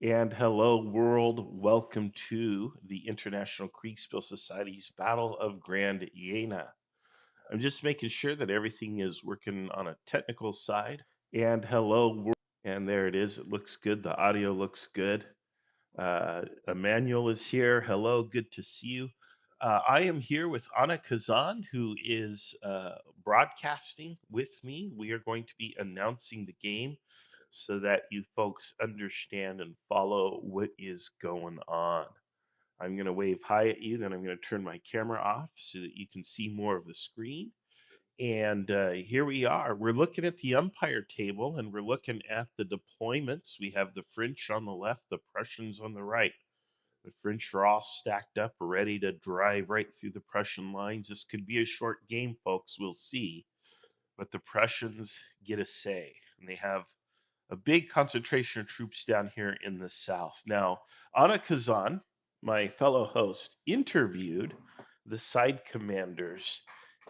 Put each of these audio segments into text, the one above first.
And hello, world. Welcome to the International Kriegsspiel Society's Battle of Grand Jena. I'm just making sure that everything is working on a technical side. And hello, world. And there it is. It looks good. The audio looks good. Emmanuel is here. Hello, good to see you. I am here with Anna Kazan, who is broadcasting with me. We are going to be announcing the game so that you folks understand and follow what is going on. I'm going to wave hi at you, then I'm going to turn my camera off so that you can see more of the screen. And here we are. We're looking at the umpire table and we're looking at the deployments. We have the French on the left, the Prussians on the right. The French are all stacked up, ready to drive right through the Prussian lines. This could be a short game, folks. We'll see. But the Prussians get a say, and they have a big concentration of troops down here in the south. Now, Anna Kazan, my fellow host, interviewed the side commanders.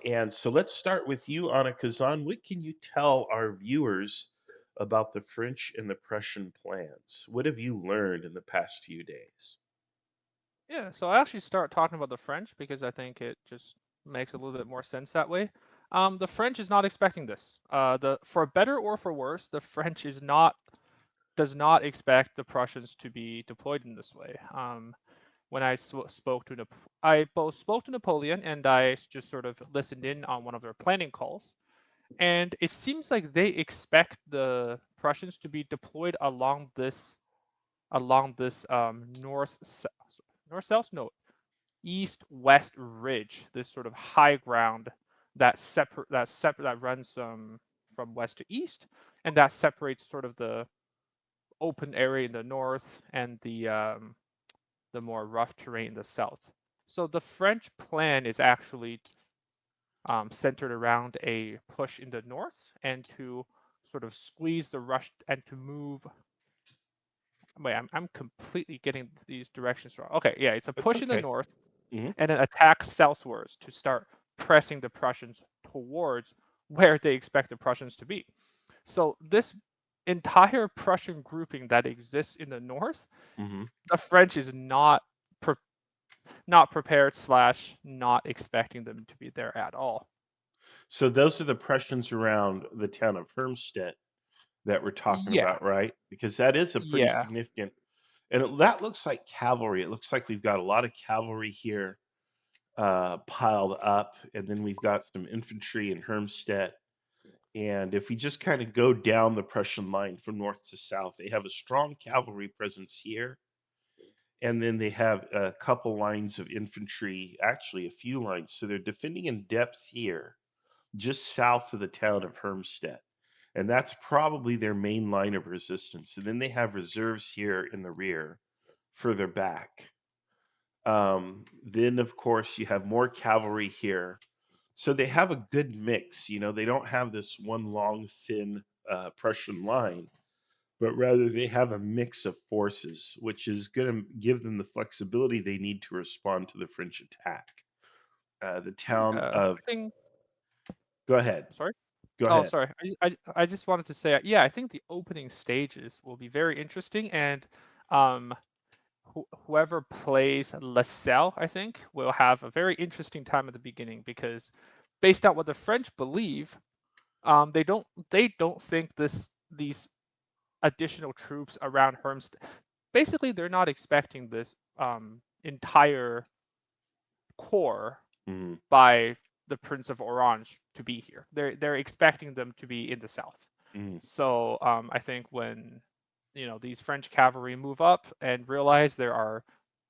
And so let's start with you, Anna Kazan. What can you tell our viewers about the French and the Prussian plans? What have you learned in the past few days? Yeah, so I actually start talking about the French because I think it just makes a little bit more sense that way. The French is not expecting this. The for better or for worse, the French does not expect the Prussians to be deployed in this way. When spoke to I both spoke to Napoleon and I just sort of listened in on one of their planning calls, and it seems like they expect the Prussians to be deployed along this north south no east-west ridge, this sort of high ground that runs from west to east, and that separates sort of the open area in the north and the more rough terrain in the south. So the French plan is actually centered around a push in the north and to sort of squeeze the rush and to move. Wait, I'm completely getting these directions wrong. Okay, yeah, it's a That's push in the okay. north Hmm. and then attack southwards to start pressing the Prussians towards where they expect the Prussians to be. So this entire Prussian grouping that exists in the north, Hmm. the French is not prepared slash not expecting them to be there at all. So those are the Prussians around the town of Hermstedt that we're talking Yeah, about, right? Because that is a pretty yeah, significant, and that looks like cavalry. It looks like we've got a lot of cavalry here piled up, and then we've got some infantry in Hermstedt. And if we just kind of go down the Prussian line from north to south, they have a strong cavalry presence here, and then they have a couple lines of infantry, actually a few lines. So they're defending in depth here, just south of the town of Hermstedt. And that's probably their main line of resistance. And then they have reserves here in the rear, further back. Then, of course, you have more cavalry here. So they have a good mix. They don't have this one long, thin Prussian line, but rather they have a mix of forces, which is going to give them the flexibility they need to respond to the French attack. The town yeah. of, I think. go ahead, Sorry. go Oh, ahead. sorry. I just wanted to say, yeah, I think the opening stages will be very interesting, and um, whoever plays Lascelles, I think, will have a very interesting time at the beginning because, based on what the French believe, they don't think these additional troops around Hermstead. Basically, they're not expecting this entire corps Mhm. by the Prince of Orange to be here. They're expecting them to be in the south. Mhm. So I think when these French cavalry move up and realize there are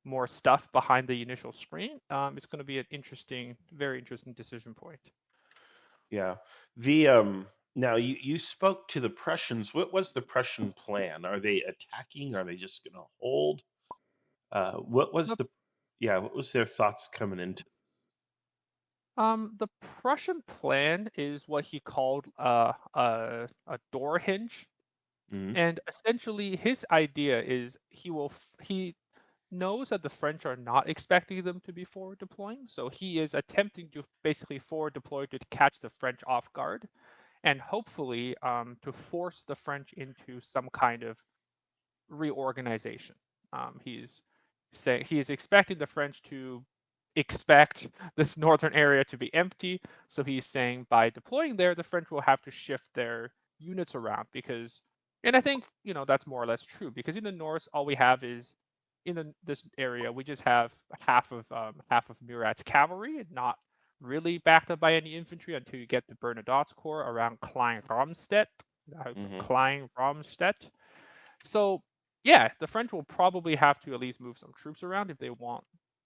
more stuff behind the initial screen, it's going to be an interesting, very interesting decision point. Yeah. The Now you spoke to the Prussians. What was the Prussian plan? Are they attacking? Are they just going to hold? What was The the Yeah, what was their thoughts coming into? the Prussian plan is what he called a door hinge, Mhm. and essentially his idea is he knows that the French are not expecting them to be forward deploying, so he is attempting to basically forward deploy to catch the French off guard and hopefully to force the French into some kind of reorganization. He's saying he is expecting the French to expect this northern area to be empty. So he's saying by deploying there, the French will have to shift their units around because, and I think that's more or less true because in the north, all we have is this area we just have half of Murat's cavalry, and not really backed up by any infantry until you get the Bernadotte's corps around Klein-Romstedt. Hmm. Klein-Romstedt. So yeah, the French will probably have to at least move some troops around if they want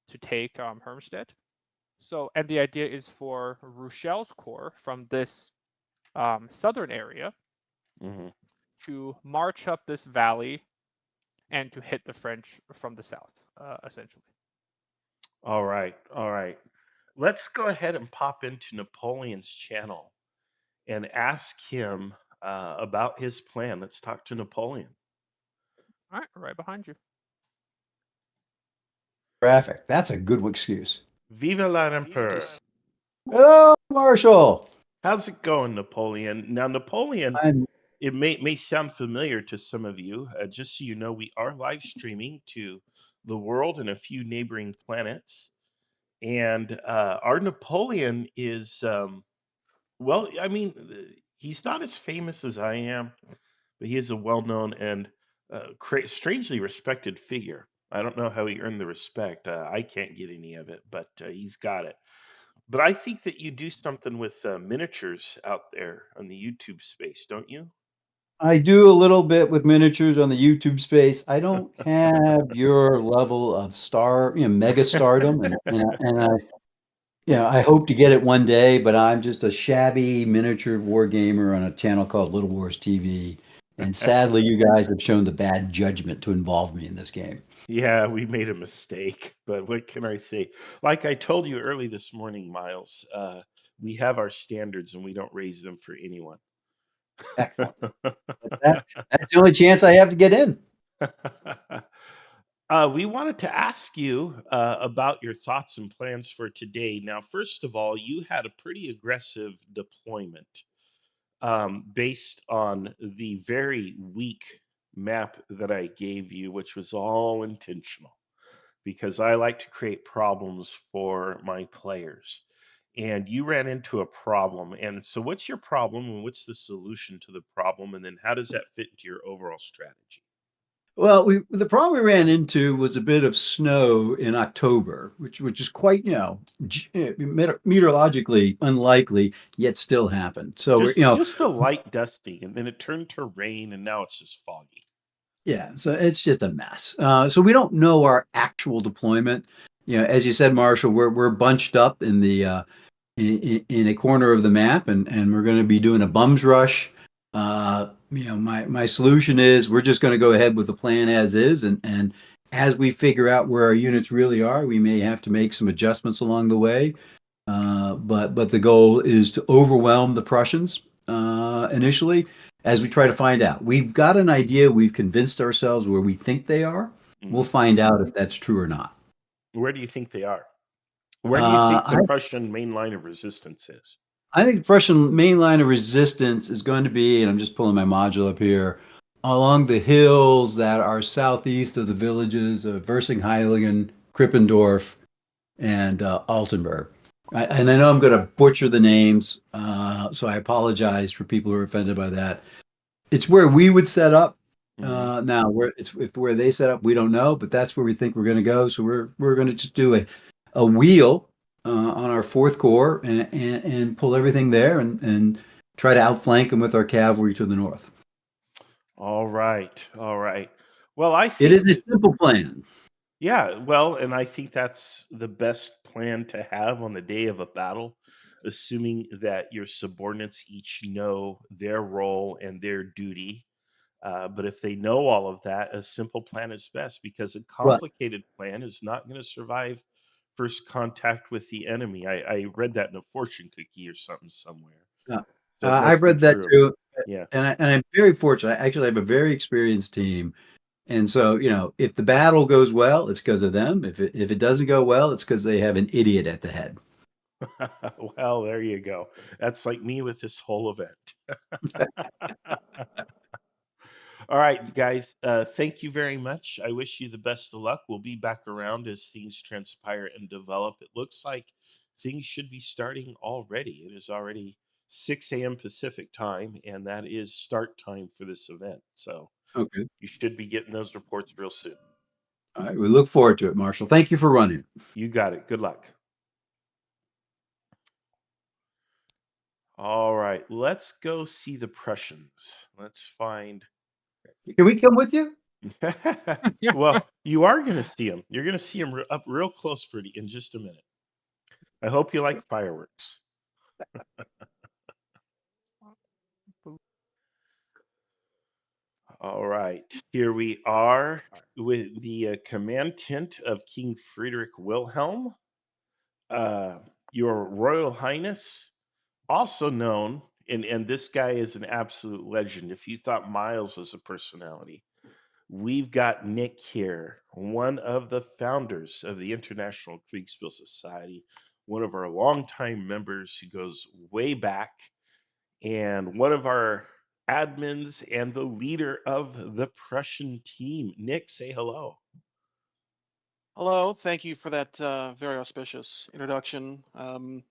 to take Hermstedt. So, and the idea is for Rochel's corps from this southern area Hmm. to march up this valley and to hit the French from the south, essentially. All right, all right. Let's go ahead and pop into Napoleon's channel and ask him about his plan. Let's talk to Napoleon. All right behind you. Traffic. That's a good excuse. Vive l'Empereur. Hello, Marshall. How's it going, Napoleon? Now, Napoleon, I'm it may sound familiar to some of you. Just so you know, we are live streaming to the world and a few neighboring planets. And our Napoleon is, well, I mean, he's not as famous as I am, but he is a well known and strangely respected figure. I don't know how he earned the respect. I can't get any of it, but he's got it. But I think that you do something with miniatures out there on the YouTube space, don't you? I do a little bit with miniatures on the YouTube space. I don't have your level of mega stardom, I hope to get it one day. But I'm just a shabby miniature war gamer on a channel called Little Wars TV, and sadly, you guys have shown the bad judgment to involve me in this game. Yeah, we made a mistake, but what can I say? Like I told you early this morning, Miles, we have our standards and we don't raise them for anyone. Excellent. That's the only chance I have to get in. We wanted to ask you about your thoughts and plans for today. Now, first of all, you had a pretty aggressive deployment based on the very weak map that I gave you, which was all intentional because I like to create problems for my players. And you ran into a problem. And so, what's your problem and what's the solution to the problem? And then, how does that fit into your overall strategy? Well, the problem we ran into was a bit of snow in October, which is quite, meteorologically unlikely, yet still happened. So Just a light dusting, and then it turned to rain, and now it's just foggy. yeah, so it's just a mess. So we don't know our actual deployment. As you said, Marshall, we're bunched up in a corner of the map, and we're going to be doing a bums rush. My solution is we're just going to go ahead with the plan as is, and as we figure out where our units really are, we may have to make some adjustments along the way. But the goal is to overwhelm the Prussians initially as we try to find out. We've got an idea. We've convinced ourselves where we think they are. We'll Hmm. find out if that's true or not. Where do you think they are? Where do you think the I Prussian main line of resistance is? I think the Prussian main line of resistance is going to be, and I'm just pulling my module up here, along the hills that are southeast of the villages of Versinghausen, Krippendorf, and Altenburg. And I know I'm going to butcher the names, so I apologize for people who are offended by that. It's where we would set up. Hmm. Now, where they set up, we don't know, but that's where we think we're going to go. So we're going to just do a wheel on our fourth corps and pull everything there and try to outflank them with our cavalry to the north. All right, all right. Well, I It think is a that simple plan. yeah, well, and I think that's the best plan to have on the day of a battle, assuming that your subordinates each know their role and their duty. But if they know all of that, a simple plan is best because a Well, complicated plan is not going to survive first contact with the enemy. I read that in a fortune cookie or something somewhere. uh, So it I've must be read that true. too, Yeah. and I'm very fortunate. I actually have a very experienced team. And so, if the battle goes well, it's because of them. If it doesn't go well, it's because they have an idiot at the head. Well, there you go. That's like me with this whole event. All right, guys. Thank you very much. I wish you the best of luck. We'll be back around as things transpire and develop. It looks like things should be starting already. It is already 6 a.m. Pacific time, and that is start time for this event. So Okay. you should be getting those reports real soon. All right. We look forward to it, Marshall. Thank you for running. You got it. Good luck. All right, let's go see the Prussians. Let's find. Can we come with you? Well, you are going to see them. You're going to see them up real close, pretty, in just a minute. I hope you like fireworks. All right, here we are with the command tent of King Friedrich Wilhelm, uh, Your Royal Highness, also known, and this guy is an absolute legend. If you thought Miles was a personality, we've got Nick here, one of the founders of the International Kriegsspiel Society, one of our longtime members who goes way back, and one of our admins and the leader of the Prussian team. Nick, say hello. Hello, thank you for that very auspicious introduction. I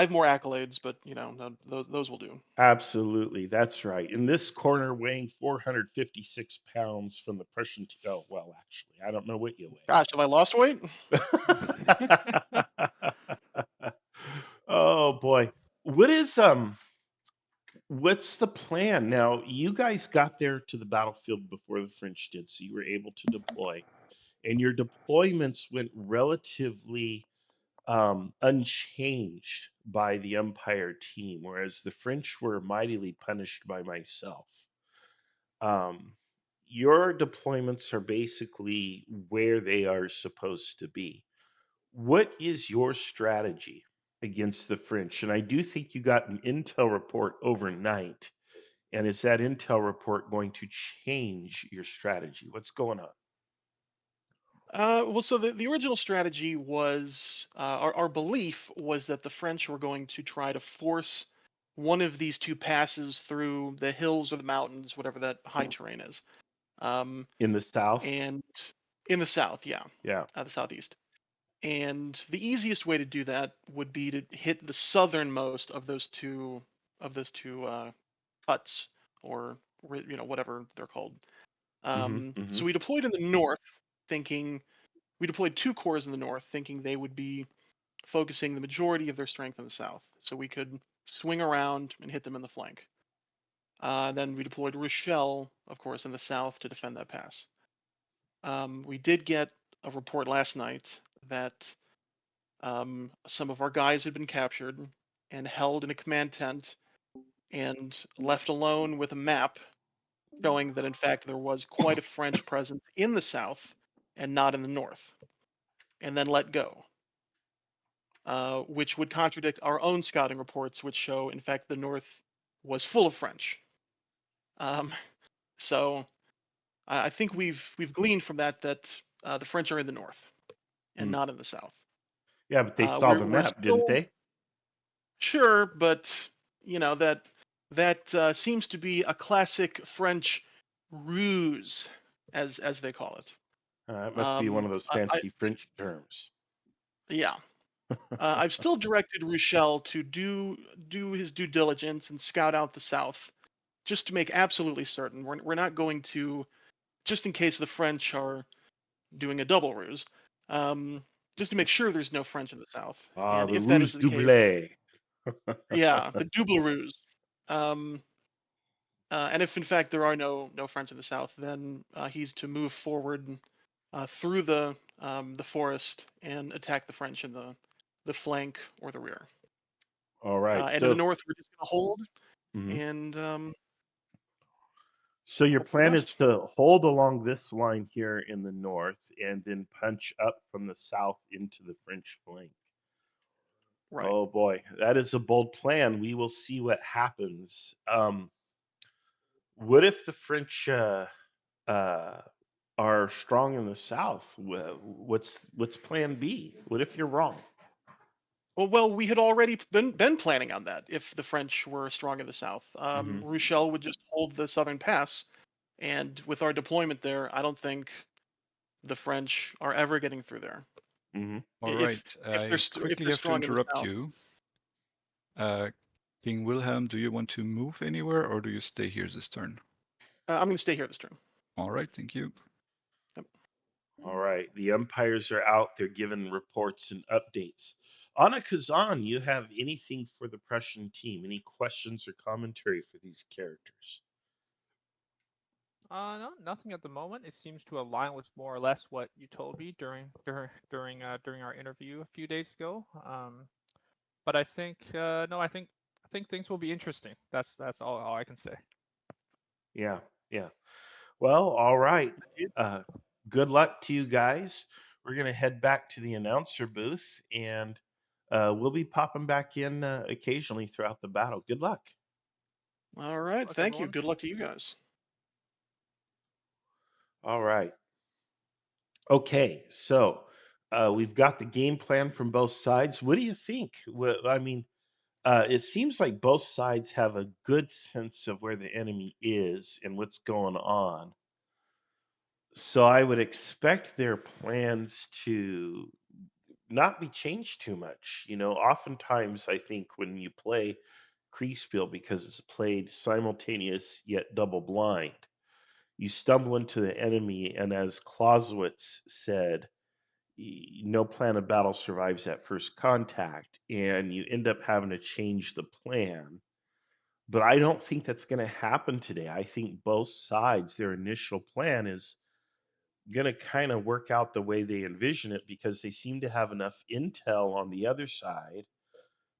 have more accolades, but those will do. Absolutely, that's right. In this corner, weighing 456 pounds from the Prussian team. Oh, well, actually, I don't know what you Gosh, have I lost weight? weigh. Oh boy. What is what's the plan? Now, you guys got there to the battlefield before the French did, so you were able to deploy. And your deployments went relatively unchanged by the Empire team, whereas the French were mightily punished by myself. Um, your deployments are basically where they are supposed to be. What is your strategy against the French? And I do think you got an intel report overnight. And is that intel report going to change your strategy? What's going on? Well, so the original strategy was our belief was that the French were going to try to force one of these two passes through the hills or the mountains, whatever that high terrain is. Um, In the south? and in the south, yeah, Yeah. the southeast. And the easiest way to do that would be to hit the southernmost of those two huts, or whatever they're called. Mm-hmm. Mm-hmm. So we deployed in the north, thinking we deployed two corps in the north, thinking they would be focusing the majority of their strength in the south, so we could swing around and hit them in the flank. Then we deployed Rochelle, of course, in the south to defend that pass. We did get a report last night that some of our guys had been captured and held in a command tent and left alone with a map showing that, in fact, there was quite a French presence in the south and not in the north, and then let go, which would contradict our own scouting reports, which show, in fact, the north was full of French. Um, so I think we've gleaned from that the French are in the north and Mm. not in the south. Yeah, but they saw We're the we're map, didn't still they? sure, but that seems to be a classic French ruse, as they call it. It must be one of those I fancy French terms. Yeah. I've still directed Rochelle to do his due diligence and scout out the South, just to make absolutely certain we're not going to, just in case the French are doing a double ruse, um, just to make sure there's no French in the South. Ah, And the if that is ruse the case, double. yeah, the double ruse. Um, and if in fact there are no French in the South, then he's to move forward through the forest and attack the French in the flank or the rear. All right. And in the So, north, we're just going to hold mhm. and So your hope for the plan is best. to hold along this line here in the north and then punch up from the south into the French flank. Right. Oh boy, that is a bold plan. We will see what happens. What if the French uh, are strong in the south? What's plan B? What if you're wrong? We had already been planning on that. If the French were strong in the south, Hmm. Rochelle would just hold the southern pass. And with our deployment there, I don't think the French are ever getting through there. Hmm. All If right, they're I if quickly they're have to strong in the interrupt south. you. King Wilhelm, do you want to move anywhere or do you stay here this turn? I'm going to stay here this turn. All right, thank you. Yep. All right. The umpires are out. They're giving reports and updates. Anna Kazan, you have anything for the Prussian team? Any questions or commentary for these characters? No, nothing at the moment. It seems to align with more or less what you told me during our interview a few days ago. But I think no, I think things will be interesting. That's all I can say. Yeah, yeah. Well, all right. Uh, good luck to you guys. We're going to head back to the announcer booth and we'll be popping back in occasionally throughout the battle. Good luck. All right. Look, Thank you. everyone. Good luck to you guys. All right. Okay, so we've got the game plan from both sides. What do you think? I mean, it seems like both sides have a good sense of where the enemy is and what's going on. So I would expect their plans to not be changed too much. You know, oftentimes I think when you play Kriegsspiel, because it's played simultaneous yet double blind, you stumble into the enemy, and as Clausewitz said, no plan of battle survives at first contact, and you end up having to change the plan. But I don't think that's going to happen today. I think both sides, their initial plan is going to kind of work out the way they envision it because they seem to have enough intel on the other side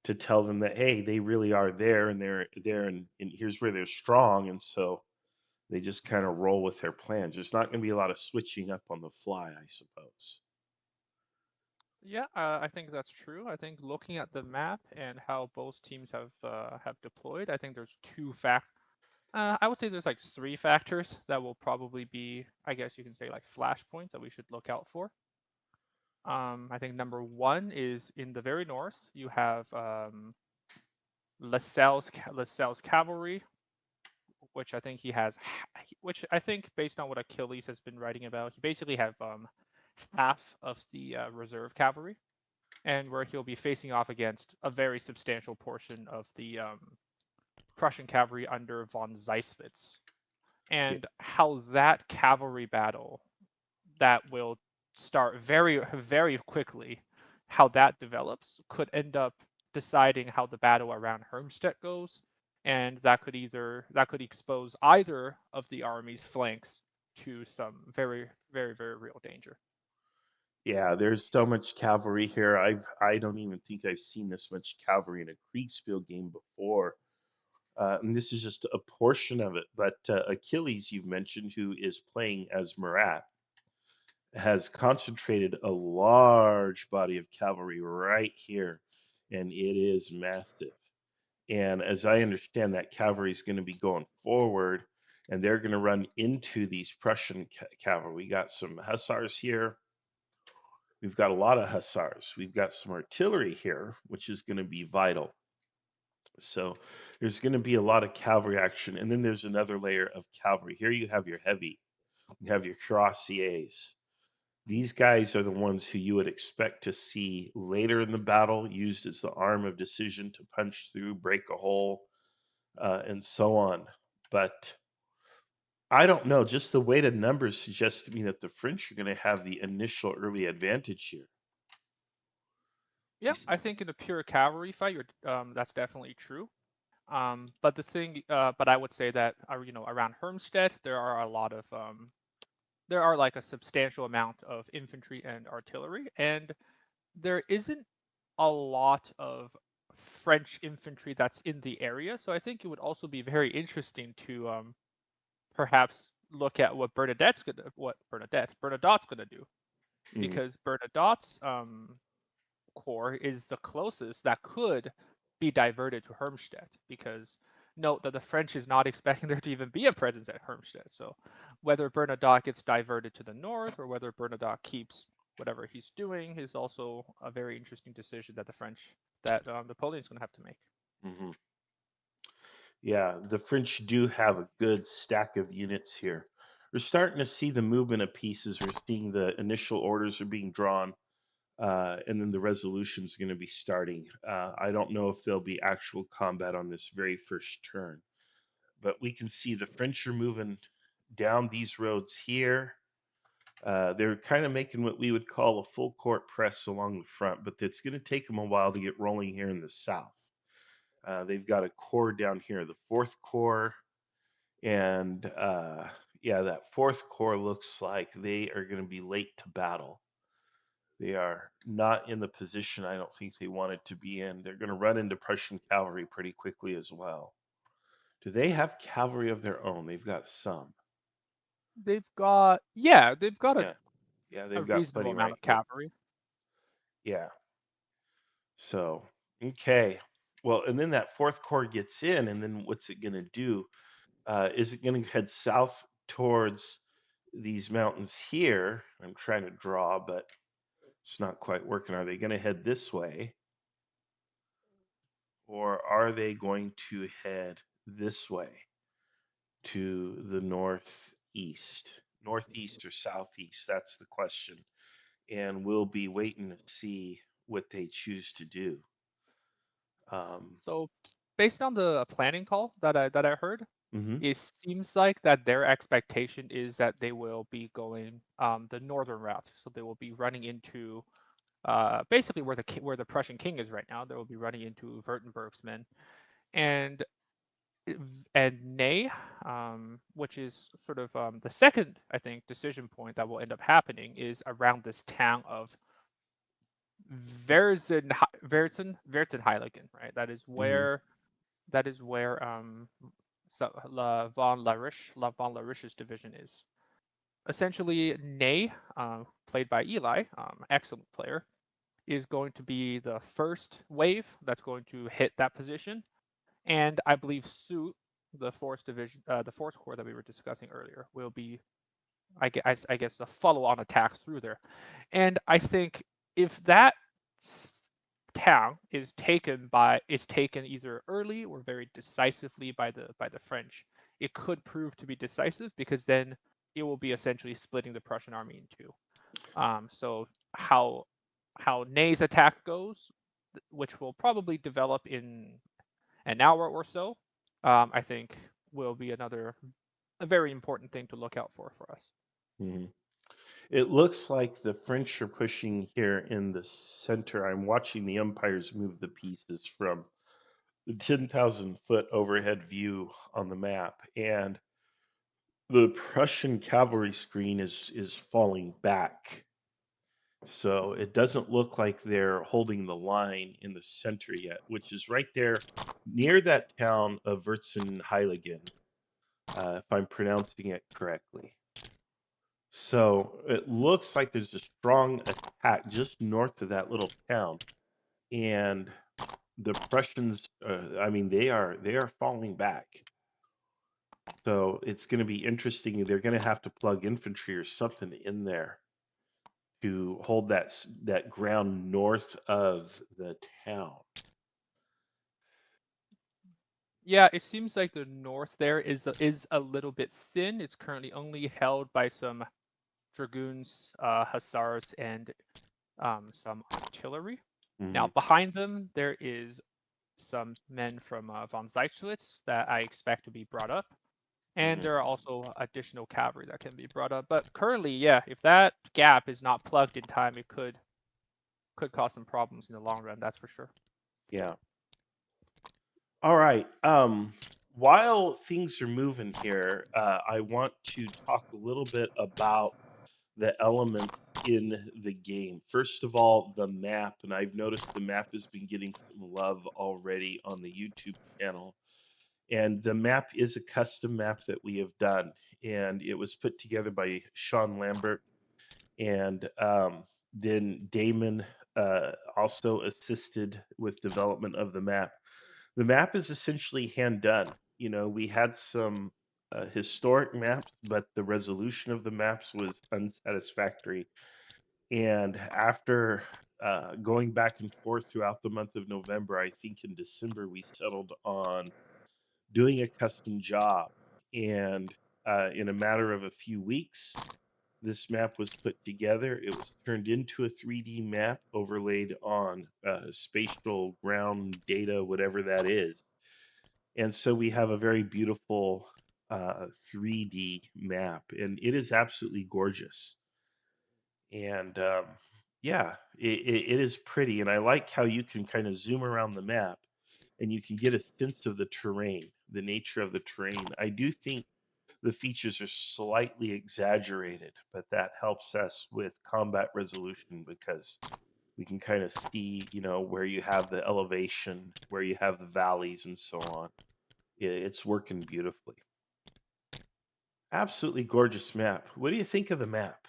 to tell them that hey, they really are there and they're there and here's where they're strong, and so they just kind of roll with their plans. There's not going to be a lot of switching up on the fly, I suppose. Yeah, I think that's true. I think looking at the map and how both teams have deployed, I think there's I would say there's like three factors that will probably be, I guess you can say, like flashpoints that we should look out for. I think number one is in the very north. You have Lascelles cavalry, which I think he has, which I think based on what Achilles has been writing about, he basically have half of the reserve cavalry, and where he'll be facing off against a very substantial portion of the Prussian cavalry under von Zeiswitz, Yeah. and how that cavalry battle that will start very quickly, how that develops could end up deciding how the battle around Hermstedt goes, and that could expose either of the army's flanks to some very real danger. Yeah, there's so much cavalry here. I don't even think I've seen this much cavalry in a Kriegsspiel game before. And this is just a portion of it. But Achilles, you've mentioned, who is playing as Murat, has concentrated a large body of cavalry right here, and it is massive. And as I understand, that cavalry is going to be going forward, and they're going to run into these Prussian cavalry. We got some hussars here. We've got a lot of hussars. We've got some artillery here, which is going to be vital. So there's going to be a lot of cavalry action. And then there's another layer of cavalry. Here you have your heavy, you have your cuirassiers. These guys are the ones who you would expect to see later in the battle used as the arm of decision to punch through, break a hole, and so on. But I don't know. Just the weighted numbers suggest to me that the French are going to have the initial early advantage here. Yeah, I think in a pure cavalry fight, that's definitely true. But I would say that around Hermstedt there are like a substantial amount of infantry and artillery, and there isn't a lot of French infantry that's in the area. So I think it would also be very interesting to perhaps look at what Bernadotte's gonna do, Mm, because Bernadotte's corps is the closest that could be diverted to Hermstedt, because note that the French is not expecting there to even be a presence at Hermstedt. So whether Bernadotte gets diverted to the north or whether Bernadotte keeps whatever he's doing is also a very interesting decision that Napoleon's going to have to make. mhm. Yeah, the French do have a good stack of units here. We're starting to see the movement of pieces. We're seeing the initial orders are being drawn, and then the resolution's going to be starting. I don't know if there'll be actual combat on this very first turn, but we can see the French are moving down these roads here. They're kind of making what we would call a full court press along the front, but it's going to take them a while to get rolling here in the south. They've got a corps down here, the fourth corps, and yeah, that fourth corps looks like they are going to be late to battle. They are not in the position I don't think they wanted to be in. They're going to run into Prussian cavalry pretty quickly as well. Do they have cavalry of their own? They've got some. They've got Yeah, yeah, a they've got reasonable plenty amount right of here. cavalry. Yeah. So, okay. Well, and then that fourth corps gets in, and then what's it going to do? Is it going to head south towards these mountains here? I'm trying to draw, but it's not quite working. Are they going to head this way? Or are they going to head this way to the northeast? Northeast or southeast? That's the question. And we'll be waiting to see what they choose to do. So, based on the planning call that I heard, Mhm. it seems like that their expectation is that they will be going the northern route. So they will be running into basically where the Prussian king is right now. They will be running into Württemberg's men, and Ney, which is sort of the second, I think, decision point that will end up happening is around this town of Verzenheiligen, right? Mhm. That is where von Larich's division is. Essentially, Ney, played by Eli, excellent player, is going to be the first wave that's going to hit that position, and I believe Soot, the fourth corps that we were discussing earlier, will be, I guess, the follow-on attack through there. And I think if that town is taken either early or very decisively by the French, it could prove to be decisive because then it will be essentially splitting the Prussian army in two. So how Ney's attack goes, which will probably develop in an hour or so, I think will be a very important thing to look out for us. Mhm. It looks like the French are pushing here in the center. I'm watching the umpires move the pieces from the 10,000-foot overhead view on the map, and the Prussian cavalry screen is falling back. So it doesn't look like they're holding the line in the center yet, which is right there near that town of Wurzenheiligen, if I'm pronouncing it correctly. So it looks like there's a strong attack just north of that little town, and the Prussians, I mean, they are falling back. So it's going to be interesting. They're going to have to plug infantry or something in there to hold that ground north of the town. Yeah, it seems like the north there is a little bit thin. It's currently only held by some dragoons, hussars, and some artillery. Now Hmm. behind them there is some men from von Zeitlitz that I expect to be brought up, and Hmm. there are also additional cavalry that can be brought up. But currently, yeah, if that gap is not plugged in time, it could cause some problems in the long run. That's for sure. Yeah. All right. While things are moving here, I want to talk a little bit about the elements in the game. First of all, the map, and I've noticed the map has been getting some love already on the YouTube channel. And the map is a custom map that we have done, and it was put together by Sean Lambert, and then Damon also assisted with development of the map. The map is essentially hand done. We had some historic maps, but the resolution of the maps was unsatisfactory. And after going back and forth throughout the month of November, I think in December we settled on doing a custom job. And in a matter of a few weeks, this map was put together. It was turned into a 3D map overlaid on spatial ground data, whatever that is. And so we have a very beautiful 3D map, and it is absolutely gorgeous. And yeah, it is pretty. And I like how you can kind of zoom around the map and you can get a sense of the terrain, the nature of the terrain. I do think the features are slightly exaggerated, but that helps us with combat resolution because we can kind of see, where you have the elevation, where you have the valleys, and so on. It's working beautifully. Absolutely gorgeous map. What do you think of the map?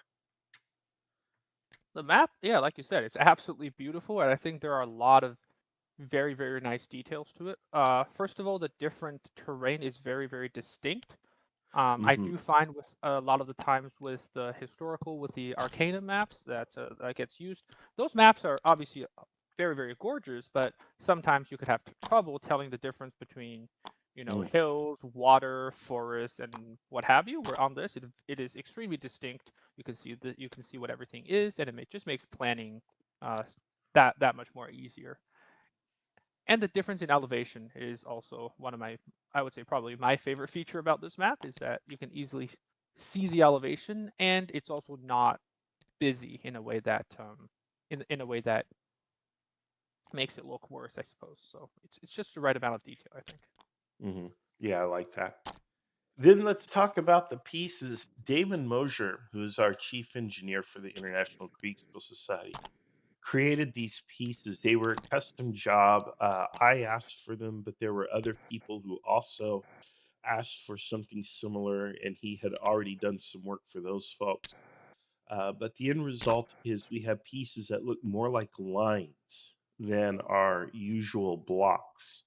The map, yeah, like you said, it's absolutely beautiful, and I think there are a lot of very, very nice details to it. First of all, the different terrain is very, very distinct. I Hmm. do find with a lot of the times with the historical, with the Arcana maps that gets used, those maps are obviously very, very gorgeous, but sometimes you could have trouble telling the difference between, Mm. hills, water, forests, and what have you. Where on this, it is extremely distinct. You can see what everything is, and just makes planning uh, that much more easier. And the difference in elevation is also one of my, I would say probably my favorite feature about this map is that you can easily see the elevation, and it's also not busy in a way that in a way that makes it look worse, I suppose. So it's just the right amount of detail, I think. Hmm. Yeah, I like that. Then let's talk about the pieces. Damon Mosier, who is our chief engineer for the International Kriegsspiel Society, created these pieces. They were a custom job. I asked for them, but there were other people who also asked for something similar, and he had already done some work for those folks. But the end result is we have pieces that look more like lines than our usual blocks.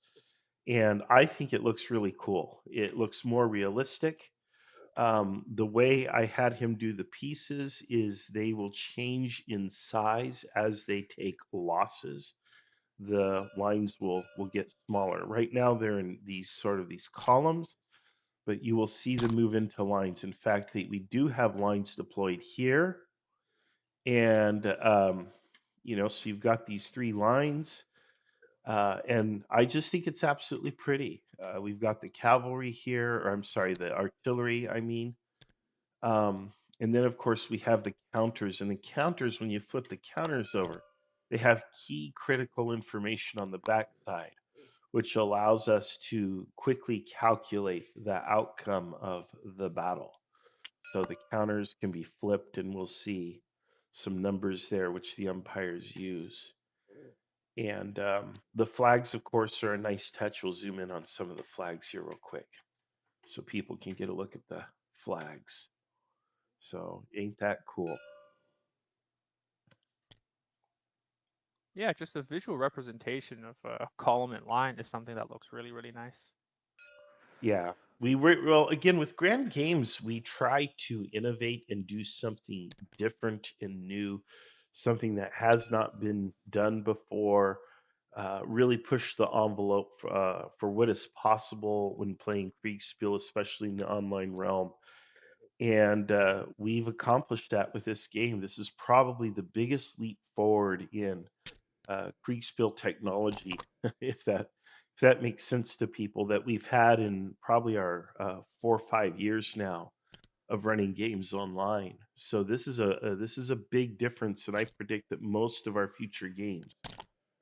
And I think it looks really cool. It looks more realistic. The way I had him do the pieces is they will change in size as they take losses. The lines will get smaller. Right now they're in these columns, but you will see them move into lines. In fact, we do have lines deployed here, and so you've got these three lines, and I just think it's absolutely pretty. We've got the cavalry here, or I'm sorry, the artillery. I mean, um, and then of course we have the counters, and the counters, when you flip the counters over, they have key critical information on the backside, which allows us to quickly calculate the outcome of the battle. So the counters can be flipped, and we'll see some numbers there, which the umpires use. And the flags, of course, are a nice touch. We'll zoom in on some of the flags here real quick so people can get a look at the flags. So, ain't that cool? Yeah, just a visual representation of a column and line is something that looks really, really nice. Yeah. Well, again, with Grand Games, we try to innovate and do something different and new, something that has not been done before. Really push the envelope for what is possible when playing Kriegsspiel, especially in the online realm. And we've accomplished that with this game. This is probably the biggest leap forward in Kriegsspiel technology, if that makes sense to people, that we've had in probably our 4 or 5 years now of running games online. So this is a big difference, and I predict that most of our future games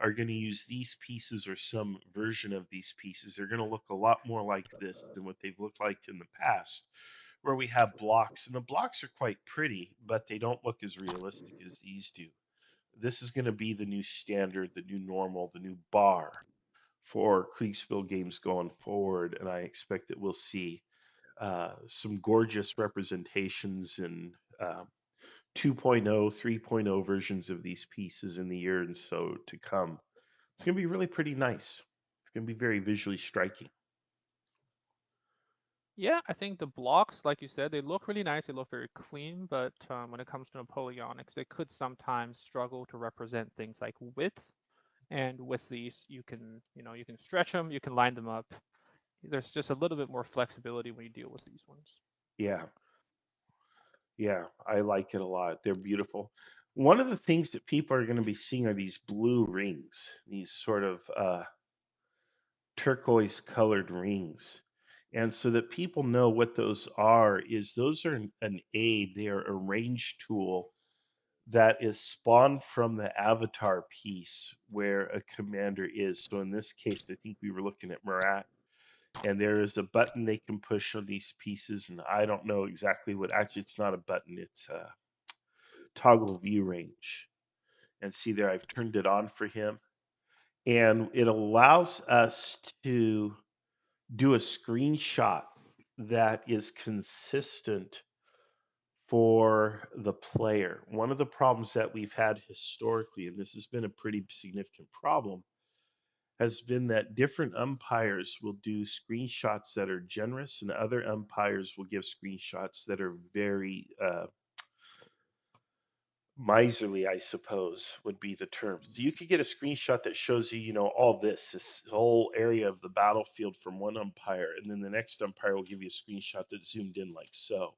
are going to use these pieces or some version of these pieces. They're going to look a lot more like this than what they've looked like in the past, where we have blocks, and the blocks are quite pretty, but they don't look as realistic as these do. This is going to be the new standard, the new normal, the new bar for Kriegsspiel games going forward, and I expect that we'll see some gorgeous representations and 2.0, 3.0 versions of these pieces in the year and so to come. It's going to be really pretty nice. It's going to be very visually striking. Yeah, I think the blocks, like you said, they look really nice. They look very clean, but when it comes to Napoleonics, they could sometimes struggle to represent things like width. And with these, you can stretch them, you can line them up, there's just a little bit more flexibility when you deal with these ones. Yeah. Yeah, I like it a lot. They're beautiful. One of the things that people are going to be seeing are these blue rings, these sort of turquoise colored rings. And so that people know what those are, is those are an aid. They are a range tool that is spawned from the avatar piece where a commander is. So in this case, I think we were looking at Marat, and there is a button they can push on these pieces. And I don't know exactly what, actually, it's not a button, it's a toggle view range. And see there, I've turned it on for him. And it allows us to do a screenshot that is consistent for the player. One of the problems that we've had historically, and this has been a pretty significant problem, has been that different umpires will do screenshots that are generous, and other umpires will give screenshots that are very miserly, I suppose would be the term. So you could get a screenshot that shows you, all this whole area of the battlefield from one umpire, and then the next umpire will give you a screenshot that's zoomed in like so,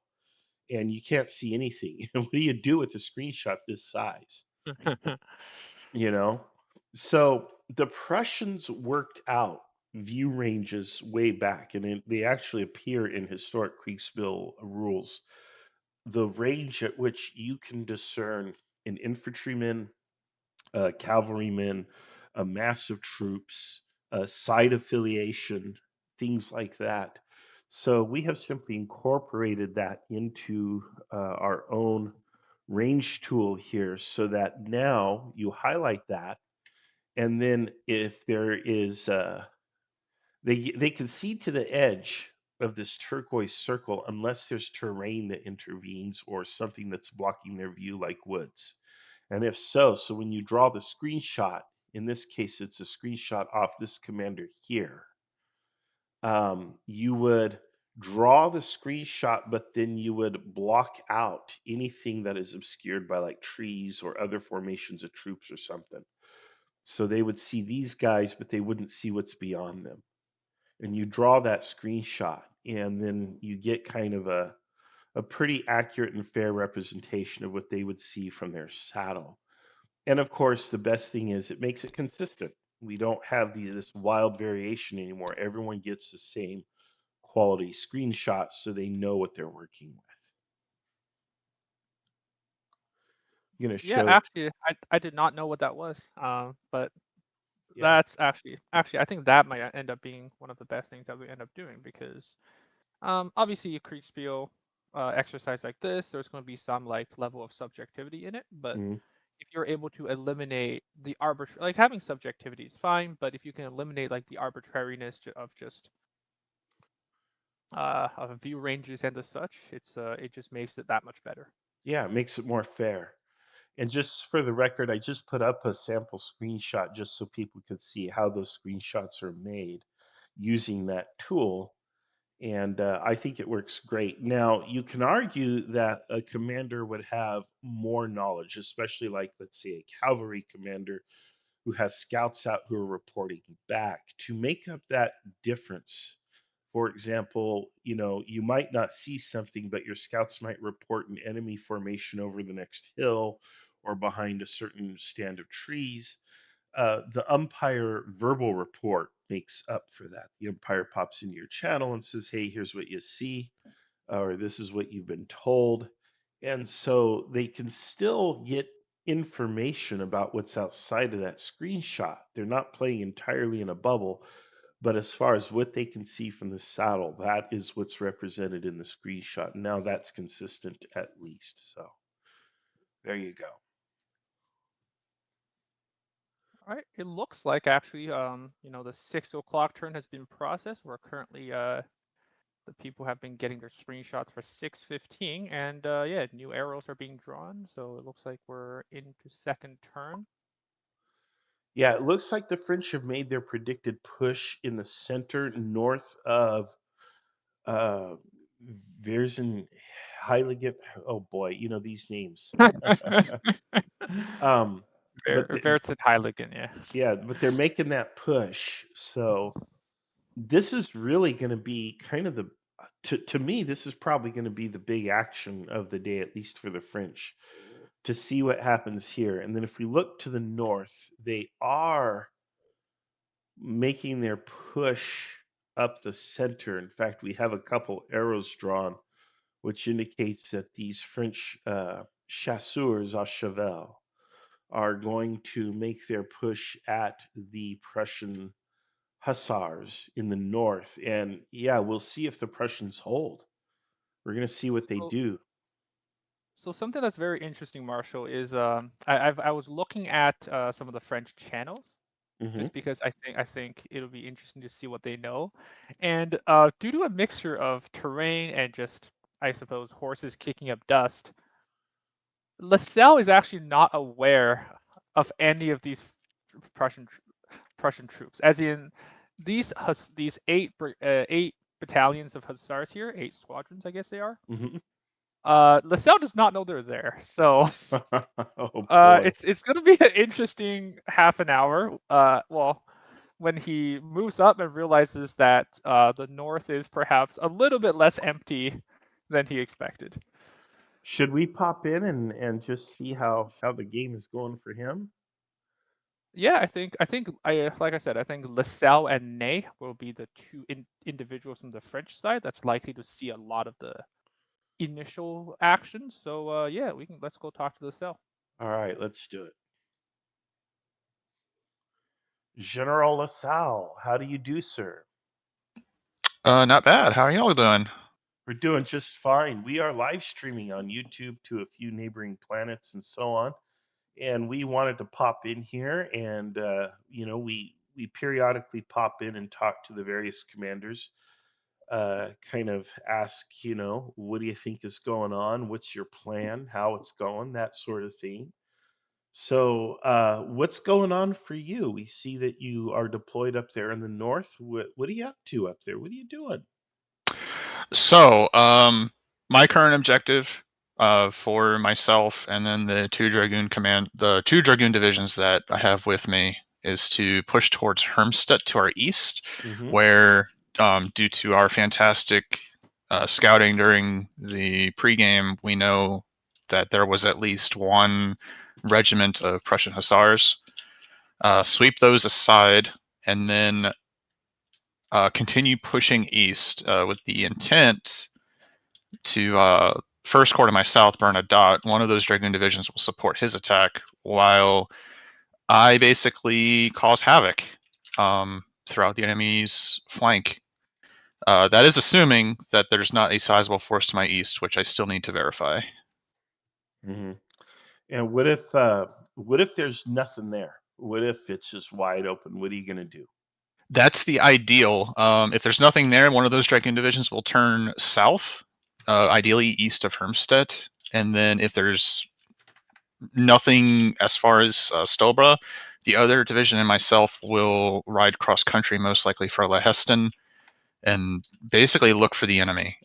and you can't see anything. What do you do with a screenshot this size? You know, so the Prussians worked out view ranges way back, and they actually appear in historic Kriegsspiel rules. The range at which you can discern an infantryman, cavalrymen, a mass of troops, a side affiliation, things like that. So we have simply incorporated that into our own range tool here so that now you highlight that. And then if there is, they can see to the edge of this turquoise circle unless there's terrain that intervenes or something that's blocking their view like woods. And if so when you draw the screenshot, in this case, it's a screenshot off this commander here. You would draw the screenshot, but then you would block out anything that is obscured by like trees or other formations of troops or something. So they would see these guys, but they wouldn't see what's beyond them. And you draw that screenshot, and then you get kind of a pretty accurate and fair representation of what they would see from their saddle. And of course, the best thing is it makes it consistent. We don't have this wild variation anymore. Everyone gets the same quality screenshots so they know what they're working with. I'm going to Yeah, show. actually, I did not know what that was. But Yeah. that's actually I think that might end up being one of the best things that we end up doing because obviously a Kriegsspiel exercise like this, there's going to be some like level of subjectivity in it, but Mhm. if you're able to eliminate the like having subjectivity is fine, but if you can eliminate like the arbitrariness of just of view ranges and the such, it just makes it that much better. Yeah, it makes it more fair. And just for the record, I just put up a sample screenshot just so people could see how those screenshots are made using that tool. And I think it works great. Now, you can argue that a commander would have more knowledge, especially like, let's say, a cavalry commander who has scouts out who are reporting back to make up that difference. For example, you might not see something, but your scouts might report an enemy formation over the next hill or behind a certain stand of trees. The umpire verbal report makes up for that. The umpire pops into your channel and says, hey, here's what you see, or this is what you've been told. And so they can still get information about what's outside of that screenshot. They're not playing entirely in a bubble, but as far as what they can see from the saddle, that is what's represented in the screenshot. Now that's consistent at least. So there you go. All right, it looks like actually the 6 o'clock turn has been processed. We're currently the people have been getting their screenshots for 6:15, and yeah, new arrows are being drawn. So it looks like we're into second turn. Yeah, it looks like the French have made their predicted push in the center north of uh Versen Heiligen. Oh boy, these names. Um but Verts and Heiligen, yeah. yeah, but they're making that push. So this is really going to be kind of to me, this is probably going to be the big action of the day, at least for the French, to see what happens here. And then if we look to the north, they are making their push up the center. In fact, we have a couple arrows drawn, which indicates that these French chasseurs à cheval are going to make their push at the Prussian hussars in the north. And yeah, we'll see if the Prussians hold. We're going to see what they So, do. so something that's very interesting, Marshall, is I was looking at some of the French channels Mm-hmm. just because I think it'll be interesting to see what they know, and due to a mixture of terrain and just I suppose horses kicking up dust, Lascelles is actually not aware of any of these Prussian troops, as in these eight battalions of hussars here, 8 squadrons, I guess they are. Mm-hmm. Lascelles does not know they're there, so Oh boy. it's gonna be an interesting half an hour. Well, when he moves up and realizes that the north is perhaps a little bit less empty than he expected. Should we pop in and just see how the game is going for him? Yeah, I like I said, I think Lascelles and Ney will be the two individuals from the French side that's likely to see a lot of the initial action. So yeah, let's go talk to Lascelles. All right, let's do it. General LaSalle, how do you do, sir? Not bad. How are y'all doing? We're doing just fine. We are live streaming on YouTube to a few neighboring planets and so on. And we wanted to pop in here and, we periodically pop in and talk to the various commanders, kind of ask, what do you think is going on? What's your plan? How it's going? That sort of thing. So, what's going on for you? We see that you are deployed up there in the north. What are you up to up there? What are you doing? So, my current objective for myself and then the two dragoon divisions that I have with me is to push towards Hermstedt to our east, Mm-hmm. where due to our fantastic scouting during the pregame, we know that there was at least one regiment of Prussian hussars. Sweep those aside, and then continue pushing east with the intent to first corps to my south, Bernadotte. One of those dragoon divisions will support his attack, while I basically cause havoc throughout the enemy's flank. That is assuming that there's not a sizable force to my east, which I still need to verify. Mm-hmm. And what if there's nothing there? What if it's just wide open? What are you gonna do? That's the ideal. If there's nothing there, one of those dragoon divisions will turn south, ideally east of Hermstedt. And then if there's nothing as far as Stobra, the other division and myself will ride cross country, most likely for La Heston, and basically look for the enemy,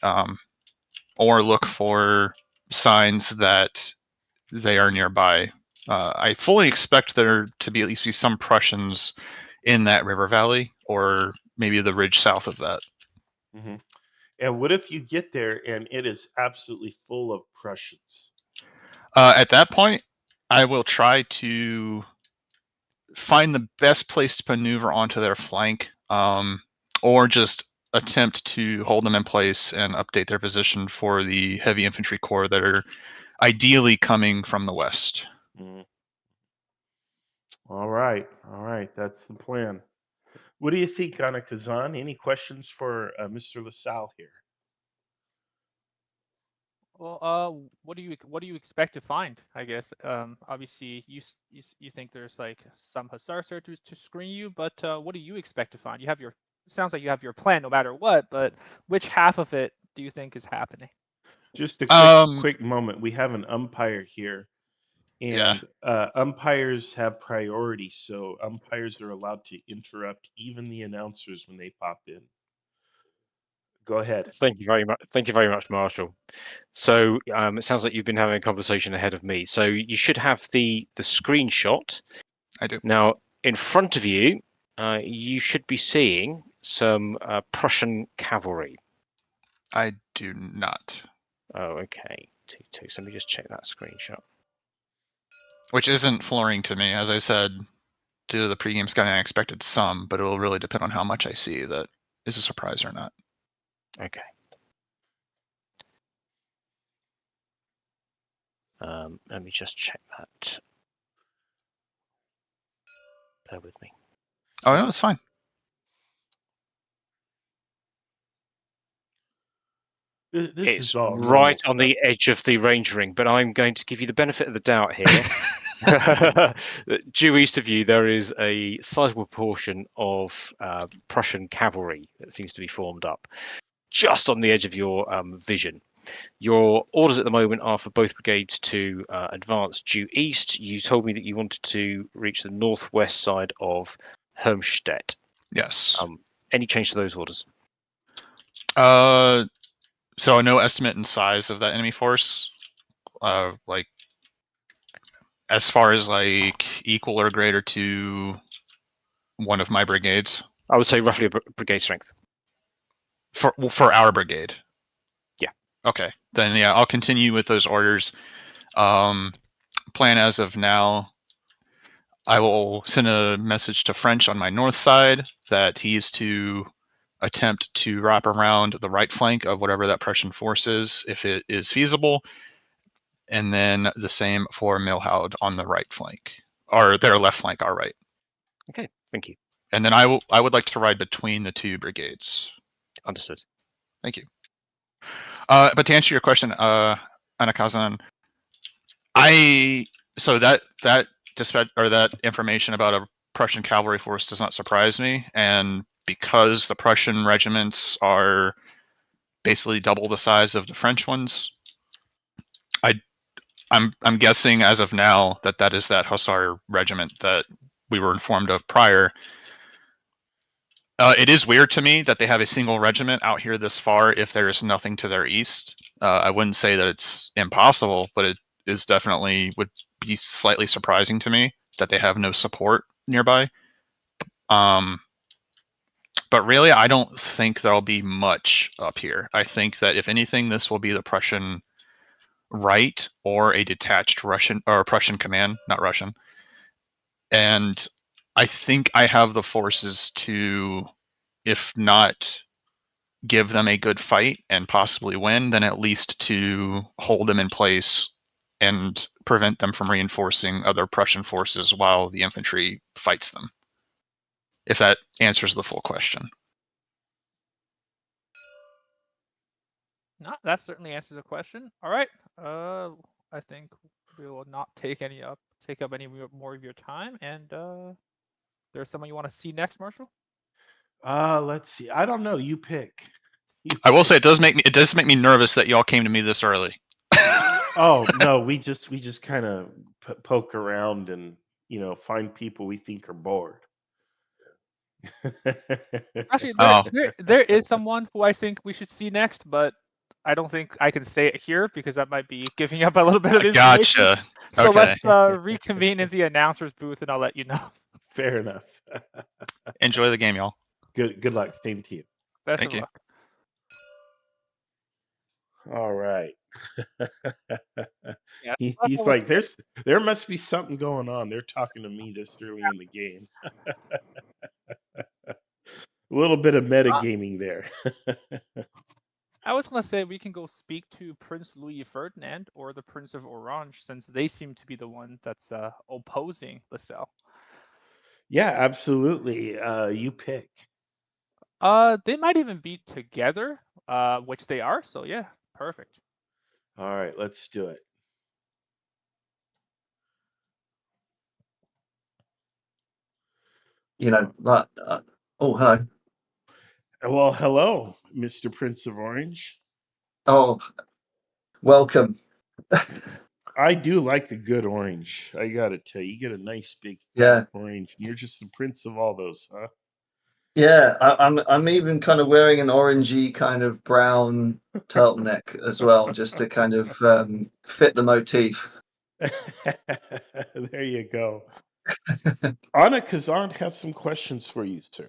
or look for signs that they are nearby. I fully expect there to be at least some Prussians in that river valley, or maybe the ridge south of that. Mm-hmm. And what if you get there and it is absolutely full of Prussians? At that point, I will try to find the best place to maneuver onto their flank, or just attempt to hold them in place and update their position for the heavy infantry corps that are ideally coming from the west. Mm. All right, that's the plan. What do you think, Anna Kazan? Any questions for Mr. LaSalle here? Well, what do you expect to find? I guess obviously you think there's like some hussars there to screen you, but what do you expect to find? Sounds like you have your plan no matter what, but which half of it do you think is happening? Just a quick moment. We have an umpire here, Yeah. and umpires have priority, so umpires are allowed to interrupt even the announcers when they pop in. Go ahead. Thank you very much. Thank you very much, Marshall. So it sounds like you've been having a conversation ahead of me. So you should have the screenshot. I do. Now, in front of you, you should be seeing some Prussian cavalry? I do not. Oh, okay. T2. So let me just check that screenshot. Which isn't flooring to me. As I said, due to the pregame scouting, I expected some, but it will really depend on how much I see that is a surprise or not. Okay. Let me just check that. Bear with me. Oh, no, it's fine. This It's is all right normal on the stuff. edge of the range ring, but I'm going to give you the benefit of the doubt here. Due east of you, there is a sizable portion of Prussian cavalry that seems to be formed up just on the edge of your vision. Your orders at the moment are for both brigades to advance due east. You told me that you wanted to reach the northwest side of Helmstedt. Yes. Any change to those orders? So no estimate in size of that enemy force. Like as far as like equal or greater to one of my brigades. I would say roughly a brigade strength. For our brigade. Yeah. Okay. Then yeah, I'll continue with those orders. Plan as of now, I will send a message to French on my north side that he is to attempt to wrap around the right flank of whatever that Prussian force is, if it is feasible. And then the same for Milhaud on the right flank, or their left flank, our right. Okay, thank you. And then I would like to ride between the two brigades. Understood. Thank you. But to answer your question, Anna-Kazan, so that dispatch or that information about a Prussian cavalry force does not surprise me, and because the Prussian regiments are basically double the size of the French ones, I'm guessing as of now that is that Hussar regiment that we were informed of prior. It is weird to me that they have a single regiment out here this far if there is nothing to their east. I wouldn't say that it's impossible, but it is definitely would be slightly surprising to me that they have no support nearby. But really, I don't think there'll be much up here. I think that if anything, this will be the Prussian right or a detached Russian or Prussian command, not Russian. And I think I have the forces to, if not give them a good fight and possibly win, then at least to hold them in place and prevent them from reinforcing other Prussian forces while the infantry fights them. If that answers the full question. No, that certainly answers the question. All right. I think we will not take up any more of your time. And there's someone you want to see next, Marshall? Let's see. I don't know. You pick. I will say it does make me nervous that y'all came to me this early. Oh no, we just kind of poke around and find people we think are bored. Actually, Oh. there is someone who I think we should see next, but I don't think I can say it here because that might be giving up a little bit of information. Gotcha. So Okay. let's reconvene in the announcer's booth, and I'll let you know. Fair enough. Enjoy the game, y'all. Good luck. Same to you. Best Thank of you. luck. All right. Yeah, He's like, there must be something going on. They're talking to me this early in the game. A little bit of metagaming there. I was gonna say we can go speak to Prince Louis Ferdinand or the Prince of Orange, since they seem to be the one that's opposing LaSalle. Yeah, absolutely. You pick. They might even be together, which they are. So yeah, perfect. All right, let's do it. Oh, hi. Well, hello, Mr. Prince of Orange. Oh, welcome. I do like a good orange. I gotta tell you, you get a nice big Yeah. orange, and you're just the prince of all those, huh? Yeah, I'm even kind of wearing an orangey kind of brown turtleneck as well, just to kind of fit the motif. There you go. Anna Kazan has some questions for you, sir.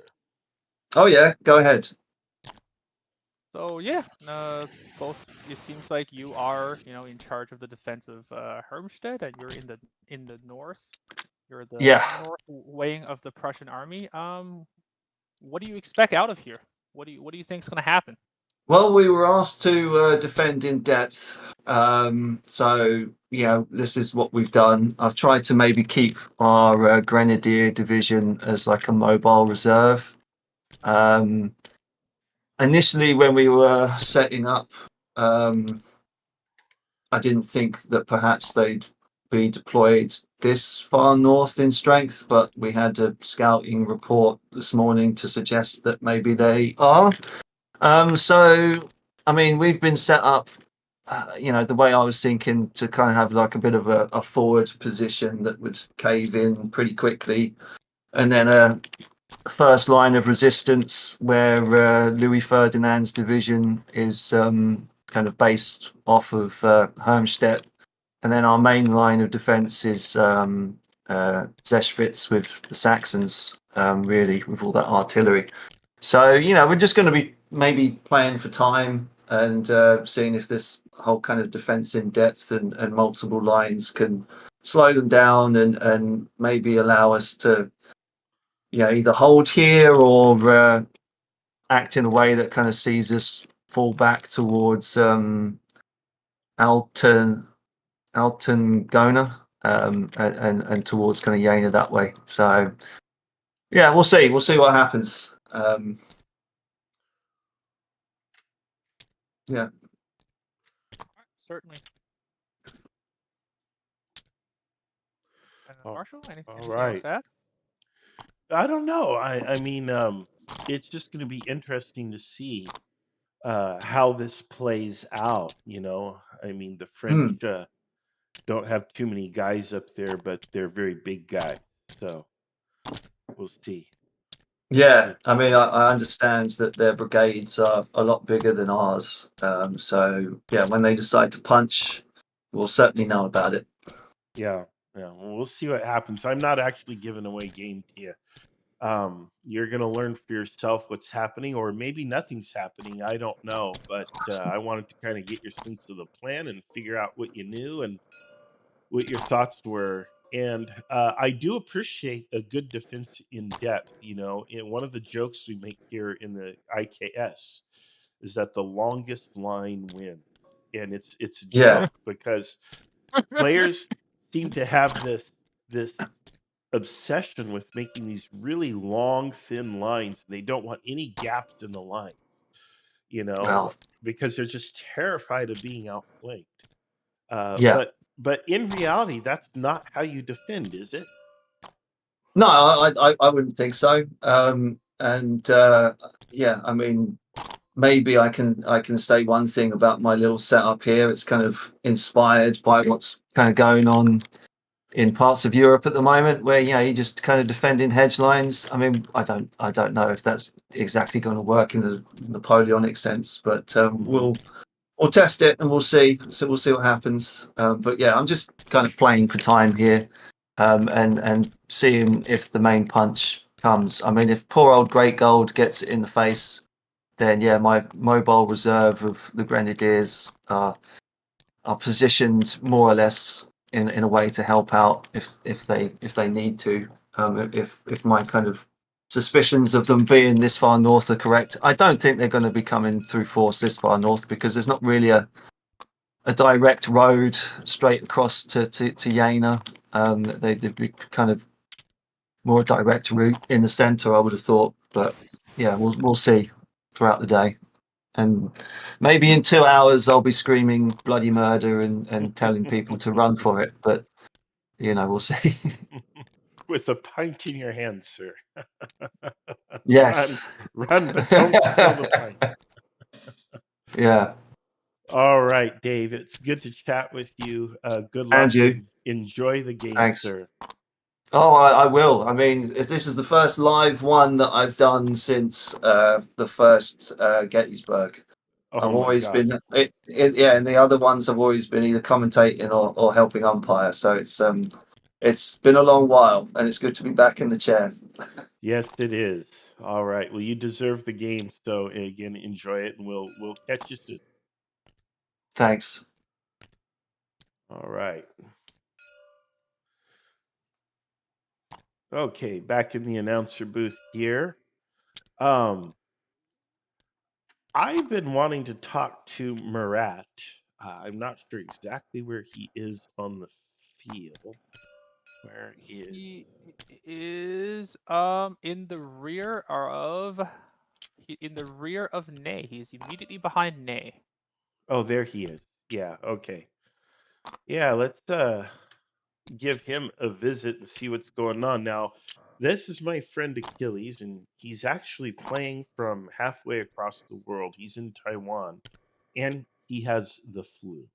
Oh yeah, go ahead. So yeah, both. It seems like you are, in charge of the defense of Hermstead, and you're in the north. You're the Yeah. north wing of the Prussian army. What do you expect out of here? What do you think is going to happen? Well, we were asked to defend in depth. So, this is what we've done. I've tried to maybe keep our Grenadier division as like a mobile reserve. Initially, when we were setting up, I didn't think that perhaps they'd be deployed this far north in strength, but we had a scouting report this morning to suggest that maybe they are. So, I mean, we've been set up, the way I was thinking, to kind of have like a bit of a forward position that would cave in pretty quickly, and then a first line of resistance where Louis Ferdinand's division is kind of based off of Hermstedt, and then our main line of defense is Zeschwitz with the Saxons, really, with all that artillery. So, we're just going to be maybe playing for time and seeing if this whole kind of defense in depth and multiple lines can slow them down and maybe allow us to, either hold here or act in a way that kind of sees us fall back towards Alton Gona, and towards kind of Jena that way. So, yeah, we'll see. We'll see what happens. Yeah. Certainly. Marshall, anything else right. to add? I don't know. I mean, it's just going to be interesting to see how this plays out. I mean, the French don't have too many guys up there, but they're very big guys. So we'll see. Yeah, I mean, I understand that their brigades are a lot bigger than ours. So, yeah, when they decide to punch, we'll certainly know about it. Yeah. Well, we'll see what happens. I'm not actually giving away game to you. You're going to learn for yourself what's happening, or maybe nothing's happening. I don't know. But I wanted to kind of get your sense of the plan and figure out what you knew and what your thoughts were. And I do appreciate a good defense in depth. And one of the jokes we make here in the IKS is that the longest line wins, and it's a Yeah, joke because players seem to have this obsession with making these really long, thin lines. They don't want any gaps in the line, you know, well, because they're just terrified of being outflanked. Uh, yeah. but but in reality, that's not how you defend, is it? No, I wouldn't think so. And yeah, I mean, maybe I can say one thing about my little setup here. It's kind of inspired by what's kind of going on in parts of Europe at the moment, where you just kind of defending hedge lines. I mean, I don't know if that's exactly going to work in the Napoleonic sense, but we'll test it and we'll see. So we'll see what happens. But yeah, I'm just kind of playing for time here, and seeing if the main punch comes. I mean, if poor old Great Gold gets it in the face, then yeah, my mobile reserve of the Grenadiers are positioned more or less in a way to help out if they need to. If my kind of suspicions of them being this far north are correct, I don't think they're going to be coming through force this far north, because there's not really a direct road straight across to Jena. They'd be kind of more a direct route in the centre, I would have thought. But yeah, we'll see throughout the day. And maybe in 2 hours I'll be screaming bloody murder and telling people to run for it. But we'll see. With a pint in your hand, sir. Run, Yes. run, but don't spill the pint. Yeah. All right, Dave. It's good to chat with you. Good And luck you. and enjoy the game, Thanks. sir. Oh, I will. I mean, if this is the first live one that I've done since the first Gettysburg. I've Oh my always gosh. been, yeah, and the other ones I've always been either commentating or helping umpire. So it's been a long while, and it's good to be back in the chair. Yes, it is. All right. Well, you deserve the game. So again, enjoy it, and we'll catch you soon. Thanks. All right. Okay, back in the announcer booth here. I've been wanting to talk to Murat. I'm not sure exactly where he is on the field. Where is? He is in the rear of Nay. He's immediately behind Nay. Oh, there he is. Yeah. Okay. Yeah. Let's give him a visit and see what's going on. Now, this is my friend Achilles, and he's actually playing from halfway across the world. He's in Taiwan, and he has the flu.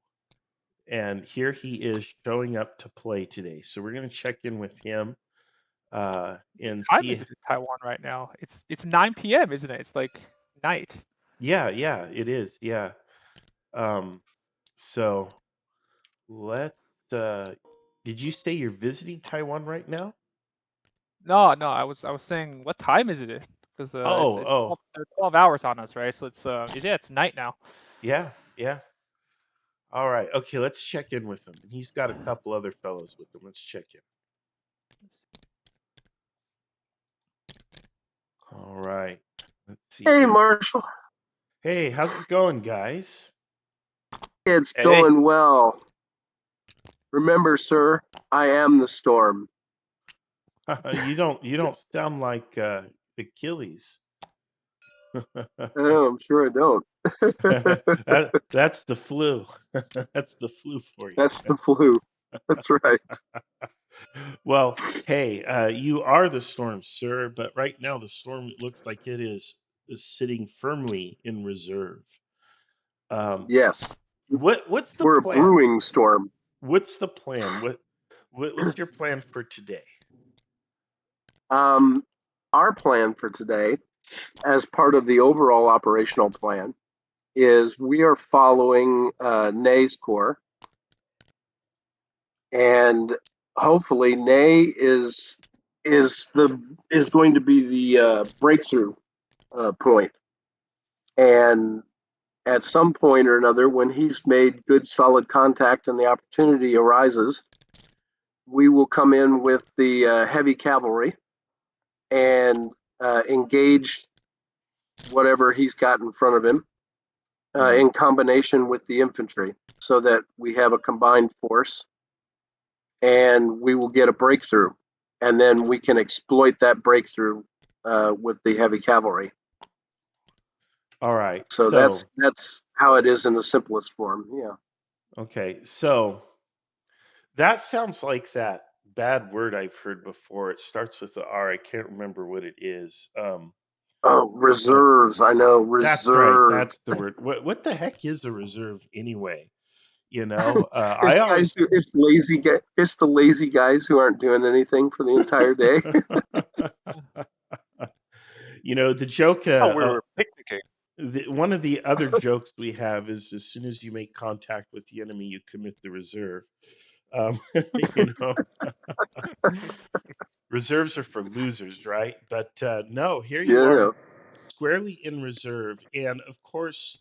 And here he is showing up to play today. So we're going to check in with him and What time see. is it in Taiwan right now? It's 9 p.m., isn't it? It's like night. Yeah, it is. Yeah. So let's. Did you say you're visiting Taiwan right now? No, I was saying, what time is it? Because Oh, it's 12 hours on us, right? So it's night now. yeah. All right. Okay, let's check in with him. And he's got a couple other fellows with him. Let's check in. All right. Let's see. Hey, here. Marshall. Hey, how's it going, guys? It's Hey. going well. Remember, sir, I am the storm. You don't sound like Achilles. Oh, I'm sure I don't. That's the flu. That's the flu for you. That's the flu. That's right. Well, hey, you are the storm, sir, but right now the storm looks like it is sitting firmly in reserve. Yes. What's the We're a plan? brewing storm. What's the plan? What's your plan for today? Our plan for today, as part of the overall operational plan, is we are following Nay's Corps, and hopefully Nay is going to be the breakthrough point. And at some point or another, when he's made good solid contact and the opportunity arises, we will come in with the heavy cavalry and engage whatever he's got in front of him in combination with the infantry, so that we have a combined force and we will get a breakthrough, and then we can exploit that breakthrough with the heavy cavalry. All right. So that's how it is in the simplest form. Yeah. Okay. So that sounds like that bad word I've heard before. It starts with the R. I can't remember what it is. Oh, reserves. I know, That's right. reserve. That's the word. What the heck is a reserve anyway? I always. It's lazy guy. It's the lazy guys who aren't doing anything for the entire day. The joke. Oh, we were picnicking. One of the other jokes we have is as soon as you make contact with the enemy, you commit the reserve. Reserves are for losers, right? But no, here you are, squarely in reserve, and of course,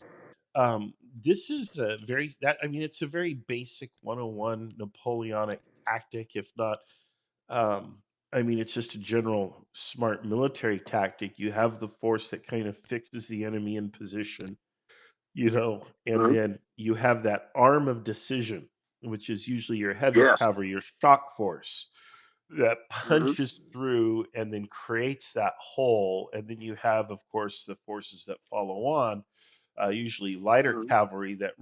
this is it's a very basic 101 Napoleonic tactic, if not. It's just a general smart military tactic. You have the force that kind of fixes the enemy in position, and then you have that arm of decision, which is usually your heavy cavalry, your shock force, that punches through and then creates that hole. And then you have, of course, the forces that follow on, usually lighter cavalry that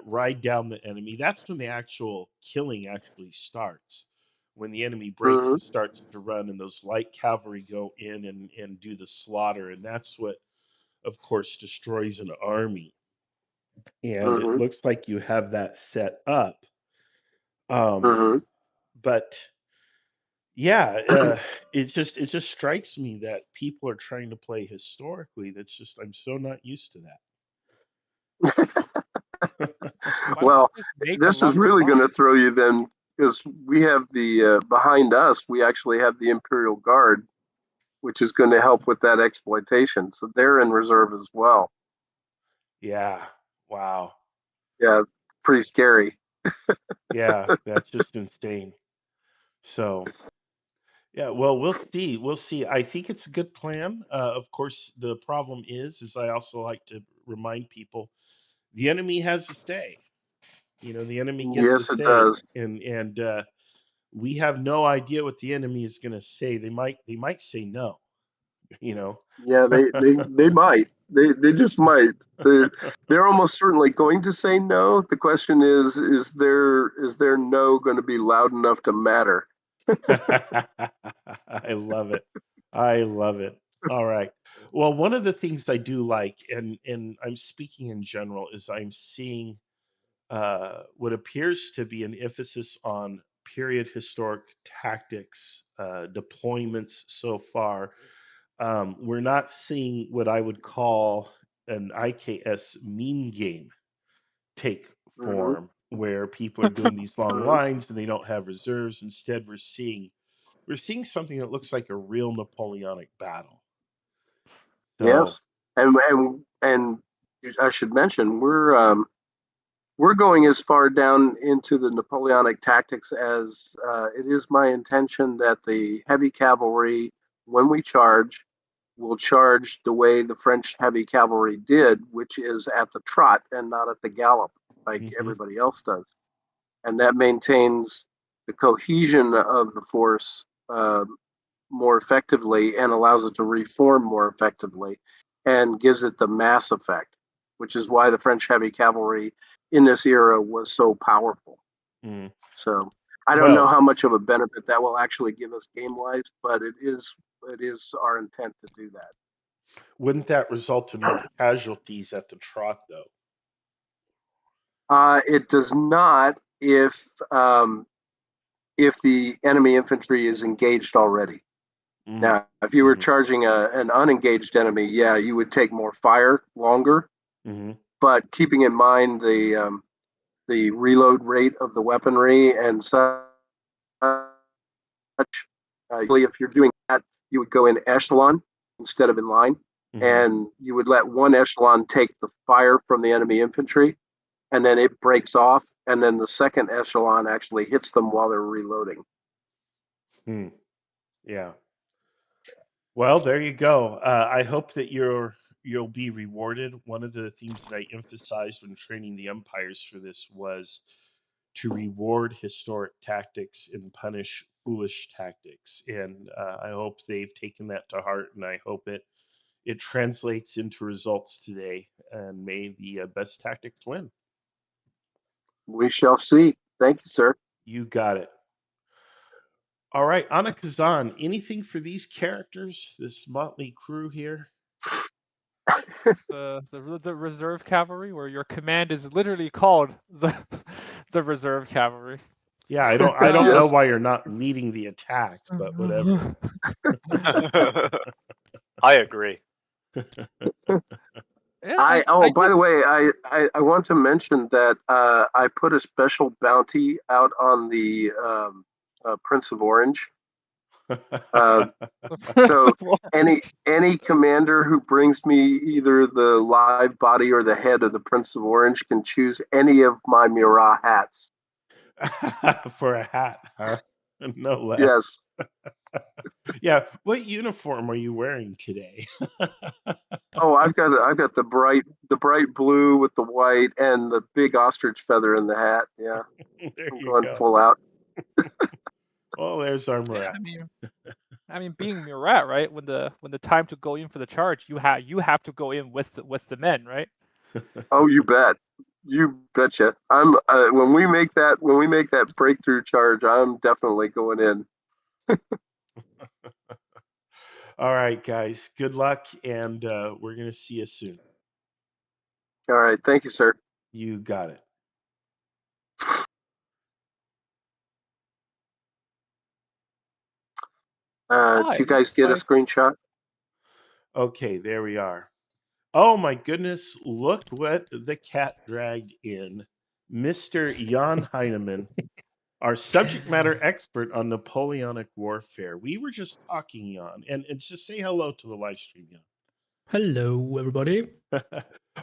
ride down the enemy. That's when the actual killing actually starts. When the enemy breaks and starts to run, and those light cavalry go in and do the slaughter, and that's what, of course, destroys an army. And it looks like you have that set up. But yeah, it just strikes me that people are trying to play historically. That's just, I'm so not used to that. Well, this is really going to throw you then, because we have the behind us. We actually have the Imperial Guard, which is going to help with that exploitation. So they're in reserve as well. Yeah. Wow. Yeah, pretty scary. Yeah, that's just insane. So, yeah, well, we'll see. We'll see. I think it's a good plan. Of course, the problem is I also like to remind people the enemy has a say. The enemy gets a Yes, it say, does. and we have no idea what the enemy is going to say. They might say no. You know. Yeah, they might. They just might. They're almost certainly going to say no. The question is their no going to be loud enough to matter? I love it. I love it. All right. Well, one of the things I do like, and I'm speaking in general, is I'm seeing what appears to be an emphasis on period historic tactics deployments so far. We're not seeing what I would call an IKS meme game take Hmm. form, where people are doing these long lines and they don't have reserves. Instead, we're seeing something that looks like a real Napoleonic battle. So, Yes, and I should mention we're going as far down into the Napoleonic tactics as it is my intention that the heavy cavalry, when we charge, will charge the way the French heavy cavalry did, which is at the trot and not at the gallop, like mhm, everybody else does. And that maintains the cohesion of the force more effectively and allows it to reform more effectively and gives it the mass effect, which is why the French heavy cavalry in this era was so powerful. mm. So I don't know Well, how much of a benefit that will actually give us game wise, but it is our intent to do that. wouldn't that result in more casualties at the trot, though? It does not if the enemy infantry is engaged already. Mm, Now, if you were mhm, charging an unengaged enemy, yeah, you would take more fire longer. mhm, But keeping in mind the reload rate of the weaponry and such, if you're doing that, you would go in echelon instead of in line, mhm. and you would let one echelon take the fire from the enemy infantry, and then it breaks off, and then the second echelon actually hits them while they're reloading. Hmm. Yeah. Well, there you go. I hope that you'll be rewarded. One of the things that I emphasized when training the umpires for this was to reward historic tactics and punish foolish tactics. And I hope they've taken that to heart, and I hope it translates into results today. And may the best tactics win. We shall see. Thank you, sir. You got it. All right, Anna Kazan, anything for these characters, this motley crew here? The reserve cavalry, where your command is literally called the reserve cavalry. Yeah, I don't know Yes. why you're not leading the attack, but whatever. I agree. Yeah, Oh, I by just the way, I want to mention that I put a special bounty out on the Prince of Orange. Uh, the so principal. any commander who brings me either the live body or the head of the Prince of Orange can choose any of my Murat hats. For a hat, huh? No less. Yes. Yeah, what uniform are you wearing today? Oh, I've got the bright blue with the white and the big ostrich feather in the hat. Yeah, There I'm you going go. full out. Well, there's our Yeah, Murat. I mean, being Murat, right? When the time to go in for the charge, you have to go in with the men, right? Oh, you bet. You betcha. I'm when we make that breakthrough charge, I'm definitely going in. All right, guys. Good luck, and we're gonna see you soon. All right, thank you, sir. You got it. Do you It guys looks get a like screenshot? Okay, there we are. Oh my goodness! Look what the cat dragged in, Mr. Jan Heineman. our subject matter expert on Napoleonic warfare. We were just talking, Jan, and just say hello to the live stream, Hello, everybody. Jan.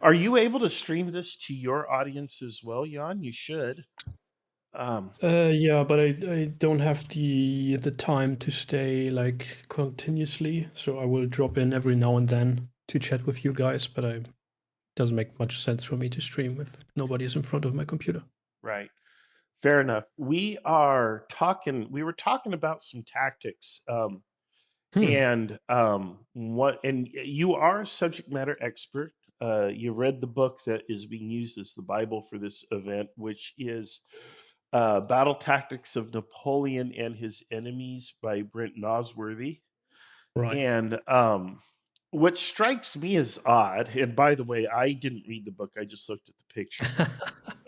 Are you able to stream this to your audience as well, Jan? You should. Yeah, but I don't have the time to stay like continuously, so I will drop in every now and then to chat with you guys, but it doesn't make much sense for me to stream if nobody's in front of my computer. Right. Fair enough. We were talking about some tactics. And you are a subject matter expert. You read the book that is being used as the Bible for this event, which is Battle Tactics of Napoleon and His Enemies by Brent Nosworthy. Right. And what strikes me as odd, and by the way, I didn't read the book, I just looked at the picture,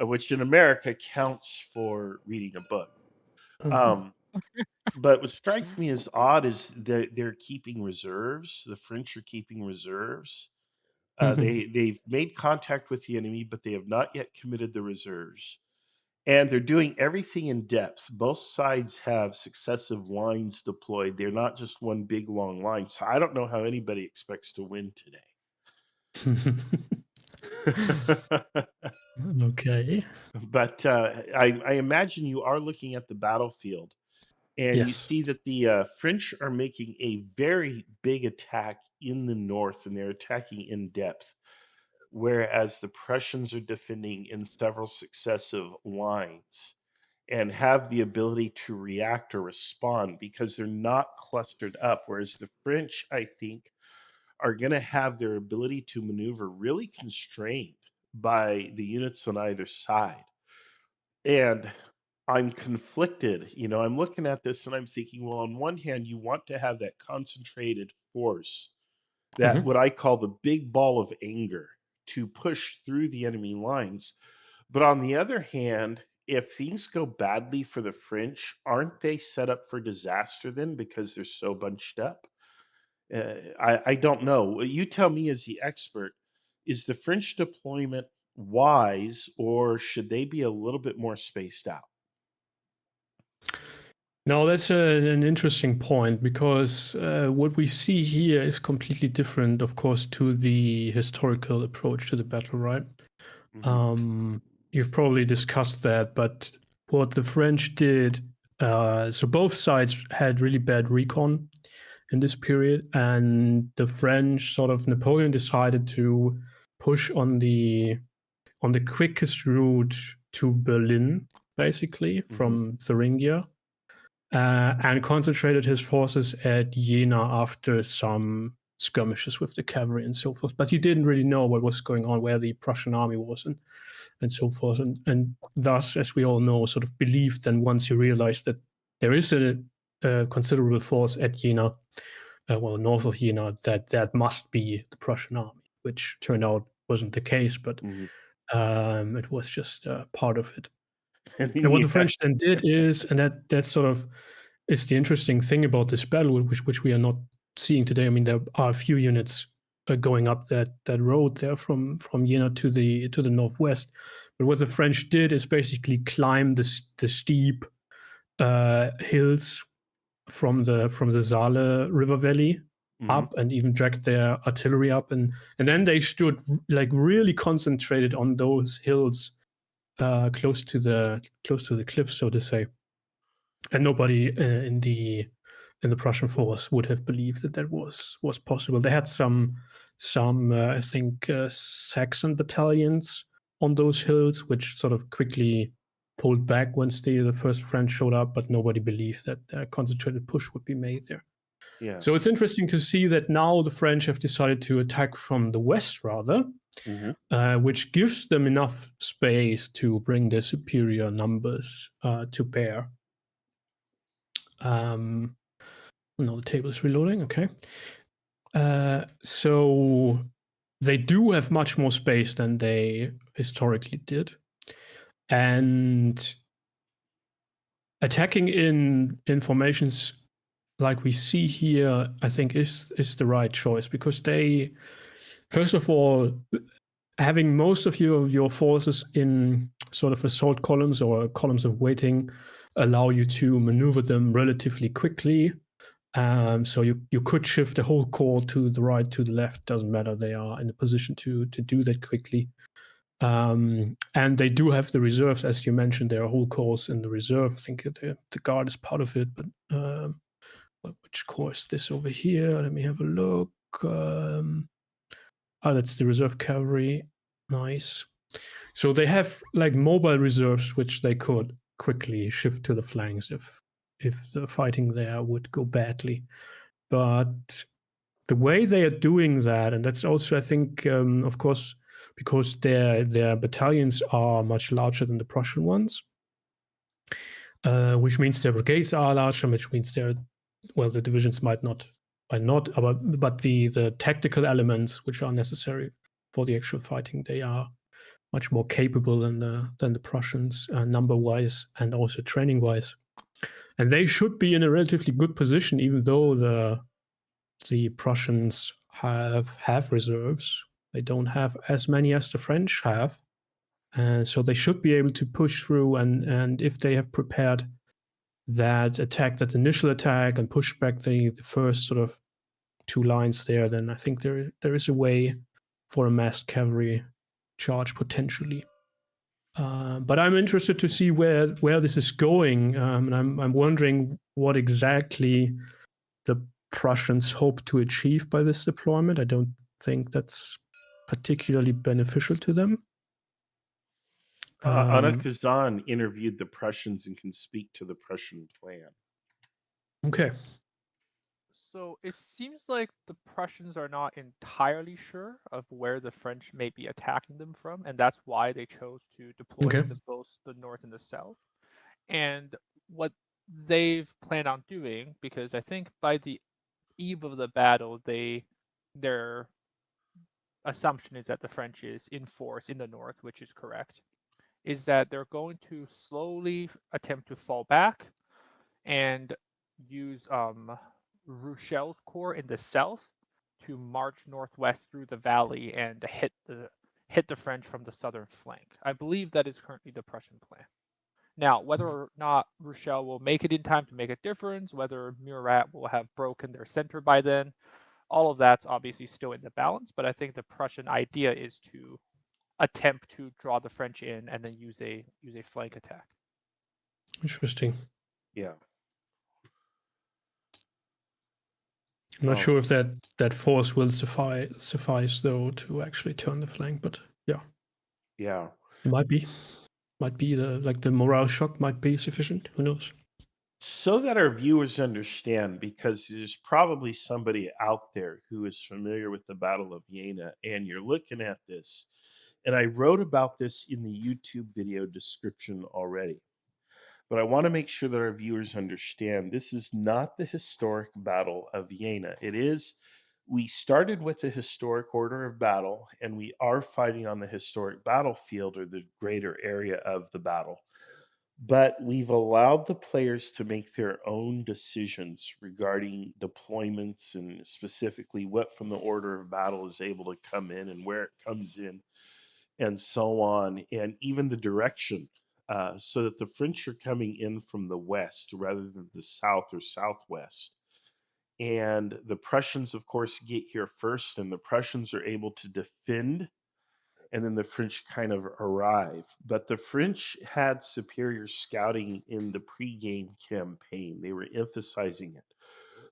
which in America counts for reading a book. But what strikes me as odd is that they're keeping reserves. The French are keeping reserves. They've made contact with the enemy, but they have not yet committed the reserves. And they're doing everything in depth. Both sides have successive lines deployed. They're not just one big long line. So I don't know how anybody expects to win today. Okay. But I imagine you are looking at the battlefield. And you Yes. see that the French are making a very big attack in the north, and they're attacking in depth, whereas the Prussians are defending in several successive lines and have the ability to react or respond because they're not clustered up. Whereas the French, I think, are going to have their ability to maneuver really constrained by the units on either side. And I'm conflicted. I'm looking at this and I'm thinking, well, on one hand, you want to have that concentrated force, that what I call the big ball of anger to push through the enemy lines. But on the other hand, if things go badly for the French, aren't they set up for disaster then because they're so bunched up? I don't know. You tell me as the expert, is the French deployment wise or should they be a little bit more spaced out? No, that's an interesting point because what we see here is completely different, of course, to the historical approach to the battle, right? You've probably discussed that, but what the French did, so both sides had really bad recon in this period, and the French Napoleon decided to push on the quickest route to Berlin, basically from Thuringia. And concentrated his forces at Jena after some skirmishes with the cavalry and so forth. But he didn't really know what was going on, where the Prussian army was, and so forth. And thus, as we all know, believed then once he realized that there is a considerable force at Jena, north of Jena, that must be the Prussian army, which turned out wasn't the case, but it was just part of it. And what the French then did is, and that is the interesting thing about this battle, which we are not seeing today. I mean, there are a few units going up that road there from Jena to the northwest. But what the French did is basically climb the steep hills from the Saale River Valley up, and even dragged their artillery up, and then they stood like really concentrated on those hills. Close to the cliff, so to say, and nobody in the Prussian force would have believed that was possible. They had some I think Saxon battalions on those hills, which quickly pulled back once the first French showed up, but nobody believed that a concentrated push would be made there. Yeah. So it's interesting to see that now the French have decided to attack from the west rather. Which gives them enough space to bring their superior numbers to bear. No, the table is reloading. Okay. So they do have much more space than they historically did. And attacking in formations like we see here, I think is the right choice, because they, first of all, having most of your forces in assault columns or columns of waiting allow you to maneuver them relatively quickly. So you could shift the whole corps to the right, to the left, doesn't matter. They are in a position to do that quickly. And they do have the reserves, as you mentioned. There are whole corps in the reserve. I think the guard is part of it, but which corps is this over here? Let me have a look. That's the reserve cavalry. Nice. So they have like mobile reserves, which they could quickly shift to the flanks if the fighting there would go badly. But the way they are doing that, and that's also, I think, of course, because their battalions are much larger than the Prussian ones, which means their brigades are larger, which means the divisions might not, but the tactical elements which are necessary for the actual fighting, they are much more capable than the Prussians, number-wise and also training-wise. And they should be in a relatively good position, even though the Prussians have reserves. They don't have as many as the French have. And so they should be able to push through, and if they have prepared that initial attack, and push back the first sort of two lines there, then I think there is a way for a massed cavalry charge potentially. But I'm interested to see where this is going, and I'm wondering what exactly the Prussians hope to achieve by this deployment. I don't think that's particularly beneficial to them. Anna Kazan interviewed the Prussians and can speak to the Prussian plan. Okay. So it seems like the Prussians are not entirely sure of where the French may be attacking them from, and that's why they chose to deploy Okay. into both the north and the south. And what they've planned on doing, because I think by the eve of the battle, their assumption is that the French is in force in the north, which is correct, is that they're going to slowly attempt to fall back and use Rochel's corps in the south to march northwest through the valley and hit the French from the southern flank. I believe that is currently the Prussian plan. Now, whether or not Rochelle will make it in time to make a difference, whether Murat will have broken their center by then, all of that's obviously still in the balance, but I think the Prussian idea is to attempt to draw the French in and then use a flank attack. Interesting. Yeah. I'm not sure if that force will suffice though to actually turn the flank, but yeah. Yeah. It might be the morale shock might be sufficient. Who knows? So that our viewers understand, because there's probably somebody out there who is familiar with the Battle of Jena, and you're looking at this, and I wrote about this in the YouTube video description already. But I want to make sure that our viewers understand this is not the historic Battle of Jena. We started with the historic order of battle, and we are fighting on the historic battlefield, or the greater area of the battle. But we've allowed the players to make their own decisions regarding deployments, and specifically what from the order of battle is able to come in and where it comes in, and so on, and even the direction, so that the French are coming in from the west rather than the south or southwest. And the Prussians, of course, get here first, and the Prussians are able to defend, and then the French kind of arrive. But the French had superior scouting in the pre-game campaign. They were emphasizing it.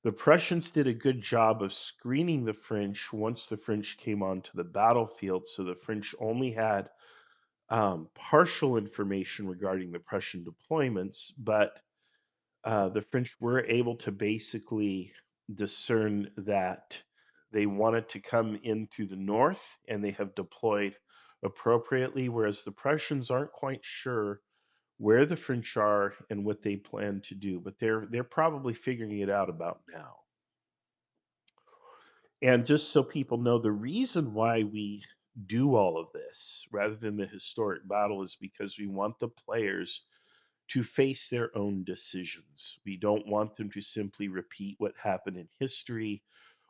The Prussians did a good job of screening the French once the French came onto the battlefield, so the French only had partial information regarding the Prussian deployments, but the French were able to basically discern that they wanted to come in through the north, and they have deployed appropriately, whereas the Prussians aren't quite sure where the French are and what they plan to do, but they're probably figuring it out about now. And just so people know, the reason why we do all of this rather than the historic battle is because we want the players to face their own decisions. We don't want them to simply repeat what happened in history,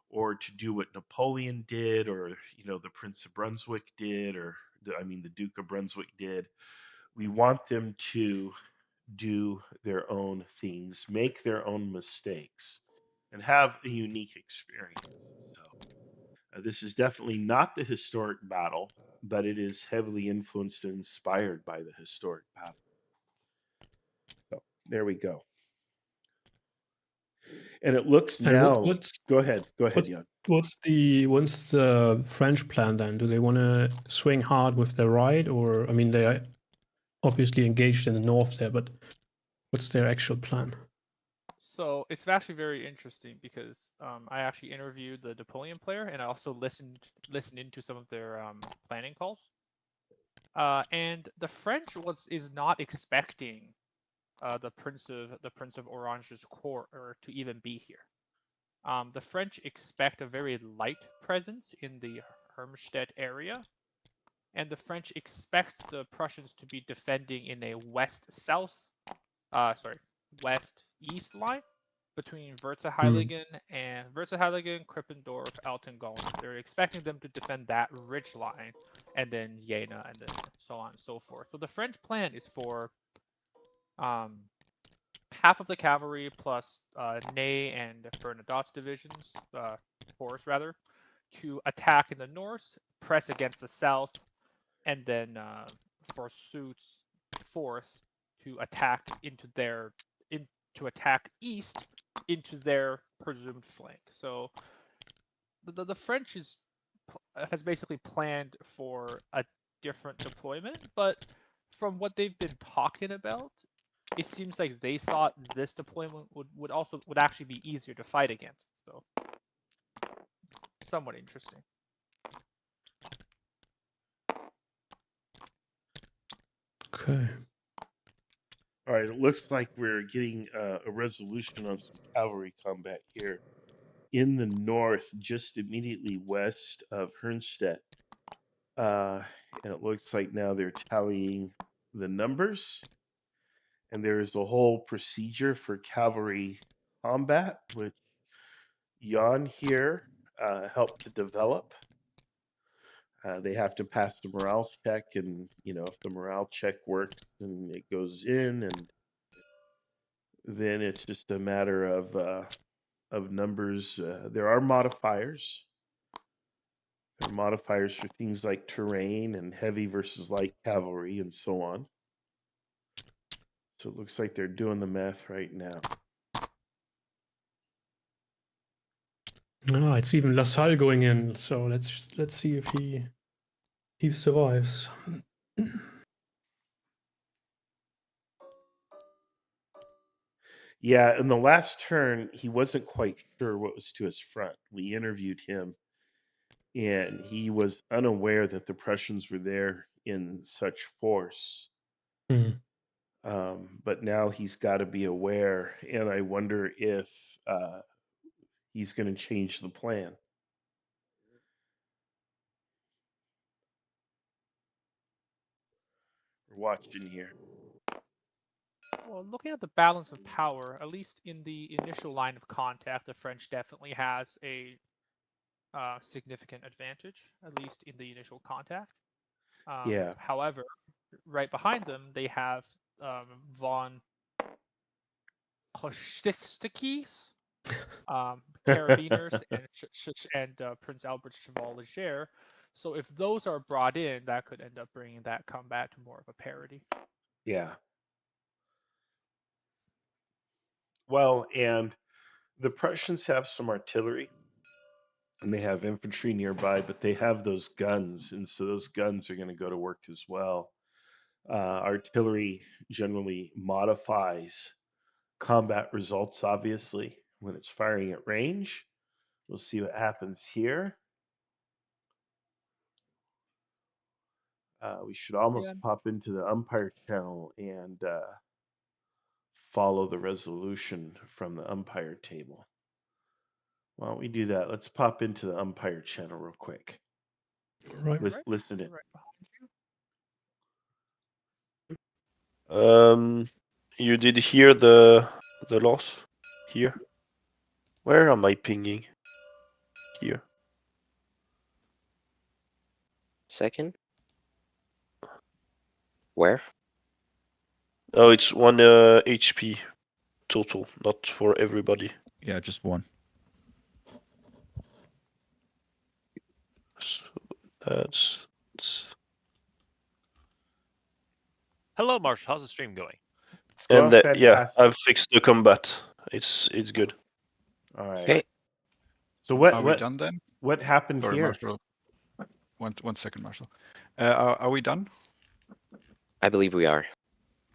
or to do what Napoleon did, or the Prince of Brunswick did, or the Duke of Brunswick did. We want them to do their own things, make their own mistakes, and have a unique experience. So, this is definitely not the historic battle, but it is heavily influenced and inspired by the historic battle. So, there we go. And it looks And now. what's Go ahead, what's Jan. what's the French plan then? Do they want to swing hard with their right, or I mean, they are obviously engaged in the north there, but what's their actual plan? So it's actually very interesting because I actually interviewed the Napoleon player, and I also listened into some of their planning calls. And the French is not expecting the Prince of Orange's court to even be here. The French expect a very light presence in the Hermstedt area, and the French expect the Prussians to be defending in a west-east line between Werzeheiligen, Krippendorf, Altengolen. They're expecting them to defend that ridge line, and then Jena, and then so on and so forth. So the French plan is for half of the cavalry plus Ney and Bernadotte's divisions, force rather, to attack in the north, press against the south, and then Forsooth's fourth to attack to attack east into their presumed flank. So the French has basically planned for a different deployment, but from what they've been talking about, it seems like they thought this deployment would actually be easier to fight against. So somewhat interesting. Okay. All right, it looks like we're getting a resolution on some cavalry combat here in the north, just immediately west of Hernstedt. And it looks like now they're tallying the numbers, and there is a whole procedure for cavalry combat, which Jan here helped to develop. They have to pass the morale check, and if the morale check works, then it goes in, and then it's just a matter of numbers. There are modifiers. There are modifiers for things like terrain and heavy versus light cavalry and so on. So it looks like they're doing the math right now. Ah, it's even LaSalle going in. So let's see if he survives. Yeah, in the last turn, he wasn't quite sure what was to his front. We interviewed him, and he was unaware that the Prussians were there in such force. Mhm. But now he's got to be aware, and I wonder if he's going to change the plan. We're watching here. Well, looking at the balance of power, at least in the initial line of contact, the French definitely has a significant advantage, at least in the initial contact. Yeah. However, right behind them, they have von Kostikis, Carabiners, and Prince Albert's Cheval Leger. So if those are brought in, that could end up bringing that combat to more of a parity. Yeah. Well, and the Prussians have some artillery and they have infantry nearby, but they have those guns, and so those guns are going to go to work as well. Artillery generally modifies combat results, obviously, when it's firing at range. We'll see what happens here. We should almost pop into the umpire channel and follow the resolution from the umpire table. Why don't we do that? Let's pop into the umpire channel real quick. Right. Listen in. Right behind you. You did hear the loss here? Where am I pinging? Here. Second? Where? Oh, it's 1 HP total, not for everybody. Yeah, just 1. So that's Hello, Marshall. How's the stream going? It's going and yeah, fantastic. I've fixed the combat. It's good. All right. Okay. So Are we what done then? what happened Sorry, here? Marshall. One second, Marshall. Are we done? I believe we are.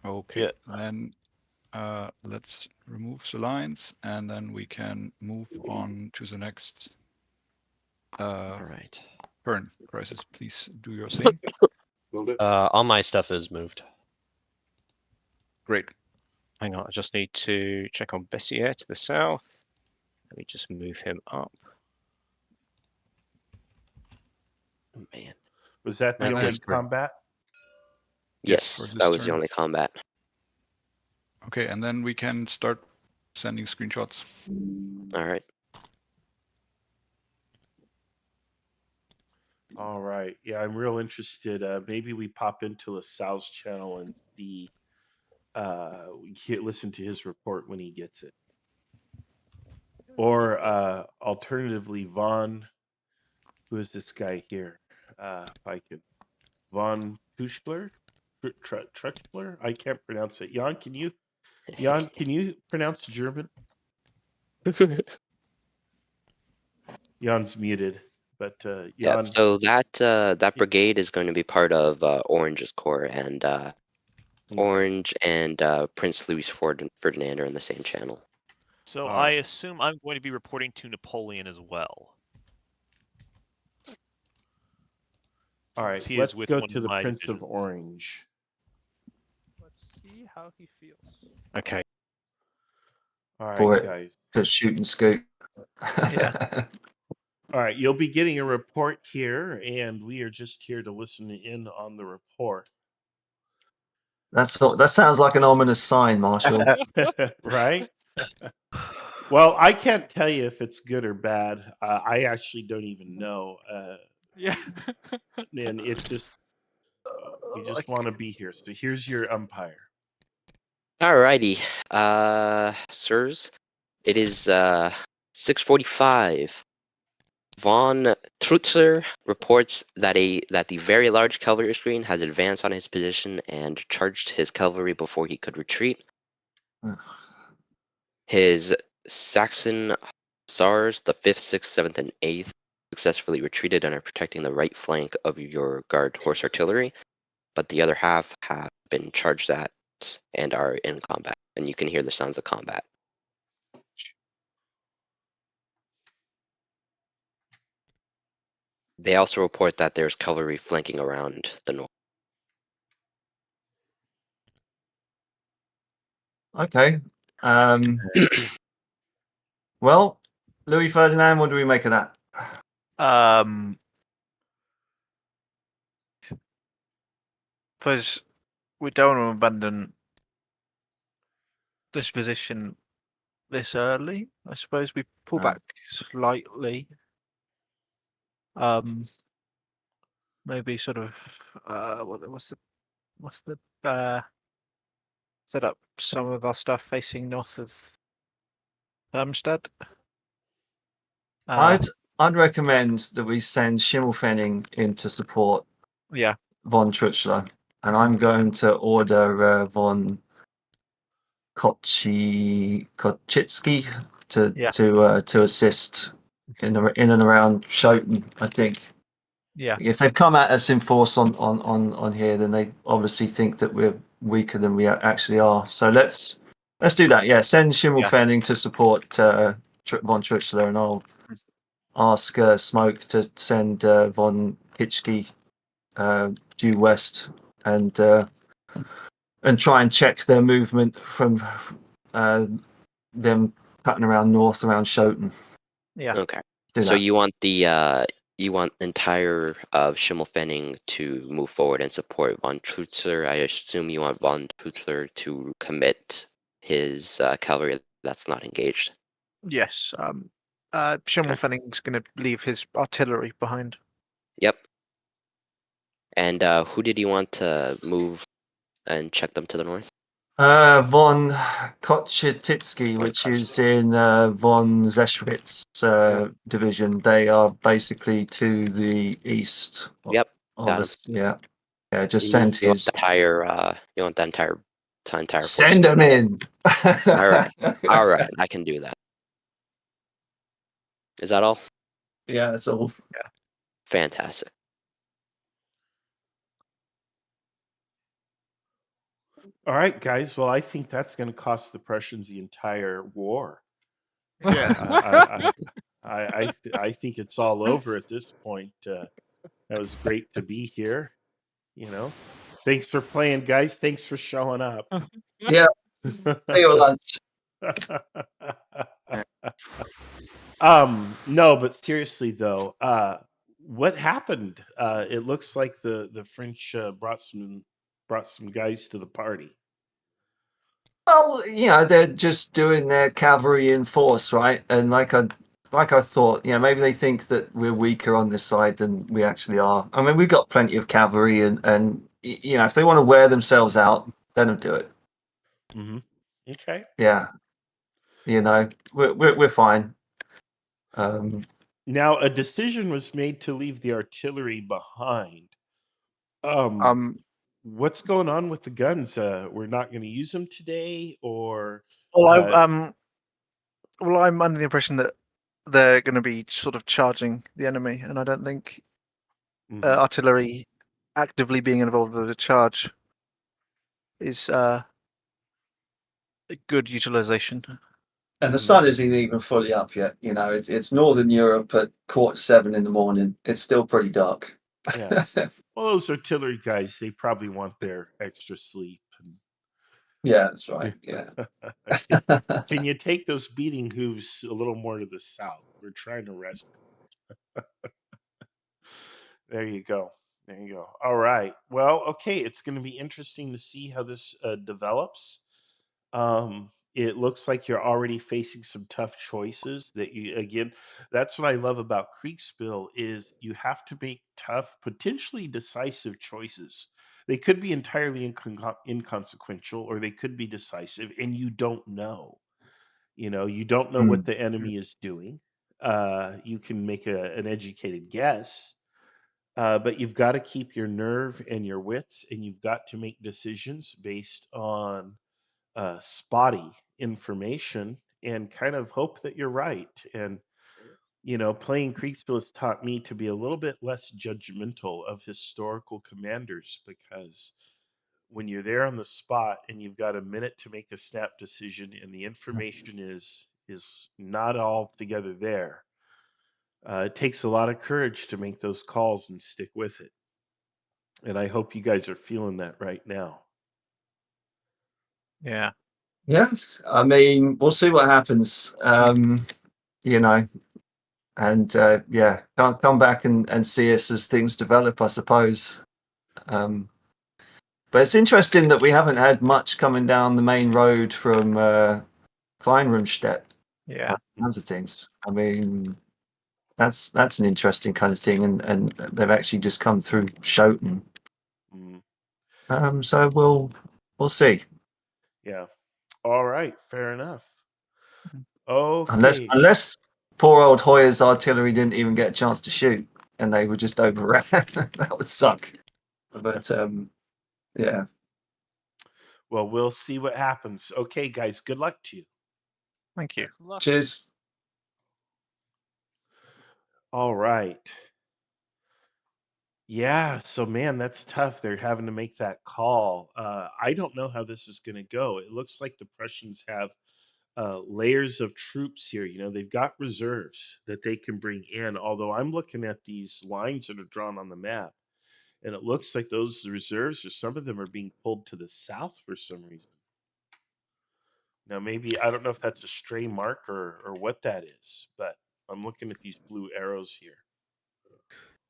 Okay. Yeah. Then let's remove the lines, and then we can move on to the next All right. turn. Crisis, please do your thing. All my stuff is moved. Great. Hang on, I just need to check on Bessier to the south. Let me just move him up. Oh, man. Was that the And only then- combat? Yes, for Yes, this that was the turn. only combat. Okay, and then we can start sending screenshots. All right. All right. Yeah, I'm real interested. Maybe we pop into LaSalle's channel and see, listen to his report when he gets it. Or alternatively, Von, who is this guy here? If I could, Von Tuschler, Truchler. I can't pronounce it. Jan, can you pronounce German? Jan's muted, but Yeah. Jan. So that brigade is going to be part of Orange's corps, and Orange and Prince Louis Ferdinand are in the same channel. So All I right. assume I'm going to be reporting to Napoleon as well. All right, since he let's is with go one to of the my Prince of divisions. Orange. Let's see how he feels. Okay. All For right, it. guys. To shoot and scoot. Yeah. All right, you'll be getting a report here, and we are just here to listen in on the report. That sounds like an ominous sign, Marshall. Right? Well, I can't tell you if it's good or bad. I actually don't even know. Yeah. And it's just, we just want to be here. So here's your umpire. Alrighty, sirs, it is 6:45. Von Trutzer reports that the very large cavalry screen has advanced on his position and charged his cavalry before he could retreat. His Saxon hussars, the 5th, 6th, 7th, and 8th, successfully retreated and are protecting the right flank of your guard horse artillery, but the other half have been charged at and are in combat, and you can hear the sounds of combat. They also report that there's cavalry flanking around the north. Okay. Well, Louis Ferdinand, what do we make of that? Suppose we don't want to abandon this position this early. I suppose we pull back slightly. Maybe sort of what's the set up some of our stuff facing north of Hermstad. I'd recommend that we send Schimmelfenning in to support Yeah. Von Truchler, and I'm going to order Von Kochitsky to assist in and around Schoten. I think. Yeah. If they've come at us in force on here, then they obviously think that we're weaker than we actually are. So let's do that. Yeah, send Schimmelfenning to support Von Truchler, and I'll ask Smoke to send Von Kitschke due west and try and check their movement from them cutting around north around Schoten. Yeah. Okay. Do So that. you want entire of Schimmelfenning to move forward and support Von Trutzer. I assume you want Von Trutzer to commit his cavalry that's not engaged. Yes. Schimmelfenning's going to leave his artillery behind. Yep. And who did you want to move and check them to the north? Von Kochititsky, which is in von Zeschwitz division. They are basically to the east. Yep. Of us. Yeah. Yeah. Just sent You want his. the entire. You want the entire force. Send him in. All right. All right. I can do that. Is that all? Yeah, that's all. Yeah. Fantastic. All right, guys. Well, I think that's going to cost the Prussians the entire war. Yeah. I think it's all over at this point. That was great to be here. You know, thanks for playing, guys. Thanks for showing up. Yeah. See you at lunch. No, but seriously though, what happened? It looks like the French brought some guys to the party. Well, they're just doing their cavalry in force, right? And like I thought, maybe they think that we're weaker on this side than we actually are. I mean, we've got plenty of cavalry, and if they want to wear themselves out, let them do it. Mm-hmm. Okay. Yeah. We're fine. Now, a decision was made to leave the artillery behind. What's going on with the guns? We're not going to use them today, or Well, I'm under the impression that they're going to be sort of charging the enemy, and I don't think artillery actively being involved with a charge is a good utilization. And the sun isn't even fully up yet. It's Northern Europe at 7:15 in the morning. It's still pretty dark. Yeah. Well, those artillery guys, they probably want their extra sleep. Yeah, that's right. Yeah. Can you take those beating hooves a little more to the south? We're trying to rest. There you go. There you go. All right. Well, okay. It's going to be interesting to see how this develops. It looks like you're already facing some tough choices that again, that's what I love about Kriegsspiel is you have to make tough, potentially decisive choices. They could be entirely inconsequential or they could be decisive and you don't know. You don't know what the enemy is doing. You can make an educated guess, but you've got to keep your nerve and your wits, and you've got to make decisions based on spotty information and kind of hope that you're right. And playing Kriegsspiel has taught me to be a little bit less judgmental of historical commanders because when you're there on the spot and you've got a minute to make a snap decision and the information is not all together there, it takes a lot of courage to make those calls and stick with it. And I hope you guys are feeling that right now. Yeah. Yeah, I mean, we'll see what happens. And come back and see us as things develop, I suppose. But it's interesting that we haven't had much coming down the main road from Kleinrumstedt. Yeah, kinds of things. I mean, that's an interesting kind of thing, and they've actually just come through Schoten. So we'll see. Yeah. All right. Fair enough. Okay. Unless poor old Hoyer's artillery didn't even get a chance to shoot, and they were just overran. That would suck. But yeah. Well, we'll see what happens. Okay, guys. Good luck to you. Thank you. Cheers. All right. Yeah, so man, that's tough. They're having to make that call. I don't know how this is going to go. It looks like the Prussians have layers of troops here. They've got reserves that they can bring in. Although I'm looking at these lines that are drawn on the map, and it looks like those reserves, or some of them, are being pulled to the south for some reason. Now, maybe I don't know if that's a stray mark or what that is, but I'm looking at these blue arrows here.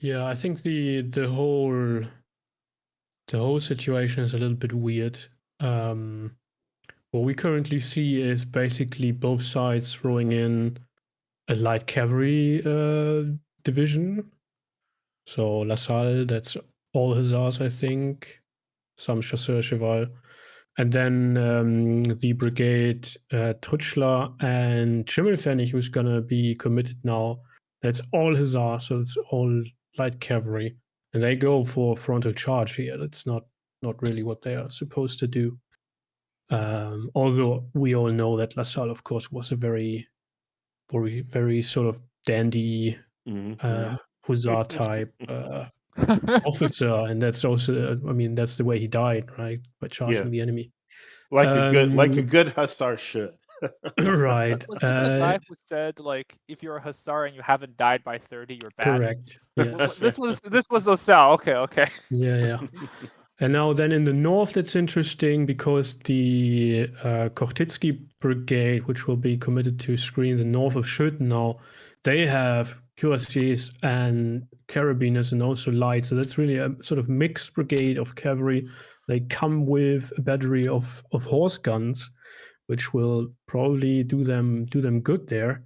Yeah, I think the whole situation is a little bit weird. What we currently see is basically both sides throwing in a light cavalry division. So La Salle, that's all hussars, I think. Some chasseurs cheval. And then the brigade Trutschler and Schimmelpfennig, who's gonna be committed now. That's all hussar, so it's all light cavalry, and they go for frontal charge here. That's not really what they are supposed to do. Although we all know that LaSalle, of course, was a very sort of dandy hussar type officer, and that's also, I mean, that's the way he died, right, by charging the enemy. Like a good hussar should. Right. Was this a guy who said, like, if you're a hussar and you haven't died by 30, you're bad? Correct. Yes. This was LaSalle. Okay. Yeah. And now then in the north, it's interesting because the Kochtitsky brigade, which will be committed to screen the north of Schoten now, they have cuirassiers and carabiners and also light. So that's really a sort of mixed brigade of cavalry. They come with a battery of horse guns, which will probably do them good there,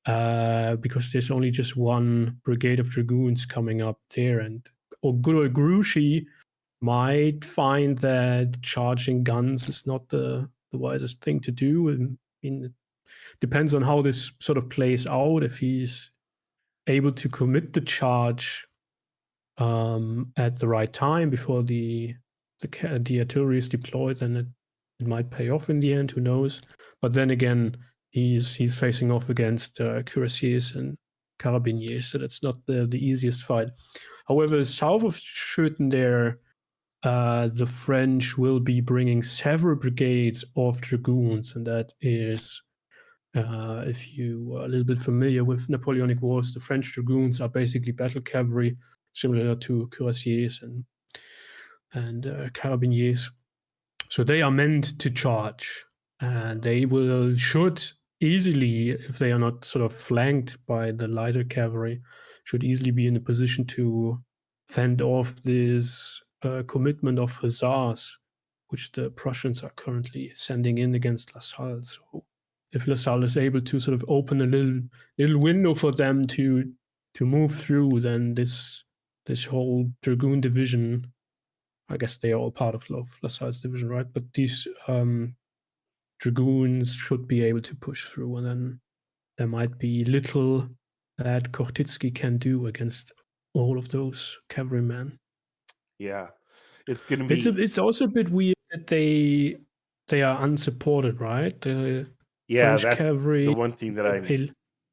because there's only just one brigade of dragoons coming up there, and good old Grouchy might find that charging guns is not the wisest thing to do. And it depends on how this sort of plays out. If he's able to commit the charge at the right time before the artillery is deployed, then it might pay off in the end. Who knows? But then again, he's facing off against cuirassiers and carabiniers, so that's not the easiest fight. However, south of Schoten there, the French will be bringing several brigades of dragoons, and that is, if you are a little bit familiar with Napoleonic Wars, the French dragoons are basically battle cavalry, similar to cuirassiers and carabiniers. So they are meant to charge, and they should easily, if they are not sort of flanked by the lighter cavalry, should easily be in a position to fend off this commitment of hussars, which the Prussians are currently sending in against LaSalle. So if LaSalle is able to sort of open a little window for them to move through, then this whole dragoon division, I guess they are all part of LaSalle's division, right? But these dragoons should be able to push through, and then there might be little that Kochtitsky can do against all of those cavalrymen. Yeah, it's going to be. It's also a bit weird that they are unsupported, right? The French that's cavalry, the one thing that I'm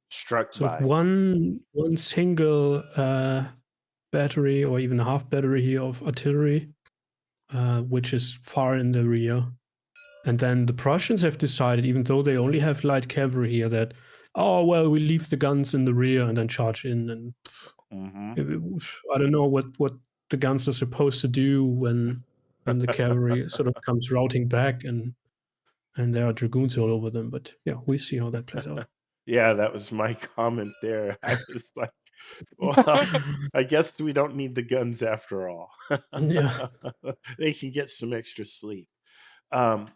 struck sort by. of one single battery or even a half battery here of artillery, which is far in the rear. And then the Prussians have decided, even though they only have light cavalry here, that, oh, well, we leave the guns in the rear and then charge in. And I don't know what the guns are supposed to do when the cavalry sort of comes routing back and there are dragoons all over them. But yeah, we see how that plays out. Yeah, that was my comment there. I was like, well, I guess we don't need the guns after all. Yeah. They can get some extra sleep.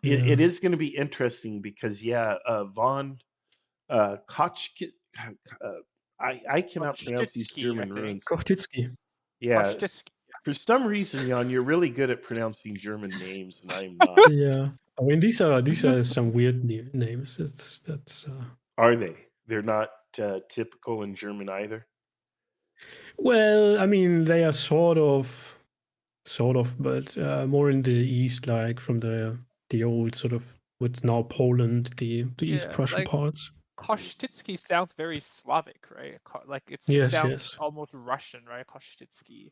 It is going to be interesting because, von Kochki, I cannot pronounce these German runes. Kochtitsky. Yeah. For some reason, Jan, you're really good at pronouncing German names, and I'm not. Yeah. I mean, these are some weird names. Are they? They're not typical in German either? Well, I mean, they are sort of, but more in the east, like from the old sort of what's now Poland, the East Prussian parts. Kochtitsky sounds very Slavic, right? Like it Yes, sounds yes. almost Russian, right? Kochtitsky.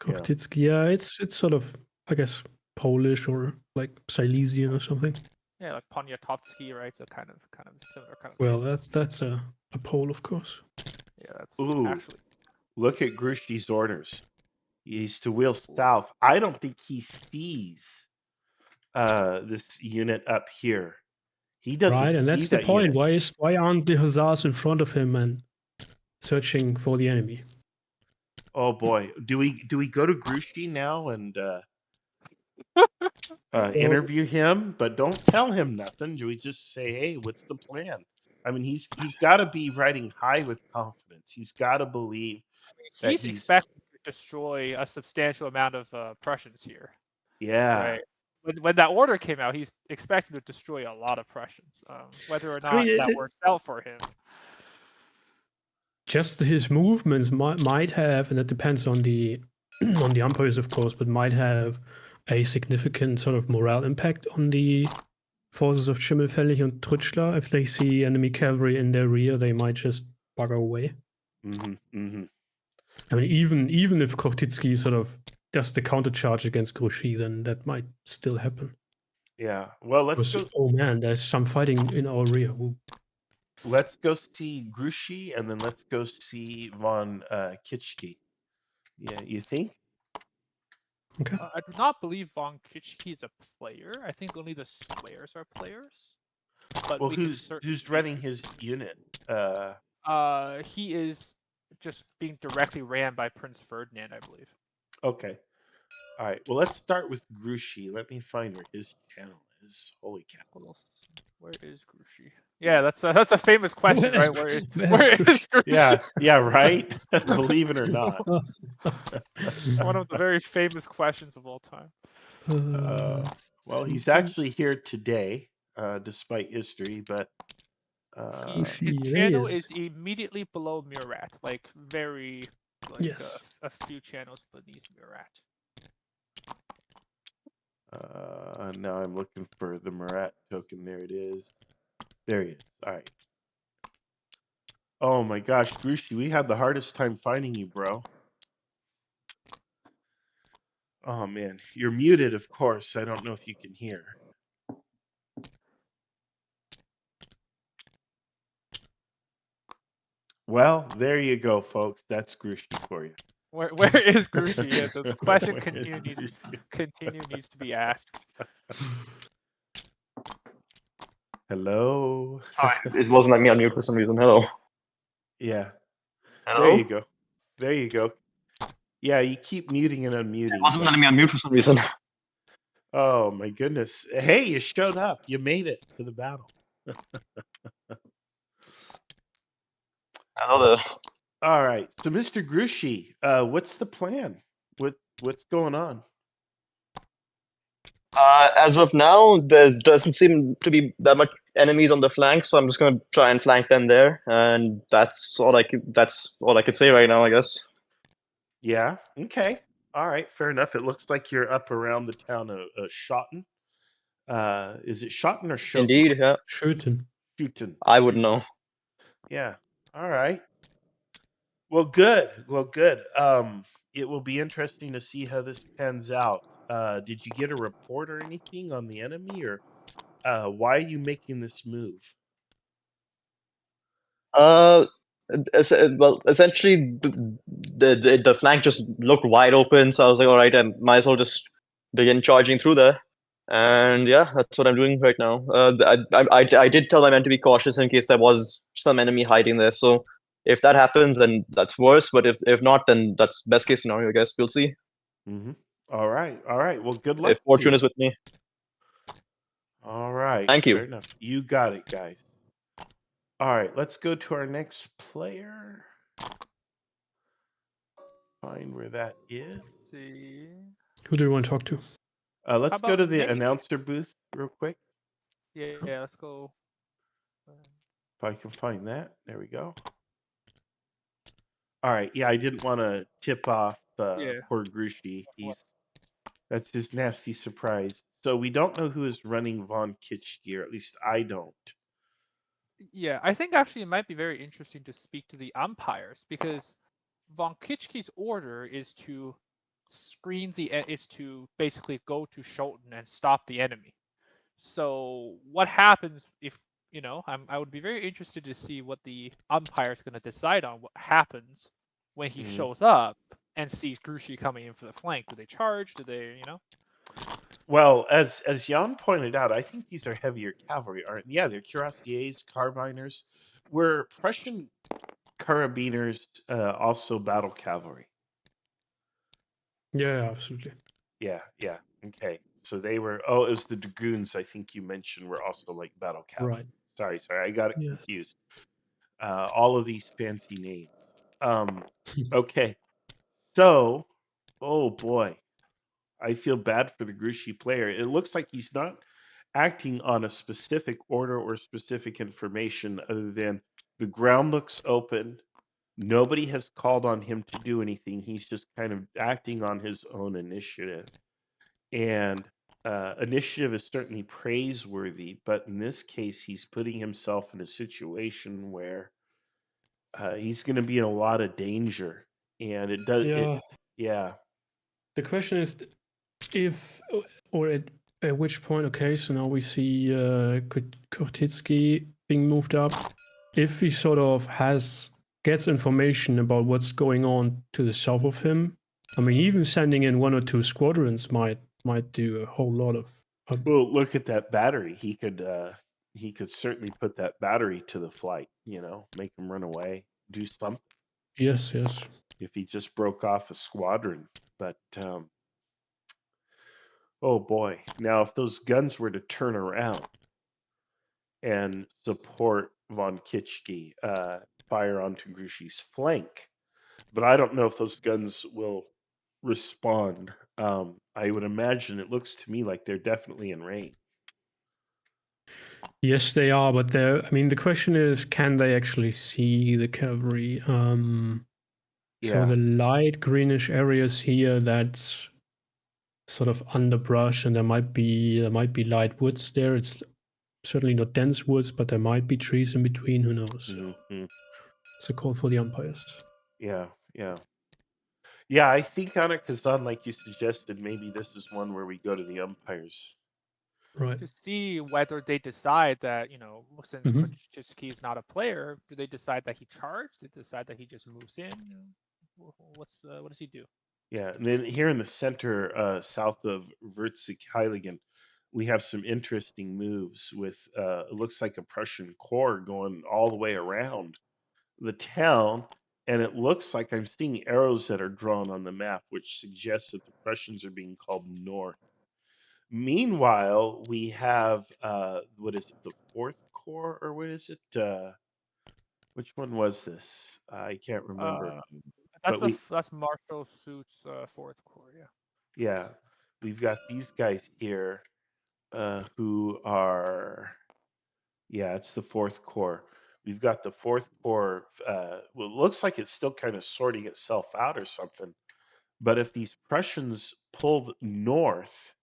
Kochtitsky, yeah, it's sort of, I guess, Polish or like Silesian or something. Yeah, like Poniatowski, right? So kind of similar kind of. Well, that's a Pole, of course. Yeah, that's actually. Look at Grouchy's orders. He's to wheel south. I don't think he sees this unit up here. He doesn't. Right, and that's the point. Unit. Why aren't the hussars in front of him and searching for the enemy? Oh boy, do we go to Grouchy now and interview him? But don't tell him nothing. Do we just say, hey, what's the plan? I mean, he's got to be riding high with confidence. He's got to believe. He's expecting to destroy a substantial amount of Prussians here. Yeah. Right. when that order came out, he's expecting to destroy a lot of Prussians. Whether or not that works out for him. Just his movements might have, and that depends on the on the umpires, of course, but might have a significant sort of morale impact on the forces of Schimmelfällig and Trutschler. If they see enemy cavalry in their rear, they might just bugger away. I mean, even if Kortitsky sort of does the countercharge against Grouchy, then that might still happen. Yeah. Well, let's go. Oh man, there's some fighting in our rear. Ooh. Let's go see Grouchy, and then let's go see von Kitschke. Yeah, you think? Okay. I do not believe von Kitschke is a player. I think only the squares are players. But well, who's running his unit? He is just being directly ran by Prince Ferdinand, I believe. Okay. All right. Well, let's start with Grouchy. Let me find where his channel is. Holy cow! Where is Grouchy? Yeah, that's a famous question, right? Where is Grouchy? Yeah, right. Believe it or not. One of the very famous questions of all time. Well, he's actually here today, despite history, but his channel is immediately below Murat, like very, a few channels beneath Murat. Now I'm looking for the Murat token. There it is. There he is. All right. Oh my gosh, Grouchy, we had the hardest time finding you, bro. Oh man, you're muted, of course. I don't know if you can hear. Well, there you go, folks. That's Grouchy for you. Where is Grouchy? Yeah, the question needs to be asked. Hello. Sorry, it wasn't letting me unmute for some reason. Hello. Yeah. Hello? There you go. There you go. Yeah, you keep muting and unmuting. It wasn't letting me unmute for some reason. Oh my goodness. Hey, you showed up. You made it to the battle. Hello there. All right. So Mr. Grouchy, what's the plan? What's going on? As of now, there doesn't seem to be that much enemies on the flank, so I'm just gonna try and flank them there, and that's all I could say right now, I guess. Yeah. Okay. All right. Fair enough. It looks like you're up around the town of Schotten. Is it Schotten or Schoten? Indeed, yeah. Schoten. I wouldn't know. Yeah. All right. Well, good. Well, good. It will be interesting to see how this pans out. Did you get a report or anything on the enemy, or why are you making this move? Well, essentially, the flank just looked wide open, so I was like, all right, I might as well just begin charging through there. And yeah, that's what I'm doing right now. I did tell my men to be cautious in case there was some enemy hiding there. So if that happens, then that's worse. But if not, then that's best case scenario, I guess. We'll see. Mm-hmm. All right. All right. Well, good luck. If fortune is with me. All right. Thank you. Fair enough. You got it, guys. All right. Let's go to our next player. Find where that is. Let's see. Who do you want to talk to? Let's go to the announcer booth real quick. Yeah, let's go. If I can find that. There we go. All right. Yeah, I didn't want to tip off poor Grouchy. That's his nasty surprise. So we don't know who is running von Kitschke, or at least I don't. Yeah, I think actually it might be very interesting to speak to the umpires, because von Kitschke's order is to is to basically go to Schoten and stop the enemy. So what happens if, I would be very interested to see what the umpire is going to decide on what happens when he shows up and sees Grouchy coming in for the flank. Do they charge? Do they, Well, as Jan pointed out, I think these are heavier cavalry, aren't? Yeah, they're cuirassiers, carbiners. Were Prussian carabiners also battle cavalry? Yeah, absolutely. Yeah. Okay. So they were. Oh, it was the dragoons. I think you mentioned were also like battle cavalry. Right. Sorry, I got it confused. All of these fancy names. Okay. So, oh boy. I feel bad for the Grouchy player. It looks like he's not acting on a specific order or specific information other than the ground looks open. Nobody has called on him to do anything. He's just kind of acting on his own initiative. And initiative is certainly praiseworthy, but in this case, he's putting himself in a situation where he's going to be in a lot of danger. And it does, Yeah. yeah. The question is if or at which point, okay, so now we see Kotitsky being moved up. If he sort of gets information about what's going on to the south of him, I mean, even sending in 1 or 2 squadrons might do a whole lot of. Well, look at that battery. He could certainly put that battery to the flight. Make him run away, do something. Yes. If he just broke off a squadron, but oh boy! Now, if those guns were to turn around and support von Kitschke, fire onto Grouchy's flank, but I don't know if those guns will respond. I would imagine it looks to me like they're definitely in range. Yes, they are, but the question is, can they actually see the cavalry? So the light greenish areas here, that's sort of underbrush, and there might be light woods there. It's certainly not dense woods, but there might be trees in between. Who knows? Mm-hmm. It's a call for the umpires. Yeah. Yeah, I think Anna Kazan, like you suggested, maybe this is one where we go to the umpires. Right. To see whether they decide that, since Krzyzewski is not a player, do they decide that he charged? Do they decide that he just moves in? What does he do? Yeah, and then here in the center, south of Würzig-Heiligen, we have some interesting moves with, it looks like a Prussian corps going all the way around the town, and it looks like I'm seeing arrows that are drawn on the map, which suggests that the Prussians are being called north. Meanwhile, we have, what is it, the Fourth Corps, or what is it? Which one was this? I can't remember. That's Marshal Soot's Fourth Corps, yeah. Yeah, we've got these guys here who are, yeah, it's the Fourth Corps. We've got the Fourth Corps. Well, it looks like it's still kind of sorting itself out or something. But if these Prussians pulled north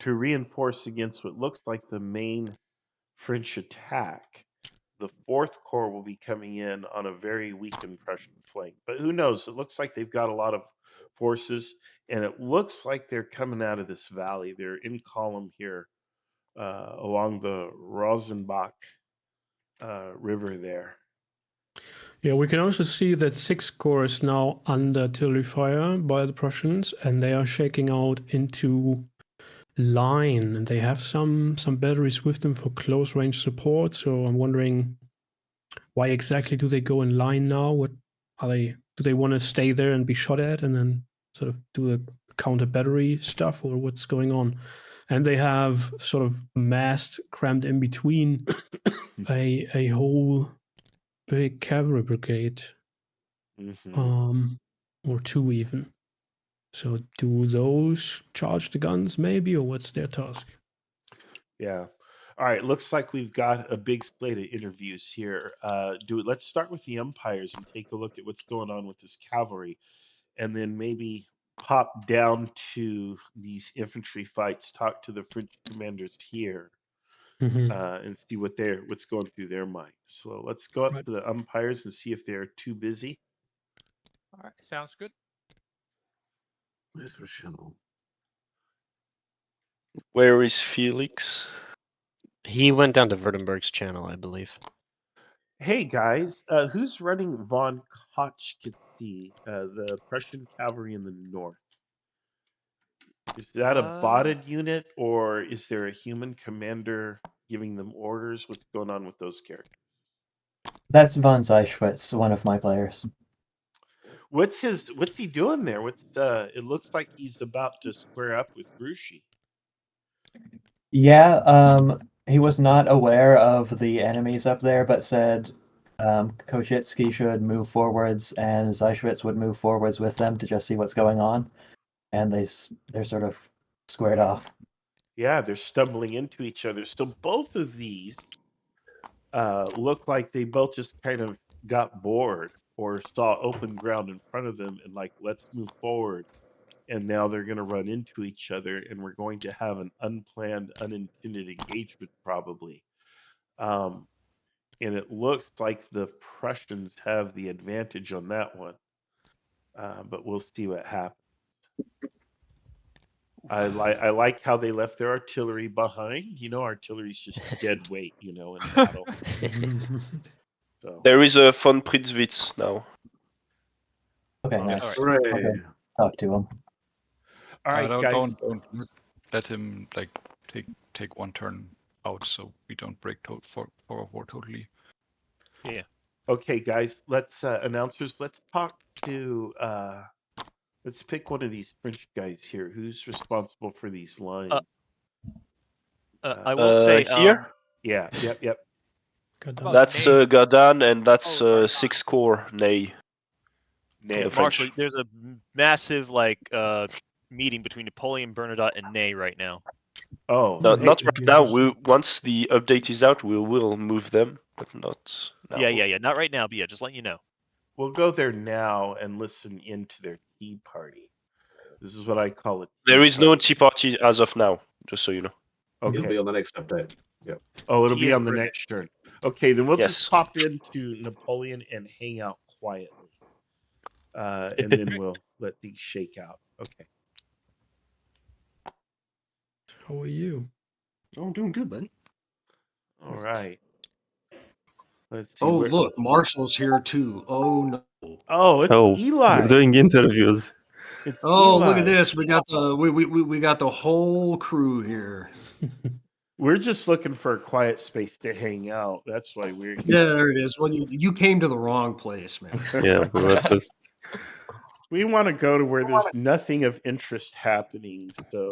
to reinforce against what looks like the main French attack, the Fourth Corps will be coming in on a very weakened Prussian flank. But who knows? It looks like they've got a lot of forces, and it looks like they're coming out of this valley. They're in column here along the Rosenbach River there. Yeah, we can also see that 6th Corps is now under artillery fire by the Prussians, and they are shaking out into line. And they have some batteries with them for close range support. So I'm wondering, why exactly do they go in line now? What are they? Do they want to stay there and be shot at, and then sort of do the counter battery stuff, or what's going on? And they have sort of massed, crammed in between a whole big cavalry brigade, or 2 even. So do those charge the guns maybe, or what's their task? Yeah. All right. Looks like we've got a big slate of interviews here. Let's start with the umpires and take a look at what's going on with this cavalry, and then maybe pop down to these infantry fights, talk to the French commanders here, and see what's going through their mind. So let's go up to the umpires and see if they're too busy. All right, sounds good. Where's Rochelle? Where is Felix? He went down to Württemberg's channel, I believe. Hey guys, who's running von Kochkitzi, the Prussian cavalry in the north? Is that a botted unit, or is there a human commander giving them orders? What's going on with those characters? That's von Zeischwitz, one of my players. What's he doing there? It looks like he's about to square up with Grouchy. Yeah, he was not aware of the enemies up there, but said Kochitsky should move forwards and Zeischwitz would move forwards with them to just see what's going on. and they're sort of squared off. Yeah, they're stumbling into each other. So both of these look like they both just kind of got bored or saw open ground in front of them and like, let's move forward. And now they're going to run into each other, and we're going to have an unplanned, unintended engagement probably. And it looks like the Prussians have the advantage on that one, but we'll see what happens. I like how they left their artillery behind. You know, artillery's just dead weight, you know, in battle. So There is a von Pritzwitz now. Okay, Okay. nice. All right. Okay, talk to him. all right, guys. Don't let him like take one turn out, so we don't break for war totally. Yeah. Okay, guys. Let's announcers. Let's talk to. Let's pick one of these French guys here. Who's responsible for these lines? I will say here. Yeah. Yep. That's Gardan, and that's 6 Corps. Nay. Nay. The French. Marshall, there's a massive meeting between Napoleon, Bernadotte, and Ney right now. Oh, No, not right now. Once the update is out, we will move them, but not now. Yeah. Not right now, but yeah, just letting you know. We'll go there now and listen into their tea party. This is what I call it. There is no tea party as of now, just so you know. Okay. It'll be on the next update. Yep. Oh, it'll Tea be is on the British. next turn. Okay, then we'll Yes. just pop into Napoleon and hang out quietly. And then we'll let things shake out. Okay. How are you? Oh, I'm doing good, buddy. All right. Let's see. Oh, look, Marshall's here too. Oh no. Oh, it's Eli. We're doing interviews. It's Oh, look Eli. at this. We got the we got the whole crew here. We're just looking for a quiet space to hang out. That's why we're here. Yeah, there it is. Well, you came to the wrong place, man. Yeah, we were just We want to go to where there's nothing of interest happening. So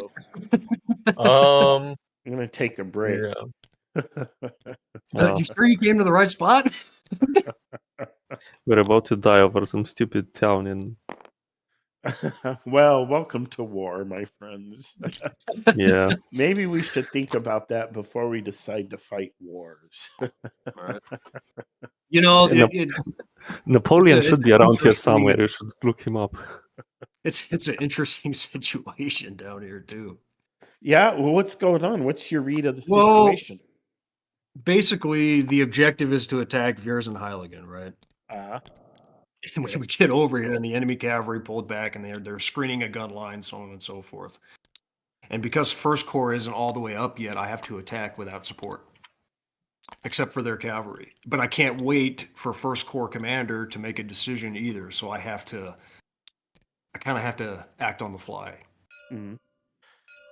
um I'm gonna take a break. yeah. You sure you came to the right spot? We're about to die over some stupid town in Well, welcome to war, my friends. Yeah. Maybe we should think about that before we decide to fight wars. You know, Napoleon it's should be around here interesting- somewhere. You should look him up. It's an interesting situation down here too. Yeah, well, what's going on? What's your read of the Well, situation? basically, the objective is to attack Viersenheiligen, right? And when we get over here, and the enemy cavalry pulled back, and they're screening a gun line, so on and so forth. And because First Corps isn't all the way up yet, I have to attack without support, except for their cavalry. But I can't wait for First Corps commander to make a decision either. So I kind of have to act on the fly. Mhm.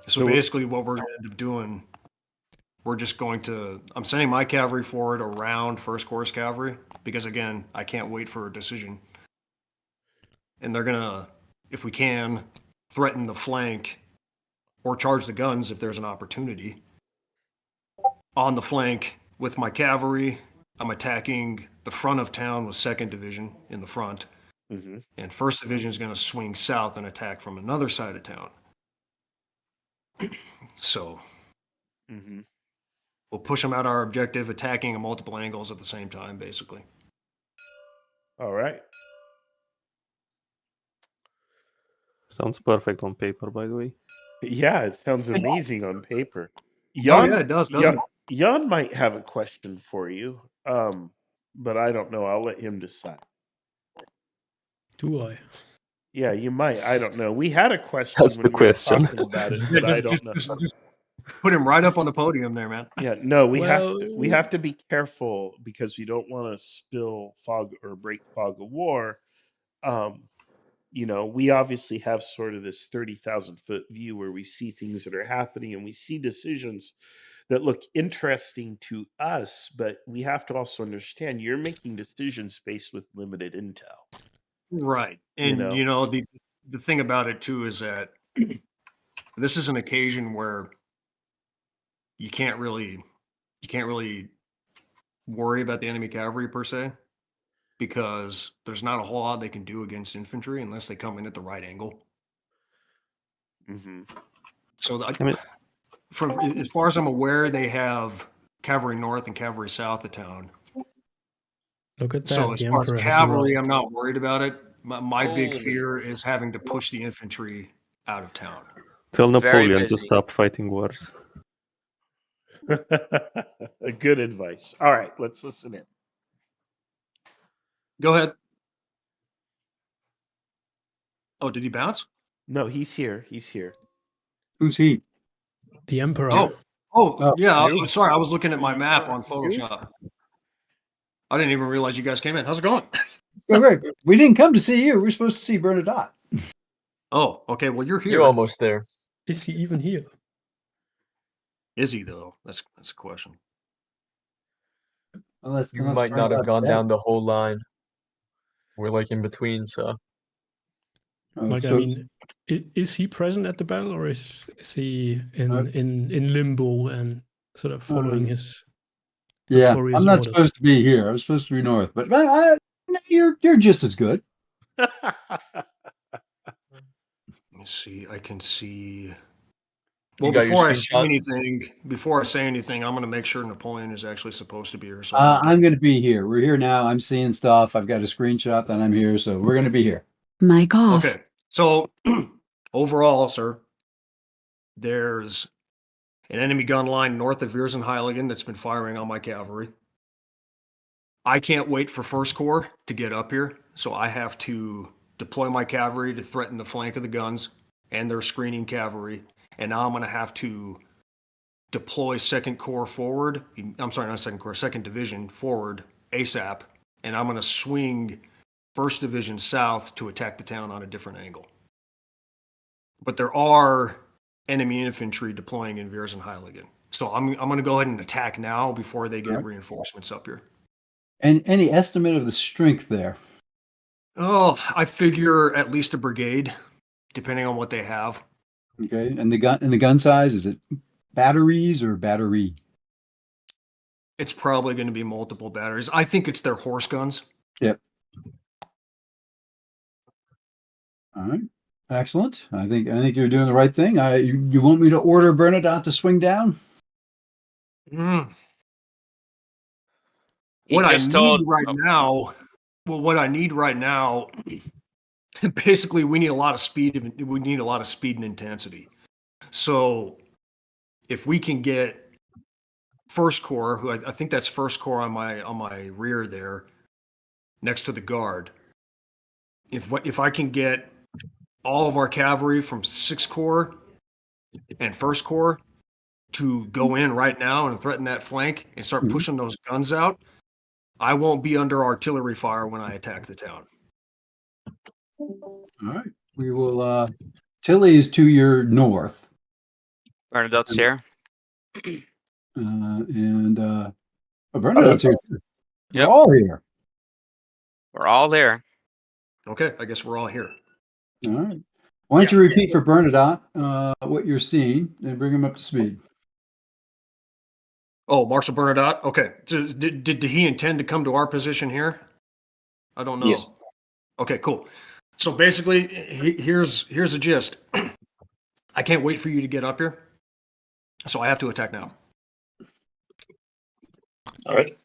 So basically, what we're going to end up doing, we're just going to. I'm sending my cavalry forward around First Corps cavalry because again, I can't wait for a decision. And they're gonna, if we can, threaten the flank or charge the guns if there's an opportunity. On the flank with my cavalry, I'm attacking the front of town with 2nd Division in the front. Mm-hmm. And 1st Division is going to swing south and attack from another side of town. So Mm-hmm. we'll push them out our objective, attacking at multiple angles at the same time, basically. All right. Sounds perfect on paper, by the way. Yeah, it sounds amazing on paper. yeah, it does, doesn't it? Jan might have a question for you, but I don't know. I'll let him decide. Do I? Yeah, you might. I don't know. We had a question. That's when the we were question. talking about it, Yeah, but I don't know. just put him right up on the podium there, man. Yeah, no, we Well- have to be careful because we don't want to spill fog or break fog of war. You know, we obviously have sort of this 30,000 foot view where we see things that are happening and we see decisions that look interesting to us, but we have to also understand you're making decisions based with limited intel. Right. And the thing about it too is that this is an occasion where you can't really worry about the enemy cavalry per se, because there's not a whole lot they can do against infantry unless they come in at the right angle. Mm-hmm. So I mean, from as far as I'm aware, they have cavalry north and cavalry south of town. Look at that. So as The far as Emperor has cavalry, arrived. I'm not worried about it. My big Holy. fear is having to push the infantry out of town. tell Very Napoleon to busy. stop fighting wars. Good advice. All right, let's listen in. Go ahead. Oh, did he bounce? No, he's here. He's here. Who's he? The Emperor. Oh, yeah. you? I'm sorry. I was looking at my map on Photoshop. I didn't even realize you guys came in. How's it going? Oh, great. We didn't come to see you. We're supposed to see Bernadotte. Oh, okay. Well, you're here. You're almost there. Is he even here? Is he though? That's a question. Unless You might not have gone down the whole line. We're like in between, so. Like, I mean, is he present at the battle, or is he in limbo and sort of following his Yeah, notorious I'm not orders? supposed to be here. I'm supposed to be north, but you're just as good. Let me see. I can see. Well, got your before I say screenshot? anything, I'm going to make sure Napoleon is actually supposed to be here. So I'm going to be here. We're here now. I'm seeing stuff. I've got a screenshot that I'm here, so we're going to be here. Mic off. Okay. So overall, sir, there's an enemy gun line north of Viersenheiligen that's been firing on my cavalry. I can't wait for First Corps to get up here, so I have to deploy my cavalry to threaten the flank of the guns and their screening cavalry. And now I'm going to have to deploy Second Corps forward. I'm sorry, not Second Corps, Second Division forward ASAP. And I'm going to swing First Division south to attack the town on a different angle. But there are enemy infantry deploying in Viersenheiligen. So I'm going to go ahead and attack now before they get reinforcements up here. And any estimate of the strength there? Oh, I figure at least a brigade, depending on what they have. Okay, and the gun size, is it batteries or battery? It's probably going to be multiple batteries. I think it's their horse guns. Yep. All right. Excellent. I think you're doing the right thing. You want me to order Bernadotte to swing down? What I need right now, basically, we need a lot of speed. We need a lot of speed and intensity. So, if we can get First Corps, who I think that's First Corps on my rear there, next to the guard. If I can get all of our cavalry from 6th Corps and First Corps to go in right now and threaten that flank and start pushing those guns out, I won't be under artillery fire when I attack the town. All right. We will. Tilly is to your north. Bernadotte's here. Bernadotte's here. Yep. We're all here. We're all there. Okay, I guess we're all here. All right. Why don't you repeat for Bernadotte what you're seeing and bring him up to speed? Oh, Marshal Bernadotte. Okay. So did he intend to come to our position here? I don't know. Yes. Okay, cool. So basically, here's the gist. I can't wait for you to get up here, so I have to attack now. All right.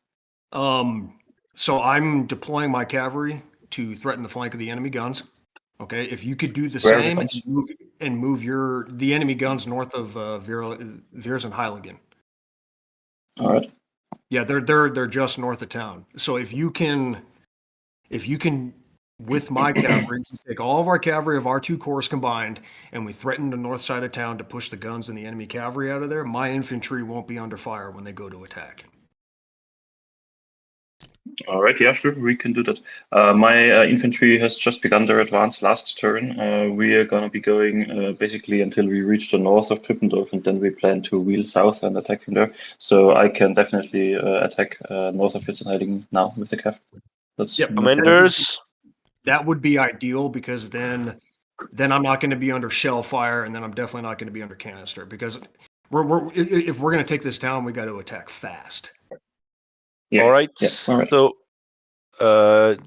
So I'm deploying my cavalry to threaten the flank of the enemy guns. Okay, if you could do the Where are the same guns? and move the enemy guns north of Viersenheiligen. All right. Yeah, they're just north of town. So if you can, with my cavalry, take all of our cavalry of our 2 corps combined, and we threaten the north side of town to push the guns and the enemy cavalry out of there, my infantry won't be under fire when they go to attack. All right, yeah, sure, we can do that. My infantry has just begun their advance last turn. We are going to be going basically until we reach the north of Krippendorf, and then we plan to wheel south and attack from there. So I can definitely attack north of Viersenheiligen now with the cav. Commanders. That would be ideal, because then I'm not going to be under shell fire, and then I'm definitely not going to be under canister, because if we're going to take this down, we got to attack fast. Yeah. All right. Yeah. All right. So,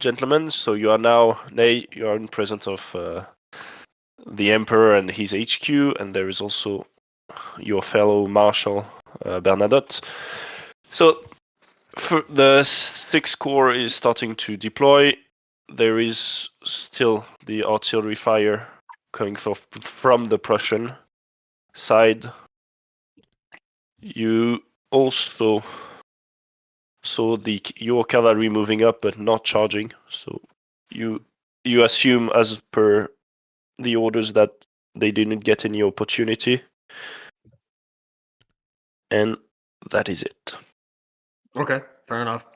gentlemen, so you are now, Nay, you are in presence of the Emperor and his HQ, and there is also your fellow Marshal Bernadotte. So for the 6th Corps is starting to deploy. There is still the artillery fire coming from the Prussian side. You also saw your cavalry moving up but not charging. So you assume, as per the orders, that they didn't get any opportunity. And that is it. Okay, fair enough.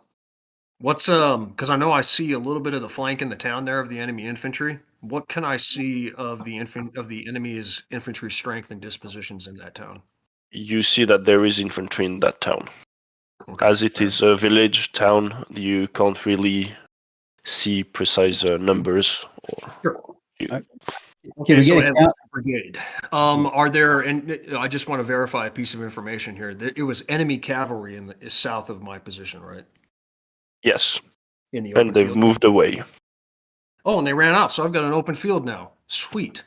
What's because I know I see a little bit of the flank in the town there of the enemy infantry. What can I see of the enemy's infantry strength and dispositions in that town? You see that there is infantry in that town. Okay, as it is a village town, you can't really see precise numbers. Okay, so at least a brigade. Are there? And I just want to verify a piece of information here. It was enemy cavalry in the south of my position, right? Yes. In the open And they've field. moved away. Oh, and they ran off. So I've got an open field now. Sweet.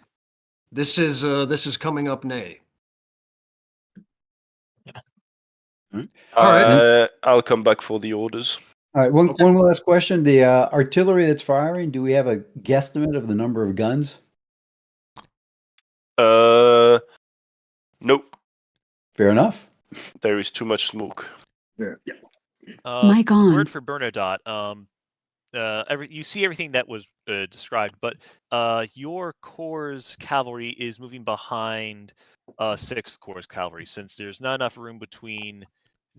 This is coming up Nay. All right. I'll come back for the orders. All right. One last question. The artillery that's firing, do we have a guesstimate of the number of guns? Nope. Fair enough. There is too much smoke. Yeah. Mic on. Word for Bernadotte. You see everything that was described, but your Corps' cavalry is moving behind 6th Corps' cavalry, since there's not enough room between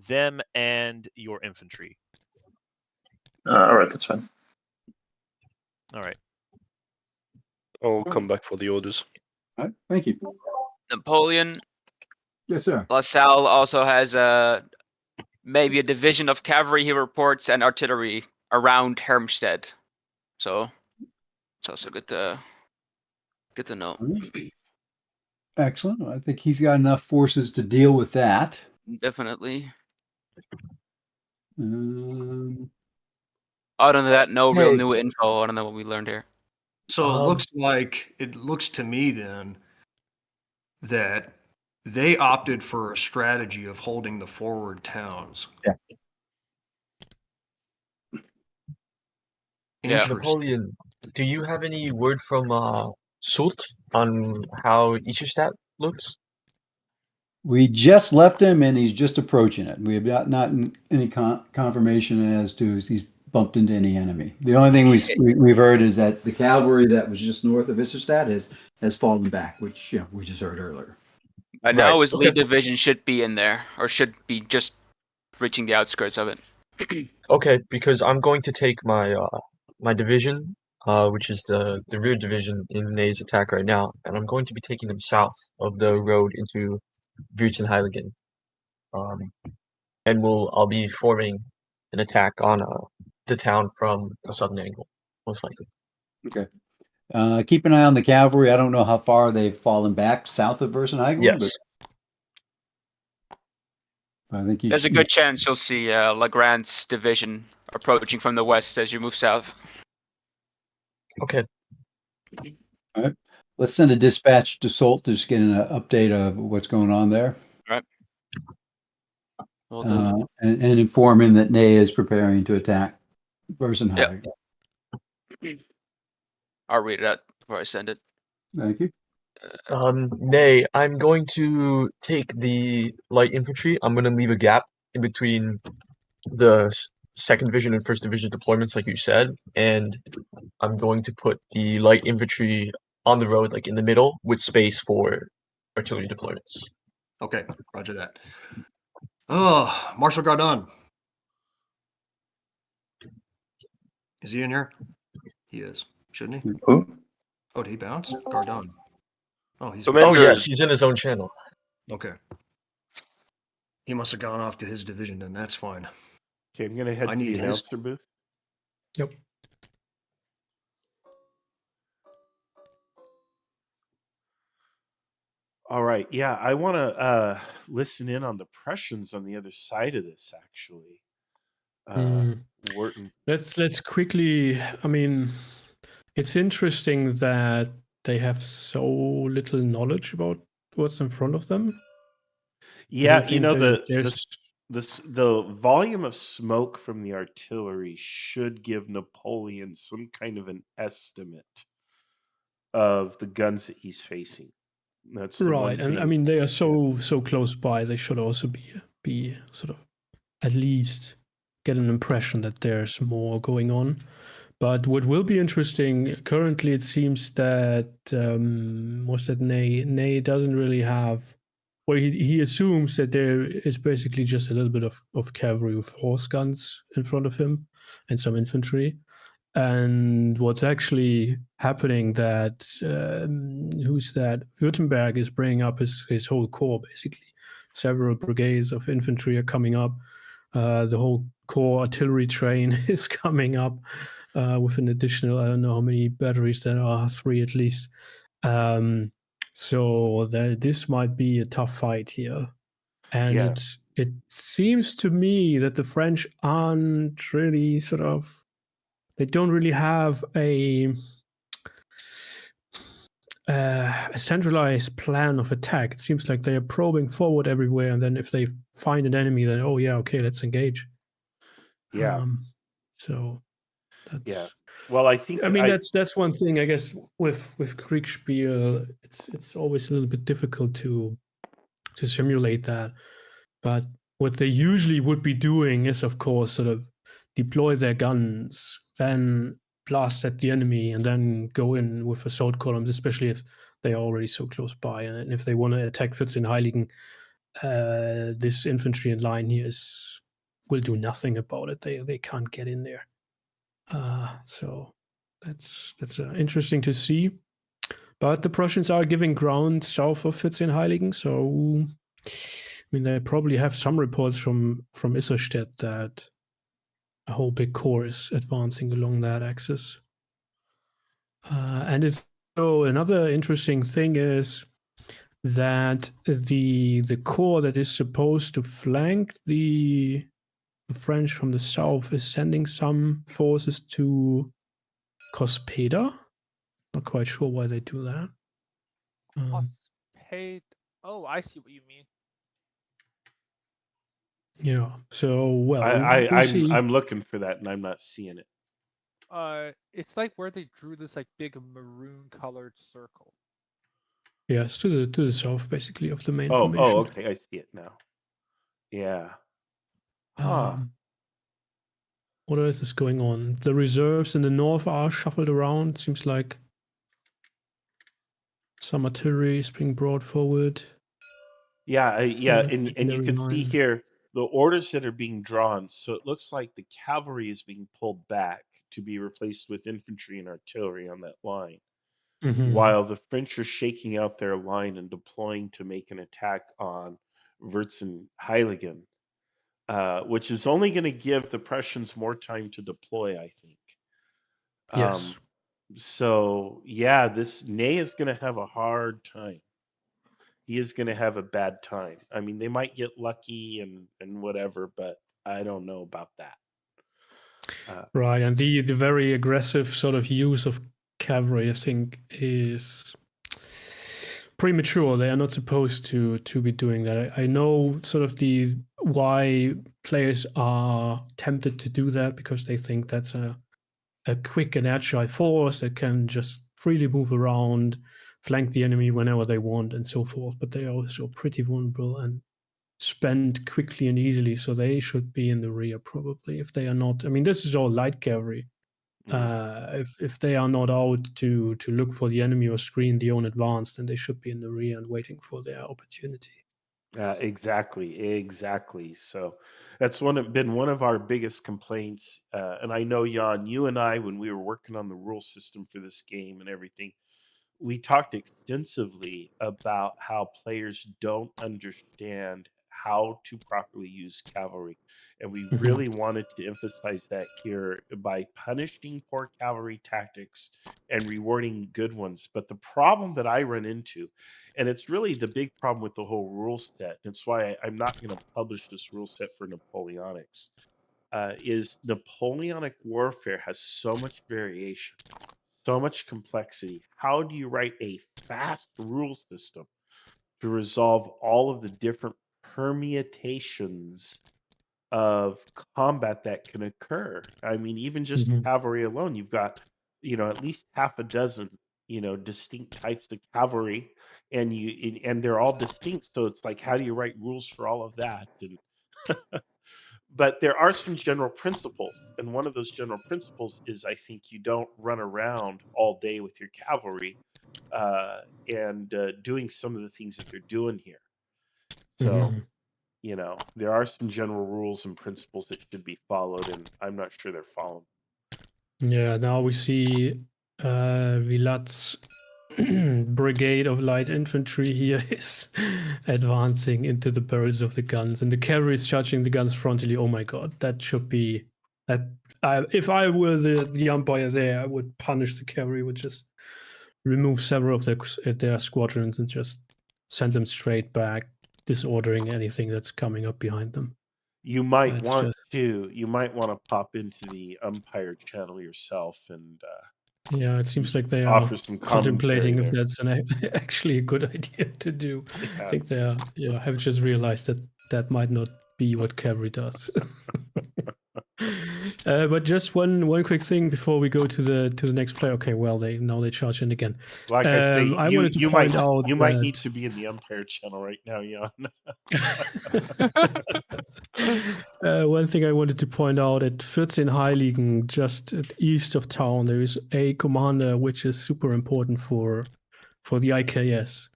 them and your infantry. All right, that's fine. All right. I'll come back for the orders. All right, thank you. Napoleon. Yes, sir. LaSalle also has maybe a division of cavalry, he reports, and artillery around Hermstead. So it's also good to know. Excellent. I think he's got enough forces to deal with that. Definitely. Um, Other than that, no real Hey. new info. I don't know what we learned here. So it looks to me then that they opted for a strategy of holding the forward towns. Yeah. Interesting. Napoleon, do you have any word from Soult on how Eicherstadt looks? we just left him, and he's just approaching it. We have not any confirmation as to if he's bumped into any enemy. The only thing we've heard is that the cavalry that was just north of Eicherstadt has fallen back, which we just heard earlier. By now, his lead division should be in there, or should be just reaching the outskirts of it. Okay, because I'm going to take my my division, which is the rear division in Ney's attack right now, and I'm going to be taking them south of the road into Würzenheiligen. And I'll be forming an attack on the town from a southern angle, most likely. Okay. Keep an eye on the cavalry. I don't know how far they've fallen back south of Würzenheiligen. Yes. But I think There's a good chance you'll see Legrand's division approaching from the west as you move south. Okay. All right. Let's send a dispatch to Soult to just get an update of what's going on there. All right. Will do. And inform him that Ney is preparing to attack Würzenheiligen. I'll read it out before I send it. Thank you. Ney, I'm going to take the light infantry. I'm going to leave a gap in between the second division and first division deployments, like you said, and I'm going to put the light infantry on the road, like in the middle, with space for artillery deployments. Okay, roger that. Oh, Marshal Gardon. Is he in here? He is, shouldn't he? Who? Oh, did he bounce? Gardon. Oh, he's. Oh yes, he's in his own channel. Okay. He must have gone off to his division, then that's fine. Okay, I'm gonna head to the announcer booth. Yep. All right. Yeah, I want to listen in on the Prussians on the other side of this, actually. Wharton. Let's quickly. I mean, it's interesting that they have so little knowledge about what's in front of them. Yeah, you know there's the volume of smoke from the artillery should give Napoleon some kind of an estimate of the guns that he's facing. That's the one right, and I thing. mean they are so close by. They should also be sort of at least get an impression that there's more going on. But what will be interesting, currently it seems that what's that Ney doesn't really have, well, he assumes that there is basically just a little bit of cavalry with horse guns in front of him and some infantry. And what's actually happening that who's that? Württemberg is bringing up his whole corps basically. Several brigades of infantry are coming up. The whole corps artillery train is coming up with an additional, I don't know how many batteries there are, 3 at least. So this might be a tough fight here. And it seems to me that the French aren't really they don't really have a centralized plan of attack. It seems like they are probing forward everywhere, and then if they find an enemy, then oh yeah, okay, let's engage. Yeah. So that's Well, I think that's one thing I guess with Kriegsspiel. It's always a little bit difficult to simulate that, but what they usually would be doing is, of course, sort of deploy their guns, then blast at the enemy, and then go in with assault columns, especially if they are already so close by. And if they want to attack Vierzehnheiligen, this infantry in line here will do nothing about it. They can't get in there. So that's interesting to see. But the Prussians are giving ground south of Vierzehnheiligen, so I mean, they probably have some reports from Isserstedt that a whole big corps is advancing along that axis. And another interesting thing is that the corps that is supposed to flank the French from the south is sending some forces to Cospeda. Not quite sure why they do that. Oh, I see what you mean. Yeah. So well, I'm looking for that and I'm not seeing it. It's like where they drew this like big maroon colored circle. Yes, to the south, basically, of the main formation. Oh, okay, I see it now. Yeah. What else is going on? The reserves in the north are shuffled around. Seems like some artillery is being brought forward. Yeah, and you can see here the orders that are being drawn. So it looks like the cavalry is being pulled back to be replaced with infantry and artillery on that line, while the French are shaking out their line and deploying to make an attack on Vierzehnheiligen, which is only going to give the Prussians more time to deploy, I think. Yes. So yeah, this Ney is going to have a hard time. He is going to have a bad time. I mean, they might get lucky and whatever, but I don't know about that. Right, and the very aggressive sort of use of cavalry, I think, is premature. They are not supposed to be doing that. I know sort of why players are tempted to do that, because they think that's a quick and agile force that can just freely move around, flank the enemy whenever they want, and so forth. But they are also pretty vulnerable and spend quickly and easily, so they should be in the rear probably. If they are not, I mean, this is all light cavalry. If they are not out to look for the enemy or screen the own advance, then they should be in the rear and waiting for their opportunity. Exactly. So that's been one of our biggest complaints. And I know, Jan, you and I, when we were working on the rule system for this game and everything, we talked extensively about how players don't understand how to properly use cavalry. And we really wanted to emphasize that here by punishing poor cavalry tactics and rewarding good ones. But the problem that I run into, and it's really the big problem with the whole rule set, and it's why I'm not going to publish this rule set for Napoleonics, is Napoleonic warfare has so much variation. so much complexity. How do you write a fast rule system to resolve all of the different permutations of combat that can occur? I mean, even just Mhm. cavalry alone, you've got, at least half a dozen, distinct types of cavalry, and they're all distinct. So it's like, how do you write rules for all of that? And but there are some general principles, and one of those general principles is, I think, you don't run around all day with your cavalry and doing some of the things that they're doing here. So, Mhm. there are some general rules and principles that should be followed, and I'm not sure they're followed. Yeah, now we see Vilat's brigade of light infantry here is advancing into the barrels of the guns, and the cavalry is charging the guns frontally. Oh my god, that should be that. If I were the umpire there, I would punish the cavalry, would just remove several of their squadrons and just send them straight back, disordering anything that's coming up behind them. You might That's want just to pop into the umpire channel yourself and yeah. It seems like they are offer some commentary contemplating if there. that's actually a good idea to do. I Yeah. think they are. Yeah, have just realized that that might not be what cavalry does. But just one quick thing before we go to the next player. Okay, well they charge in again. Like I say, I wanted to you point might out you might need that to be in the umpire channel right now, Jan. one thing I wanted to point out at 14 Heiligen, just east of town, there is a commander which is super important for the IKS,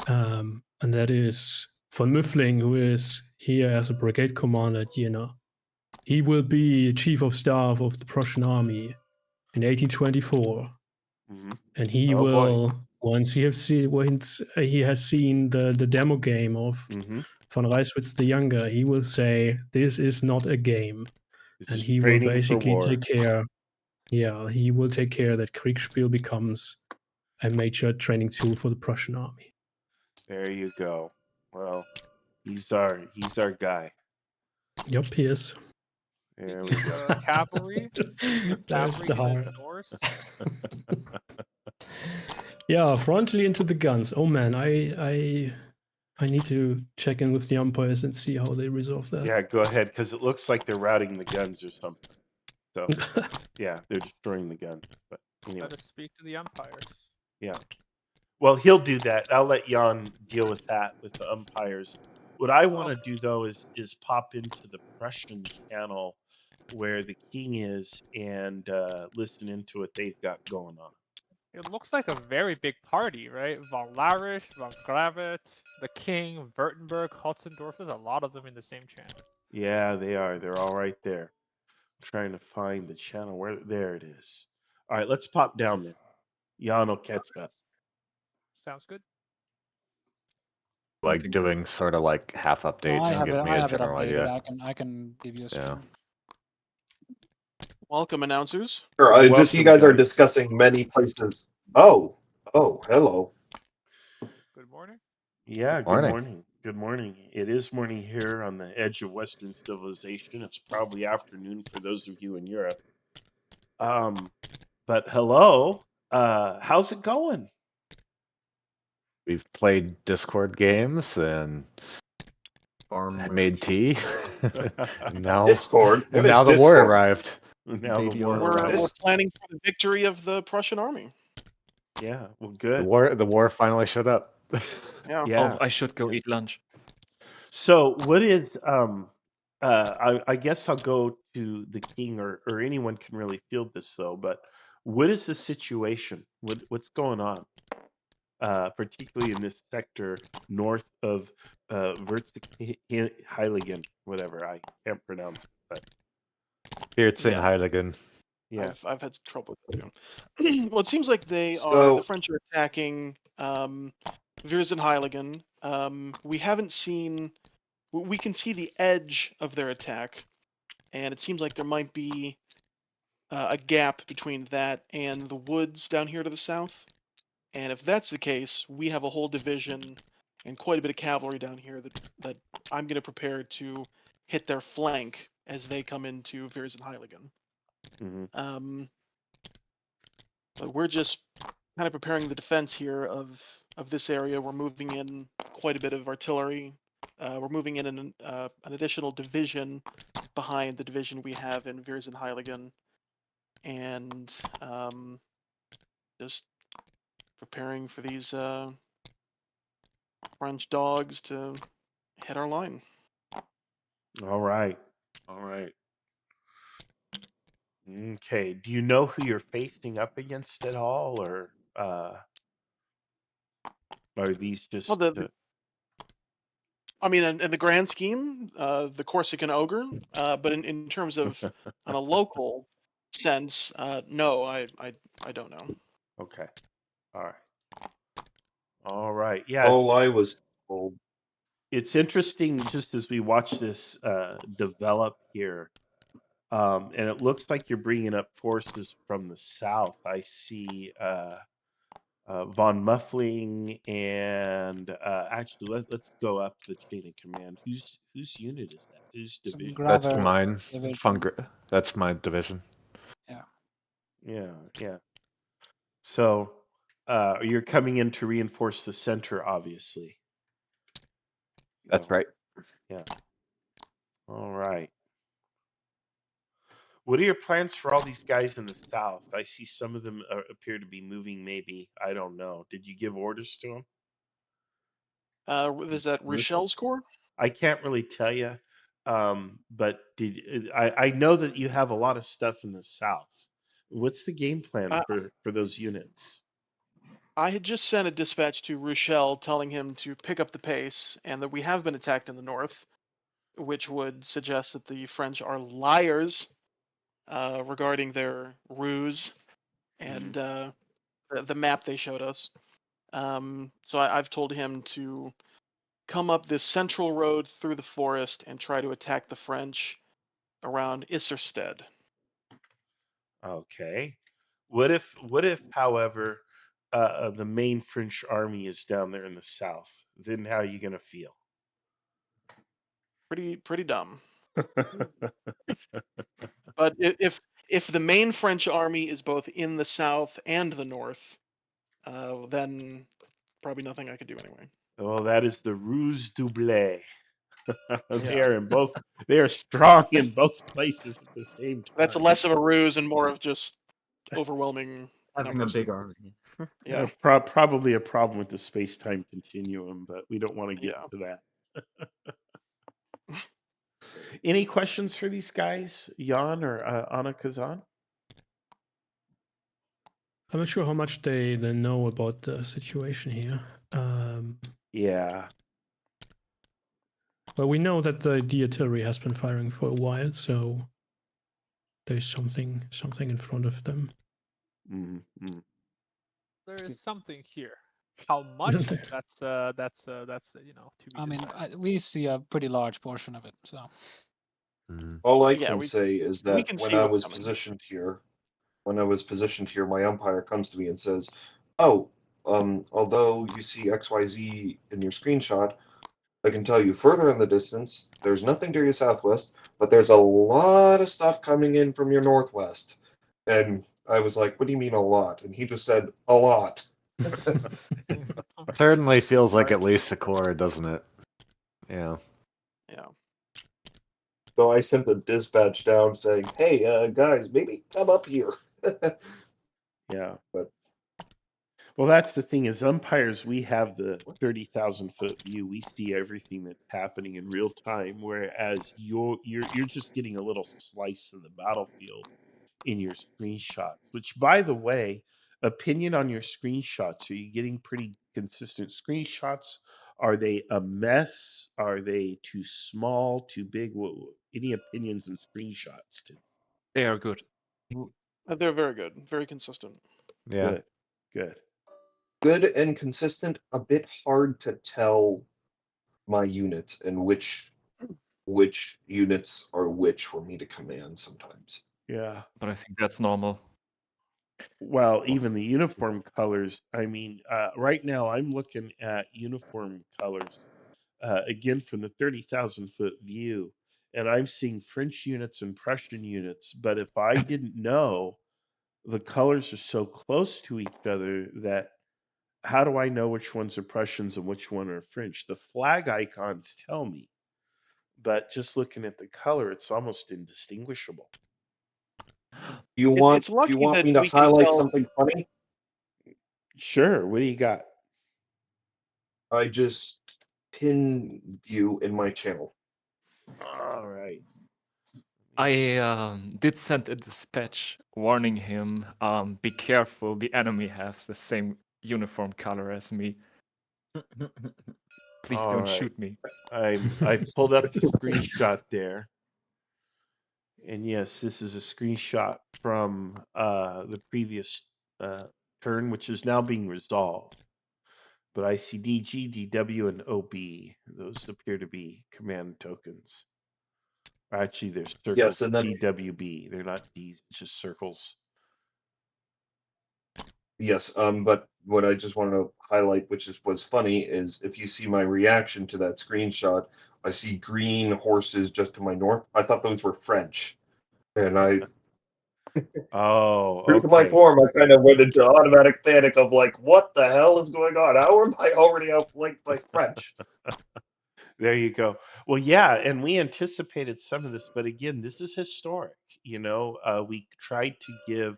and that is von Müffling, who is here as a brigade commander at Jena. He will be chief of staff of the Prussian army in 1824, and he Oh, will boy. once he has seen the demo game of von Reiswitz the Younger, he will say this is not a game, and he will training for basically war. take care. Yeah, he will take care that Kriegsspiel becomes a major training tool for the Prussian army. There you go. Well, he's our guy. Yup, he is. There we Speaking go. of cavalry, There's the in heart. the north. Yeah, frontally into the guns. Oh man, I need to check in with the umpires and see how they resolve that. Yeah, go ahead, because it looks like they're routing the guns or something. So, yeah, they're destroying the guns. But anyway, Let us speak to the umpires. yeah. Well, he'll do that. I'll let Jan deal with that with the umpires. What I want to do though is pop into the Prussian channel where the king is and listen into what they've got going on. It looks like a very big party, right? Von Larisch, Von Gravet, the King, Württemberg, Hotzendorf. There's a lot of them in the same channel. Yeah, they are. They're all right there. I'm trying to find the channel. There it is. All right, let's pop down there. Jan will catch up. Sounds good. Like doing sort of like half updates to give me a general idea. I can give you a Yeah. Welcome, announcers. Sure, just you guys are discussing many places. Oh, hello. Good morning. Yeah, good Morning. morning. Good morning. It is morning here on the edge of Western civilization. It's probably afternoon for those of you in Europe. But hello. How's it going? We've played Discord games and made tea. Now, Discord? and What now is the war Discord? arrived. Now the war We're arrived. planning for the victory of the Prussian army. Yeah, well, good. The war finally showed up. Yeah. Yeah. Oh, I should go eat lunch. So what is I guess I'll go to the king, or anyone can really field this though, but what is the situation? What's going on? Particularly in this sector north of Heiligen, whatever, I can't pronounce it, but Here it's in Heiligen. yeah. I've had trouble with them. Well, it seems like the French are attacking Viersenheiligen. We haven't seen. We can see the edge of their attack, and it seems like there might be a gap between that and the woods down here to the south. And if that's the case, we have a whole division and quite a bit of cavalry down here that I'm going to prepare to hit their flank as they come into Viersenheiligen. But we're just kind of preparing the defense here of this area. We're moving in quite a bit of artillery. We're moving in an additional division behind the division we have in Viersenheiligen, and just preparing for these French dogs to hit our line. All right. All right. Okay. Do you know who you're facing up against at all, or are these just? Well, I mean, in the grand scheme, the Corsican ogre. But in terms of on a local sense, no, I don't know. Okay. All right. All right. Yeah. All I was told. It's interesting just as we watch this develop here. And it looks like you're bringing up forces from the south. I see von Muffling and actually let's go up the chain of command. Whose unit is that? Whose division? That's mine. That's my division. Yeah. So you're coming in to reinforce the center, obviously. That's right. Yeah. All right. What are your plans for all these guys in the south? I see some of them appear to be moving. Maybe I don't know. Did you give orders to them? Is that Rochelle's corps? I can't really tell you, but I know that you have a lot of stuff in the south. What's the game plan for those units? I had just sent a dispatch to Rochelle telling him to pick up the pace and that we have been attacked in the north, which would suggest that the French are liars regarding their ruse and the map they showed us. So I've told him to come up this central road through the forest and try to attack the French around Isserstedt. Okay. What if, however, the main French army is down there in the south? Then how are you going to feel? Pretty dumb. But if the main French army is both in the south and the north, then probably nothing I could do anyway. Well, that is the ruse double. They are in both. They are strong in both places at the same time. That's less of a ruse and more of just overwhelming having numbers. a big army. Yeah. Probably a problem with the space-time continuum, but we don't want to get into that. Any questions for these guys, Jan or Anna Kazan? I'm not sure how much they know about the situation here. Yeah. Well, we know that the artillery has been firing for a while, so there's something in front of them. Mm-hmm. There is something here. How much? that's to be I mean, decided. we see a pretty large portion of it. So. All I can say is that when I was positioned here, my umpire comes to me and says, "Oh, although you see XYZ in your screenshot, I can tell you further in the distance, there's nothing to your southwest, but there's a lot of stuff coming in from your northwest." And I was like, "What do you mean a lot?" And he just said, "A lot." Certainly feels like at least a core, doesn't it? Yeah. Yeah. So I sent a dispatch down saying, "Hey, guys, maybe come up here." Yeah. But well, that's the thing is umpires, we have the 30,000-foot view. We see everything that's happening in real time, whereas you're just getting a little slice of the battlefield in your screenshots, which, by the way, opinion on your screenshots. Are you getting pretty consistent screenshots? Are they a mess? Are they too small, too big? Any opinions on screenshots? They are good. They're very good, very consistent. Yeah. Good. Good and consistent. A bit hard to tell my units and which units are which for me to command sometimes. Yeah. But I think that's normal. Well, even the uniform colors. I mean, right now I'm looking at uniform colors again from the 30,000-foot view, and I'm seeing French units and Prussian units. But if I didn't know the colors are so close to each other that how do I know which ones are Prussians and which one are French? The flag icons tell me, but just looking at the color, it's almost indistinguishable. It's lucky Do you want that me to we can highlight tell. something funny? Sure. What do you got? I just pinned you in my channel. All right. I did send a dispatch warning him, be careful, the enemy has the same uniform color as me. Please All don't right. shoot me. I pulled up the screenshot there. And yes, this is a screenshot from the previous turn, which is now being resolved. But I see DG, DW, and OB. Those appear to be command tokens. Actually, they're circles. Yes, and then DWB. They're not Ds, it's just circles. yes, but what I just wanted to highlight, which was funny, is if you see my reaction to that screenshot, I see green horses just to my north. I thought those were French, and I Oh, true to my okay. form, I kind of went into automatic panic of like, what the hell is going on? How am I already outflanked by French? There you go. Well, yeah, and we anticipated some of this, but again, this is historic. You know, we tried to give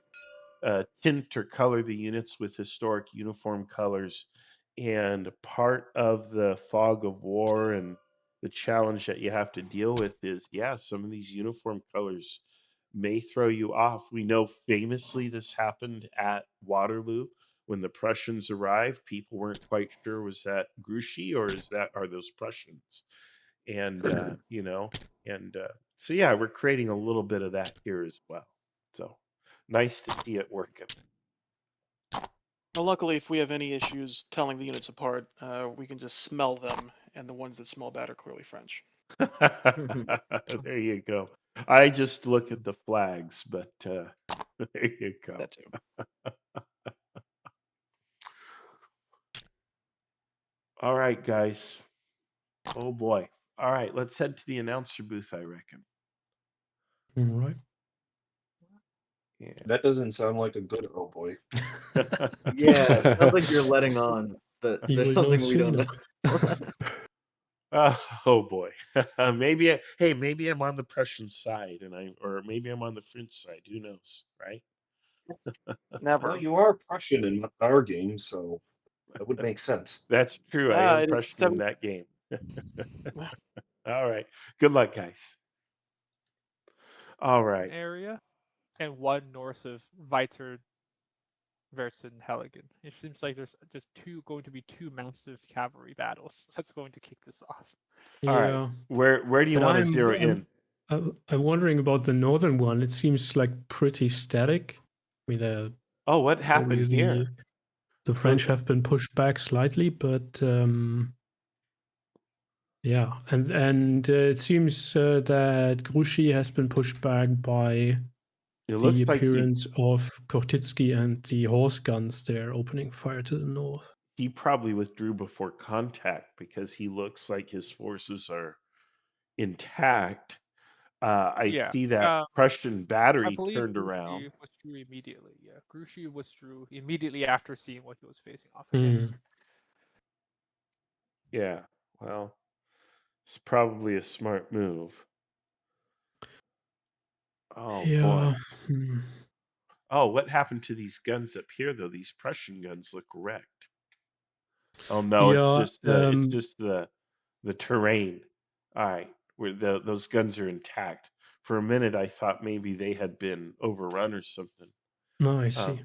tint or color the units with historic uniform colors, and part of the fog of war and the challenge that you have to deal with is, yeah, some of these uniform colors may throw you off. We know famously this happened at Waterloo when the Prussians arrived. People weren't quite sure, was that Grouchy or are those Prussians? And you know, and so yeah, we're creating a little bit of that here as well. So nice to see it working. Well, luckily, if we have any issues telling the units apart, we can just smell them, and the ones that smell bad are clearly French. There you go. I just look at the flags, but there you go. That too. All right, guys. Oh boy. All right, let's head to the announcer booth, I reckon. All right. Yeah. That doesn't sound like a good oh boy. Yeah, sounds like you're letting on that there's something we don't know. Oh boy. Maybe maybe I'm on the Prussian side or maybe I'm on the French side. Who knows, right? Never. Well, you are Prussian in our game, so that would make sense. That's true. I am it is Prussian in that game. All right. Good luck, guys. All right. Area, and one north of Weiter versus Helligen. It seems like there's just going to be two massive cavalry battles. That's going to kick this off. All right. Where do you want to zero in? I'm wondering about the northern one. It seems like pretty static. I mean, what happened here? The French have been pushed back slightly, but yeah, and it seems that Grouchy has been pushed back by the appearance of Kortitsky and the horse guns there opening fire to the north. He probably withdrew before contact because he looks like his forces are intact. I see that Prussian battery turned around. Grouchy withdrew immediately. Yeah, Grouchy withdrew immediately after seeing what he was facing off against. Yeah, well, it's probably a smart move. Oh boy. Oh, what happened to these guns up here though? These Prussian guns look wrecked. Oh no, it's just the terrain. All right, where those guns are intact. For a minute, I thought maybe they had been overrun or something. No, I see.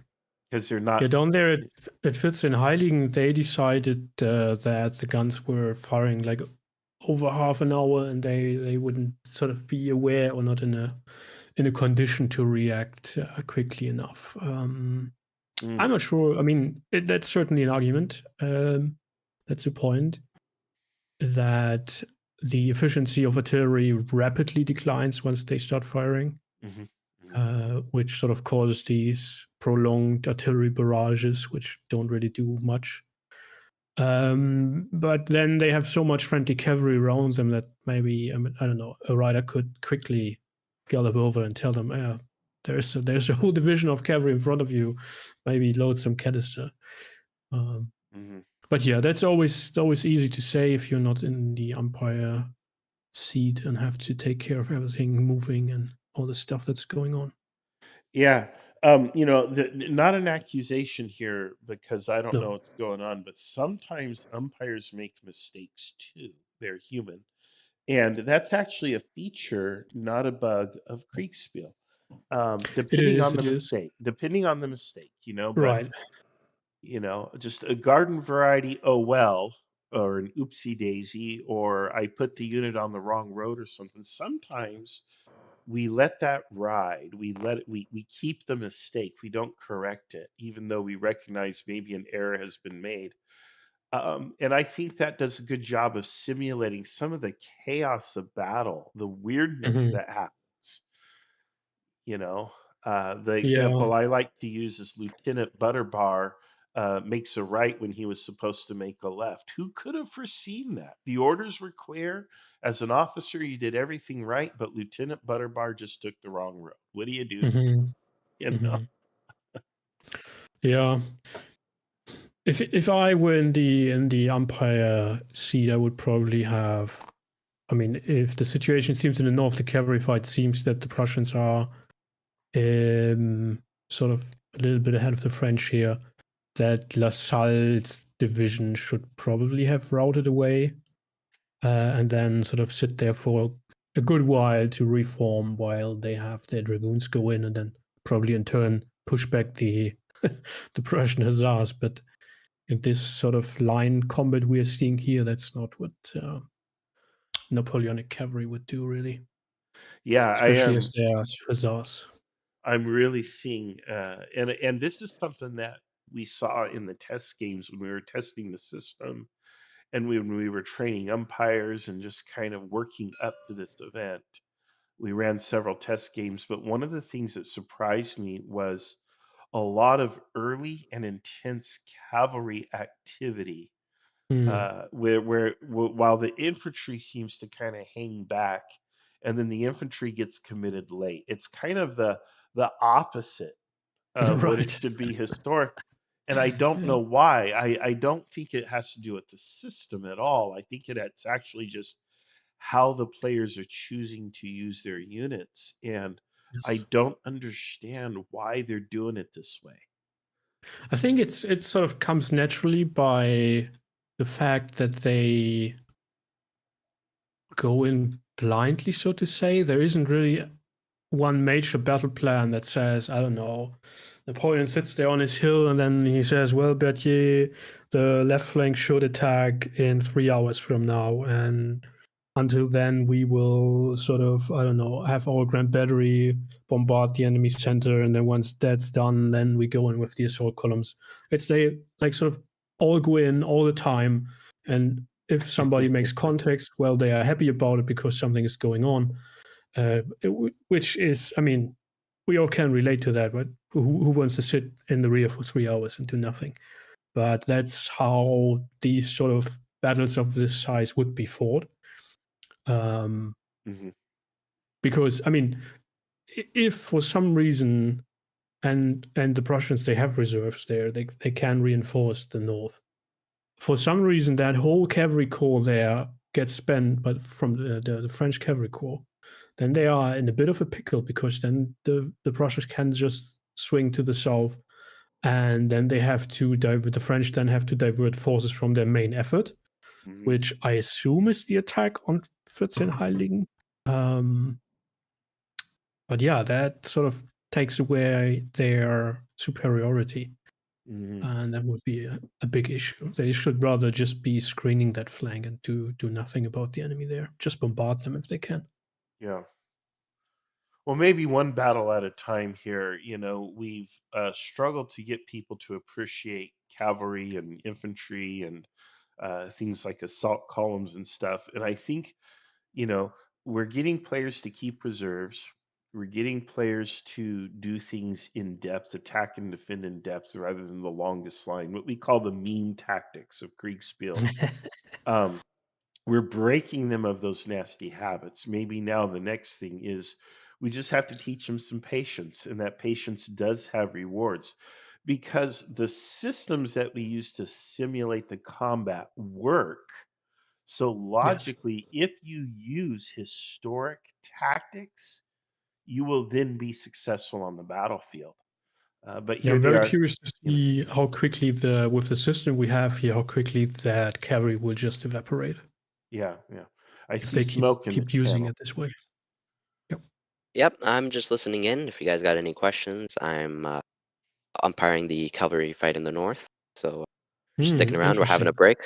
Because they're not. Yeah, down there it fits in Heiligen. They decided that the guns were firing like over half an hour, and they wouldn't sort of be aware or not in a condition to react quickly enough. I'm not sure. I mean, that's certainly an argument. That's a point that the efficiency of artillery rapidly declines once they start firing, which sort of causes these prolonged artillery barrages, which don't really do much. But then they have so much friendly cavalry around them that maybe, I don't know, a rider could quickly gallop over and tell them, there's a whole division of cavalry in front of you. Maybe load some canister. But yeah, that's always easy to say if you're not in the umpire seat and have to take care of everything moving and all the stuff that's going on. Yeah. Not an accusation here because I don't know what's going on, but sometimes umpires make mistakes too. They're human. And that's actually a feature, not a bug of Kriegsspiel. Depending on the mistake, but right. Just a garden variety, oh well, or an oopsie daisy, or I put the unit on the wrong road or something. Sometimes we let that ride. We keep the mistake. We don't correct it, even though we recognize maybe an error has been made. And I think that does a good job of simulating some of the chaos of battle, the weirdness that happens. The example I like to use is Lieutenant Butterbar makes a right when he was supposed to make a left. Who could have foreseen that? The orders were clear. As an officer, you did everything right, but Lieutenant Butterbar just took the wrong road. What do you do? Yeah. If I were in the umpire seat, I would probably have. I mean, if the situation seems in the north, the cavalry fight seems that the Prussians are sort of a little bit ahead of the French here, that Lassalle's division should probably have routed away and then sort of sit there for a good while to reform while they have their dragoons go in and then probably in turn push back the the Prussian hussars. But in this sort of line combat we are seeing here, that's not what Napoleonic cavalry would do, really. Yeah, especially as they are hussars. I'm really seeing, and this is something that we saw in the test games when we were testing the system, and when we were training umpires and just kind of working up to this event. We ran several test games, but one of the things that surprised me was a lot of early and intense cavalry activity, where while the infantry seems to kind of hang back, and then the infantry gets committed late. It's kind of the opposite of what it should be historic. And I don't know why. I don't think it has to do with the system at all. I think it's actually just how the players are choosing to use their units. And I don't understand why they're doing it this way. I think it sort of comes naturally by the fact that they go in blindly, so to say. There isn't really one major battle plan that says, I don't know, Napoleon sits there on his hill and then he says, well, Berthier, the left flank should attack in 3 hours from now. And until then, we will sort of, I don't know, have our grand battery bombard the enemy center. And then once that's done, then we go in with the assault columns. It's they like sort of all go in all the time. And if somebody makes contact, well, they are happy about it because something is going on. Which is, I mean, we all can relate to that, but who wants to sit in the rear for 3 hours and do nothing? But that's how these sort of battles of this size would be fought. Because, I mean, if for some reason, and the Prussians, they have reserves there, they can reinforce the north. For some reason, that whole cavalry corps there gets spent, but from the French cavalry corps, then they are in a bit of a pickle because then the Prussians can just swing to the south, and then they have to divert. The French then have to divert forces from their main effort, which I assume is the attack on 14 Heiligen. But yeah, that sort of takes away their superiority. And that would be a big issue. They should rather just be screening that flank and do nothing about the enemy there. Just bombard them if they can. Yeah. Well, maybe one battle at a time here. We've struggled to get people to appreciate cavalry and infantry and things like assault columns and stuff. And I think, we're getting players to keep reserves. We're getting players to do things in depth, attack and defend in depth rather than the longest line, what we call the mean tactics of Kriegsspiel. We're breaking them of those nasty habits. Maybe now the next thing is We just have to teach them some patience, and that patience does have rewards, because the systems that we use to simulate the combat work. So logically, if you use historic tactics, you will then be successful on the battlefield. But Yeah, here I'm they very are. curious to see how quickly with the system we have here, how quickly that cavalry will just evaporate. Yeah. I if see they smoke in the keep using channel. it this way. Yep, I'm just listening in. If you guys got any questions, I'm umpiring the cavalry fight in the north. So sticking around, we're having a break.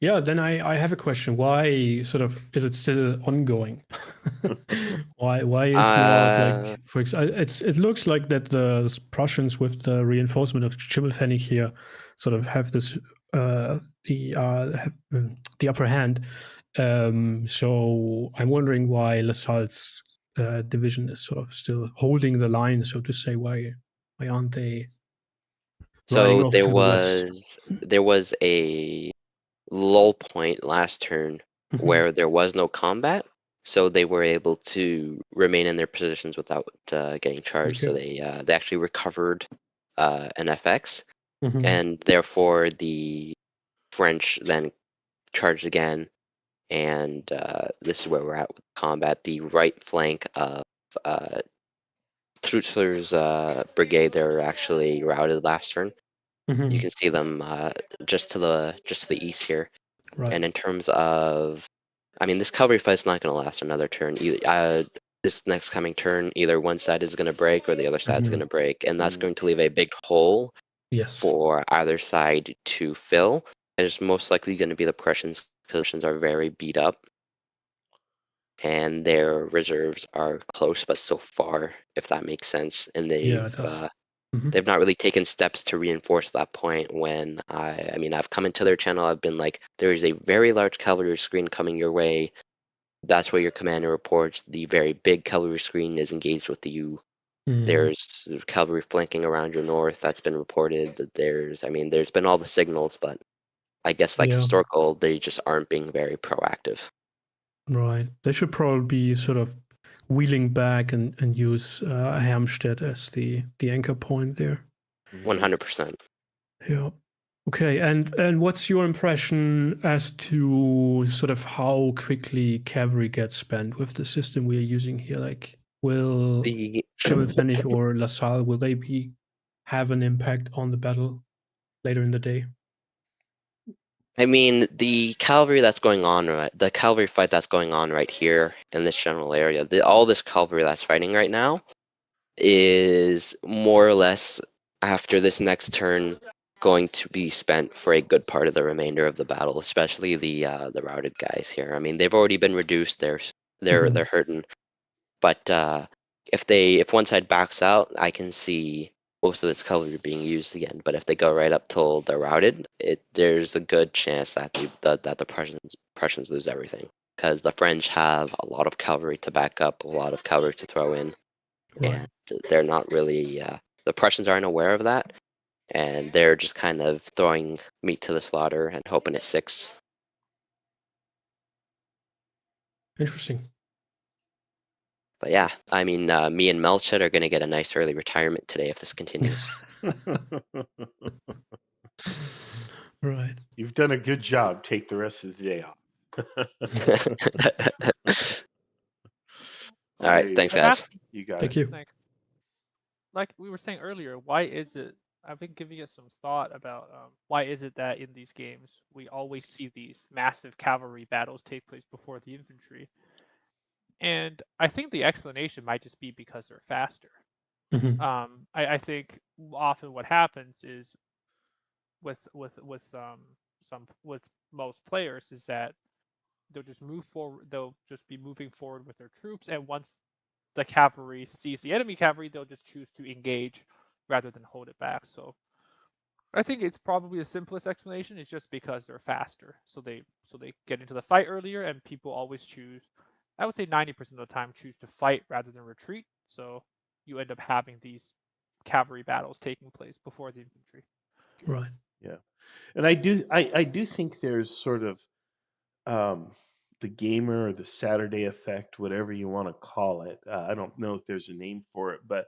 Yeah, then I have a question. Why is it still ongoing? why is not like it looks like that the Prussians with the reinforcement of Schimmelpfennig here sort of have this the upper hand. So I'm wondering why Lassalle's division is sort of still holding the line, so to say. Why aren't they riding So off to the west? there was a lull point last turn where there was no combat, so they were able to remain in their positions without getting charged. So they actually recovered an FX, and therefore the French then charged again. And this is where we're at with combat. The right flank of Trutzler's brigade, they're actually routed last turn. You can see them just to the east here. Right. And in terms of, I mean, this cavalry fight's not going to last another turn. This next coming turn, either one side is going to break or the other side's going to break, and that's going to leave a big hole for either side to fill. And it's most likely going to be the Prussians, because the Prussians are very beat up, and their reserves are close but so far, if that makes sense. And they've not really taken steps to reinforce that point. When I mean, I've come into their channel, I've been like, there is a very large cavalry screen coming your way. That's where your commander reports. The very big cavalry screen is engaged with you. There's cavalry flanking around your north. That's been reported. There's been all the signals, but I guess historical, they just aren't being very proactive. Right. They should probably be sort of wheeling back and use Helmstedt as the anchor point there. 100%. Yeah. Okay. And what's your impression as to sort of how quickly cavalry gets spent with the system we are using here? Like, will Schimmelpfennig or Lassalle, will they have an impact on the battle later in the day? I mean, the cavalry fight that's going on right here in this general area, all this cavalry that's fighting right now is more or less, after this next turn, going to be spent for a good part of the remainder of the battle, especially the routed guys here. I mean, they've already been reduced. They're hurting, but if one side backs out, I can see most of this cavalry being used again. But if they go right up till they're routed, there's a good chance that the Prussians lose everything, because the French have a lot of cavalry to back up, a lot of cavalry to throw in, and they're not really. The Prussians aren't aware of that, and they're just kind of throwing meat to the slaughter and hoping it sticks. Interesting. But yeah, I mean, me and Melchett are going to get a nice early retirement today if this continues. Right. You've done a good job. Take the rest of the day off. All right. Thanks, guys. You got Thank it. you. Thanks. Like we were saying earlier, why is it? I've been giving it some thought about why is it that in these games we always see these massive cavalry battles take place before the infantry, and I think the explanation might just be because they're faster. I think often what happens is with most players is that they'll just move forward. They'll just be moving forward with their troops, and once the cavalry sees the enemy cavalry, they'll just choose to engage rather than hold it back. So I think it's probably the simplest explanation is just because they're faster. So they get into the fight earlier, and people always choose, I would say 90% of the time, choose to fight rather than retreat. So you end up having these cavalry battles taking place before the infantry. Right. Yeah. And I do think there's sort of the gamer or the Saturday effect, whatever you want to call it. I don't know if there's a name for it, but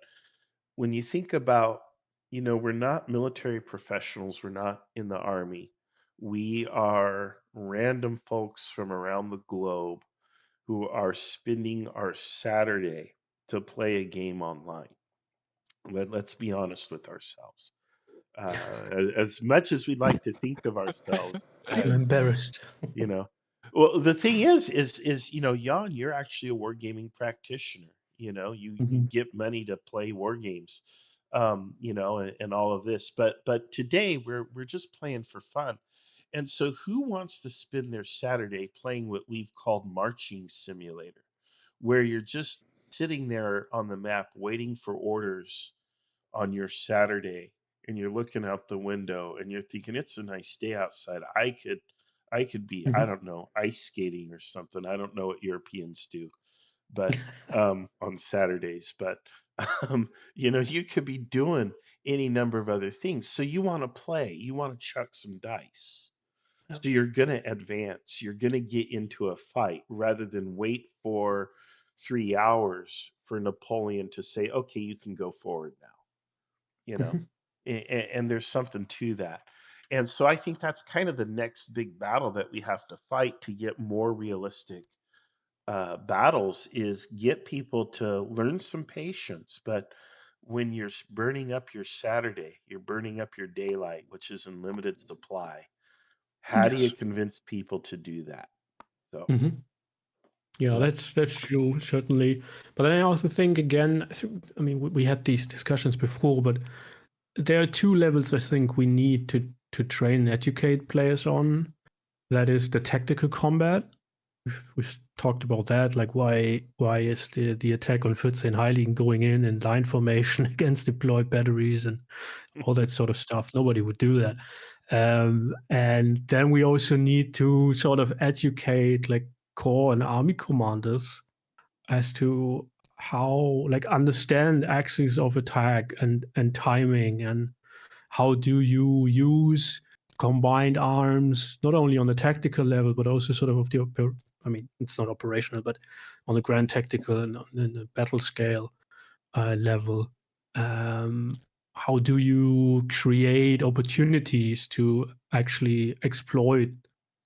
when you think about, we're not military professionals, we're not in the army. We are random folks from around the globe who are spending our Saturday to play a game online. Let's be honest with ourselves. As much as we'd like to think of ourselves I'm as, embarrassed. you know, well, the thing is, Jan, you're actually a wargaming practitioner. You get money to play war games, and all of this. But today we're just playing for fun. And so, who wants to spend their Saturday playing what we've called marching simulator, where you're just sitting there on the map waiting for orders on your Saturday, and you're looking out the window and you're thinking it's a nice day outside. I could be, I don't know, ice skating or something. I don't know what Europeans do, but on Saturdays, but you could be doing any number of other things. So you want to play, you want to chuck some dice. So you're going to advance, you're going to get into a fight rather than wait for 3 hours for Napoleon to say, okay, you can go forward now. And there's something to that. And so I think that's kind of the next big battle that we have to fight to get more realistic battles, is get people to learn some patience. But when you're burning up your Saturday, you're burning up your daylight, which is in limited supply. How do you Yes. convince people to do that? So Yeah, Well, that's true, certainly. But I also think, again, I mean, we had these discussions before, but there are two levels I think we need to train and educate players on. That is the tactical combat. We've talked about that, like why is the attack on Heiligen going in line formation against deployed batteries and all that sort of stuff. Nobody would do that. And then we also need to sort of educate like corps and army commanders as to how, like, understand axes of attack and timing, and how do you use combined arms not only on the tactical level but also sort of the I mean, it's not operational, but on the grand tactical and on the battle scale level. How do you create opportunities to actually exploit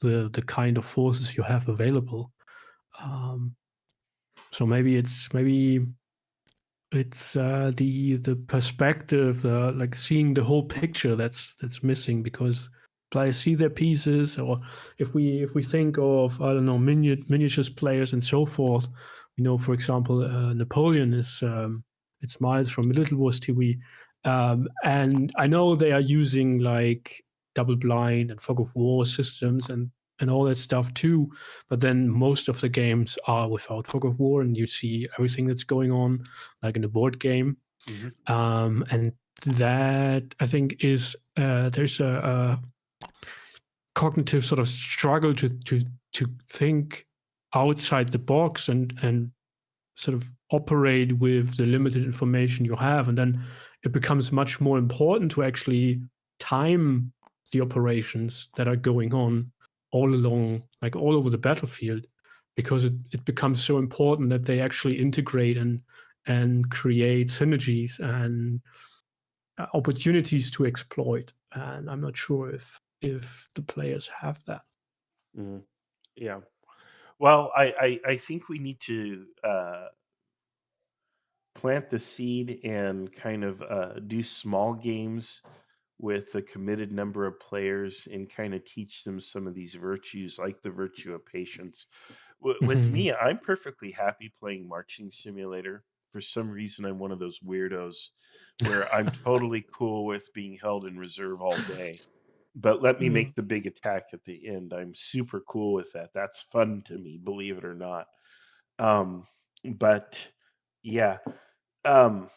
the kind of forces you have available? So maybe it's the perspective, like seeing the whole picture that's missing, because players see their pieces, or if we think of, I don't know, miniatures players and so forth. For example, Napoleon is it's Miles from Little Wars TV, and I know they are using like double blind and fog of war systems and all that stuff too. But then most of the games are without fog of war, and you see everything that's going on, like in a board game. And that, I think, is there's a cognitive sort of struggle to think outside the box and sort of operate with the limited information you have, and then it becomes much more important to actually time the operations that are going on all along, like all over the battlefield, because it becomes so important that they actually integrate and create synergies and opportunities to exploit. And I'm not sure if the players have that. Yeah. Well, I think we need to plant the seed and kind of do small games with a committed number of players and kind of teach them some of these virtues, like the virtue of patience. With me, I'm perfectly happy playing Marching Simulator. For some reason, I'm one of those weirdos where I'm totally cool with being held in reserve all day. But let me make the big attack at the end. I'm super cool with that. That's fun to me, believe it or not. But yeah. Um,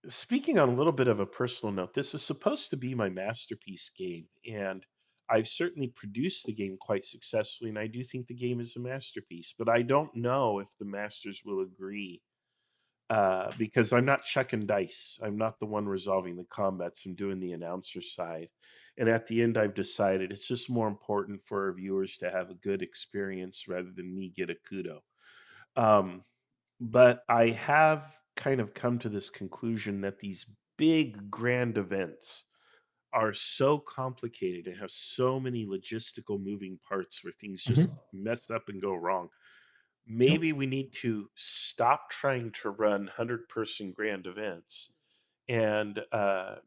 Speaking on a little bit of a personal note, this is supposed to be my masterpiece game, and I've certainly produced the game quite successfully, and I do think the game is a masterpiece. But I don't know if the masters will agree, because I'm not chucking dice. I'm not the one resolving the combats. I'm doing the announcer side, And at the end, I've decided it's just more important for our viewers to have a good experience rather than me get a kudo. Um, but I have kind of come to this conclusion that these big grand events are so complicated and have so many logistical moving parts where things just mess up and go wrong. Maybe we need to stop trying to run 100-person grand events and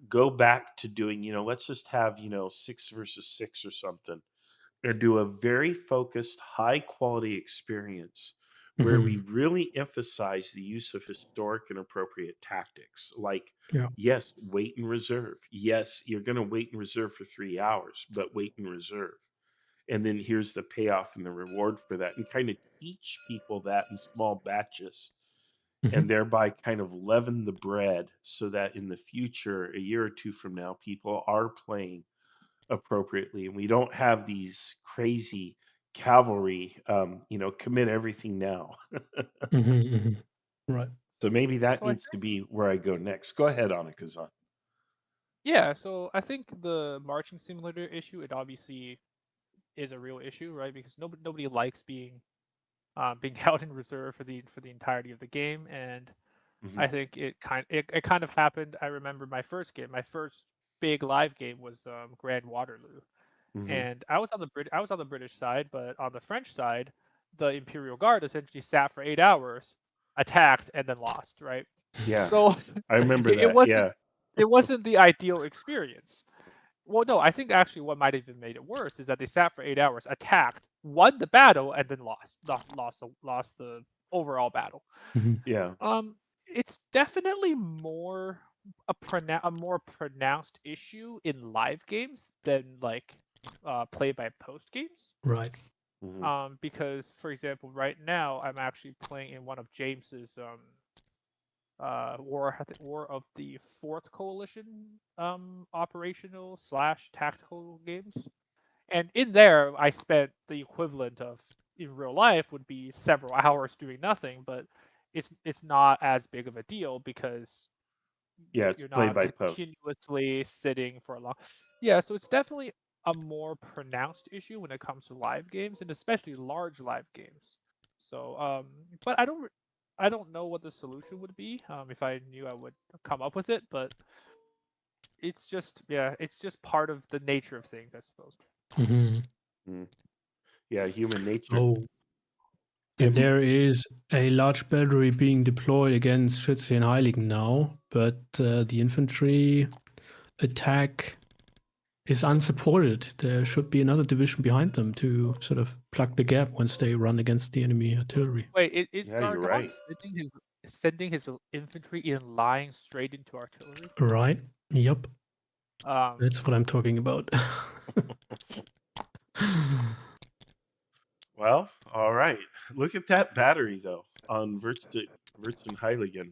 go back to doing, let's just have, 6 versus 6 or something, and do a very focused, high quality experience where we really emphasize the use of historic and appropriate tactics. Like, Yeah. yes, wait and reserve. Yes, you're going to wait and reserve for 3 hours, but wait and reserve. And then here's the payoff and the reward for that, and kind of teach people that in small batches, and thereby kind of leaven the bread so that in the future, a year or two from now, people are playing appropriately, and we don't have these crazy cavalry, commit everything now. Right. So maybe that So I needs to be where I go next. Go ahead, Anna-Kazan. Yeah, so I think the marching simulator issue, it obviously is a real issue, right? Because nobody likes being held in reserve for the entirety of the game, and I think it kind of happened. I remember my first big live game was Grand Waterloo, and I was on the British side, but on the French side, the Imperial Guard essentially sat for 8 hours, attacked, and then lost, right? Yeah, So I remember it that. wasn't Yeah. it wasn't the ideal experience. Well, no, I think actually what might have even made it worse is that they sat for 8 hours, attacked, won the battle, and then lost the overall battle. Yeah. It's definitely a more pronounced issue in live games than like play by post games. Right. Because for example, right now I'm actually playing in one of James's War of the Fourth Coalition operational / tactical games, and in there I spent the equivalent of in real life would be several hours doing nothing, but it's not as big of a deal because it's you're play not by post. continuously sitting for a long. Yeah, so it's definitely a more pronounced issue when it comes to live games, and especially large live games. So, but I don't know what the solution would be. If I knew, I would come up with it. But it's just part of the nature of things, I suppose. Yeah, human nature. Oh. And there is a large battery being deployed against Schütze and Heiligen now, but the infantry attack is unsupported. There should be another division behind them to sort of plug the gap once they run against the enemy artillery. Wait, is Yeah, you're right. sending his infantry in line straight into artillery? Right. Yep. That's what I'm talking about. Well, all right. Look at that battery though on Wurzenheiligen.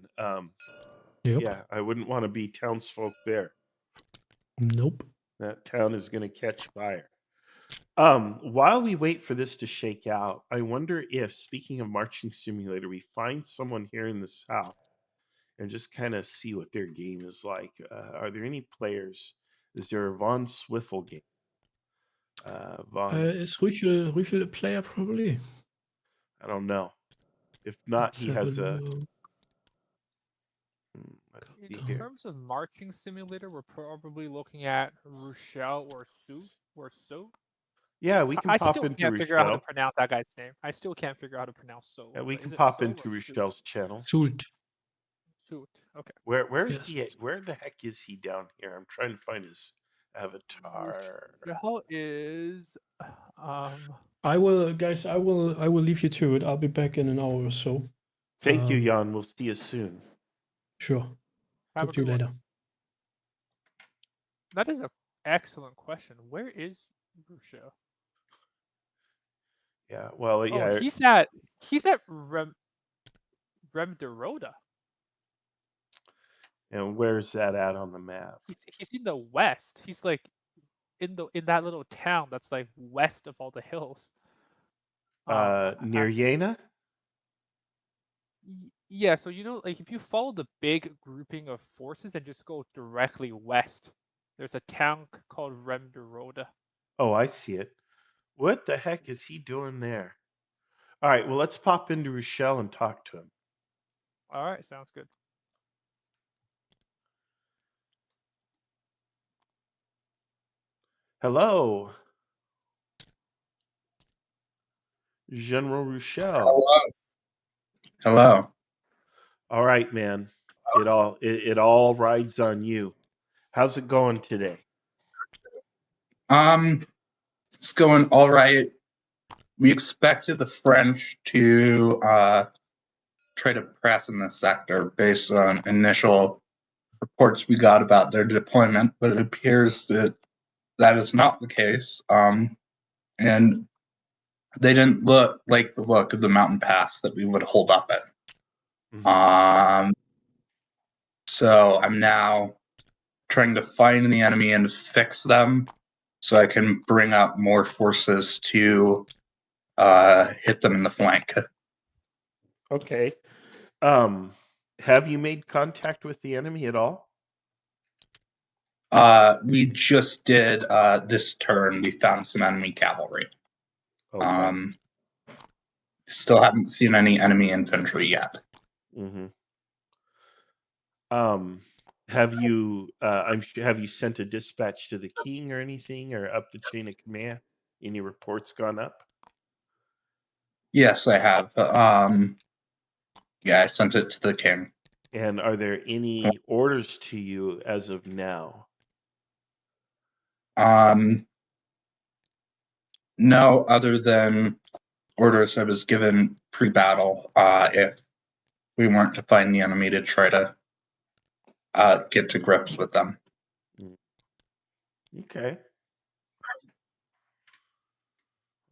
Yep. Yeah, I wouldn't want to be townsfolk there. Nope. That town is going to catch fire. While we wait for this to shake out, I wonder if, speaking of marching simulator, we find someone here in the South and just kind of see what their game is like. Are there any players? Is there a Von Swiffle game? Is Rüchel a player probably? I don't know. If not, he has a. In terms of marching simulator, we're probably looking at Rochelle or So. Yeah, we can I pop still into can't figure out how to Rochelle. pronounce that guy's name. I still can't figure out how to pronounce So. Yeah, we Is can it pop So into or Rochelle's channel. Sult. Okay. Where's Yes. he? Where the heck is he down here? I'm trying to find his avatar. Rochelle is I will, guys. I will leave you to it. I'll be back in an hour or so. Thank you, Jan. We'll see you soon. Sure. Have Talk a to you good one. later. That is an excellent question. Where is Rochelle? Yeah. Well, yeah. Oh, he's at Rem de Roda. And where's that at on the map? He's in the west. He's like in that little town that's like west of all the hills. Near Jena? Yeah, so like if you follow the big grouping of forces and just go directly west, There's a town called Remderode. Oh, I see it. What the heck is he doing there? All right, well, let's pop into Rochelle and talk to him. All right, sounds good. Hello, General Rochelle. Hello. Hello. All right, man. It all rides on you. How's it going today? It's going all right. We expected the French to try to press in this sector based on initial reports we got about their deployment, but it appears that that is not the case. And they didn't look like the look of the mountain pass that we would hold up at. So I'm now trying to find the enemy and fix them so I can bring up more forces to hit them in the flank. Okay. Have you made contact with the enemy at all? We just did this turn. We found some enemy cavalry. Okay. Still haven't seen any enemy infantry yet. Mm-hmm. Have you sent a dispatch to the king or anything, or up the chain of command? Any reports gone up? Yes, I have. Yeah, I sent it to the king. And are there any orders to you as of now? No, other than orders I was given pre-battle. If we weren't to find the enemy, to try to get to grips with them. Okay.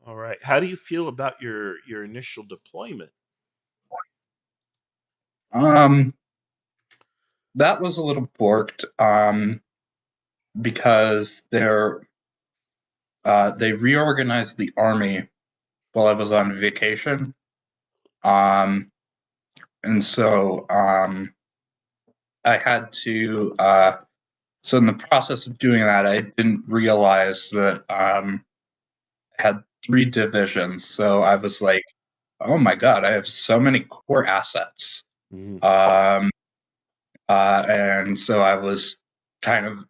All right. How do you feel about your initial deployment? That was a little borked. Because they reorganized the army while I was on vacation. And so I had to so in the process of doing that, I didn't realize that I had 3 divisions. So I was like, oh my god, I have so many core assets. And so I was kind of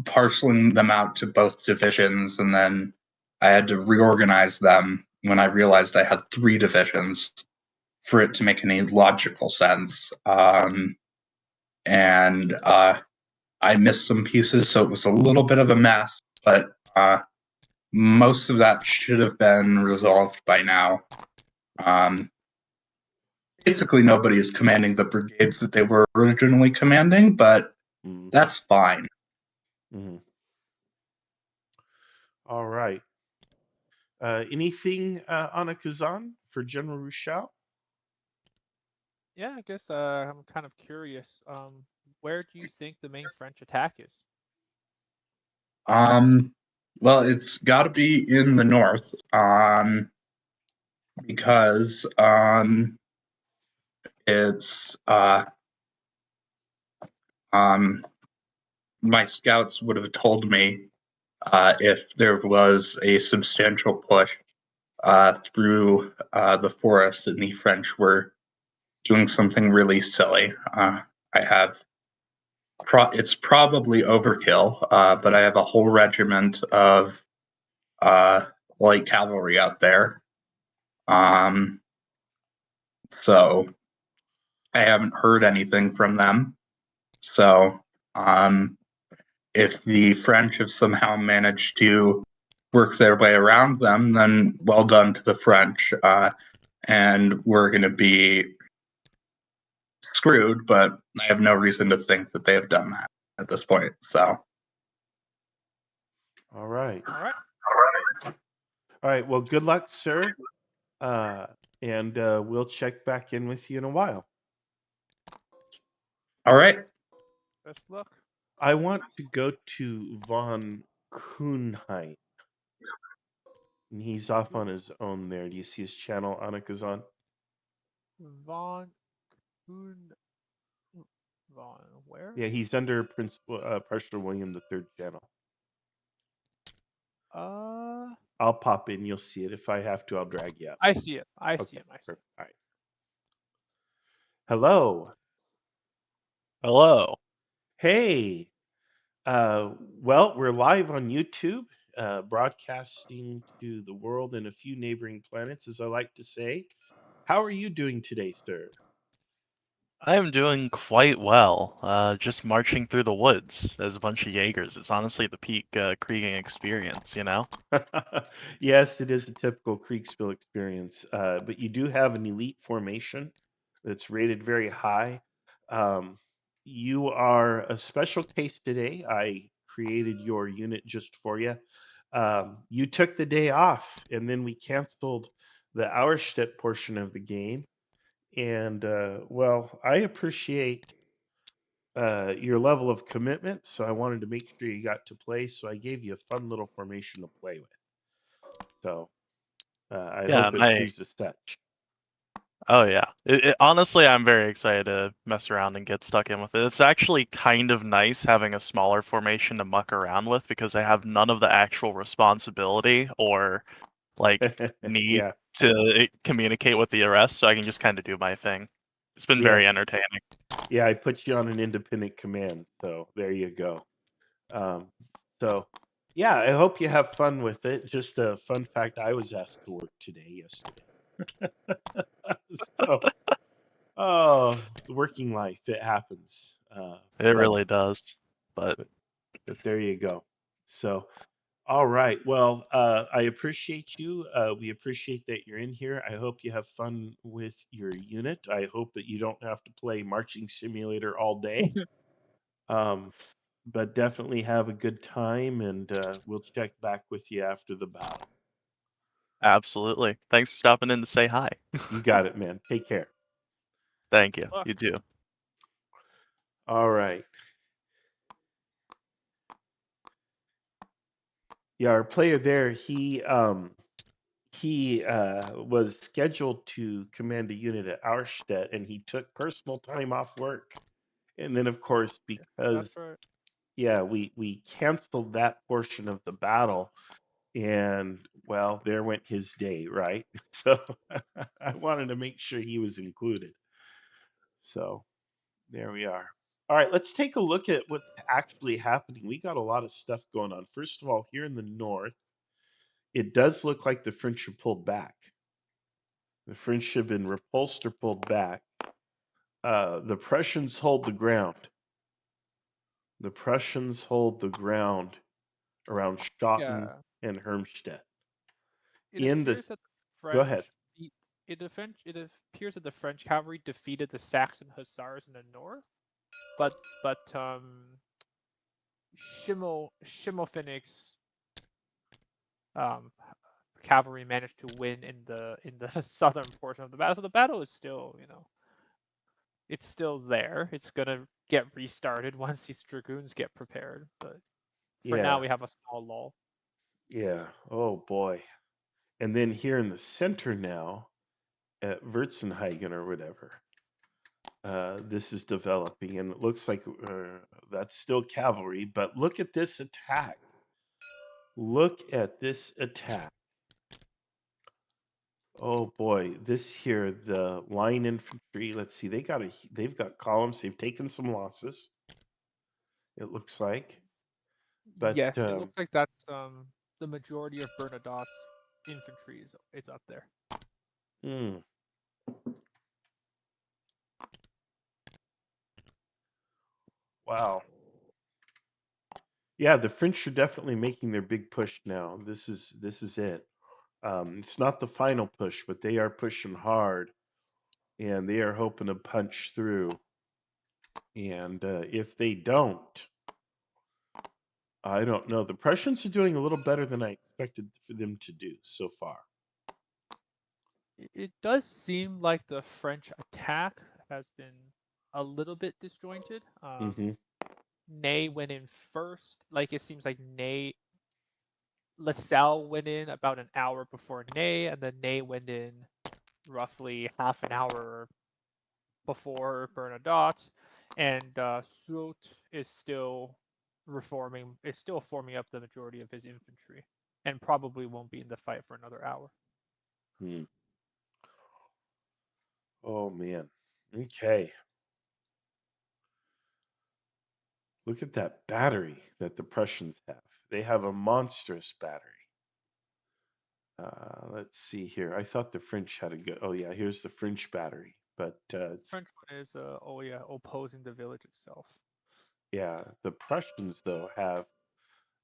parceling them out to both divisions, and then I had to reorganize them when I realized I had 3 divisions for it to make any logical sense. And I missed some pieces, so it was a little bit of a mess, but most of that should have been resolved by now. Basically, nobody is commanding the brigades that they were originally commanding, but that's fine. All right. Anything, Anna Kazan, for General Rochelle? Yeah, I guess I'm kind of curious. Where do you think the main French attack is? Well, it's got to be in the north, because it's my scouts would have told me if there was a substantial push through the forest and the French were doing something really silly. I have it's probably overkill, but I have a whole regiment of light cavalry out there. So I haven't heard anything from them. So if the French have somehow managed to work their way around them, then well done to the French. And we're going to be screwed, but I have no reason to think that they have done that at this point. So. All right. All right. Well, good luck, sir. And we'll check back in with you in a while. All right. Best luck. I want to go to von Kuhnheit. And he's off on his own there. Do you see his channel, Anna Kazan? Von Kuhn. Where? Yeah, he's under Pressure William III General. I'll pop in. You'll see it. If I have to, I'll drag you up. I see it. I see it. All right. Hello. Hello. Hey. Well, we're live on YouTube, broadcasting to the world and a few neighboring planets, as I like to say. How are you doing today, sir? I am doing quite well. Just marching through the woods as a bunch of Jaegers. It's honestly the peak Krieging experience, you know? Yes, it is a typical Kriegsspiel experience, but you do have an elite formation that's rated very high. You are a special case today. I created your unit just for you. You took the day off, and then we canceled the Auerstedt portion of the game. And well, I appreciate your level of commitment, so I wanted to make sure you got to play. So I gave you a fun little formation to play with. So I Yeah, hope it proves as such. Oh yeah. Honestly, I'm very excited to mess around and get stuck in with it. It's actually kind of nice having a smaller formation to muck around with because I have none of the actual responsibility or like need Yeah. to communicate with the rest, so I can just kind of do my thing. It's been very entertaining. Yeah, I put you on an independent command, so there you go. So yeah, I hope you have fun with it. Just a fun fact: I was asked to work yesterday. So, oh, working life, it happens. It really does. But there you go. So, all right. Well, I appreciate you. We appreciate that you're in here. I hope you have fun with your unit. I hope that you don't have to play Marching Simulator all day. But definitely have a good time, and we'll check back with you after the battle. Absolutely. Thanks for stopping in to say hi. You got it, man. Take care. Thank you. You too. All right. Yeah, our player there, he was scheduled to command a unit at Auerstedt, and he took personal time off work. And then, of course, because we canceled that portion of the battle, and well, there went his day, right? So I wanted to make sure he was included. So there we are. All right, let's take a look at what's actually happening. We got a lot of stuff going on. First of all, here in the north, it does look like the French have pulled back. The French have been repulsed or pulled back. The Prussians hold the ground. The Prussians hold the ground around Schotten and Hermstedt. It appears that the French Go ahead. It appears that the French cavalry defeated the Saxon hussars in the north, but Schimmelpfennig's cavalry managed to win in the southern portion of the battle. So the battle is still, it's still there. It's gonna get restarted once these dragoons get prepared. But for now, we have a small lull. Yeah. Oh boy. And then here in the center now, at Wurzenhagen or whatever, this is developing, and it looks like that's still cavalry. But look at this attack. Look at this attack. Oh boy, this here, the line infantry. Let's see, they've got columns. They've taken some losses. It looks like. But yes, it looks like that's the majority of Bernadotte's infantry is up there. Wow. Yeah, the French are definitely making their big push now. This is it. It's not the final push, but they are pushing hard, and they are hoping to punch through. And if they don't, I don't know. The Prussians are doing a little better than I expected for them to do so far. It does seem like the French attack has been a little bit disjointed. Ney went in first. Like, it seems like LaSalle went in about an hour before Ney, and then Ney went in roughly half an hour before Bernadotte. and Soult is still forming up the majority of his infantry, and probably won't be in the fight for another hour. Oh man. Okay. Look at that battery that the Prussians have. They have a monstrous battery. Let's see here. I thought the French had a good. Oh yeah, here's the French battery, but it's French one is opposing the village itself. yeah. The Prussians though have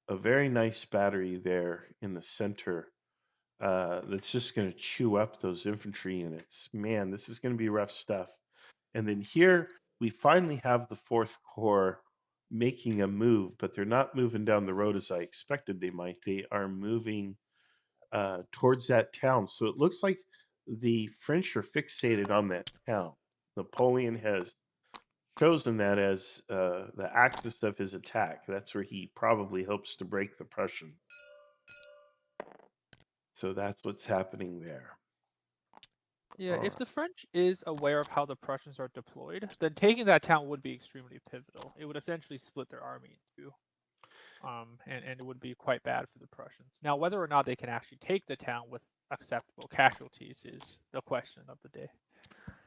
a very nice battery there in the center. That's just going to chew up those infantry units. Man, this is going to be rough stuff. And then here we finally have the Fourth Corps making a move, but they're not moving down the road as I expected they might. They are moving towards that town. So it looks like the French are fixated on that town. Napoleon has chosen that as the axis of his attack. That's where he probably hopes to break the Prussians. So that's what's happening there. Yeah, if the French is aware of how the Prussians are deployed, then taking that town would be extremely pivotal. It would essentially split their army in two. And it would be quite bad for the Prussians. Now, whether or not they can actually take the town with acceptable casualties is the question of the day.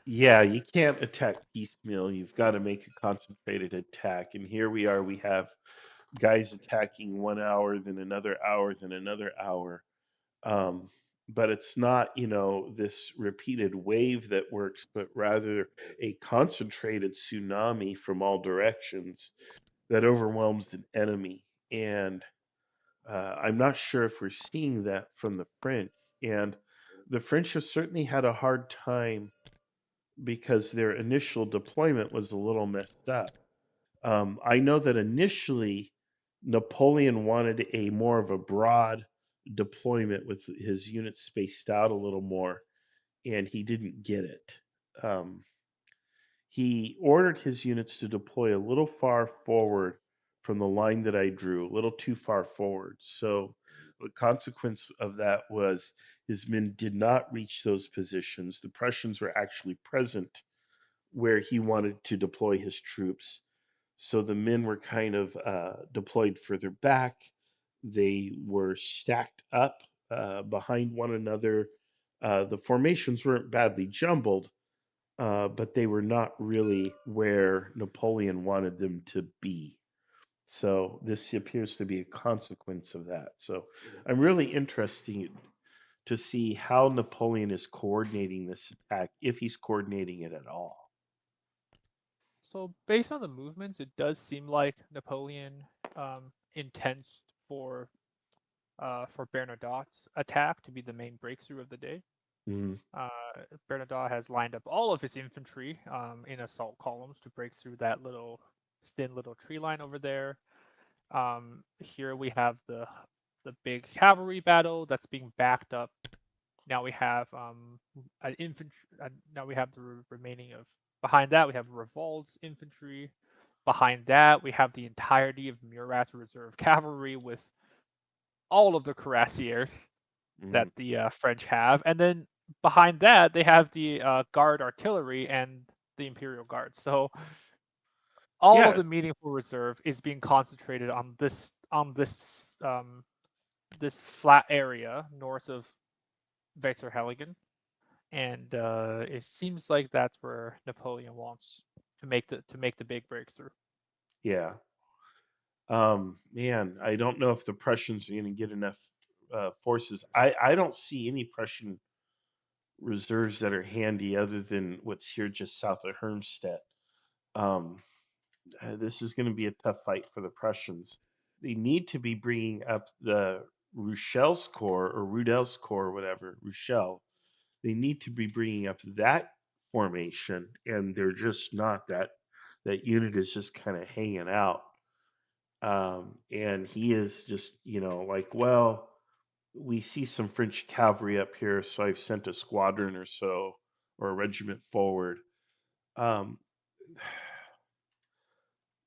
Yeah, you can't attack piecemeal. You've got to make a concentrated attack. And here we are. We have guys attacking 1 hour, then another hour, then another hour. But it's not, this repeated wave that works, but rather a concentrated tsunami from all directions that overwhelms the enemy. And I'm not sure if we're seeing that from the French. And the French have certainly had a hard time because their initial deployment was a little messed up. I know that initially Napoleon wanted a more of a broad deployment with his units spaced out a little more, and he didn't get it. He ordered his units to deploy a little far forward from the line that I drew, a little too far forward. So the consequence of that was his men did not reach those positions. The Prussians were actually present where he wanted to deploy his troops. So the men were kind of deployed further back. They were stacked up behind one another. The formations weren't badly jumbled, but they were not really where Napoleon wanted them to be. So this appears to be a consequence of that. So I'm really interested to see how Napoleon is coordinating this attack, if he's coordinating it at all. So based on the movements, it does seem like Napoleon intends for Bernadotte's attack to be the main breakthrough of the day. Bernadotte has lined up all of his infantry in assault columns to break through that thin little tree line over there. Here we have the big cavalry battle that's being backed up. Now we have an infantry. Now we have the remaining of. Behind that, we have Revolt's infantry. Behind that, we have the entirety of Murat's reserve cavalry with all of the cuirassiers that the French have. And then behind that, they have the Guard artillery and the Imperial Guard. So all of the meaningful reserve is being concentrated on this this flat area north of Wetzerheligen. And it seems like that's where Napoleon wants to make the big breakthrough. Yeah. Man, I don't know if the Prussians are going to get enough forces. I don't see any Prussian reserves that are handy other than what's here just south of Hermstedt. This is going to be a tough fight for the Prussians. They need to be bringing up the Ruchel's Corps or Rudel's Corps, whatever, Ruchel. They need to be bringing up that formation, and they're just not. That unit is just kind of hanging out. And he is just, like, well, we see some French cavalry up here, so I've sent a squadron or so, or a regiment forward.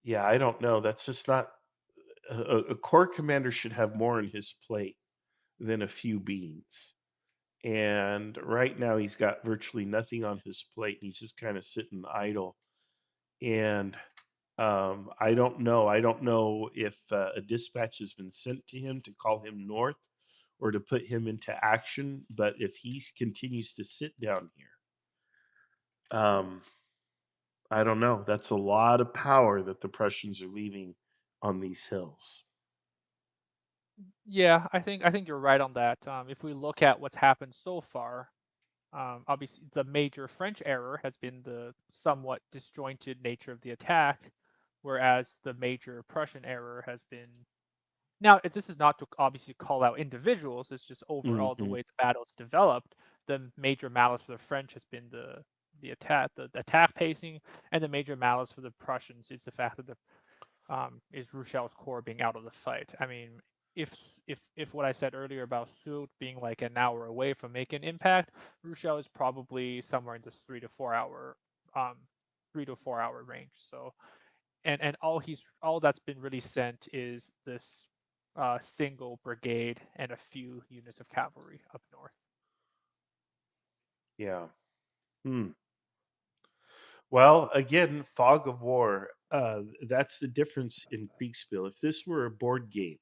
Yeah, I don't know. That's just not. A corps commander should have more in his plate than a few beans. And right now he's got virtually nothing on his plate. He's just kind of sitting idle. and I don't know. I don't know if a dispatch has been sent to him to call him north or to put him into action. But if he continues to sit down here, I don't know. That's a lot of power that the Prussians are leaving on these hills. Yeah, I think you're right on that. If we look at what's happened so far, obviously the major French error has been the somewhat disjointed nature of the attack, whereas the major Prussian error has been. Now, this is not to obviously call out individuals. It's just overall the way the battle's developed. The major malice for the French has been the attack pacing, and the major malice for the Prussians is the fact that is Rochel's corps being out of the fight. I mean, if what I said earlier about Soult being like an hour away from making impact, Rochelle is probably somewhere in this 3 to 4 hour range. So, and all that's been really sent is this single brigade and a few units of cavalry up north. Yeah. Well, again, fog of war. That's the difference in Kriegsspiel. If this were a board game,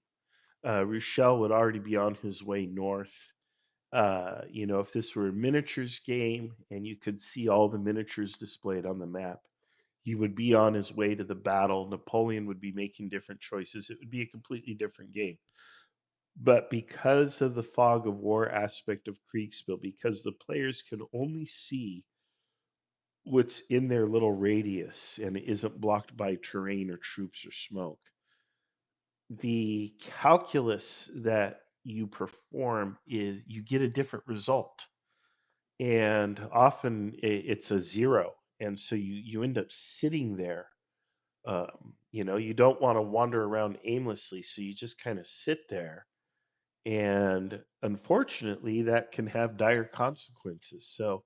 Rochelle would already be on his way north. If this were a miniatures game and you could see all the miniatures displayed on the map, he would be on his way to the battle. Napoleon would be making different choices. It would be a completely different game. But because of the fog of war aspect of Kriegsspiel, because the players can only see what's in their little radius and it isn't blocked by terrain or troops or smoke, the calculus that you perform is you get a different result. And often it's a zero. And so you end up sitting there. You don't want to wander around aimlessly. So you just kind of sit there. And unfortunately, that can have dire consequences. So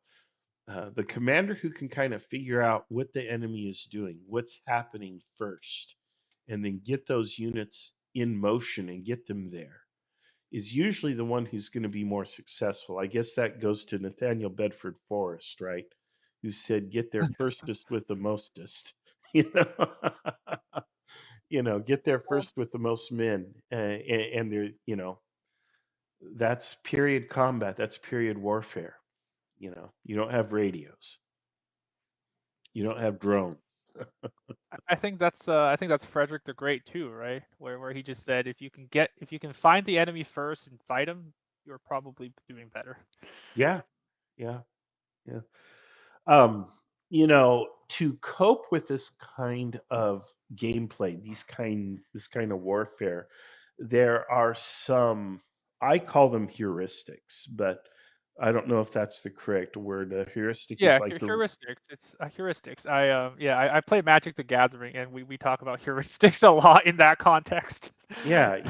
the commander who can kind of figure out what the enemy is doing, what's happening first, and then get those units in motion and get them there is usually the one who's going to be more successful. I guess that goes to Nathaniel Bedford Forrest, right? Who said, "Get there firstest with the mostest." You know, get there first with the most men, and they're, that's period combat. That's period warfare. You don't have radios. You don't have drones. I think that's Frederick the Great too, right? Where he just said if you can find the enemy first and fight him, you're probably doing better. Yeah, yeah, yeah. To cope with this kind of gameplay, this kind of warfare, there are some, I call them heuristics, but I don't know if that's the correct word. A heuristic is Yeah, like the heuristics. It's heuristics. I play Magic the Gathering, and we talk about heuristics a lot in that context. Yeah,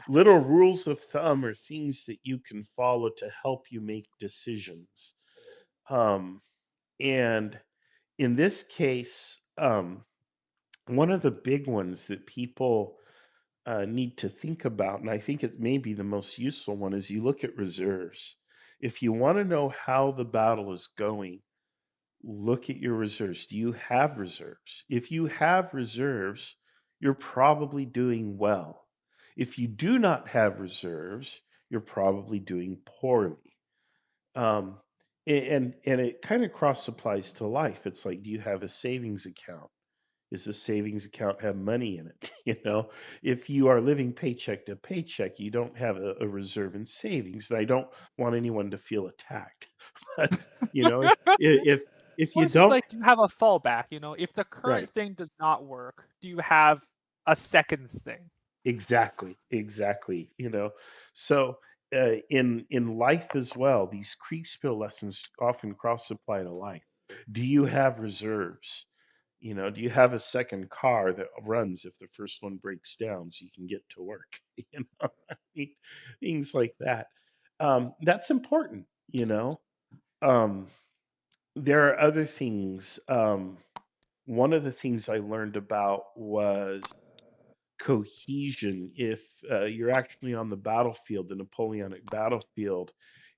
little rules of thumb are things that you can follow to help you make decisions. And in this case, one of the big ones that people need to think about, and I think it may be the most useful one, is you look at reserves. If you want to know how the battle is going, look at your reserves. Do you have reserves? If you have reserves, you're probably doing well. If you do not have reserves, you're probably doing poorly. Um, and it kind of cross applies to life. It's like, do you have a savings account? Does the savings account have money in it? If you are living paycheck to paycheck, you don't have a reserve in savings. And I don't want anyone to feel attacked. But if Well, you it's just don't, like, do you have a fallback? If the current right? thing does not work, do you have a second thing? Exactly. So in life as well, these Kriegsspiel lessons often cross apply to life. Do you have reserves? Do you have a second car that runs if the first one breaks down so you can get to work? I mean, things like that. That's important. Um, there are other things. One of the things I learned about was cohesion. If you're actually on the battlefield, the Napoleonic battlefield,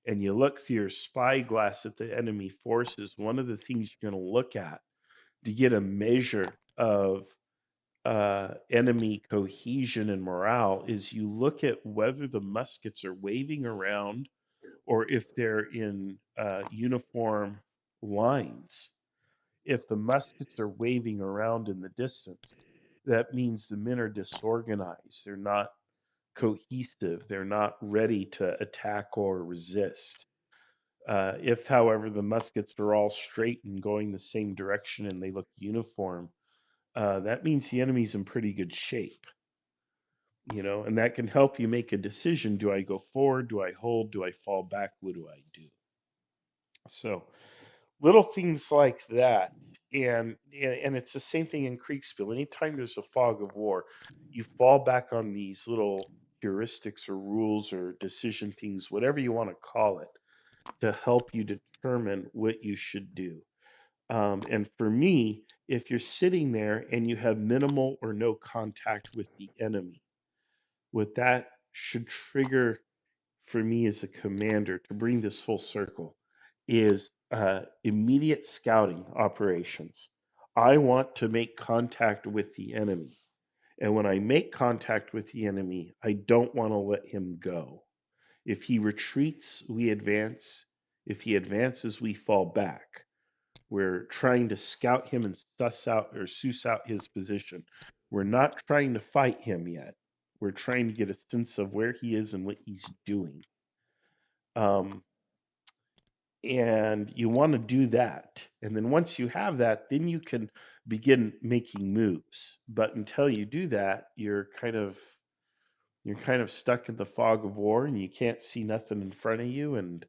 and you look through your spyglass at the enemy forces, one of the things you're going to look at to get a measure of enemy cohesion and morale is you look at whether the muskets are waving around or if they're in uniform lines. If the muskets are waving around in the distance, that means the men are disorganized. They're not cohesive. They're not ready to attack or resist. If, however, the muskets are all straight and going the same direction and they look uniform, that means the enemy's in pretty good shape. And that can help you make a decision. Do I go forward? Do I hold? Do I fall back? What do I do? So little things like that. And it's the same thing in Kriegsspiel. Anytime there's a fog of war, you fall back on these little heuristics or rules or decision things, whatever you want to call it, to help you determine what you should do. And for me, if you're sitting there and you have minimal or no contact with the enemy, what that should trigger for me as a commander to bring this full circle is immediate scouting operations. I want to make contact with the enemy. And when I make contact with the enemy, I don't want to let him go. If he retreats, we advance. If he advances, we fall back. We're trying to scout him and suss out his position. We're not trying to fight him yet. We're trying to get a sense of where he is and what he's doing. And you want to do that. And then once you have that, then you can begin making moves. But until you do that, you're kind of stuck in the fog of war and you can't see nothing in front of you, and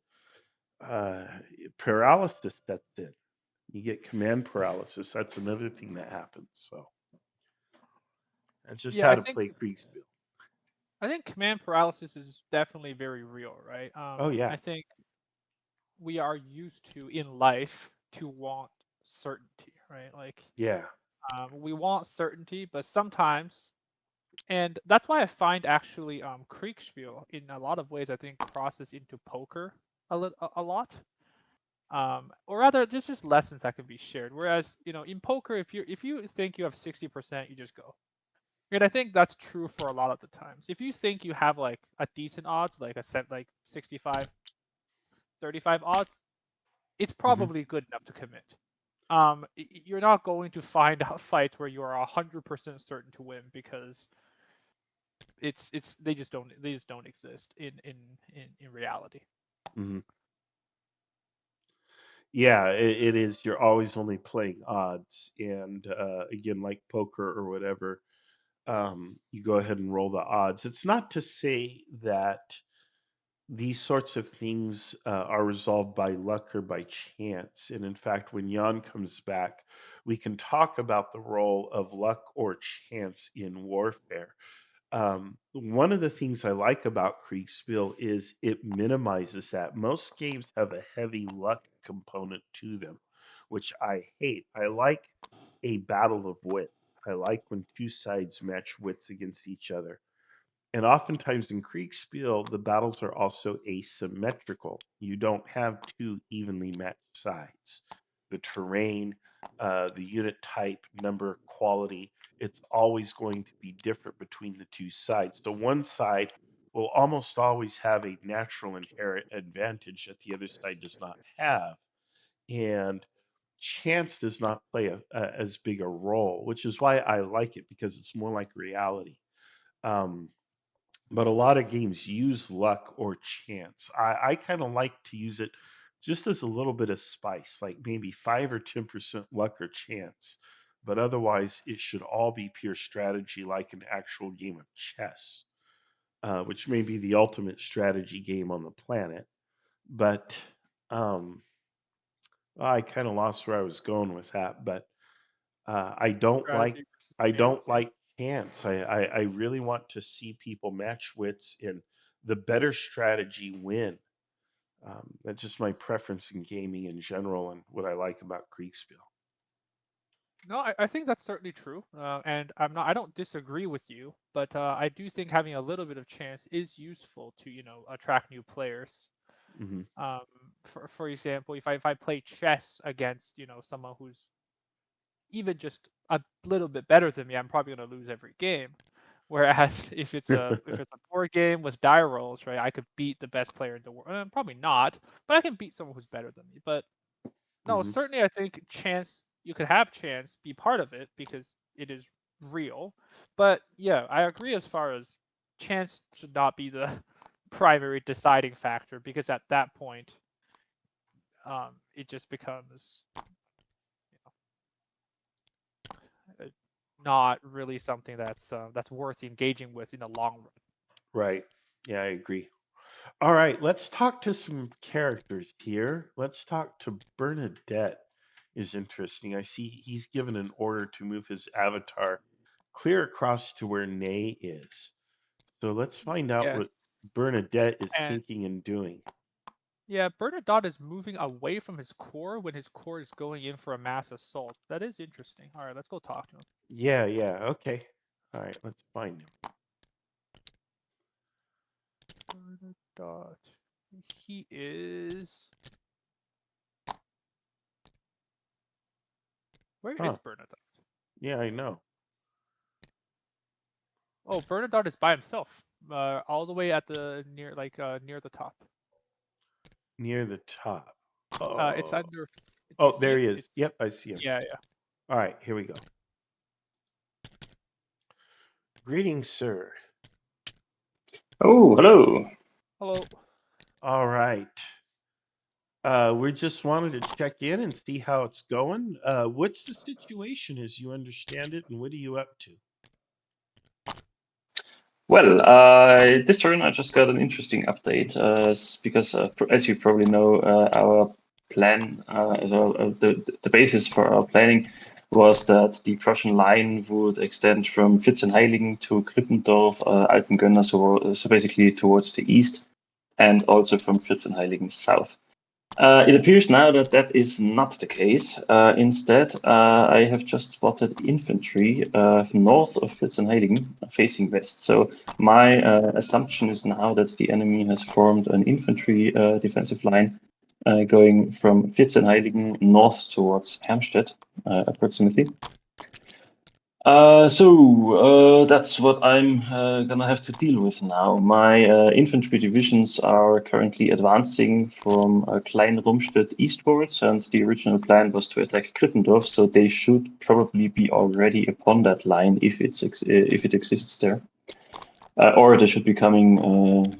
paralysis sets in. You get command paralysis. That's another thing that happens. So that's just Yeah, how to play Kriegsspiel. I think command paralysis is definitely very real, right? Oh yeah. I think we are used to in life to want certainty, right? Like yeah, we want certainty, but sometimes, and that's why I find actually Kriegsspiel in a lot of ways I think crosses into poker a lot. Or rather, there's just lessons that can be shared. Whereas, in poker, if you think you have 60%, you just go. And I think that's true for a lot of the times. If you think you have like a decent odds, like a set like 65, 35 odds, it's probably good enough to commit. You're not going to find out fights where you are 100% certain to win because they just don't exist in reality. Mm-hmm. Yeah, it is. You're always only playing odds, and again, like poker or whatever, you go ahead and roll the odds. It's not to say that these sorts of things are resolved by luck or by chance. And in fact, when Jan comes back, we can talk about the role of luck or chance in warfare. One of the things I like about Kriegsspiel is it minimizes that. Most games have a heavy luck component to them, which I hate. I like a battle of wits. I like when two sides match wits against each other. And oftentimes in Kriegsspiel, the battles are also asymmetrical. You don't have two evenly matched sides. The terrain, the unit type, number, quality, it's always going to be different between the two sides. So one side will almost always have a natural inherent advantage that the other side does not have. And chance does not play as big a role, which is why I like it, because it's more like reality. But a lot of games use luck or chance. I kind of like to use it just as a little bit of spice, like maybe 5 or 10% luck or chance. But otherwise, it should all be pure strategy, like an actual game of chess, which may be the ultimate strategy game on the planet. But I kind of lost where I was going with that. But I don't like Strategy versus chance, yeah. chance. I really want to see people match wits and the better strategy win. That's just my preference in gaming in general and what I like about Kriegsspiel. No, I think that's certainly true, and I don't disagree with you, but I do think having a little bit of chance is useful to attract new players. Mm-hmm. For example, if I play chess against someone who's even just a little bit better than me, I'm probably going to lose every game. Whereas if it's a board game with die rolls, right, I could beat the best player in the world. Probably not, but I can beat someone who's better than me. But no, certainly I think chance, you could have chance be part of it because it is real. But yeah, I agree as far as chance should not be the primary deciding factor, because at that point, it just becomes not really something that's worth engaging with in the long run. Right. Yeah, I agree. All right, let's talk to some characters here. Let's talk to Bernadette. Is interesting. I see he's given an order to move his avatar clear across to where Nay is. So let's find out what Bernadette is thinking and doing. Yeah, Bernadotte is moving away from his core when his core is going in for a mass assault. That is interesting. All right, let's go talk to him. Yeah, okay. All right, let's find him. Bernadotte. He is... Where is Bernadotte? Yeah, I know. Oh, Bernadotte is by himself. All the way at the near the top. Near the top. It's under. There he is. Yep, I see him. Yeah. All right, here we go. Greetings, sir. Oh, hello. Hello. All right. We just wanted to check in and see how it's going. What's the situation as you understand it, and what are you up to? Well, this turn I just got an interesting update because, as you probably know, our plan, the basis for our planning was that the Prussian line would extend from Vierzehnheiligen to Krippendorf, Altengönner, so basically towards the east, and also from Vierzehnheiligen south. It appears now that that is not the case. Instead, I have just spotted infantry north of Vierzehnheiligen facing west. So my assumption is now that the enemy has formed an infantry defensive line going from Vierzehnheiligen north towards Hermstedt, approximately. So that's what I'm gonna have to deal with now. My infantry divisions are currently advancing from Klein Rumstedt eastwards, and the original plan was to attack Krippendorf, so they should probably be already upon that line if it exists there. Or they should be coming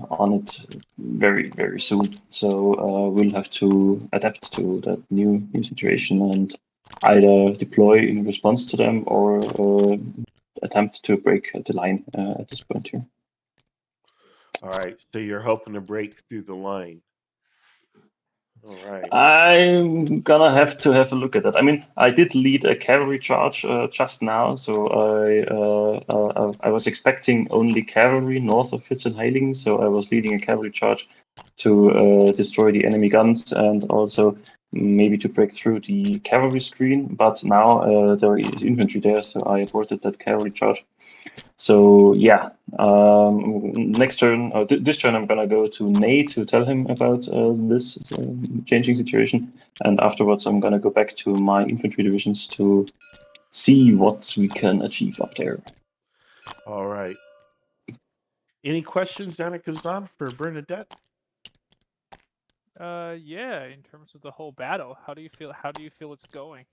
on it very, very soon. So we'll have to adapt to that new situation and either deploy in response to them or attempt to break the line at this point here. All right, so you're hoping to break through the line. All right. I'm gonna have to have a look at that. I mean, I did lead a cavalry charge just now, so I was expecting only cavalry north of Vierzehnheiligen, so I was leading a cavalry charge to destroy the enemy guns and also maybe to break through the cavalry screen. But now there is infantry there, so I aborted that cavalry charge. So yeah, next turn, this turn, I'm gonna go to Ney to tell him about this changing situation, and afterwards I'm gonna go back to my infantry divisions to see what we can achieve up there. All right. Any questions, Anna-Kazan, for Bernadette? Yeah. In terms of the whole battle, how do you feel? How do you feel it's going?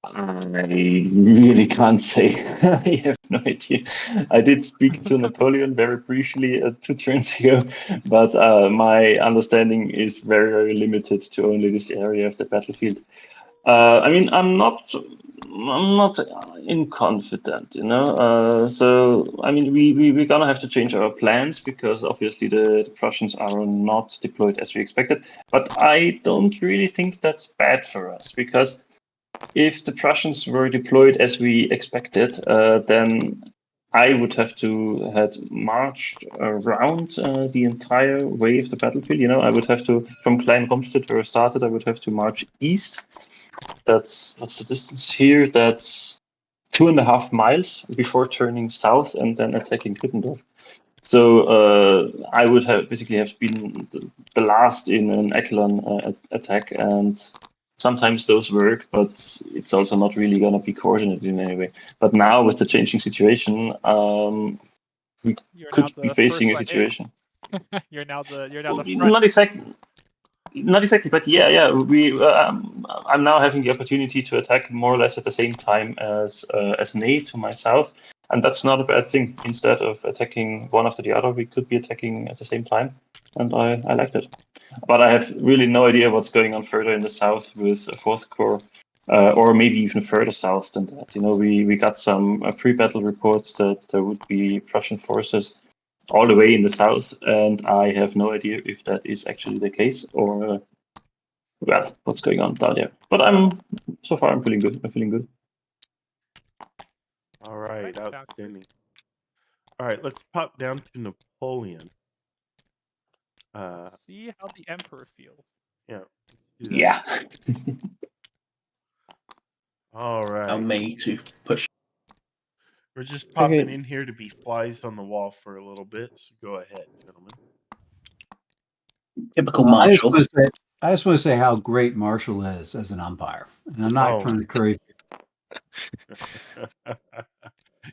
I really can't say. I have no idea. I did speak to Napoleon very briefly 2 turns ago, but my understanding is very, very limited to only this area of the battlefield. I mean, I'm not inconfident, you know. So I mean, we're gonna have to change our plans because obviously the Prussians are not deployed as we expected. But I don't really think that's bad for us because if the Prussians were deployed as we expected, then I would have to had marched around the entire way of the battlefield. You know, I would have to, from Klein Rumstedt where I started, I would have to march east. What's the distance here? That's 2.5 miles before turning south and then attacking Krippendorf. So I would have basically have been the last in an echelon attack, and sometimes those work, but it's also not really going to be coordinated in any way. But now with the changing situation, we could be facing a situation. You're now the front. Not exactly, but yeah. I'm now having the opportunity to attack more or less at the same time as Ney to my south, and that's not a bad thing. Instead of attacking one after the other, we could be attacking at the same time, and I liked it. But I have really no idea what's going on further in the south with a Fourth Corps, or maybe even further south than that. We got some pre-battle reports that there would be Prussian forces all the way in the south, and I have no idea if that is actually the case or what's going on down there. But so far I'm feeling good. All right, outstanding. All right, let's pop down to Napoleon. See how the Emperor feels. Yeah. All right. Allow me to push. We're just popping in here to be flies on the wall for a little bit, so go ahead, gentlemen. Typical Marshall. I just want to say how great Marshall is as an umpire. And I'm not trying to curry.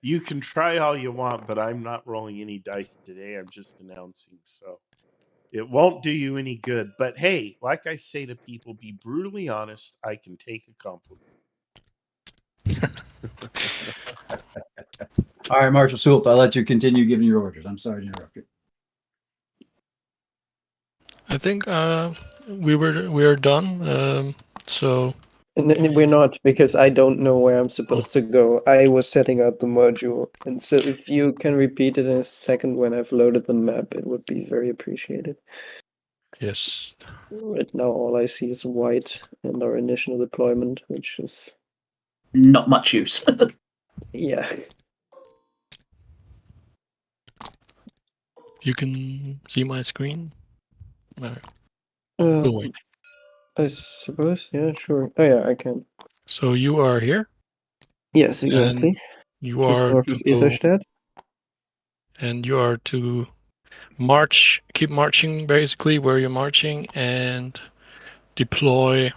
You can try all you want, but I'm not rolling any dice today. I'm just announcing, so it won't do you any good. But hey, like I say to people, be brutally honest. I can take a compliment. All right, Marshal Sult, I'll let you continue giving your orders. I'm sorry to interrupt you. I think we are done. So we're not, because I don't know where I'm supposed to go. I was setting out the module, and so if you can repeat it in a second when I've loaded the map, it would be very appreciated. Yes. Right now, all I see is white and our initial deployment, which is not much use. Yeah. You can see my screen. I suppose, yeah, sure. Oh yeah, I can. So you are here? Yes, exactly. And you Just are north of Iserstadt. And you are to keep marching basically where you're marching, and deploy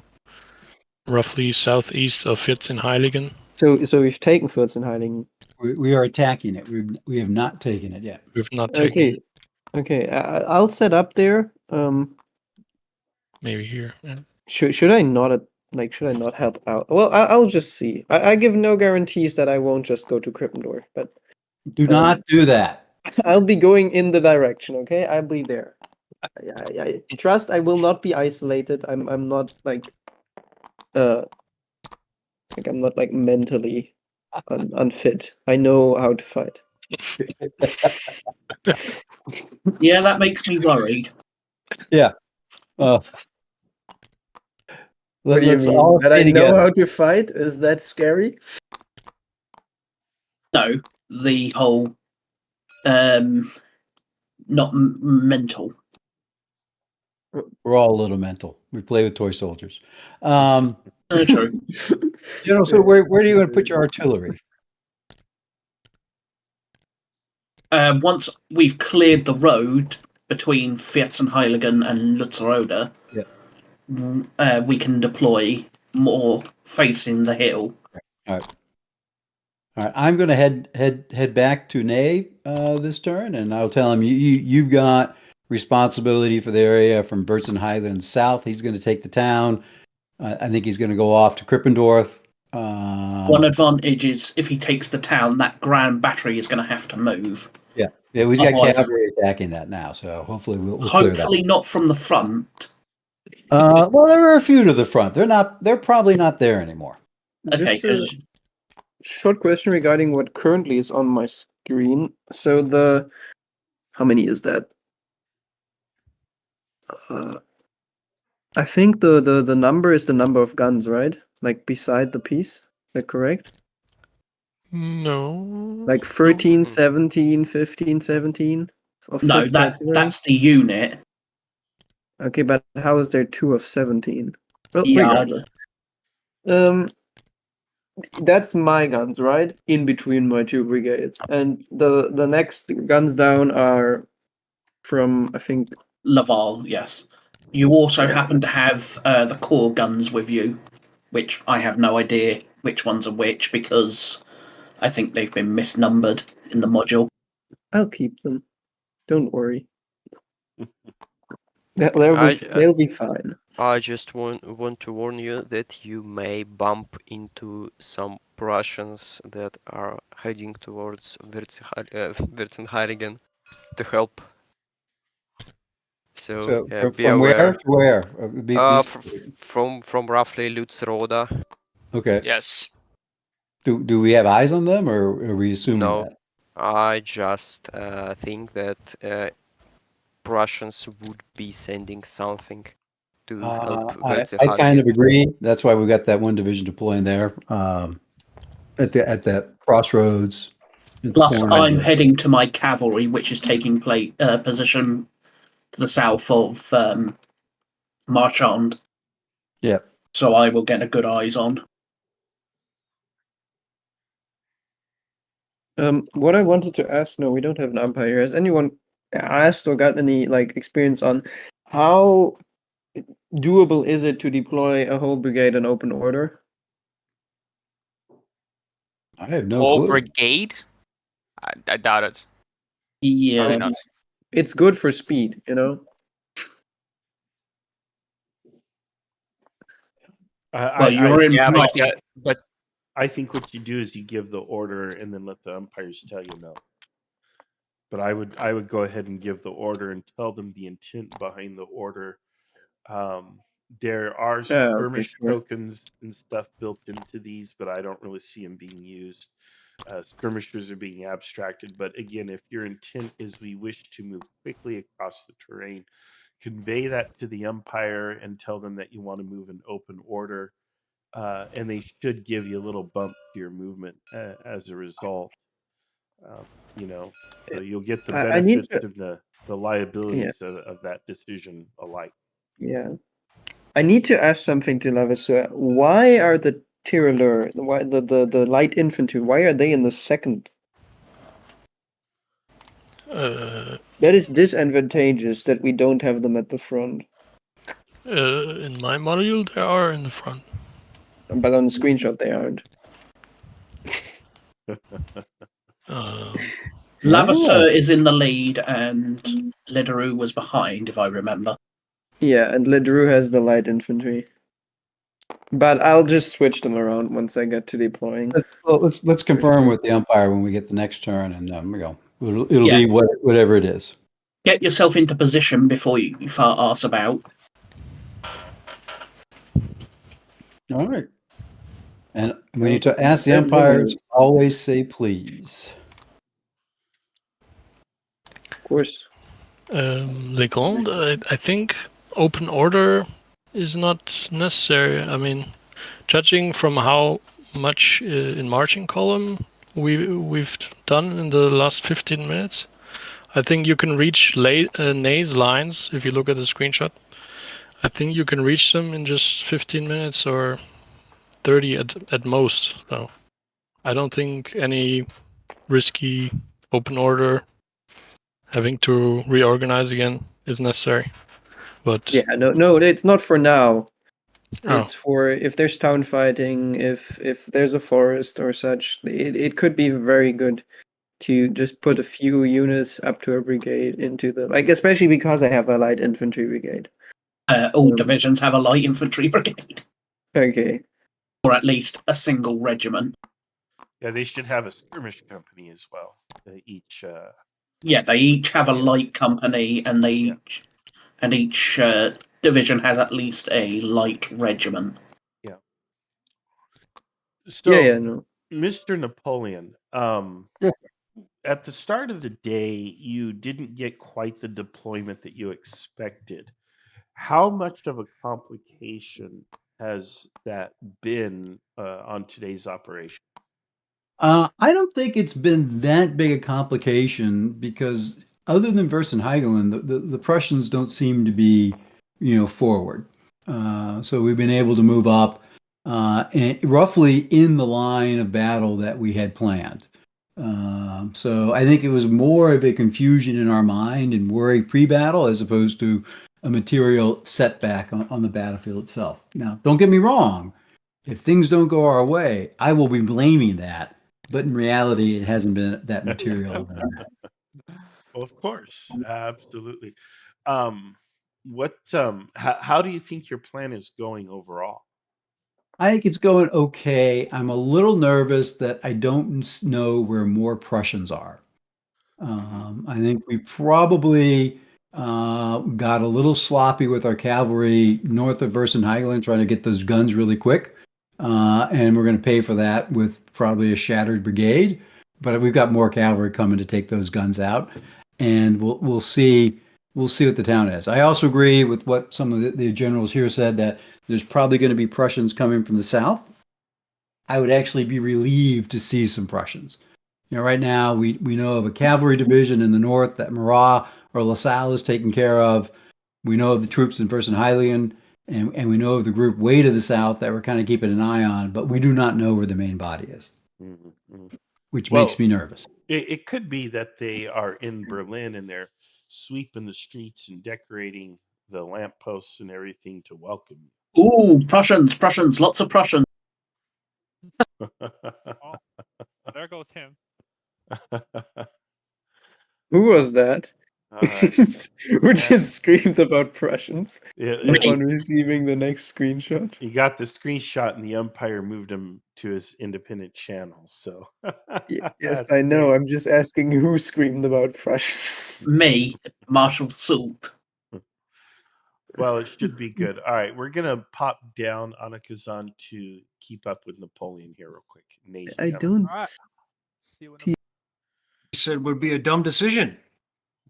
roughly southeast of Vierzehnheiligen. So we've taken Vierzehnheiligen. We are attacking it. We have not taken it yet. We've not taken it. Okay. I'll set up there. Maybe here. Yeah. Should I not help out? Well, I'll just see. I give no guarantees that I won't just go to Krippendorf, but do not do that. I'll be going in the direction. Okay, I'll be there. I trust I will not be isolated. I'm not I'm not mentally unfit. I know how to fight. Yeah, that makes me worried. Yeah. What do you mean? That I know how to fight? Is that scary? No, the whole not mental. We're all a little mental. We play with toy soldiers. True. General, so where are you going to put your artillery? Once we've cleared the road between Vierzehnheiligen and Lutzeroda, we can deploy more facing the hill. All right. I'm going to head back to Ney this turn, and I'll tell him you've got responsibility for the area from Vierzehnheiligen south. He's going to take the town. I think he's going to go off to Krippendorf. One advantage is if he takes the town, that grand battery is going to have to move. Yeah, he's got cavalry attacking that now, so hopefully we'll clear that. Hopefully not from the front. Well, there are a few to the front. They're probably not there anymore. Okay. Just a short question regarding what currently is on my screen. So how many is that? I think the number is the number of guns, right? Like beside the piece. Is that correct? No. Like 13, 17, 15, 17? No, that's the unit. Okay, but how is there 2 of 17? Well, yeah. That's my guns, right? In between my 2 brigades. And the next guns down are from, I think... Laval, yes. You also happen to have the core guns with you, which I have no idea which ones are which because I think they've been misnumbered in the module. I'll keep them. Don't worry. They'll be fine. I just want to warn you that you may bump into some Prussians that are heading towards Werzenheiligen to help. So be from aware. where to where? From roughly Lutzroda. Okay. Yes. Do we have eyes on them, or are we assuming No, that? I just think that Prussians would be sending something to help I kind of agree. That's why we got that one division deploying there at that crossroads. Plus, I'm heading to my cavalry, which is taking position to the south of Marchand. Yeah. So I will get a good eyes on. What I wanted to ask, no, we don't have an umpire here. Has anyone asked or got any experience on how doable is it to deploy a whole brigade in open order? I have no Whole clue. brigade? I doubt it. Yeah. Probably not. It's good for speed, you know? I think what you do is you give the order and then let the umpires tell you no. But I would go ahead and give the order and tell them the intent behind the order. There are skirmish tokens and stuff built into these, but I don't really see them being used. Skirmishers are being abstracted, but again, if your intent is we wish to move quickly across the terrain, convey that to the umpire and tell them that you want to move in open order, and they should give you a little bump to your movement as a result. So you'll get the benefits and the liabilities of that decision alike. Yeah. I need to ask something to Lavisser. Why are the Tirailleur, why the light infantry, why are they in the second? That is disadvantageous that we don't have them at the front. In my module, they are in the front. But on the screenshot, they aren't. Lavisser is in the lead and Lederer was behind, if I remember. Yeah, and Ledru has the light infantry. But I'll just switch them around once I get to deploying. Let's confirm with the umpire when we get the next turn, and we go. It'll be whatever it is. Get yourself into position before you fart arse about. All right. And when you ask the umpires, always say please. Of course. Le Grand, I think open order is not necessary. I mean, judging from how much in marching column we've done in the last 15 minutes, I think you can reach Ney's lines. If you look at the screenshot, I think you can reach them in just 15 minutes or 30 at most. So I don't think any risky open order having to reorganize again is necessary. But yeah, no, it's not for now. Oh. It's for if there's town fighting, if there's a forest or such. It could be very good to just put a few units up to a brigade into the especially because I have a light infantry brigade. All divisions have a light infantry brigade. Okay. Or at least a single regiment. Yeah, they should have a skirmish company as well. Each. Yeah, they each have a light company, and each division has at least a light regiment. Yeah. So, no. Mr. Napoleon, at the start of the day, you didn't get quite the deployment that you expected. How much of a complication has that been on today's operation? I don't think it's been that big a complication because other than Versenheigelen, the Prussians don't seem to be, forward. So we've been able to move up roughly in the line of battle that we had planned. So I think it was more of a confusion in our mind and worry pre-battle as opposed to a material setback on the battlefield itself. Now, don't get me wrong. If things don't go our way, I will be blaming that. But in reality, it hasn't been that material. Well, of course, absolutely. How do you think your plan is going overall? I think it's going okay. I'm a little nervous that I don't know where more Prussians are. I think we probably got a little sloppy with our cavalry north of Versenheigelen, trying to get those guns really quick. And we're going to pay for that with probably a shattered brigade. But we've got more cavalry coming to take those guns out, and we'll see what the town is. I also agree with what some of the generals here said, that there's probably going to be Prussians coming from the south. I would actually be relieved to see some Prussians. Right now we know of a cavalry division in the north that Marat or LaSalle is taking care of. We know of the troops in Versenheiligen, and we know of the group way to the south that we're kind of keeping an eye on, but we do not know where the main body is, which makes me nervous. It could be that they are in Berlin and they're sweeping the streets and decorating the lampposts and everything to welcome you. Ooh, Prussians, lots of Prussians. Oh, there goes him. Who was that? Who just screamed about Prussians upon receiving the next screenshot? He got the screenshot and the umpire moved him to his independent channel. So yes, I know. Great. I'm just asking who screamed about Prussians. Me, Marshal Soult. Well, it should be good. All right, we're gonna pop down Anna-Kazan to keep up with Napoleon here real quick. I don't see. He said would be a dumb decision.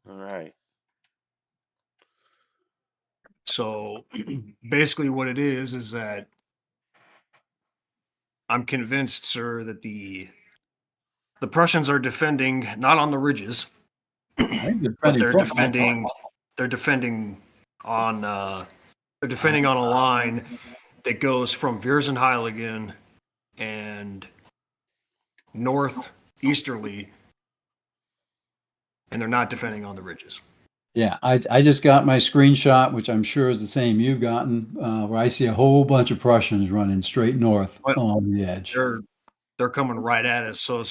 All right. So basically what it is that I'm convinced, sir, that the Prussians are defending not on the ridges, but they're defending on a line that goes from Versenheiligen and northeasterly, and they're not defending on the ridges. Yeah, I just got my screenshot, which I'm sure is the same you've gotten, where I see a whole bunch of Prussians running straight north along the edge. They're coming right at us. So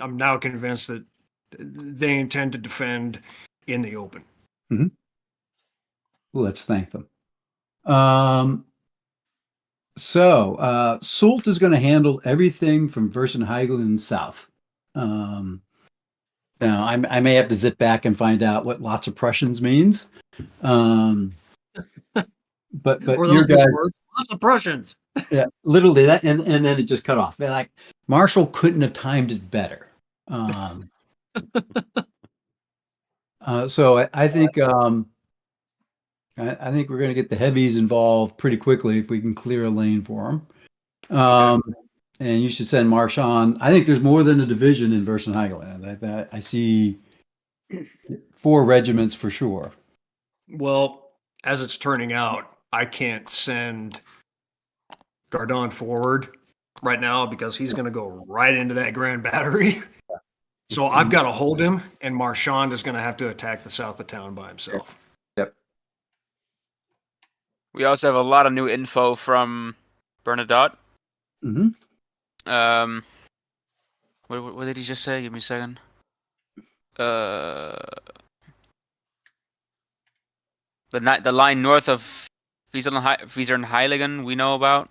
I'm now convinced that they intend to defend in the open. Mm-hmm. Let's thank them. So Soult is going to handle everything from Versenheigelen south. Now, I may have to zip back and find out what lots of Prussians means. But your guys, lots of Prussians. Yeah, literally that, and then it just cut off. Like Marshall couldn't have timed it better. So I think I think we're going to get the heavies involved pretty quickly if we can clear a lane for them. And you should send Marsh on. I think there's more than a division in Versenheigelen. I see 4 regiments for sure. Well, as it's turning out, I can't send Gardon forward right now because he's going to go right into that Grand Battery. So I've got to hold him, and Marchand is going to have to attack the south of town by himself. Yep. We also have a lot of new info from Bernadotte. Mm-hmm. What did he just say? Give me a second. The line north of Versenheiligen we know about.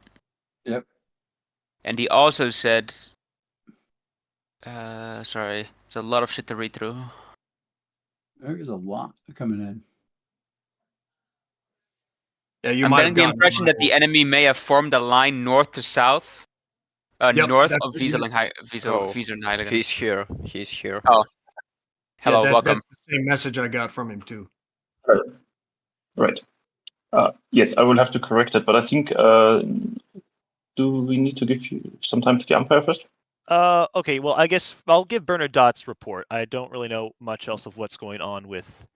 Yep. And he also said, sorry, there's a lot of shit to read through. There is a lot coming in. Yeah, I'm getting the impression that the enemy may have formed a line north to south. North of Versenheiligen. He's here. He's here. Oh. Hello, welcome. That's the same message I got from him, too. Right. Yes, I will have to correct it, but I think, do we need to give you some time to the umpire first? Okay, well, I guess I'll give Bernadotte's report. I don't really know much else of what's going on with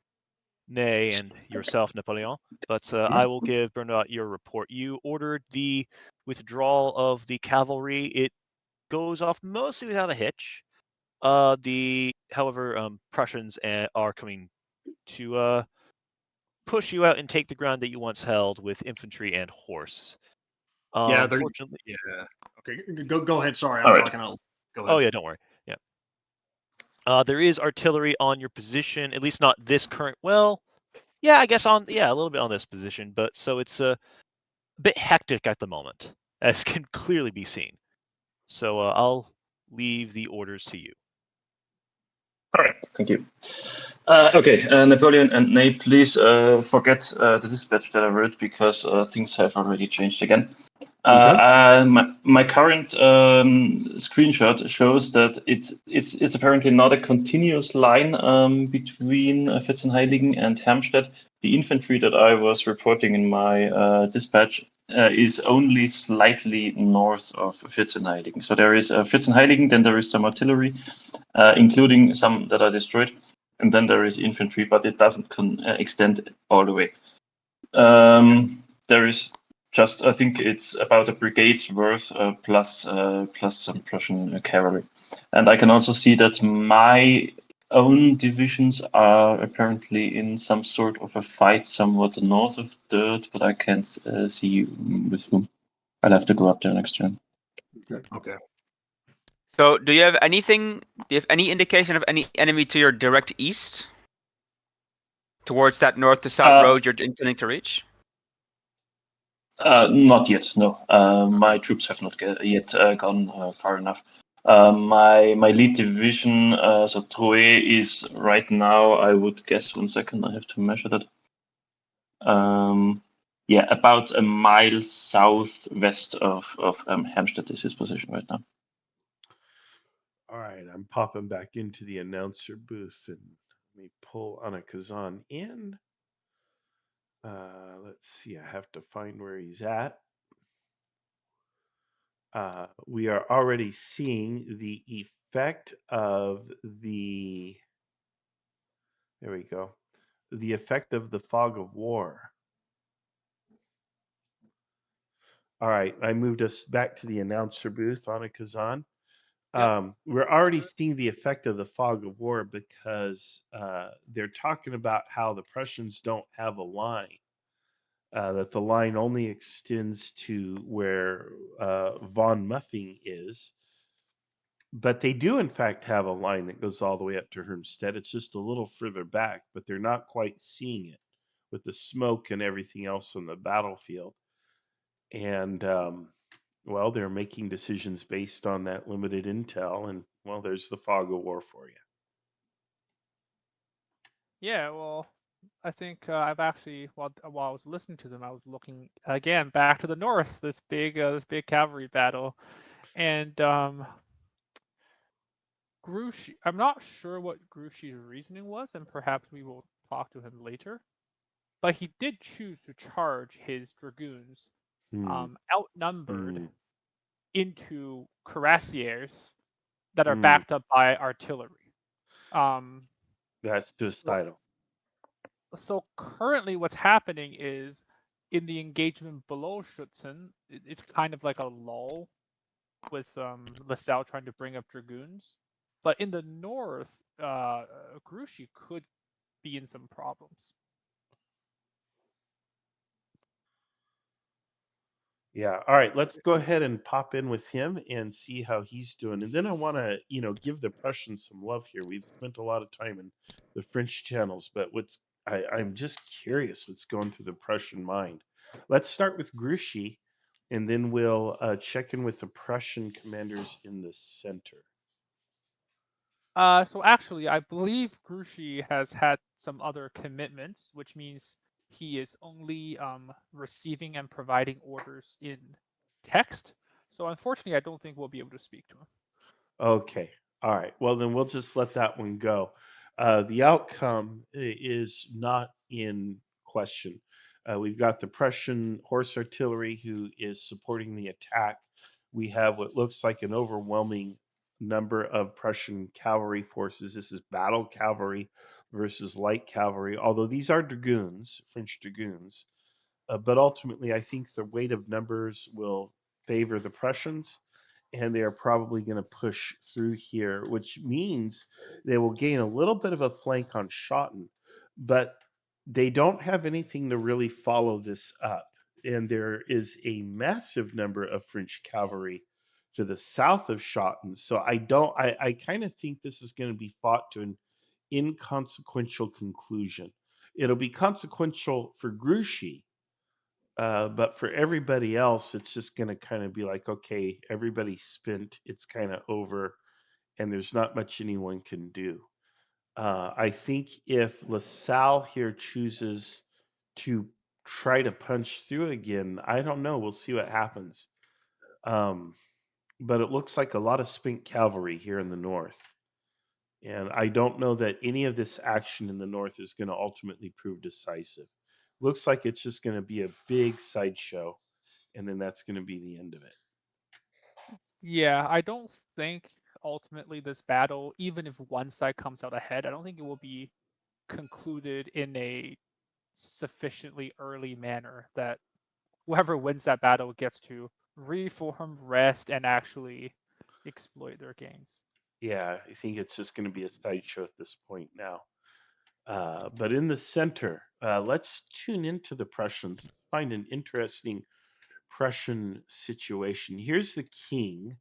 Ney and yourself, Napoleon, but I will give Bernadotte your report. You ordered the withdrawal of the cavalry. It goes off mostly without a hitch. However, Prussians are coming to push you out and take the ground that you once held with infantry and horse. Yeah, Unfortunately, yeah. Okay, go ahead. Sorry, I'm All right. talking out. Go ahead. Oh yeah, don't worry. Yeah. There is artillery on your position, at least not this current. Well, yeah, I guess a little bit on this position, but so it's a bit hectic at the moment, as can clearly be seen. So I'll leave the orders to you. All right, thank you. Okay, Napoleon and Nate, please forget the dispatch that I wrote because things have already changed again. My current screenshot shows that it's apparently not a continuous line between Vierzehnheiligen and Hermstedt. The infantry that I was reporting in my dispatch is only slightly north of Vierzehnheiligen. So there is Vierzehnheiligen, then there is some artillery, including some that are destroyed, and then there is infantry, but it doesn't extend all the way. There is just, I think it's about a brigade's worth plus some Prussian cavalry. And I can also see that my own divisions are apparently in some sort of a fight somewhat north of Dirt, but I can't see with whom. I'll have to go up there next turn. Okay. So, do you have anything? Do you have any indication of any enemy to your direct east, towards that north to south road you're intending to reach? Not yet. No, my troops have not yet gone far enough. My lead division, so Troe, is right now. I would guess 1 second. I have to measure that. Yeah, about a mile southwest of Helmstedt is his position right now. All right, I'm popping back into the announcer booth and let me pull Anna Kazan in. Let's see, I have to find where he's at. We are already seeing the effect of the. There we go. The effect of the fog of war. All right, I moved us back to the announcer booth, Anna Kazan. We're already seeing the effect of the fog of war because they're talking about how the Prussians don't have a line, that the line only extends to where von Muffing is. But they do, in fact, have a line that goes all the way up to Hermstedt. It's just a little further back, but they're not quite seeing it with the smoke and everything else on the battlefield. And well, they're making decisions based on that limited intel, and well, there's the fog of war for you. Yeah, well, I think I've actually, while I was listening to them, I was looking again back to the north. This big cavalry battle, and Grouchy. I'm not sure what Grouchy's reasoning was, and perhaps we will talk to him later. But he did choose to charge his dragoons, outnumbered, into cuirassiers that are backed up by artillery. That's suicidal. So currently what's happening is in the engagement below Schutzen, it's kind of like a lull with LaSalle trying to bring up dragoons. But in the north, Grouchy could be in some problems. Yeah. All right. Let's go ahead and pop in with him and see how he's doing. And then I want to, give the Prussians some love here. We've spent a lot of time in the French channels, but I'm just curious what's going through the Prussian mind. Let's start with Grouchy, and then we'll check in with the Prussian commanders in the center. So actually, I believe Grouchy has had some other commitments, which means he is only receiving and providing orders in text. So unfortunately, I don't think we'll be able to speak to him. Okay. All right. Well, then we'll just let that one go. The outcome is not in question. We've got the Prussian horse artillery who is supporting the attack. We have what looks like an overwhelming number of Prussian cavalry forces. This is battle cavalry versus light cavalry, although these are dragoons, French dragoons. But ultimately, I think the weight of numbers will favor the Prussians, and they are probably going to push through here, which means they will gain a little bit of a flank on Schotten. But they don't have anything to really follow this up. And there is a massive number of French cavalry to the south of Schotten. So I kind of think this is going to be fought to an inconsequential conclusion. It'll be consequential for Grouchy, but for everybody else, it's just going to kind of be like, okay, everybody's spent, it's kind of over, and there's not much anyone can do. I think if LaSalle here chooses to try to punch through again, I don't know. We'll see what happens. But it looks like a lot of spent cavalry here in the north. And I don't know that any of this action in the north is going to ultimately prove decisive. Looks like it's just going to be a big sideshow, and then that's going to be the end of it. Yeah, I don't think ultimately this battle, even if one side comes out ahead, I don't think it will be concluded in a sufficiently early manner that whoever wins that battle gets to reform, rest, and actually exploit their gains. Yeah, I think it's just going to be a sideshow at this point now. But in the center, let's tune into the Prussians. Find an interesting Prussian situation. Here's the king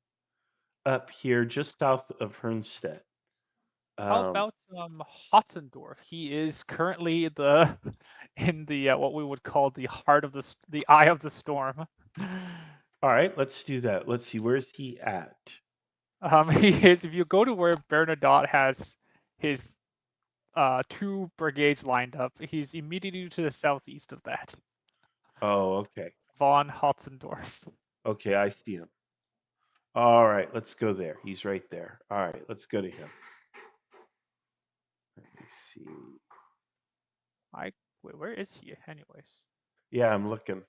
up here just south of Hernstedt. How about Hotzendorf? He is currently the in the what we would call the heart of the eye of the storm. All right, let's do that. Let's see, where's he at? He is. If you go to where Bernadotte has his 2 brigades lined up, he's immediately to the southeast of that. Oh, okay. Von Hotzendorf. Okay, I see him. All right, let's go there. He's right there. All right, let's go to him. Let me see. Wait, where is he, anyways? Yeah, I'm looking.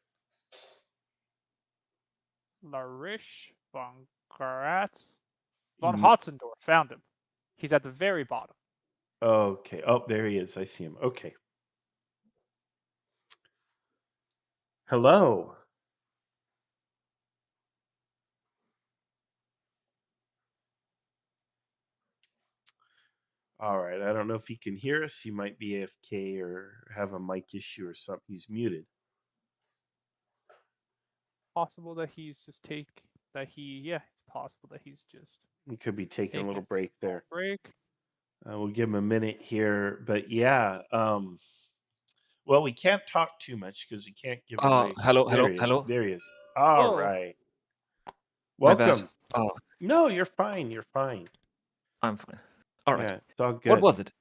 Larish von Gratz. Von Hotzendorf, found him. He's at the very bottom. Okay. Oh, there he is. I see him. Okay. Hello. All right. I don't know if he can hear us. He might be AFK or have a mic issue or something. He's muted. Possible that he's just it's possible that he's just. He could be taking a little break there. Break. We'll give him a minute here, but yeah. Well, we can't talk too much because we can't give away. Hello. There he is. All right. Welcome. Oh. No, you're fine. You're fine. I'm fine. All right. Yeah, it's all good. What was it?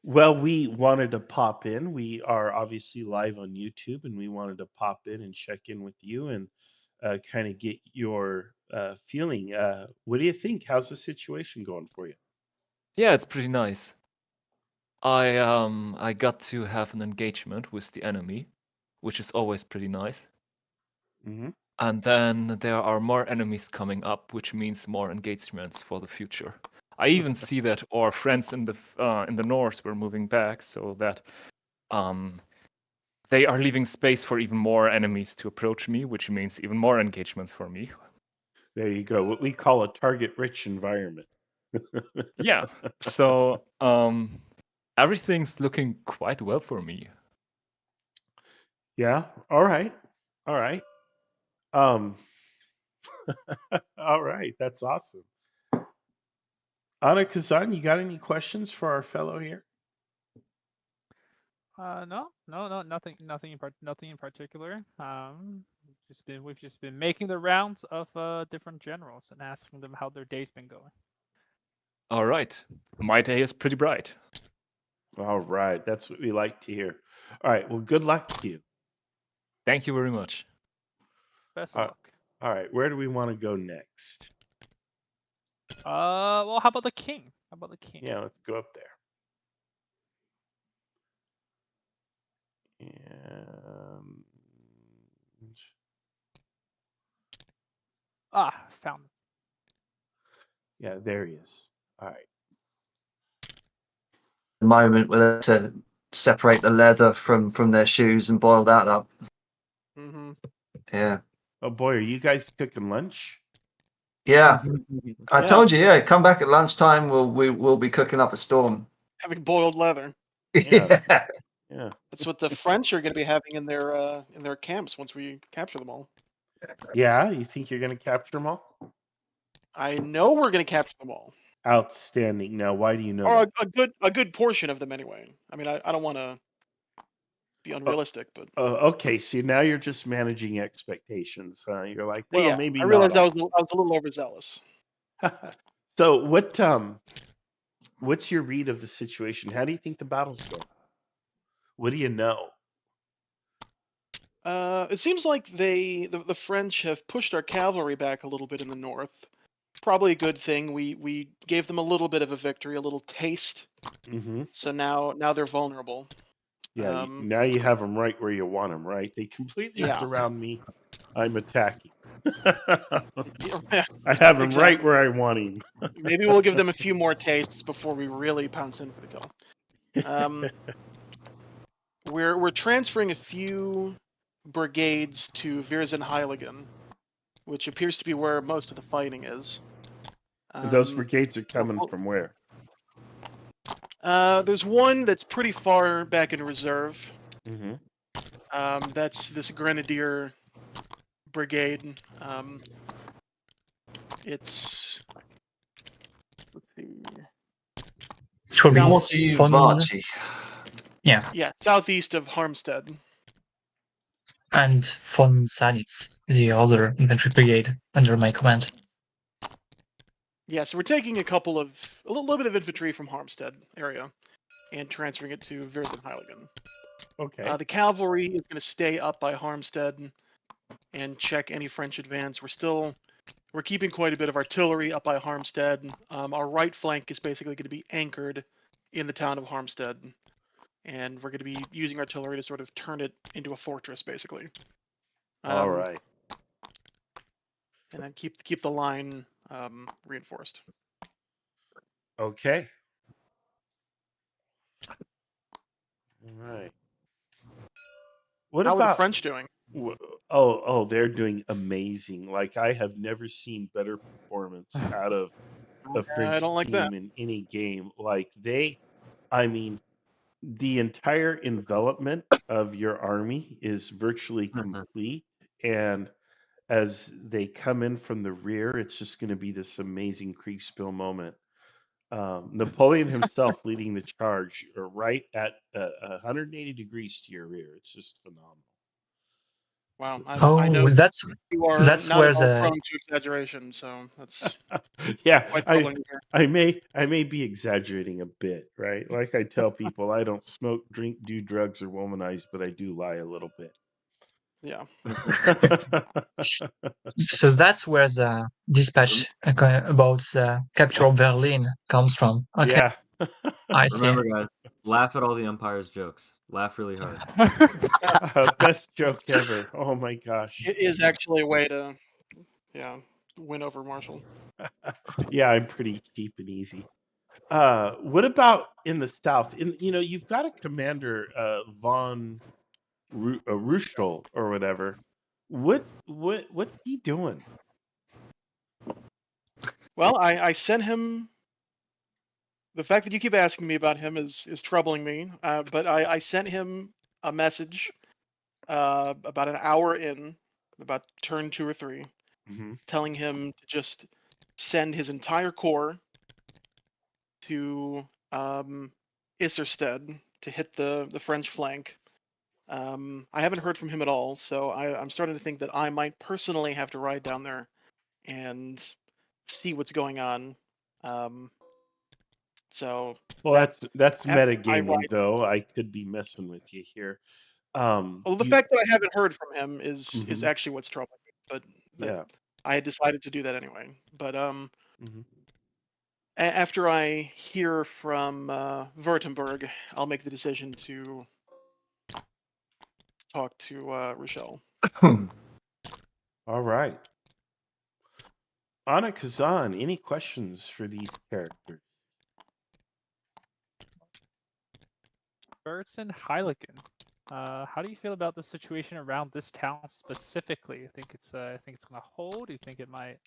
Well, we wanted to pop in. We are obviously live on YouTube, and we wanted to pop in and check in with you and kind of get your feeling. What do you think? How's the situation going for you? Yeah, it's pretty nice. I got to have an engagement with the enemy, which is always pretty nice. Mm-hmm. And then there are more enemies coming up, which means more engagements for the future. I even see that our friends in the north were moving back, so that they are leaving space for even more enemies to approach me, which means even more engagements for me. There you go. What we call a target-rich environment. Yeah. So everything's looking quite well for me. Yeah. All right. All right. That's awesome. Anna Kazan, you got any questions for our fellow here? No, nothing in particular. We've just been making the rounds of different generals and asking them how their day's been going. All right. My day is pretty bright. All right. That's what we like to hear. All right. Well, good luck to you. Thank you very much. Best of luck. All right. Where do we want to go next? Well, how about the king? Yeah, let's go up there. And found him. Yeah, there he is. All right. The moment where they have to separate the leather from their shoes and boil that up. Mm-hmm. Yeah. Oh boy, are you guys cooking lunch? Yeah. I told you, yeah, come back at lunchtime, we'll be cooking up a storm. Having boiled leather. Yeah. Yeah. That's what the French are going to be having in their camps once we capture them all. Yeah, you think you're going to capture them all? I know we're going to capture them all. Outstanding. Now, why do you know Or that? a good portion of them anyway. I mean, I don't want to be unrealistic, but okay, so now you're just managing expectations. You're like, well, yeah, maybe I not realized all. I was a little overzealous. So what's your read of the situation? How do you think the battle's going? What do you know? It seems like the French have pushed our cavalry back a little bit in the north. Probably a good thing. We gave them a little bit of a victory, a little taste. Mm-hmm. So now they're vulnerable. Yeah, now you have them right where you want them, right? They completely surround me. I'm attacking. I have him right where I want him. Maybe we'll give them a few more tastes before we really pounce in for the kill. We're transferring a few brigades to Virzenheiligen, which appears to be where most of the fighting is. Those brigades are coming from where? There's one that's pretty far back in reserve. Mm-hmm. That's this Grenadier brigade. It's let's see. It will be von, Yeah, southeast of Harmstead. And von Sanitz, the other infantry brigade under my command. Yeah, so we're taking a little bit of infantry from Harmstead area and transferring it to Virzenheiligen. Okay. The cavalry is going to stay up by Harmstead and check any French advance. We're keeping quite a bit of artillery up by Harmstead. Our right flank is basically going to be anchored in the town of Harmstead, and we're going to be using artillery to sort of turn it into a fortress, basically. All right. And then keep the line reinforced. Okay. All right. How are the French doing? Oh, they're doing amazing. Like, I have never seen better performance out of a French team in any game. Like, I mean, the entire envelopment of your army is virtually complete, and as they come in from the rear, it's just going to be this amazing Kriegsspiel moment. Napoleon himself leading the charge, right at 180 degrees to your rear. It's just phenomenal. Wow, I know that's you are not where at all prone to exaggeration, so that's yeah. quite troubling to hear. I may be exaggerating a bit, right? Like I tell people, I don't smoke, drink, do drugs, or womanize, but I do lie a little bit. Yeah. So that's where the dispatch about the capture of Berlin comes from. Okay. Yeah. I see. Remember, guys, laugh at all the Empire's jokes. Laugh really hard. Best joke ever. Oh my gosh. It is actually a way to, win over Marshall. Yeah, I'm pretty cheap and easy. What about in the south? You've got a commander, von Ruschel or whatever. What's he doing? Well, I sent him. The fact that you keep asking me about him is troubling me. But I sent him a message about an hour in, about turn 2 or 3, telling him to just send his entire corps to Isserstedt to hit the French flank. I haven't heard from him at all, so I'm starting to think that I might personally have to ride down there and see what's going on. So that's metagaming, though. I could be messing with you here. Well, the fact that I haven't heard from him is actually what's troubling me. But I had decided to do that anyway. But after I hear from Württemberg, I'll make the decision to talk to Rochelle. All right. Anna Kazan, any questions for these characters? Virzenheiligen. How do you feel about the situation around this town specifically? I think it's going to hold. Do you think it might?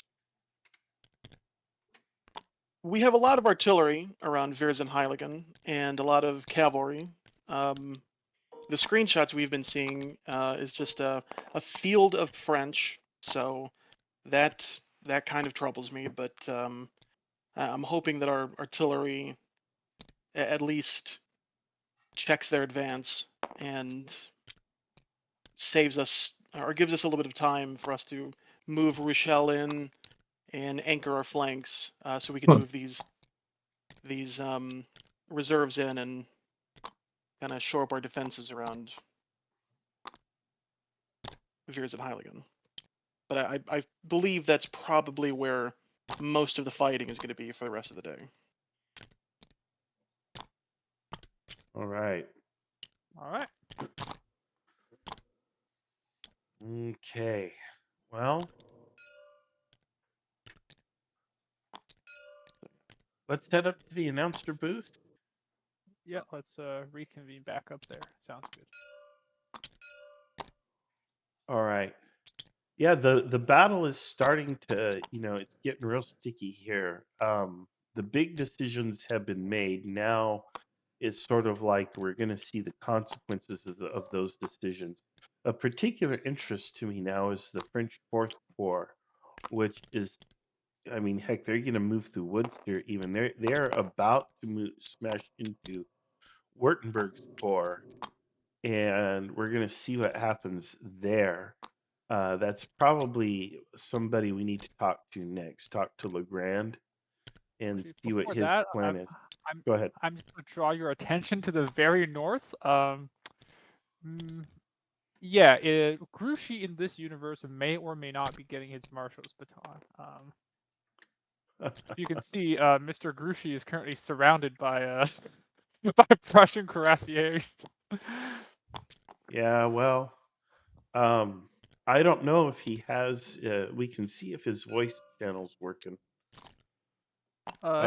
We have a lot of artillery around Virzenheiligen and a lot of cavalry. the screenshots we've been seeing is just a field of French. So that kind of troubles me. But I'm hoping that our artillery at least checks their advance and saves us or gives us a little bit of time for us to move Rochelle in and anchor our flanks, so we can move these reserves in and kind of shore up our defenses around Viers and Heiligen. But I believe that's probably where most of the fighting is going to be for the rest of the day. All right. All right. Okay. Well, let's head up to the announcer booth. Yeah, let's reconvene back up there. Sounds good. All right. Yeah, the battle is starting to, it's getting real sticky here. The big decisions have been made. Now it's sort of like we're going to see the consequences of those decisions. A particular interest to me now is the French Fourth Corps, which is, I mean, heck, they're going to move through woods here. Even they're about to smash into Württemberg's corps, and we're going to see what happens there. That's probably somebody we need to talk to next. Talk to Legrand and see what Before his that, plan is. Go ahead. I'm just going to draw your attention to the very north. Yeah, Grouchy in this universe may or may not be getting his marshal's baton. If you can see, Mr. Grouchy is currently surrounded by by Prussian cuirassiers. Yeah, well, I don't know if he has. We can see if his voice channel's working.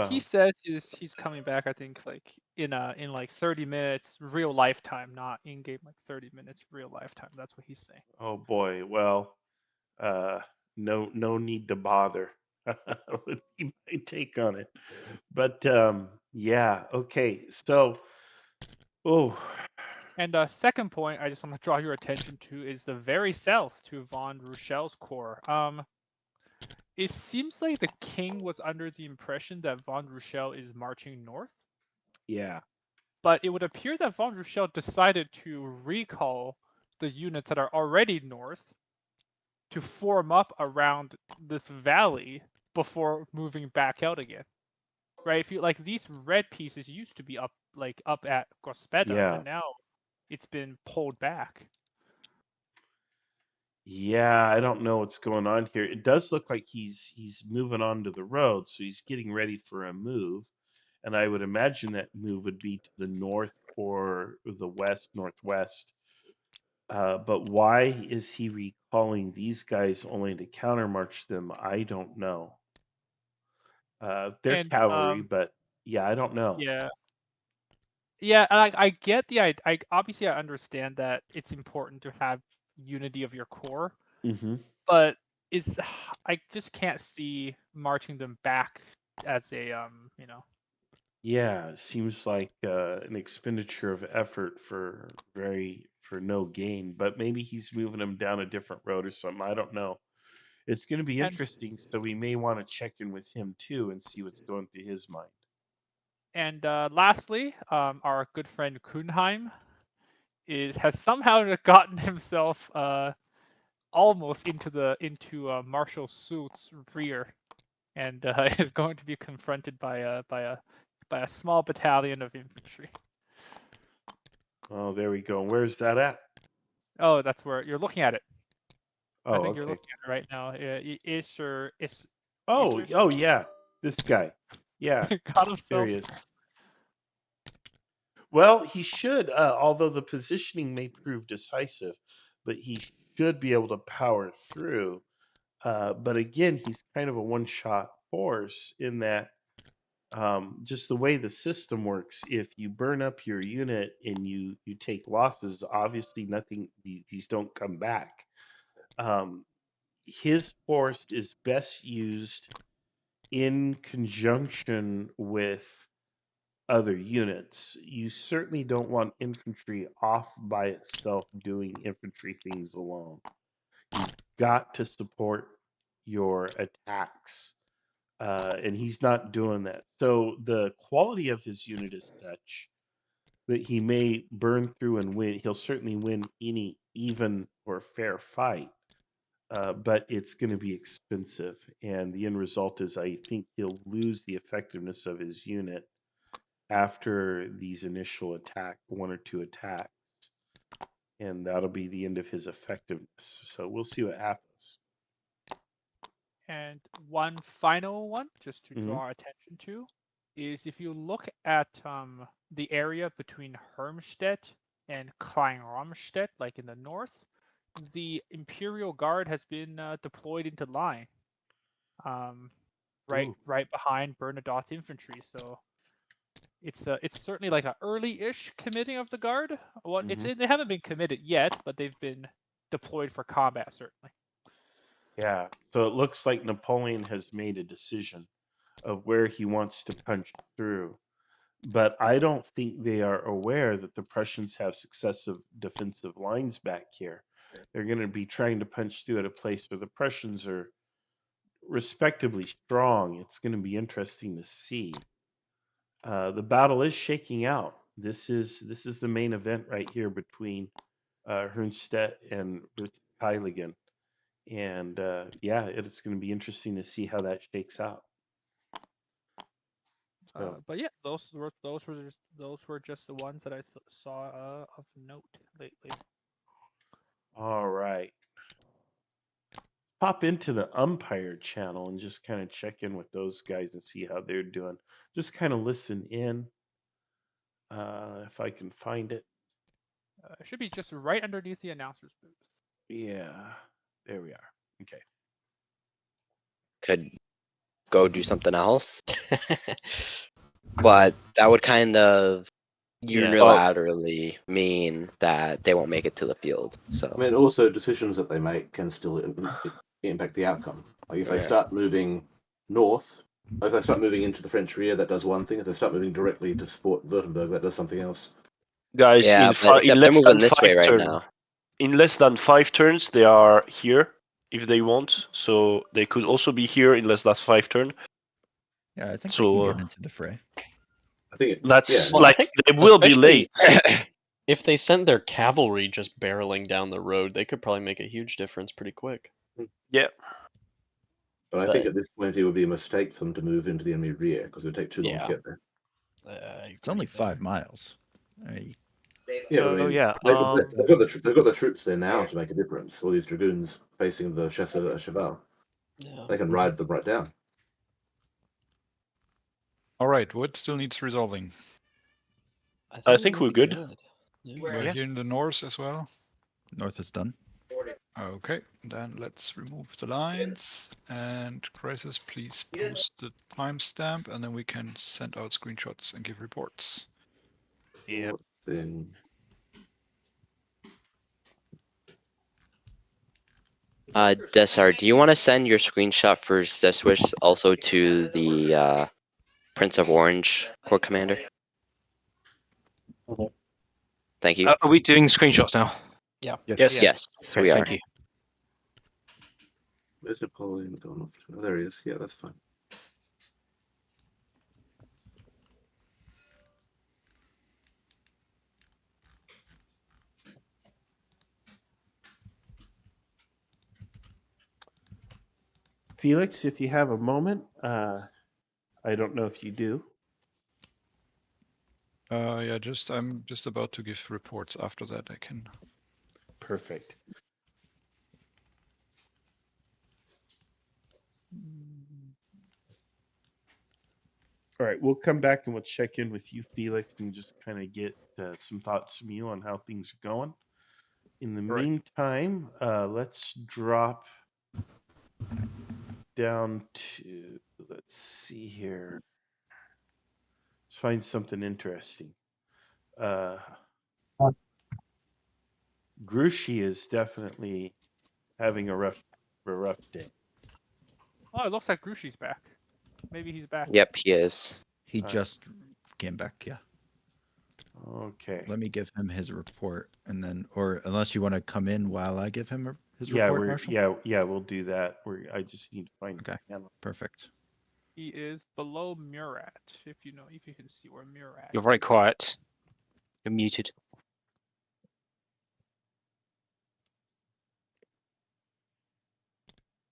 He said he's coming back. I think like in like 30 minutes, real lifetime, not in game like 30 minutes, real lifetime. That's what he's saying. Oh boy. Well, no need to bother. Would be my take on it. But yeah. Okay. So, oh, And second point, I just want to draw your attention to is the very south to von Rochel's corps. It seems like the king was under the impression that von Rochelle is marching north. yeah. But it would appear that von Rochelle decided to recall the units that are already north to form up around this valley before moving back out again. Right? If you like, these red pieces used to be up at Gospeda, Yeah. and now it's been pulled back. Yeah, I don't know what's going on here. It does look like he's moving onto the road, so he's getting ready for a move. And I would imagine that move would be to the north or the west, northwest. But why is he recalling these guys only to countermarch them? I don't know. They're And cavalry, but yeah, I don't know. Yeah, I get the I obviously I understand that it's important to have unity of your core, Mm-hmm. but I just can't see marching them back as a Yeah, it seems like an expenditure of effort for no gain. But maybe he's moving them down a different road or something. I don't know. It's going to be And- interesting, so we may want to check in with him too and see what's going through his mind. And lastly, our good friend Kuhnheim has somehow gotten himself almost into Marshal Soult's rear, and is going to be confronted by a small battalion of infantry. Oh, there we go. Where's that at? Oh, that's where you're looking at it. Oh, I think okay. you're looking at it right now. Oh, yeah, this guy. Yeah, got himself. there he is. Well, he should, although the positioning may prove decisive, but he should be able to power through. But again, he's kind of a one-shot force in that just the way the system works. If you burn up your unit and you take losses, obviously these don't come back. His force is best used in conjunction with other units. You certainly don't want infantry off by itself doing infantry things alone. You've got to support your attacks, and he's not doing that. So the quality of his unit is such that he may burn through and win. He'll certainly win any even or fair fight, but it's going to be expensive. And the end result is I think he'll lose the effectiveness of his unit after these initial one or two attacks. And that'll be the end of his effectiveness. So we'll see what happens. And one final one, just to draw attention to, is if you look at the area between Hermstedt and Kleinramstedt, like in the north, the Imperial Guard has been deployed into line, right behind Bernadotte's infantry. So it's certainly like an early-ish committing of the Guard. Well, they haven't been committed yet, but they've been deployed for combat certainly. Yeah, so it looks like Napoleon has made a decision of where he wants to punch through. But I don't think they are aware that the Prussians have successive defensive lines back here. They're going to be trying to punch through at a place where the Prussians are respectably strong. It's going to be interesting to see. The battle is shaking out. This is the main event right here between Hermstedt and Heiligen. And it's going to be interesting to see how that shakes out. So. But yeah, those were just the ones that I saw of note lately. All right. Pop into the umpire channel and just kind of check in with those guys and see how they're doing. Just kind of listen in. If I can find it. It should be just right underneath the announcer's booth. Yeah, there we are. Okay. Could go do something else. But that would kind of unilaterally mean that they won't make it to the field. So I mean, also decisions that they make can still impact the outcome. Like if they start moving north, if they start moving into the French rear, that does one thing. If they start moving directly to support Württemberg, that does something else. Guys, in less than 5 turns, in less than 5 turns, they are here if they want. So they could also be here in less than 5 turns. Yeah, I think they can get into the fray. I think they will be late. If they sent their cavalry just barreling down the road, they could probably make a huge difference pretty quick. Yeah. But I think at this point it would be a mistake for them to move into the enemy rear because it would take too long to get there. It's only 5 miles. They've got the troops there now to make a difference. All these dragoons facing the Chasseur Cheval. Yeah. They can ride them right down. All right, what still needs resolving? I think we're good. We're here in the north as well. North is done. Okay, then let's remove the lines. And Crisis, please post the timestamp, and then we can send out screenshots and give reports. Yep. Desar, do you want to send your screenshot for Zeswish also to the Prince of Orange Corps Commander? Thank you. Are we doing screenshots now? Yeah. Yes, we are. Thank you. Where's Napoleon gone off to? Oh, there he is. Yeah, that's fine. Felix, if you have a moment, I don't know if you do. I'm just about to give reports. After that, I can. Perfect. All right, we'll come back and we'll check in with you, Felix, and just kind of get some thoughts from you on how things are going. In the meantime, let's drop down to, let's see here. Let's find something interesting. Grouchy is definitely having a rough day. Oh, it looks like Grouchy's back. Maybe he's back. Yep, he is. He just came back. Yeah. Okay. Let me give him his report, and then, or unless you want to come in while I give him his Yeah, report, Marshall. we'll do that. I just need to find. Okay. Perfect. He is below Murat. If you can see where Murat. You're very quiet. You're muted.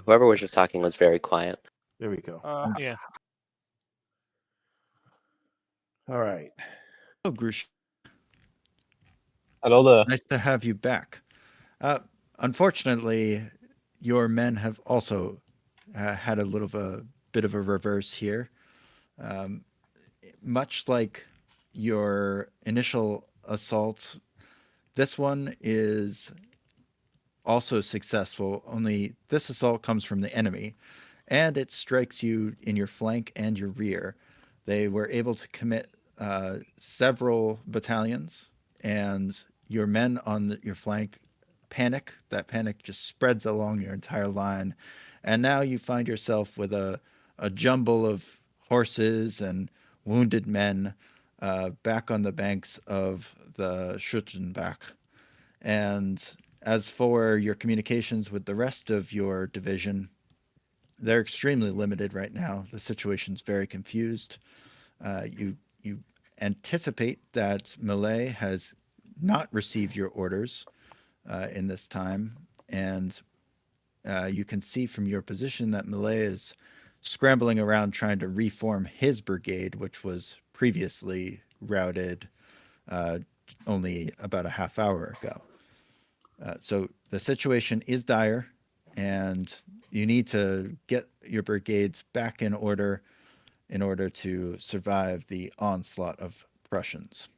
Whoever was just talking was very quiet. There we go. Yeah. All right. Hello, Grush. Hello there. Nice to have you back. Unfortunately, your men have also had a bit of a reverse here. Much like your initial assault, this one is also successful, only this assault comes from the enemy, and it strikes you in your flank and your rear. They were able to commit several battalions, and your men on your flank panic. That panic just spreads along your entire line, and now you find yourself with a jumble of horses and wounded men back on the banks of the Schutzenbach. And as for your communications with the rest of your division, they're extremely limited right now. The situation's very confused. You anticipate that Malay has not received your orders in this time, and you can see from your position that Malay is scrambling around trying to reform his brigade, which was previously routed only about a half hour ago. So the situation is dire, and you need to get your brigades back in order to survive the onslaught of Prussians.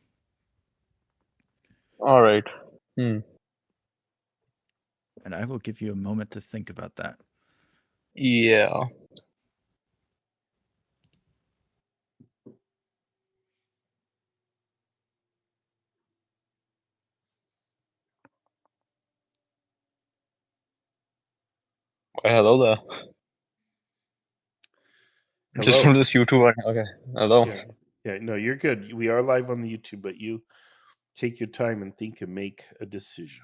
All right. And I will give you a moment to think about that. Yeah. Hello there. Just Hello. from this YouTube. Okay. Hello. Yeah, no, you're good. We are live on the YouTube, but you take your time and think and make a decision.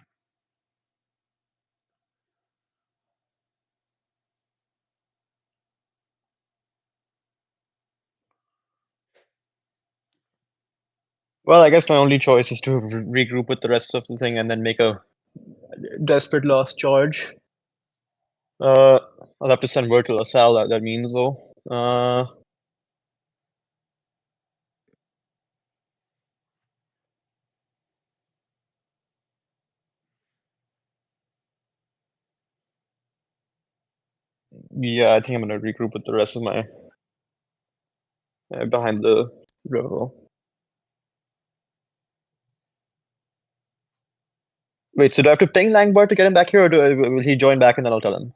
Well, I guess my only choice is to regroup with the rest of the thing and then make a desperate last charge. I'll have to send word to LaSalle that means though. Yeah, I think I'm gonna regroup with the rest of my behind the river. Wait, so do I have to ping Langbart to get him back here, or will he join back and then I'll tell him?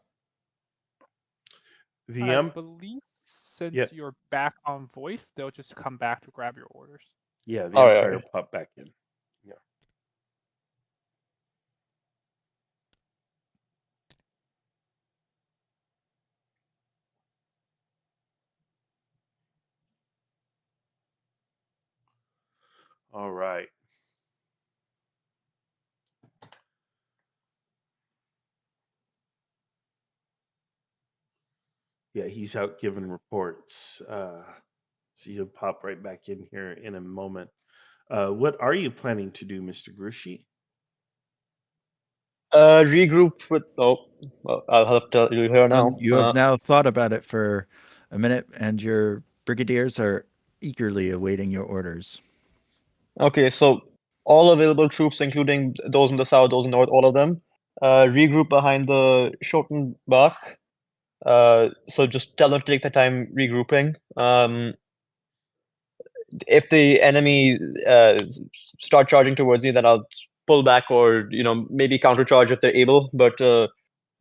I believe since you're back on voice, they'll just come back to grab your orders. Yeah, the All right, Empire all right. pop back in. Yeah. All right. Yeah, he's out giving reports. So he'll pop right back in here in a moment. What are you planning to do, Mr. Grushi? Regroup with. Oh, well, I'll have to tell you here now. You have now thought about it for a minute, and your brigadiers are eagerly awaiting your orders. Okay, so all available troops, including those in the south, those in the north, all of them, regroup behind the Schottenbach. So just tell them to take the time regrouping. If the enemy start charging towards me, then I'll pull back or maybe countercharge if they're able. But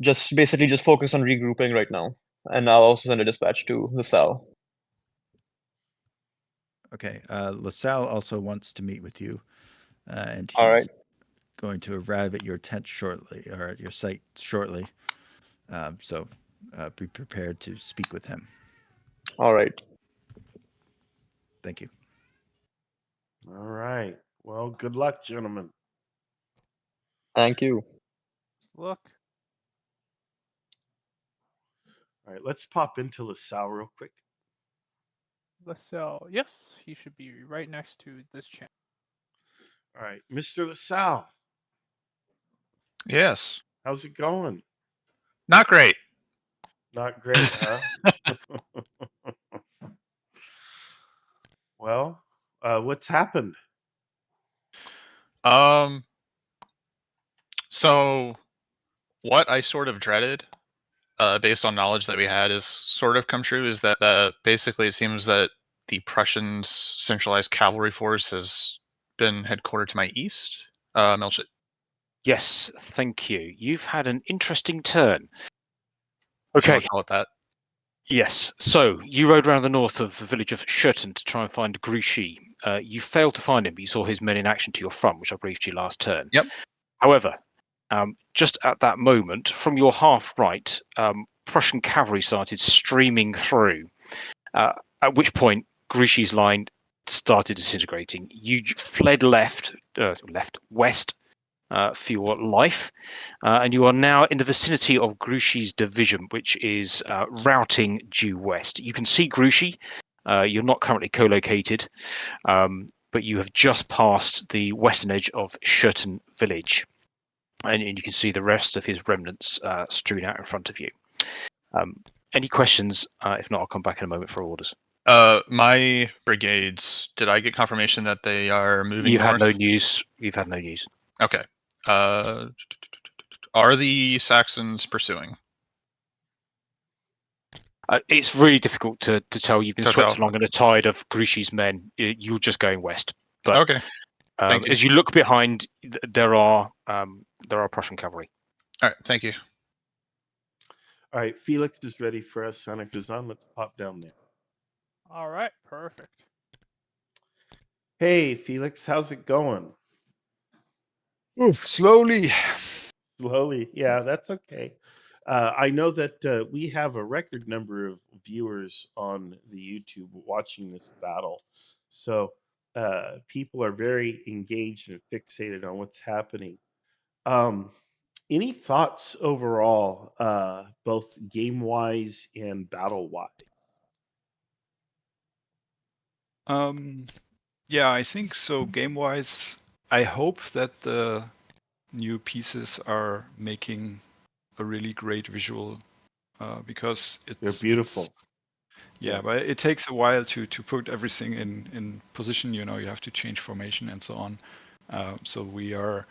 just basically just focus on regrouping right now, and I'll also send a dispatch to LaSalle. Okay. LaSalle also wants to meet with you, and he's All right. going to arrive at your tent shortly, or at your site shortly. So be prepared to speak with him. All right. Thank you. All right. Well, good luck, gentlemen. Thank you. Look. All right, let's pop into LaSalle real quick. LaSalle. Yes, he should be right next to this channel. All right, Mr. LaSalle. Yes. How's it going? Not great. Not great, huh? Well, what's happened? So what I sort of dreaded, based on knowledge that we had, is sort of come true. Is that basically it seems that the Prussians' centralized cavalry force has been headquartered to my east. Melchett. Yes, thank you. You've had an interesting turn. If you Okay. want to call it that. Yes. So you rode around the north of the village of Schurten to try and find Grouchy. You failed to find him, but you saw his men in action to your front, which I briefed you last turn. Yep. However, just at that moment, from your half right, Prussian cavalry started streaming through. At which point, Grouchy's line started disintegrating. You fled west for your life, and you are now in the vicinity of Grouchy's division, which is routing due west. You can see Grouchy. You're not currently co-located, but you have just passed the western edge of Schurten village, and you can see the rest of his remnants strewn out in front of you. Any questions? If not, I'll come back in a moment for orders. My brigades, did I get confirmation that they are moving You north? had no news. You've had no news. Okay. Are the Saxons pursuing? It's really difficult to tell. You've been swept along in a tide of Grouchy's men. You're just going west. But okay. Thank you. As you look behind, there are Prussian cavalry. All right. Thank you. All right, Felix is ready for us. Sana Kazan, let's pop down there. All right, perfect. Hey, Felix, how's it going? Oof, slowly. Slowly, yeah, that's okay. I know that we have a record number of viewers on the YouTube watching this battle, so people are very engaged and fixated on what's happening. Any thoughts overall, both game wise and battle wise? Yeah, I think so. Game wise, I hope that the new pieces are making a really great visual, because They're beautiful. Yeah, but it takes a while to put everything in position. You know, you have to change formation and so on. So we're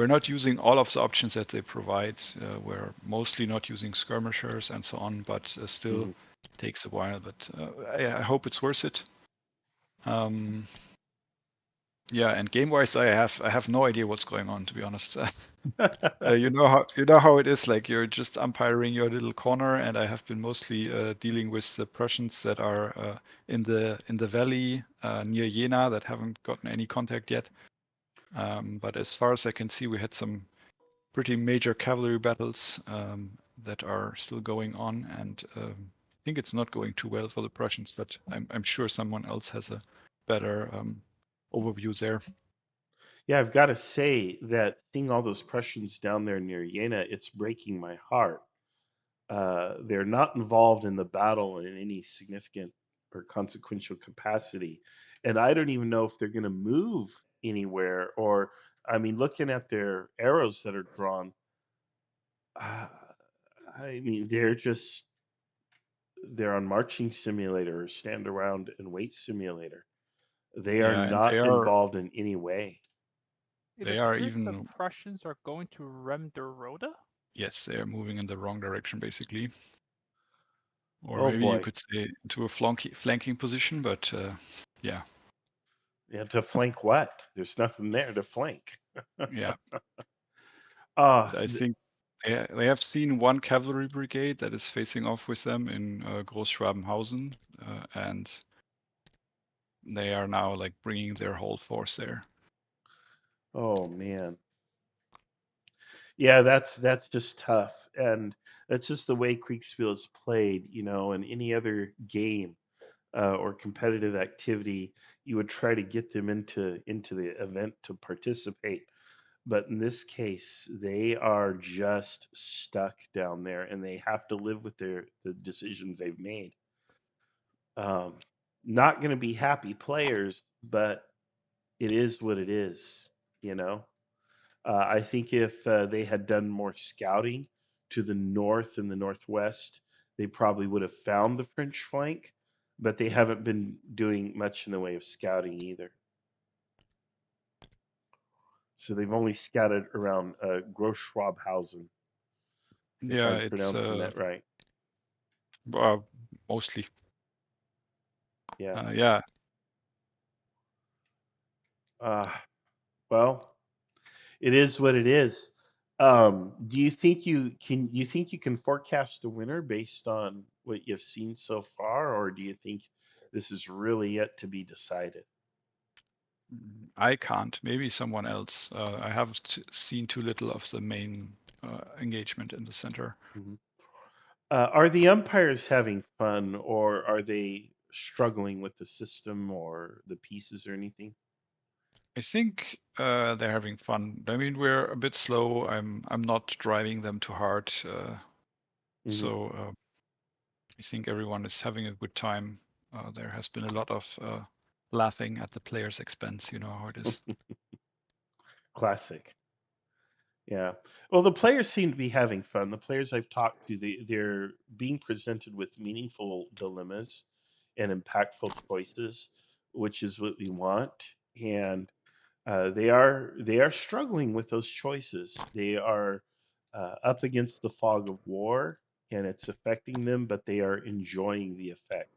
not using all of the options that they provide. We're mostly not using skirmishers and so on, but still takes a while. But I hope it's worth it. Yeah, and game-wise, I have no idea what's going on, to be honest. You know how it is. Like, you're just umpiring your little corner, and I have been mostly dealing with the Prussians that are in the valley near Jena that haven't gotten any contact yet. But as far as I can see, we had some pretty major cavalry battles that are still going on, and I think it's not going too well for the Prussians. But I'm sure someone else has a better overview there. Yeah, I've got to say that seeing all those Prussians down there near Jena, it's breaking my heart. They're not involved in the battle in any significant or consequential capacity. And I don't even know if they're going to move anywhere or, I mean, looking at their arrows that are drawn, I mean, they're on marching simulator or stand around and wait simulator. They are Yeah, and not involved in any way. It They are appears the even. Prussians are going to Remderode. Yes, they are moving in the wrong direction, basically. Or Oh, maybe you boy. could say into a flanking position, but yeah. Yeah, to flank what? There's nothing there to flank. Yeah. Ah, So I think they have seen one cavalry brigade that is facing off with them in Großschwabenhausen, and they are now like bringing their whole force there. Oh man. Yeah, that's just tough, and that's just the way Kriegsspiel is played. You know, in any other game, or competitive activity, you would try to get them into the event to participate. But in this case, they are just stuck down there, and they have to live with the decisions they've made. Um, Not going to be happy players, but it is what it is, you know. I think if they had done more scouting to the north and the northwest, they probably would have found the French flank, but they haven't been doing much in the way of scouting either. So they've only scouted around Großschwabhausen. If Yeah, I'm it's pronouncing that right. mostly. Yeah. Yeah. Well, it is what it is. Do you think you can? You think you can forecast a winner based on what you've seen so far, or do you think this is really yet to be decided? I can't. Maybe someone else. I haven't seen too little of the main engagement in the center. Mhm. Are the umpires having fun, or are they struggling with the system or the pieces or anything? I think they're having fun. I mean, we're a bit slow. I'm not driving them too hard, so I think everyone is having a good time. There has been a lot of laughing at the players' expense. You know how it is. Classic. Yeah. Well, the players seem to be having fun. The players I've talked to, they're being presented with meaningful dilemmas and impactful choices, which is what we want. And they are struggling with those choices. They are up against the fog of war, and it's affecting them, but they are enjoying the effect.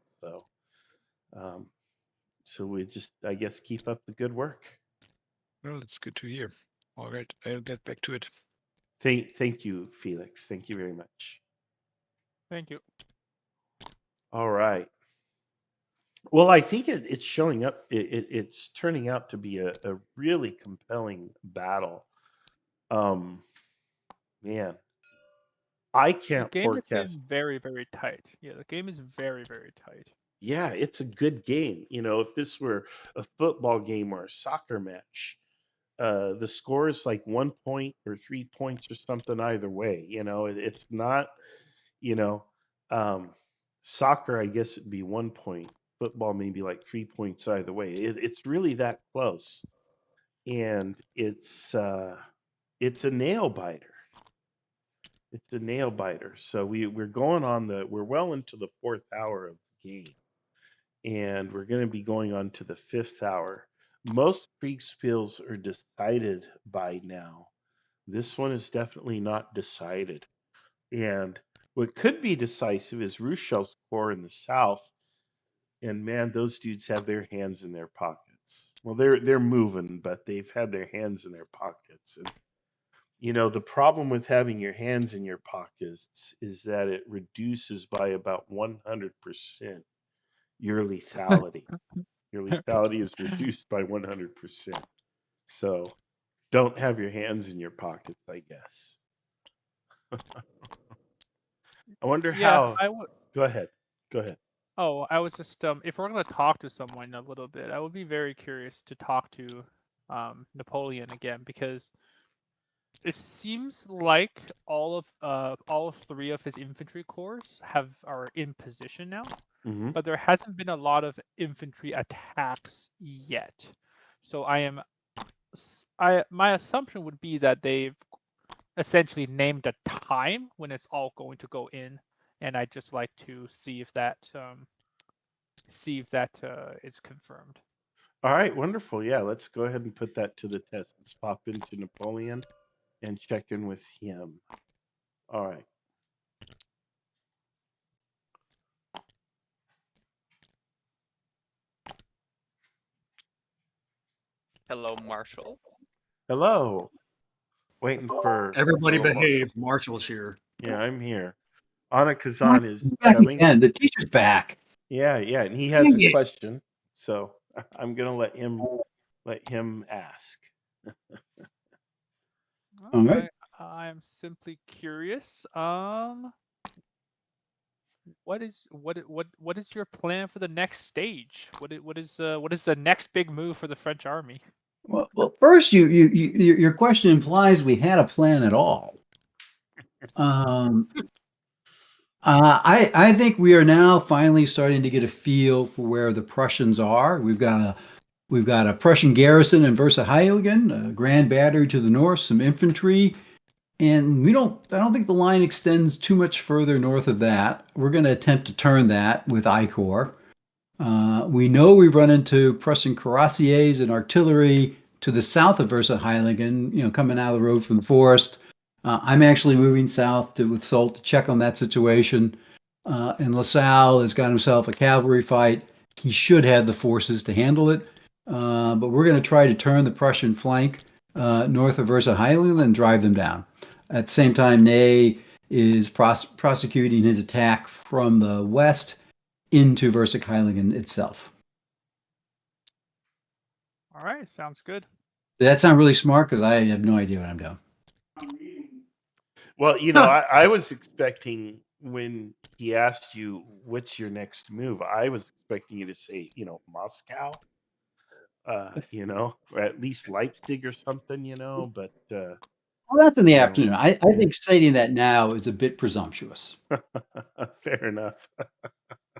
Um, so we just, I guess, keep up the good work. Well, it's good to hear. All right, I'll get back to it. Thank you, Felix. Thank you very much. Thank you. All right. Well, I think it's showing up. It's turning out to be a really compelling battle. Um, Man, I The can't game has forecast. been very, very tight. Yeah, the game is very, very tight. Yeah, it's a good game. You know, if this were a football game or a soccer match, the score is like 1 point or 3 points or something either way. You know, it's not, you know, um, soccer, I guess it'd be 1 point. Football, maybe like 3 points either way. It's really that close. And it's a nail biter. It's a nail biter. So we're well into the fourth hour of the game, and we're going to be going on to the fifth hour. Most Kriegsspiels are decided by now. This one is definitely not decided. And what could be decisive is Ruchel's corps in the south. And man, those dudes have their hands in their pockets. Well, they're moving, but they've had their hands in their pockets. And you know, the problem with having your hands in your pockets is that it reduces by about 100% your lethality. Your lethality is reduced by 100%. So don't have your hands in your pockets, I guess. I wonder Yeah, how. I would. Go ahead. Go ahead. Oh, I was just if we're gonna talk to someone a little bit, I would be very curious to talk to Napoleon again because it seems like all three of his infantry corps are in position now, Mm-hmm. but there hasn't been a lot of infantry attacks yet. So my assumption would be that they've essentially named a time when it's all going to go in, and I'd just like to see if that is confirmed. All right, wonderful. Yeah, let's go ahead and put that to the test. Let's pop into Napoleon and check in with him. All right. Hello, Marshal. Hello. Waiting for Everybody little behave. Marshall's here. Yeah, I'm here. Anna Kazan Marshall's is back coming. again. The teacher's back. Yeah, and he has Dang a it. question, so I'm gonna let him ask. All right. I'm simply curious. what is your plan for the next stage? What is the next big move for the French army? Well, first, your question implies we had a plan at all. I think we are now finally starting to get a feel for where the Prussians are. We've got a Prussian garrison in Versailles, a grand battery to the north, some infantry, and I don't think the line extends too much further north of that. We're going to attempt to turn that with I Corps. We know we've run into Prussian cuirassiers and artillery to the south of Versailles, coming out of the road from the forest. I'm actually moving south with Soult to check on that situation. And LaSalle has got himself a cavalry fight. He should have the forces to handle it. But we're going to try to turn the Prussian flank north of Versailles and drive them down. At the same time, Ney is prosecuting his attack from the west into Versailles itself. All right, sounds good. Did that sound really smart? Because I have no idea what I'm doing. Well, I was expecting when he asked you, what's your next move? I was expecting you to say, Moscow, or at least Leipzig or something, but. Well, that's in the afternoon. I think stating that now is a bit presumptuous. Fair enough.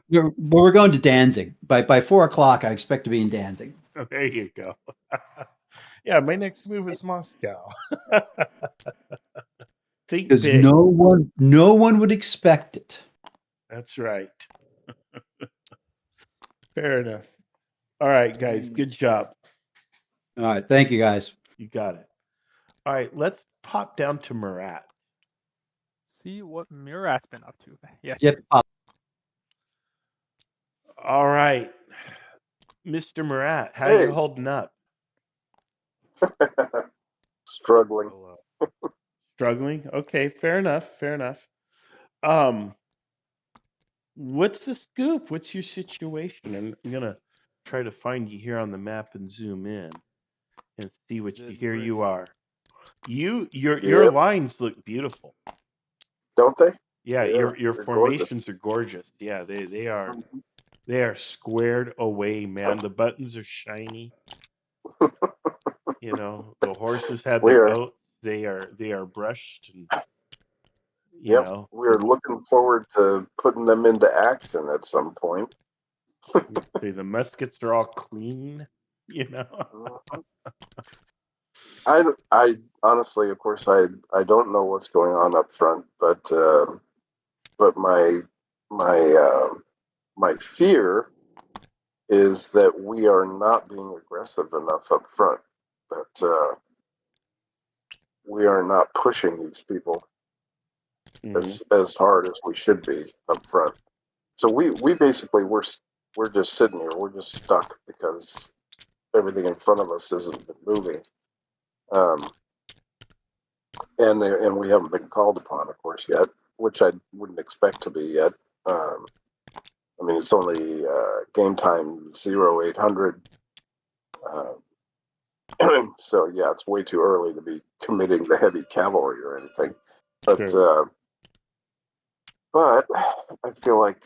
We're going to Danzig. By 4:00, I expect to be in Danzig. Oh, there you go. Yeah, my next move is Moscow. Think Because big. no one would expect it. That's right. Fair enough. All right, guys. Good job. All right. Thank you, guys. You got it. All right. Let's pop down to Murat. See what Murat's been up to. Yes. Yep. All right. Mr. Murat, how are you holding up? Struggling. Struggling? Okay, fair enough. What's the scoop? What's your situation? I'm gonna try to find you here on the map and zoom in and see what here you are. Your lines look beautiful. Don't they? Yeah, Yeah, your they're formations are gorgeous. Yeah, they are squared away, man. The buttons are shiny. The horses have their oats. They are brushed and we're looking forward to putting them into action at some point. the muskets are all clean, I honestly, of course, I don't know what's going on up front, but my fear is that we are not being aggressive enough up front. That we are not pushing these people as hard as we should be up front. So we basically we're just sitting here. We're just stuck because everything in front of us isn't moving. And we haven't been called upon, of course, yet, which I wouldn't expect to be yet. I mean, it's only game time 0800. So yeah, it's way too early to be committing the heavy cavalry or anything. But sure. But I feel like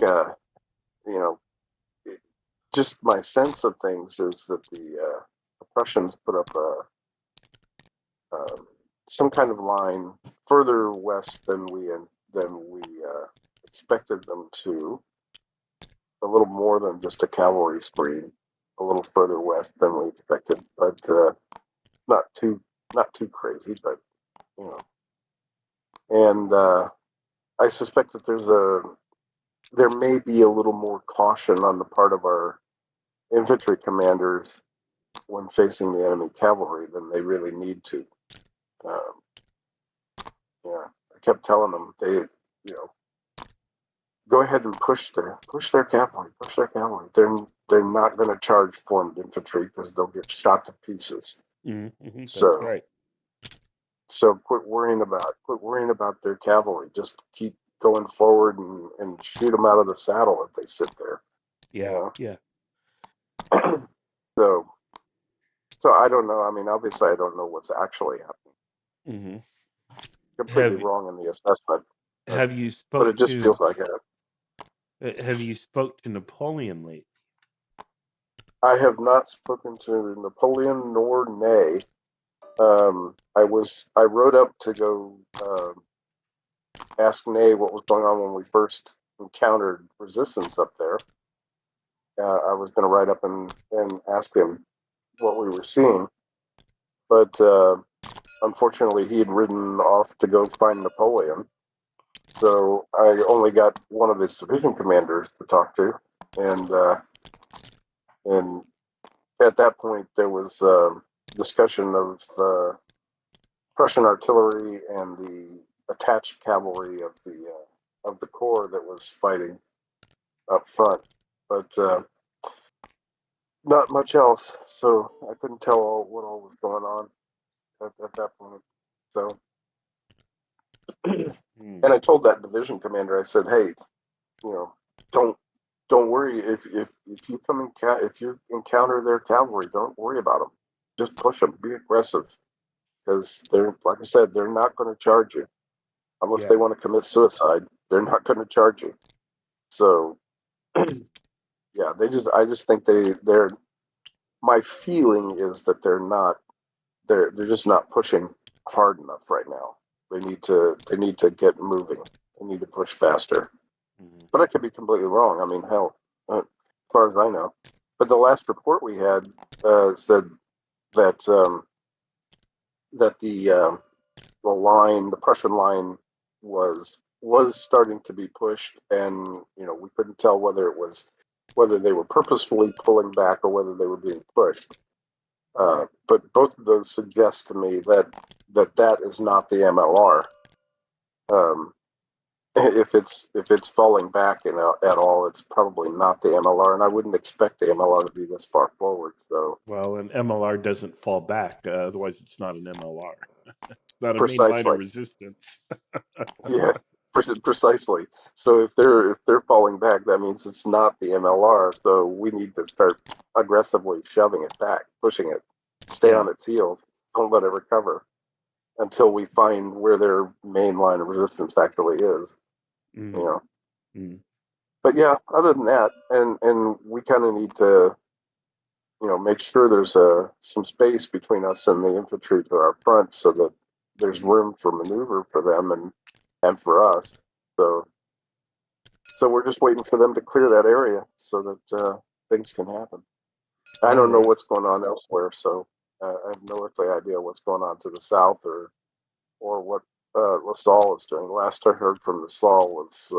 just my sense of things is that the Prussians put up some kind of line further west than we expected them to. A little more than just a cavalry screen. A little further west than we expected, but not too crazy. But and I suspect that there may be a little more caution on the part of our infantry commanders when facing the enemy cavalry than they really need to. I kept telling them they, go ahead and push their cavalry. They're not going to charge formed infantry because they'll get shot to pieces. Mm-hmm, that's so right. So quit worrying about their cavalry. Just keep going forward and shoot them out of the saddle if they sit there. Yeah. So I don't know. I mean, obviously, I don't know what's actually happening. Mm-hmm. Completely wrong in the assessment. Have you But it just feels like it. Have you spoke to Napoleon lately? I have not spoken to Napoleon nor Ney. I rode up to go ask Ney what was going on when we first encountered resistance up there. I was going to ride up and ask him what we were seeing, but unfortunately he had ridden off to go find Napoleon. So I only got one of his division commanders to talk to, and at that point there was discussion of Prussian artillery and the attached cavalry of the corps that was fighting up front, but not much else. So I couldn't tell what all was going on at that point. So, and I told that division commander, I said, "Hey, don't worry if you come if you encounter their cavalry, don't worry about them. Just push them, be aggressive, because they're, like I said, they're not going to charge you unless they want to commit suicide. They're not going to charge you. So, yeah, I just think they're. My feeling is that they're just not pushing hard enough right now. They need to get moving. They need to push faster. But I could be completely wrong. I mean, hell, as far as I know. But the last report we had said that the Prussian line was starting to be pushed, and we couldn't tell whether they were purposefully pulling back or whether they were being pushed. But both of those suggest to me that is not the MLR. If it's falling back at all, it's probably not the MLR, and I wouldn't expect the MLR to be this far forward. So, well, an MLR doesn't fall back, otherwise it's not an MLR. It's not a main precisely. line of resistance. Yeah, precisely. So if they're falling back, that means it's not the MLR. So we need to start aggressively shoving it back, pushing it, stay on its heels, don't let it recover until we find where their main line of resistance actually is. But yeah, other than that, and we kind of need to, make sure there's some space between us and the infantry to our front, so that there's room for maneuver for them and for us. So we're just waiting for them to clear that area so that things can happen. I don't know what's going on elsewhere, so I have no earthly idea what's going on to the south or what LaSalle is doing. Last I heard from LaSalle was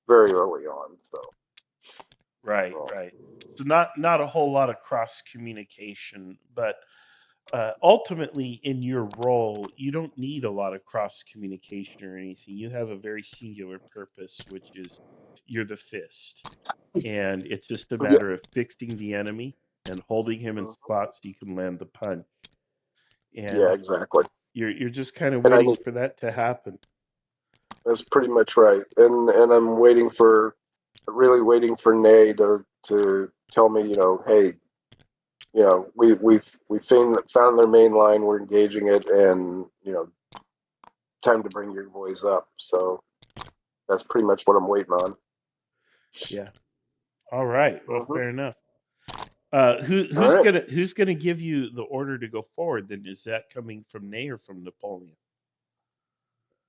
very early on. So right. So not a whole lot of cross communication, but ultimately in your role, you don't need a lot of cross communication or anything. You have a very singular purpose, which is you're the fist, and it's just a matter of fixing the enemy and holding him in spots so you can land the punch. And yeah, exactly. You're just kind of waiting for that to happen. That's pretty much right. And I'm really waiting for Ney to tell me, hey, we found their main line, we're engaging it, and time to bring your boys up. So that's pretty much what I'm waiting on. Yeah. All right. Well, fair enough. Who's gonna give you the order to go forward? Then is that coming from Ney or from Napoleon?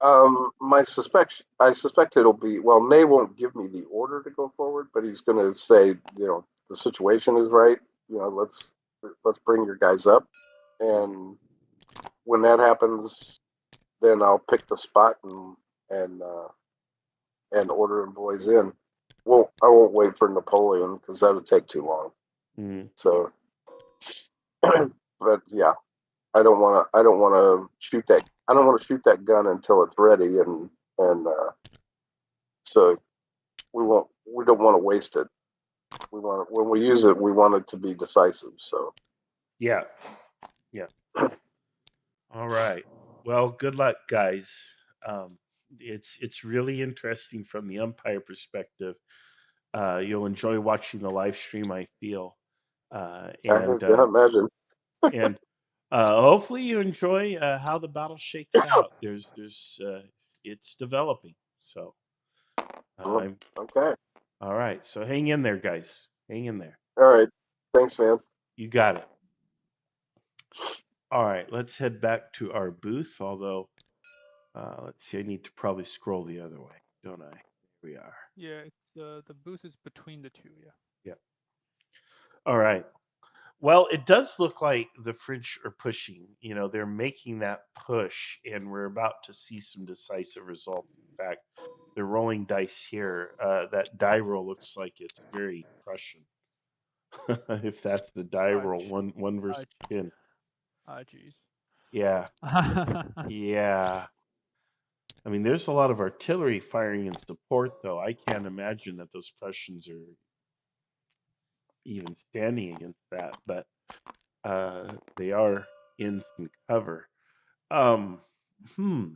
I suspect it'll be, well, Ney won't give me the order to go forward, but he's going to say, the situation is right. Let's bring your guys up, and when that happens, then I'll pick the spot and order them boys in. Well, I won't wait for Napoleon because that would take too long. So, but yeah, I don't want to shoot that. I don't want to shoot that gun until it's ready, and so we don't want to waste it. When we use it, we want it to be decisive. So yeah. All right. Well, good luck, guys. It's really interesting from the umpire perspective. You'll enjoy watching the live stream, I feel. I imagine. And hopefully you enjoy how the battle shakes out. It's developing. So okay. All right, so hang in there, guys. Hang in there. All right. Thanks, man. You got it. All right, let's head back to our booth. Although, let's see, I need to probably scroll the other way, don't I? Here we are. Yeah, it's the booth is between the two. Yeah. Yep. All right. Well, it does look like the French are pushing. You know, they're making that push, and we're about to see some decisive results. In fact, they're rolling dice here. That die roll looks like it's very Prussian. If that's the die roll, one versus 10. Jeez. Yeah. Yeah. I mean, there's a lot of artillery firing in support, though. I can't imagine that those Prussians are even standing against that, but they are in some cover. Um, hmm.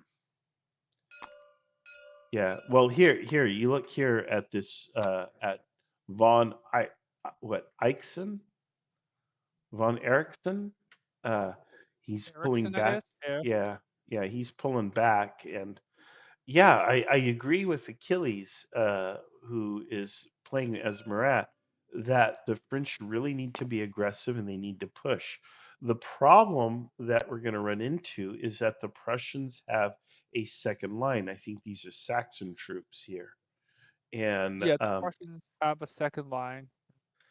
Yeah. Well, here, you look here at this, at von Eichsen, von Erichsen. Uh, he's pulling Ericsson, I back. guess. Yeah. Yeah, he's pulling back, and yeah, I agree with Achilles, who is playing as Murat, that the French really need to be aggressive and they need to push. The problem that we're going to run into is that the Prussians have a second line. I think these are Saxon troops here, and Yeah, the Prussians have a second line.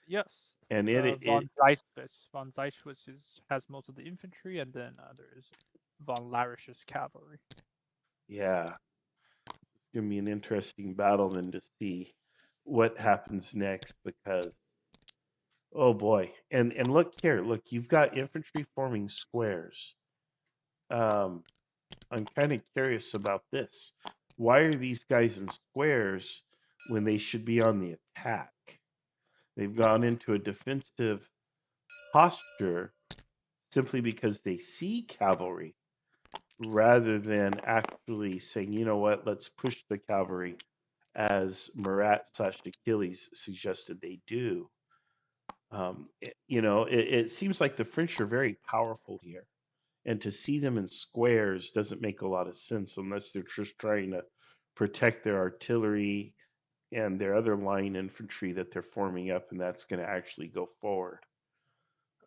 Yes. and Von Zeiswitz. Von Zeiswitz has most of the infantry, and then there is von Larisch's cavalry. yeah, it's going to be an interesting battle then to see what happens next, because oh boy. And look here, look, you've got infantry forming squares. Um, I'm kind of curious about this. Why are these guys in squares when they should be on the attack? They've gone into a defensive posture simply because they see cavalry rather than actually saying, you know what, let's push the cavalry as Murat / Achilles suggested they do. It seems like the French are very powerful here, and to see them in squares doesn't make a lot of sense unless they're just trying to protect their artillery and their other line infantry that they're forming up, and that's going to actually go forward.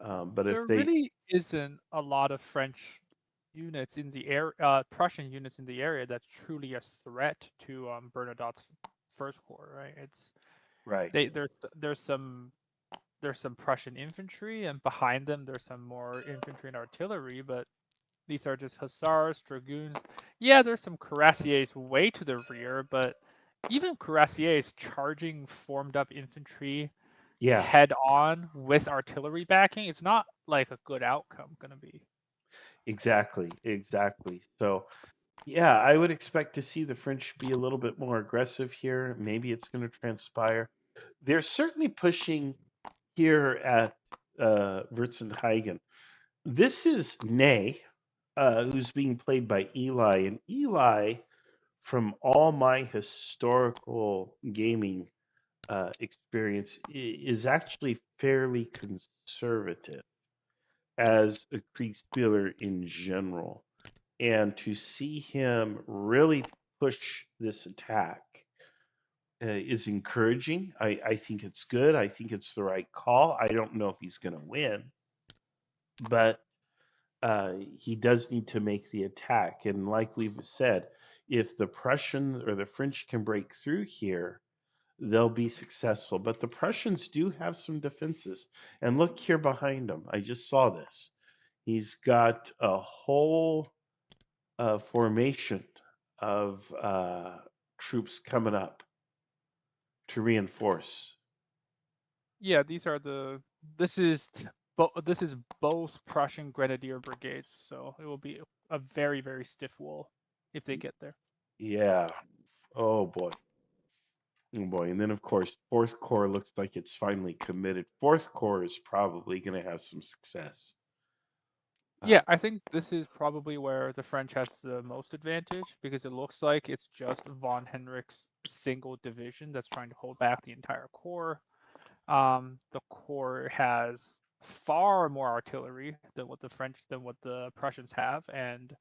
But if there they, really isn't a lot of French units in the Prussian units in the area that's truly a threat to Bernadotte's First Corps, right? It's right, there's some Prussian infantry, and behind them there's some more infantry and artillery, but these are just hussars, dragoons. Yeah, there's some cuirassiers way to the rear, but even cuirassiers charging formed up infantry yeah, head on with artillery backing, it's not like a good outcome gonna be. exactly. So, yeah, I would expect to see the French be a little bit more aggressive here. Maybe it's going to transpire. They're certainly pushing here at Wurzenhagen. This is Ney, who's being played by Eli, and Eli, from all my historical gaming experience, is actually fairly conservative as a Kriegsspieler in general. And to see him really push this attack is encouraging. I think it's good. I think it's the right call. I don't know if he's going to win, but he does need to make the attack. And like we've said, if the Prussians or the French can break through here, they'll be successful. But the Prussians do have some defenses. And look here behind him. I just saw this. He's got a whole formation of troops coming up to reinforce. Yeah, these are this is both Prussian grenadier brigades, so it will be a very, very stiff wall if they get there. Yeah. Oh boy. Oh boy. And then of course, Fourth Corps looks like it's finally committed. Fourth Corps is probably going to have some success. Yeah, I think this is probably where the French has the most advantage, because it looks like it's just von Henrich's single division that's trying to hold back the entire corps. The corps has far more artillery than what the Prussians have, and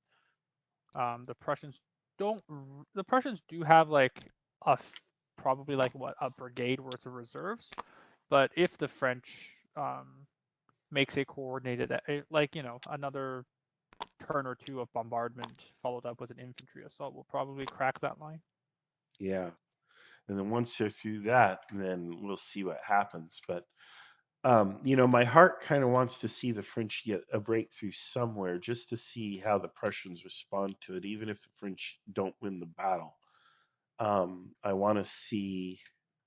the Prussians do have like a probably like a brigade worth of reserves. But if the French makes a coordinated, like another turn or two of bombardment followed up with an infantry assault, will probably crack that line. Yeah. And then once they're through that, then we'll see what happens. But my heart kind of wants to see the French get a breakthrough somewhere, just to see how the Prussians respond to it, even if the French don't win the battle. I want to see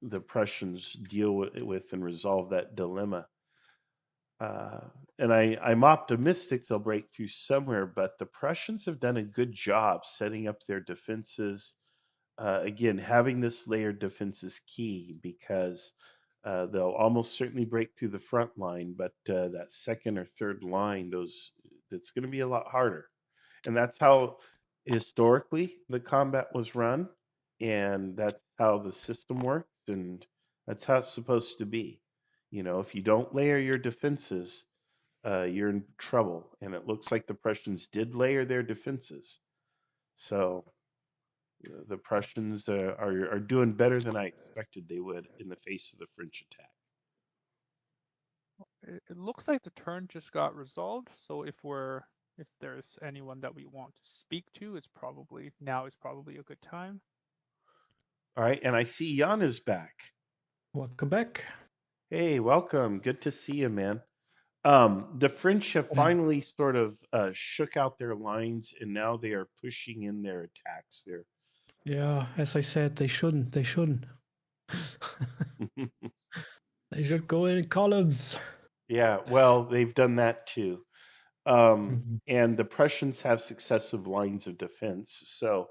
the Prussians deal with and resolve that dilemma. And I'm optimistic they'll break through somewhere, but the Prussians have done a good job setting up their defenses. Again, having this layered defense is key, because they'll almost certainly break through the front line, but that second or third line, that's going to be a lot harder. And that's how historically the combat was run, and that's how the system works, and that's how it's supposed to be. If you don't layer your defenses, you're in trouble. And it looks like the Prussians did layer their defenses. So the Prussians are doing better than I expected they would in the face of the French attack. It looks like the turn just got resolved. So if there's anyone that we want to speak to, now is probably a good time. All right, and I see Jan is back. Welcome back. Hey, welcome. Good to see you, man. The French have finally sort of shook out their lines, and now they are pushing in their attacks there. Yeah, as I said, they shouldn't. They shouldn't. They should go in columns. Yeah, well, they've done that too. And the Prussians have successive lines of defense. So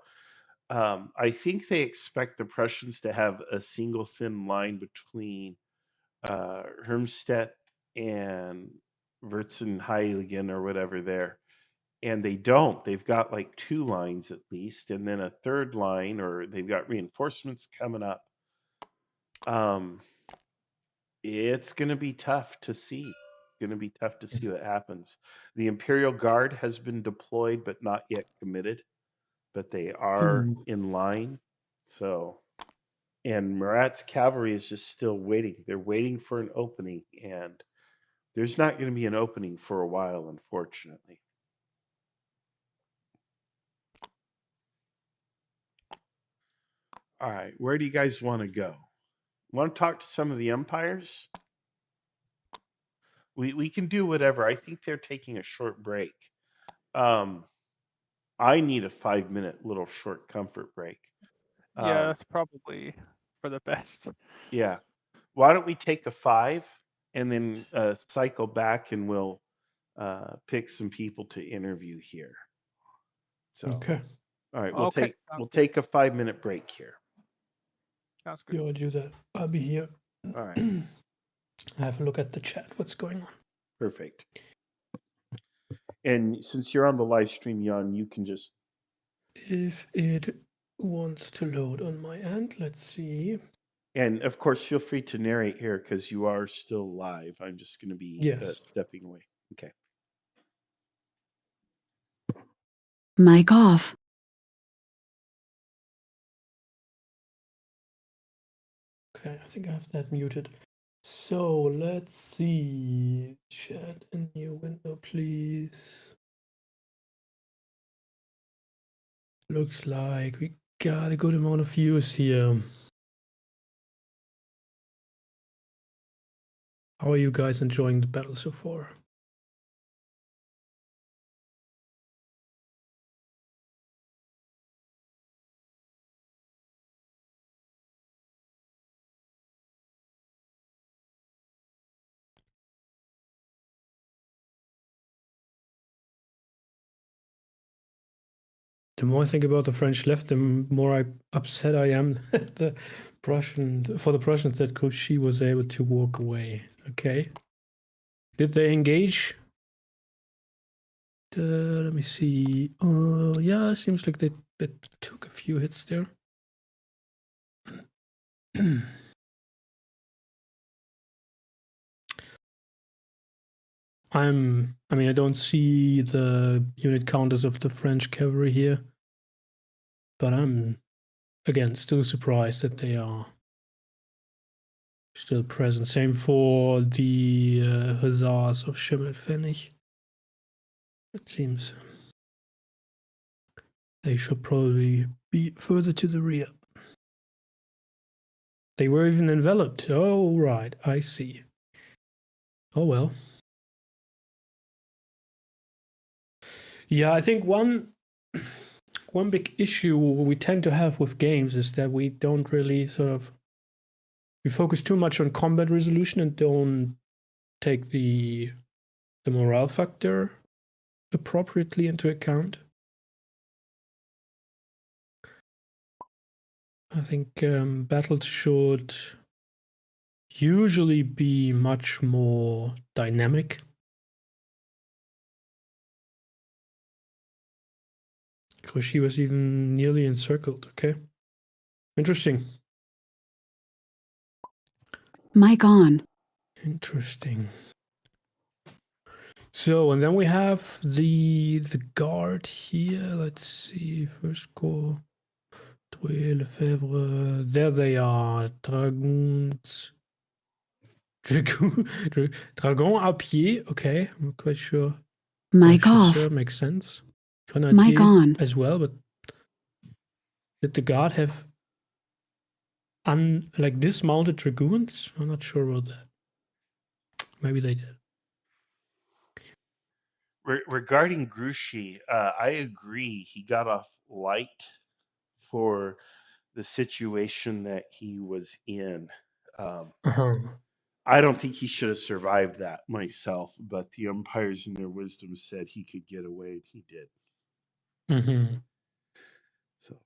I think they expect the Prussians to have a single thin line between Hermstedt and Wurzenheiligen or whatever there. And they don't. They've got like two lines at least, and then a third line, or they've got reinforcements coming up. It's going to be tough to see. It's going to be tough to see what happens. The Imperial Guard has been deployed, but not yet committed. But they are in line. So, and Murat's cavalry is just still waiting. They're waiting for an opening, and there's not going to be an opening for a while, unfortunately. All right, where do you guys want to go? Want to talk to some of the empires? We can do whatever. I think they're taking a short break. I need a 5-minute little short comfort break. Yeah, that's probably for the best. Yeah. Why don't we take a 5 and then cycle back, and we'll pick some people to interview here. So, okay. All right, we'll take a 5-minute break here. Sounds good. You'll do that. I'll be here. All right. Have a look at the chat. What's going on? Perfect. And since you're on the live stream, Jan, you can just... If it wants to load on my end, let's see. And of course, feel free to narrate here because you are still live. I'm just going to be stepping away. Okay. Mic off. Okay, I think I have that muted. So let's see. Chat in new window, please. Looks like we got a good amount of views here. How are you guys enjoying the battle so far? The more I think about the French left, the more upset I am at the Prussians that Grouchy was able to walk away. Okay. Did they engage? Let me see. Yeah, seems like they took a few hits there. I don't see the unit counters of the French cavalry here, but I'm again still surprised that they are still present. Same for the Hussars of Schimmelpfennig. It seems they should probably be further to the rear. They were even enveloped. Oh, right. I see. Oh, well. Yeah, I think one big issue we tend to have with games is that we don't really we focus too much on combat resolution and don't take the morale factor appropriately into account. I think battles should usually be much more dynamic. She was even nearly encircled. Okay. Interesting. Mic on. Interesting. So, and then we have the guard here. Let's see. First Corps. Douai, Lefebvre. There they are. Dragoons. Dragon à pied. Okay. I'm not quite sure. Mic off. Makes sense. Mic Grenadier on. as well, but did the guard have dismounted dragoons? I'm not sure about that. Maybe they did. Regarding Grouchy, I agree. He got off light for the situation that he was in. I don't think he should have survived that myself, but the umpires in their wisdom said he could get away, and he did. Mm-hmm. So.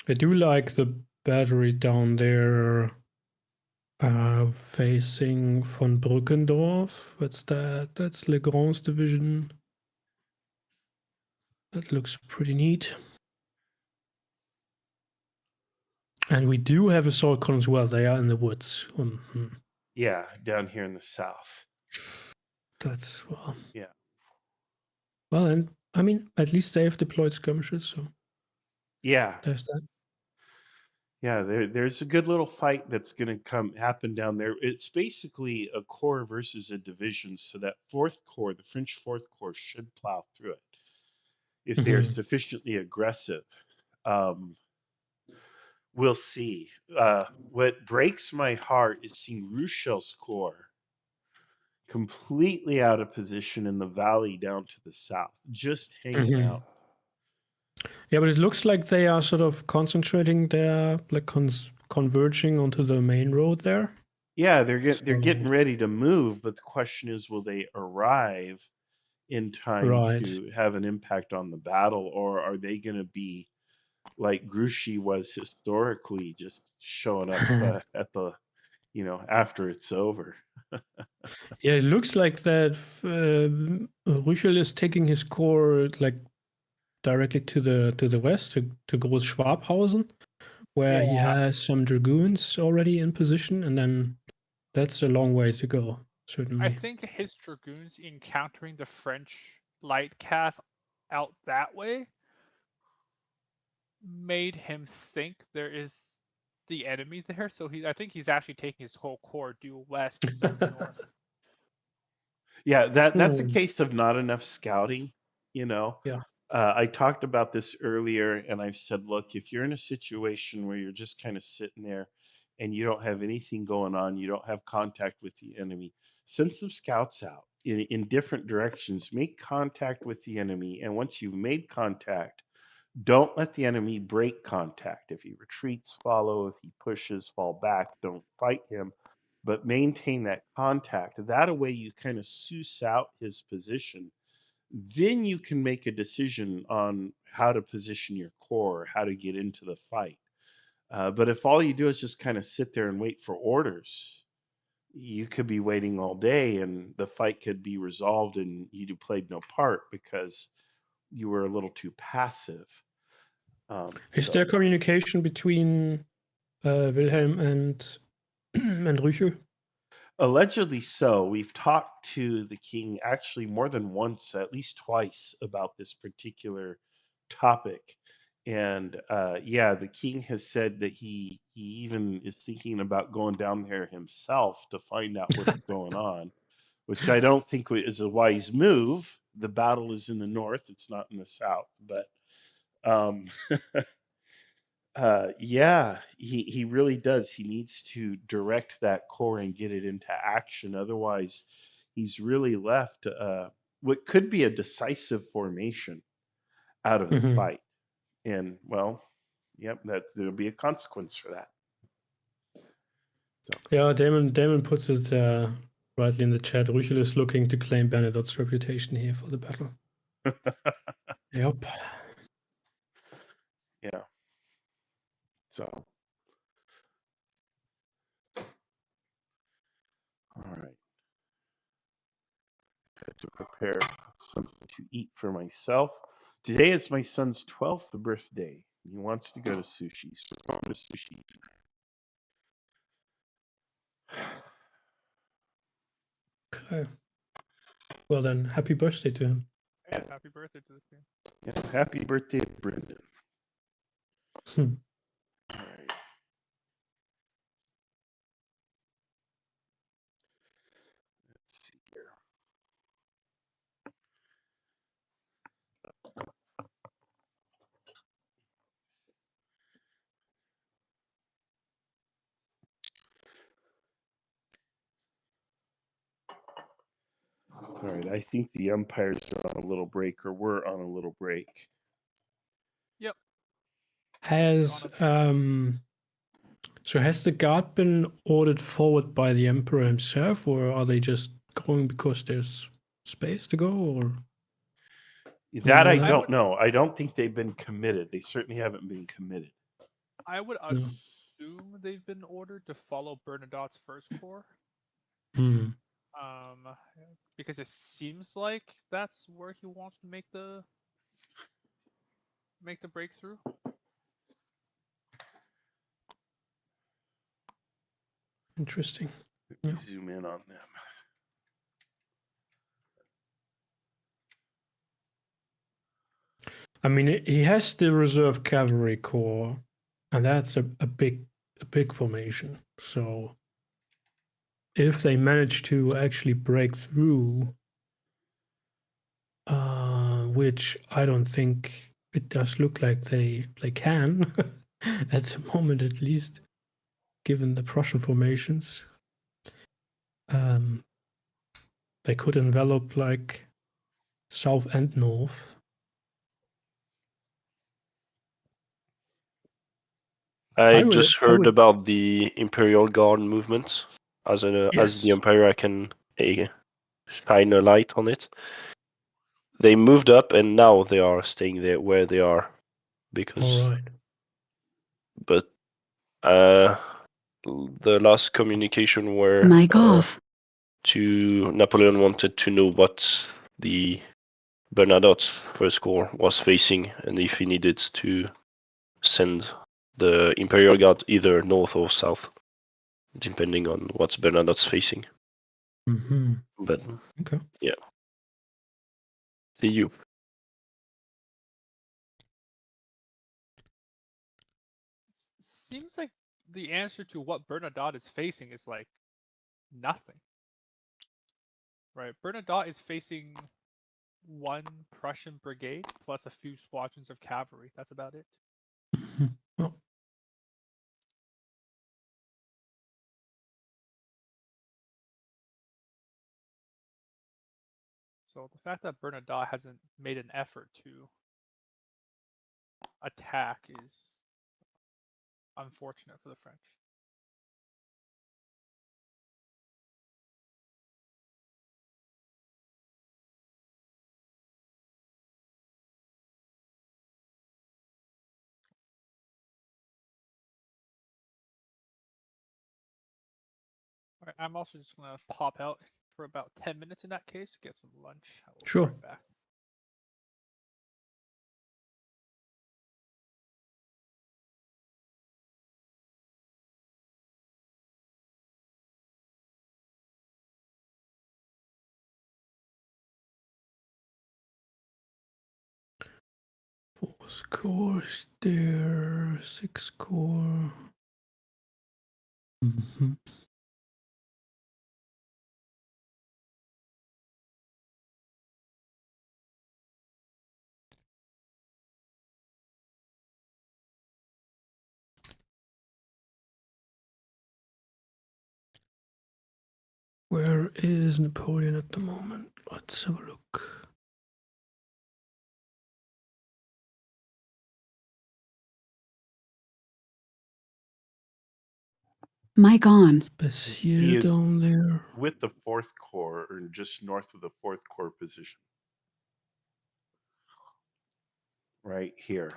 I do like the battery down there facing von Brückendorf. What's that? That's Legrand's division. That looks pretty neat. And we do have assault columns as well. They are in the woods. Yeah, down here in the south. That's, well. Yeah. Well, and I mean, at least they have deployed skirmishers, so. Yeah. There's that. Yeah, there's a good little fight that's going to happen down there. It's basically a corps versus a division, so that fourth corps, the French fourth corps, should plow through it if they are sufficiently aggressive. We'll see. What breaks my heart is seeing Ruchel's corps completely out of position in the valley down to the south, just hanging out. Yeah, but it looks like they are sort of concentrating their, converging onto the main road there. Yeah, they're getting ready to move, but the question is, will they arrive in time to have an impact on the battle, or are they going to be like Grouchy was historically, just showing up at the, after it's over? Yeah, it looks like that Rüchel is taking his corps directly to the west to Groß Schwabhausen, where he has some dragoons already in position, and then that's a long way to go. Certainly. I think his dragoons encountering the French light cav out that way made him think there is the enemy there. So I think he's actually taking his whole corps due west instead of north. Yeah, that's a case of not enough scouting. Yeah. I talked about this earlier, and I've said, look, if you're in a situation where you're just kind of sitting there and you don't have anything going on, you don't have contact with the enemy, send some scouts out in different directions, make contact with the enemy, and once you've made contact, don't let the enemy break contact. If he retreats, follow. If he pushes, fall back. Don't fight him, but maintain that contact. That way you kind of suss out his position. Then you can make a decision on how to position your corps, how to get into the fight. But if all you do is just kind of sit there and wait for orders, you could be waiting all day and the fight could be resolved and you played no part because you were a little too passive. Is there communication between Wilhelm and Rüchel? Allegedly so. We've talked to the king actually more than once, at least twice, about this particular topic. And yeah, the king has said that he even is thinking about going down there himself to find out what's going on, which I don't think is a wise move. The battle is in the north; it's not in the south. But um, yeah, he really does. He needs to direct that corps and get it into action. Otherwise, he's really left what could be a decisive formation out of the Mhm. fight. And well, yep, there'll be a consequence for that. So. Yeah, Damon puts it rightly in the chat. Ruchel is looking to claim Bernadotte's reputation here for the battle. Yep. Yeah. So. All right. I have to prepare something to eat for myself. Today is my son's 12th birthday. He wants to go to sushi, so we're going to sushi. Okay. Well then, happy birthday to him. Yeah, happy birthday to the team. Yeah, happy birthday, Brendan. All right. Let's see here. All right, I think the umpires are on a little break, or we're on a little break. Yep. Has has the guard been ordered forward by the emperor himself, or are they just going because there's space to go? Or That I don't know. I don't think they've been committed. They certainly haven't been committed. I would No. assume they've been ordered to follow Bernadotte's first corps. Hmm. Because it seems like that's where he wants to make the breakthrough. Interesting. Yeah. Zoom in on them. I mean, he has the reserve cavalry corps, and that's a big formation. So if they manage to actually break through, which I don't think it does look like they can at the moment, at least, given the Prussian formations, they could envelop like south and north. I just heard about the Imperial Guard movement. As the Empire, I can shine a light on it. They moved up, and now they are staying there where they are, because. All right. But the last communication were Mic off. to Napoleon wanted to know what the Bernadotte's first corps was facing, and if he needed to send the Imperial Guard either north or south, depending on what Bernadotte's facing. Mm-hmm. But okay. Yeah. See you. Seems like the answer to what Bernadotte is facing is like nothing. Right? Bernadotte is facing one Prussian brigade plus a few squadrons of cavalry. That's about it. Well. So the fact that Bernadotte hasn't made an effort to attack is unfortunate for the French. All right, I'm also just gonna pop out for about 10 minutes in that case, get some lunch. I will Sure. be right back. Scores there, 6 core. Mm-hmm. Where is Napoleon at the moment? Let's have a look. Mic on. Bessier down there. With the 4th Corps, or just north of the 4th Corps position. Right here.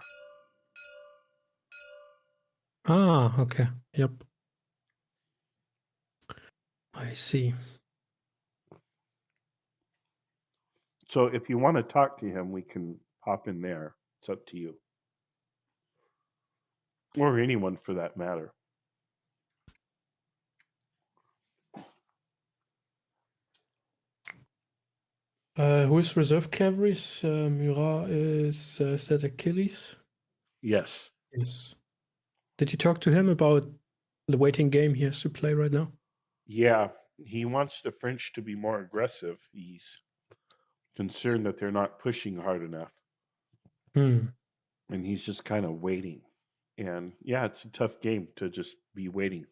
Ah, okay. Yep. I see. So if you want to talk to him, we can pop in there. It's up to you. Or anyone for that matter. Who is reserve cavalry? Murat is that Achilles? Yes. Yes. Did you talk to him about the waiting game he has to play right now? Yeah, he wants the French to be more aggressive. He's concerned that they're not pushing hard enough. Hmm. And he's just kind of waiting. And yeah, it's a tough game to just be waiting.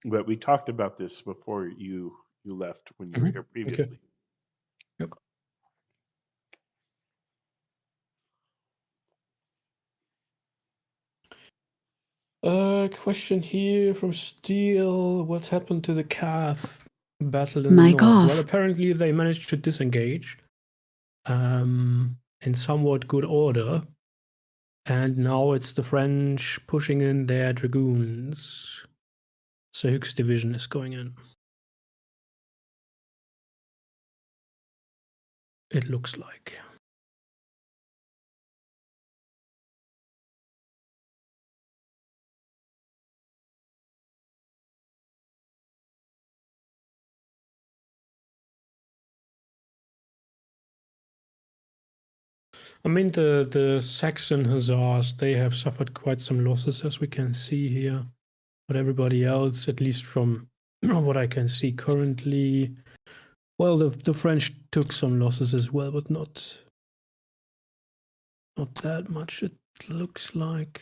But we talked about this before you left when you were here previously. Okay. Yep. Question here from Steel. What happened to the calf battle in the Mic north? off. Well, apparently they managed to disengage in somewhat good order. And now it's the French pushing in their dragoons. So Hughes division is going in. It looks like. I mean, the Saxon Hussars, they have suffered quite some losses, as we can see here. But everybody else, at least from what I can see currently, well, the French took some losses as well, but not that much, it looks like.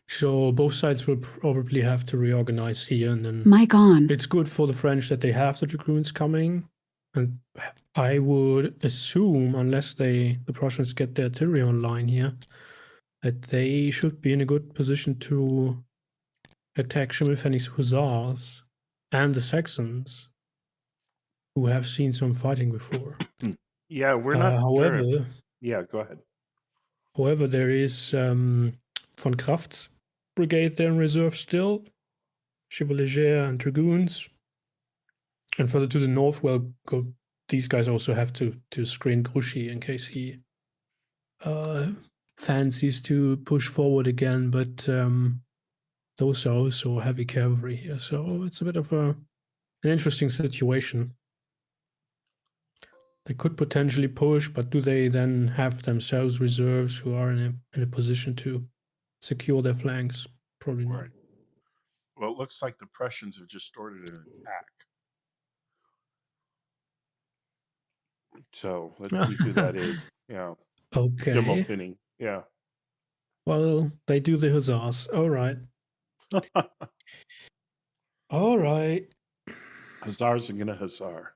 So both sides will probably have to reorganize here, and then Mic on. it's good for the French that they have the dragoons coming, and I would assume, unless the Prussians get their artillery online here, that they should be in a good position to attack Schimmelpfennig's hussars and the Saxons, who have seen some fighting before. Yeah, we're not however, sure. Yeah, go ahead. However, there is von Kraft's brigade there in reserve still, Chevalier and dragoons. And further to the north, well, these guys also have to screen Grouchy in case he fancies to push forward again. But those are also heavy cavalry here, so it's a bit of an interesting situation. They could potentially push, but do they then have themselves reserves who are in a position to secure their flanks? Probably not. Right. Well, it looks like the Prussians have just ordered an attack. So let's see who that is. Yeah. Okay. Schimmelpfennig. Yeah. Well, they do the hussars. All right. All right. Hussars are gonna hussar.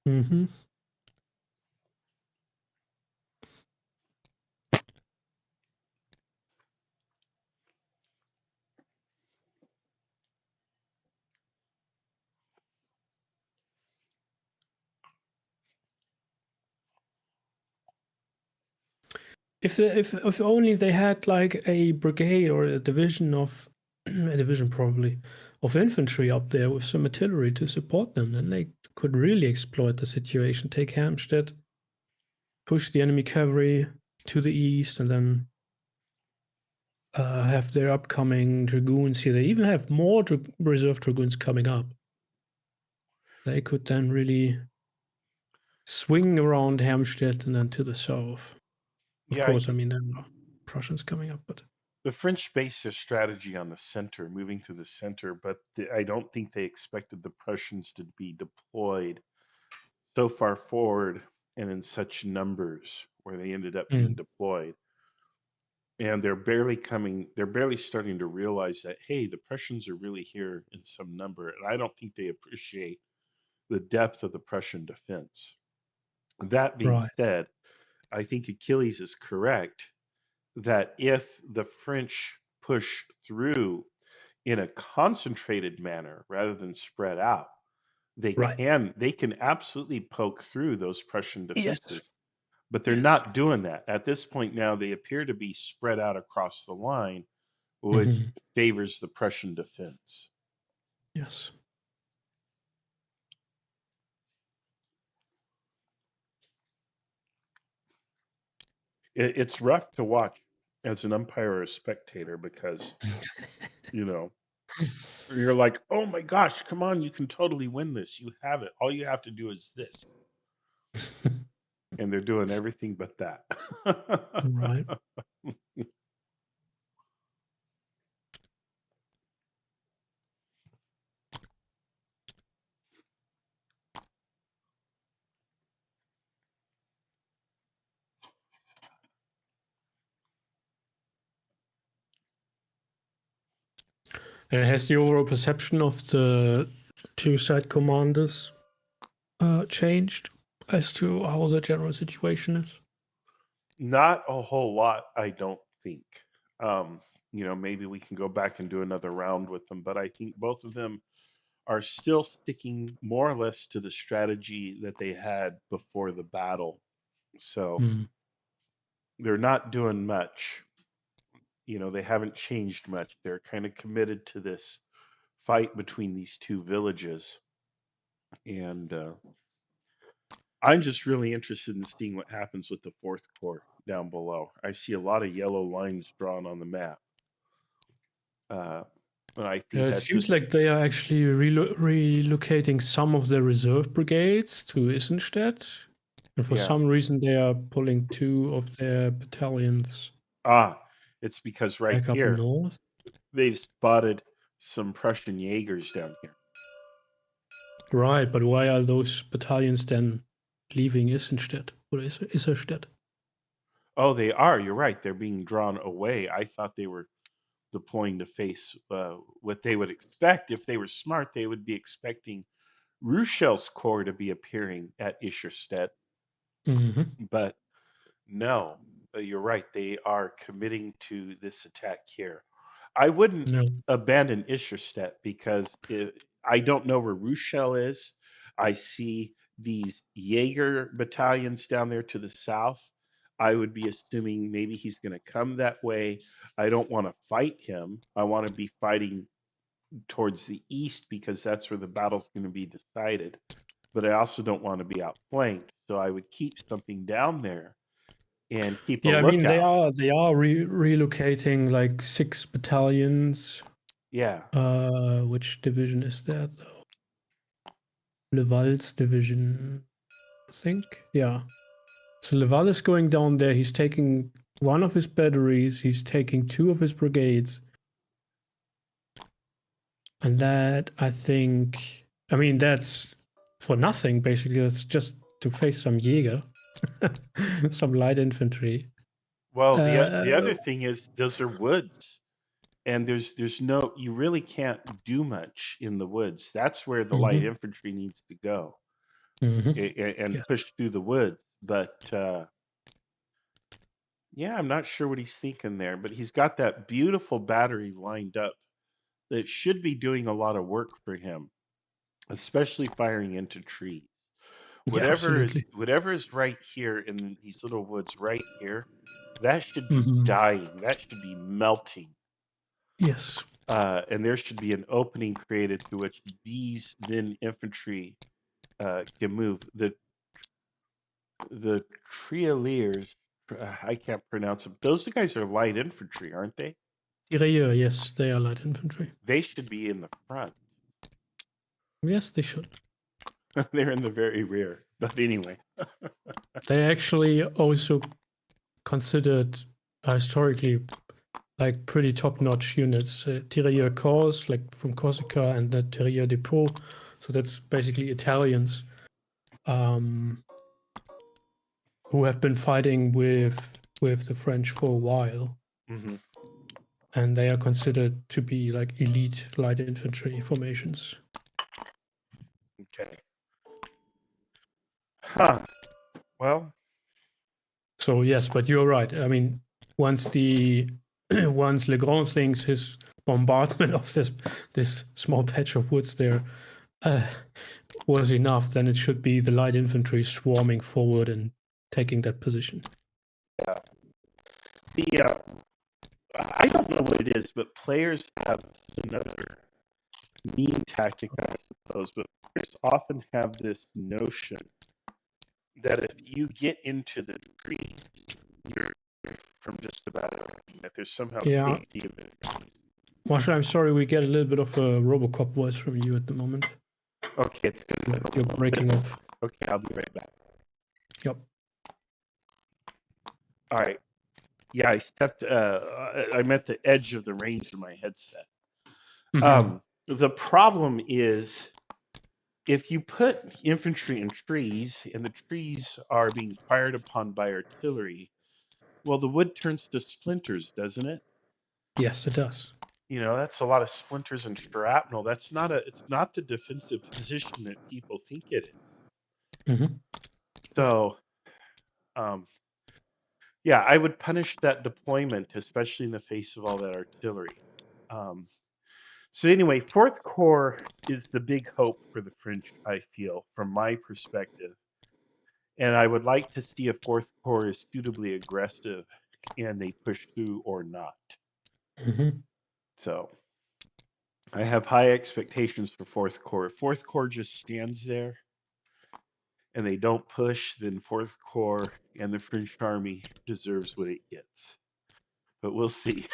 Mm-hmm. If only they had like a brigade or a division of a division probably of infantry up there with some artillery to support them, then they could really exploit the situation. Take Helmstedt, push the enemy cavalry to the east, and then have their upcoming dragoons here. They even have more reserve dragoons coming up. they could then really swing around Helmstedt and then to the south. Of course, I mean, there are Prussians coming up, but the French based their strategy on the center, moving through the center, but I don't think they expected the Prussians to be deployed so far forward and in such numbers where they ended up being deployed. And they're barely starting to realize that, hey, the Prussians are really here in some number. And I don't think they appreciate the depth of the Prussian defense. That being said, I think Achilles is correct that if the French push through in a concentrated manner rather than spread out, they can absolutely poke through those Prussian defenses. But they're not doing that. At this point now, they appear to be spread out across the line, which favors the Prussian defense. Yes. It's rough to watch as an umpire or a spectator because, you're like, oh my gosh, come on, you can totally win this. You have it. All you have to do is this. And they're doing everything but that. Right. Has the overall perception of the two side commanders changed as to how the general situation is? Not a whole lot, I don't think. Maybe we can go back and do another round with them, but I think both of them are still sticking more or less to the strategy that they had before the battle. So they're not doing much. They haven't changed much. They're kind of committed to this fight between these two villages. And I'm just really interested in seeing what happens with the Fourth Corps down below. I see a lot of yellow lines drawn on the map. And I think it seems like they are actually relocating some of their reserve brigades to Isenstedt. And for some reason, they are pulling 2 of their battalions. It's because right back up here, north. They've spotted some Prussian Jaegers down here. Right, but why are those battalions then leaving Isenstedt or Iserstedt? Oh, they are. You're right. They're being drawn away. I thought they were deploying to face what they would expect. If they were smart, they would be expecting Ruchel's corps to be appearing at Iserstedt. But no, you're right. They are committing to this attack here. I wouldn't abandon Iserstedt because I don't know where Ruchel is. I see these Jaeger battalions down there to the south. I would be assuming maybe he's going to come that way. I don't want to fight him. I want to be fighting towards the east because that's where the battle's going to be decided. But I also don't want to be outflanked, so I would keep something down there and keep a lookout. I mean they are relocating like 6 battalions. Yeah. Which division is that though? Leval's division, I think. Yeah. So Leval is going down there. He's taking 1 of his batteries. He's taking 2 of his brigades. And that, I think, I mean, that's for nothing, basically. That's just to face some Jäger, some light infantry. Well, the other thing is those are woods. And there's no, you really can't do much in the woods. That's where the light infantry needs to go and push through the woods. But yeah, I'm not sure what he's thinking there. But he's got that beautiful battery lined up that should be doing a lot of work for him, especially firing into trees. Whatever is right here in these little woods right here, that should be dying. That should be melting. Yes. And there should be an opening created through which these then infantry can move. The Trialiers, I can't pronounce them. Those guys are light infantry, aren't they? Tirailleurs, yes, they are light infantry. They should be in the front. Yes, they should. They're in the very rear. But anyway. They actually also considered historically like pretty top-notch units. Tirailleur Corps, like from Corsica, and the Tirailleur Depot. So that's basically Italians who have been fighting with the French for a while. Mm-hmm. And they are considered to be like elite light infantry formations. Okay. Huh. Well. So yes, but you're right. I mean, once Legrand thinks his bombardment of this small patch of woods there was enough, then it should be the light infantry swarming forward and taking that position. Yeah. I don't know what it is, but players have another mean tactic, I suppose, but players often have this notion that if you get into the trees, you're from just about everything, that there's somehow safety in the trees. Marshall, I'm sorry, we get a little bit of a Robocop voice from you at the moment. Okay, it's because you're breaking off. Okay, I'll be right back. Yep. All right. Yeah, I'm at the edge of the range of my headset. Mhm. The problem is if you put infantry in trees and the trees are being fired upon by artillery, well, the wood turns to splinters, doesn't it? Yes, it does. You know, that's a lot of splinters and shrapnel. It's not the defensive position that people think it is. Mm-hmm. So, yeah, I would punish that deployment, especially in the face of all that artillery. So anyway, Fourth Corps is the big hope for the French, I feel, from my perspective. And I would like to see if Fourth Corps is suitably aggressive and they push through or not. Mm-hmm. So I have high expectations for Fourth Corps. If Fourth Corps just stands there and they don't push, then Fourth Corps and the French army deserves what it gets. But we'll see.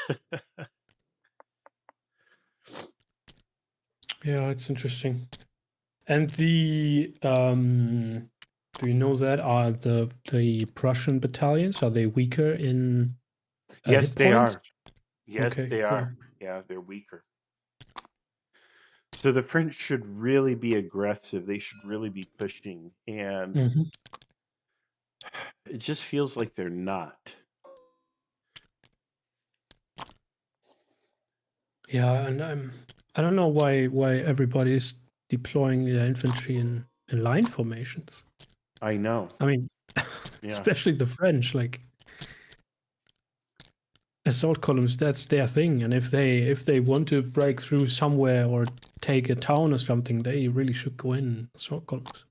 Yeah, it's interesting. And the do you know that are the Prussian battalions, are they weaker in Yes, hit they points? are. Yes, Okay, they are. Yeah, they're weaker. So the French should really be aggressive. They should really be pushing. And Mm-hmm. it just feels like they're not. Yeah, and I don't know why everybody's deploying their infantry in line formations. I know. I mean, especially the French, like assault columns, that's their thing. And if they want to break through somewhere or take a town or something, they really should go in assault columns.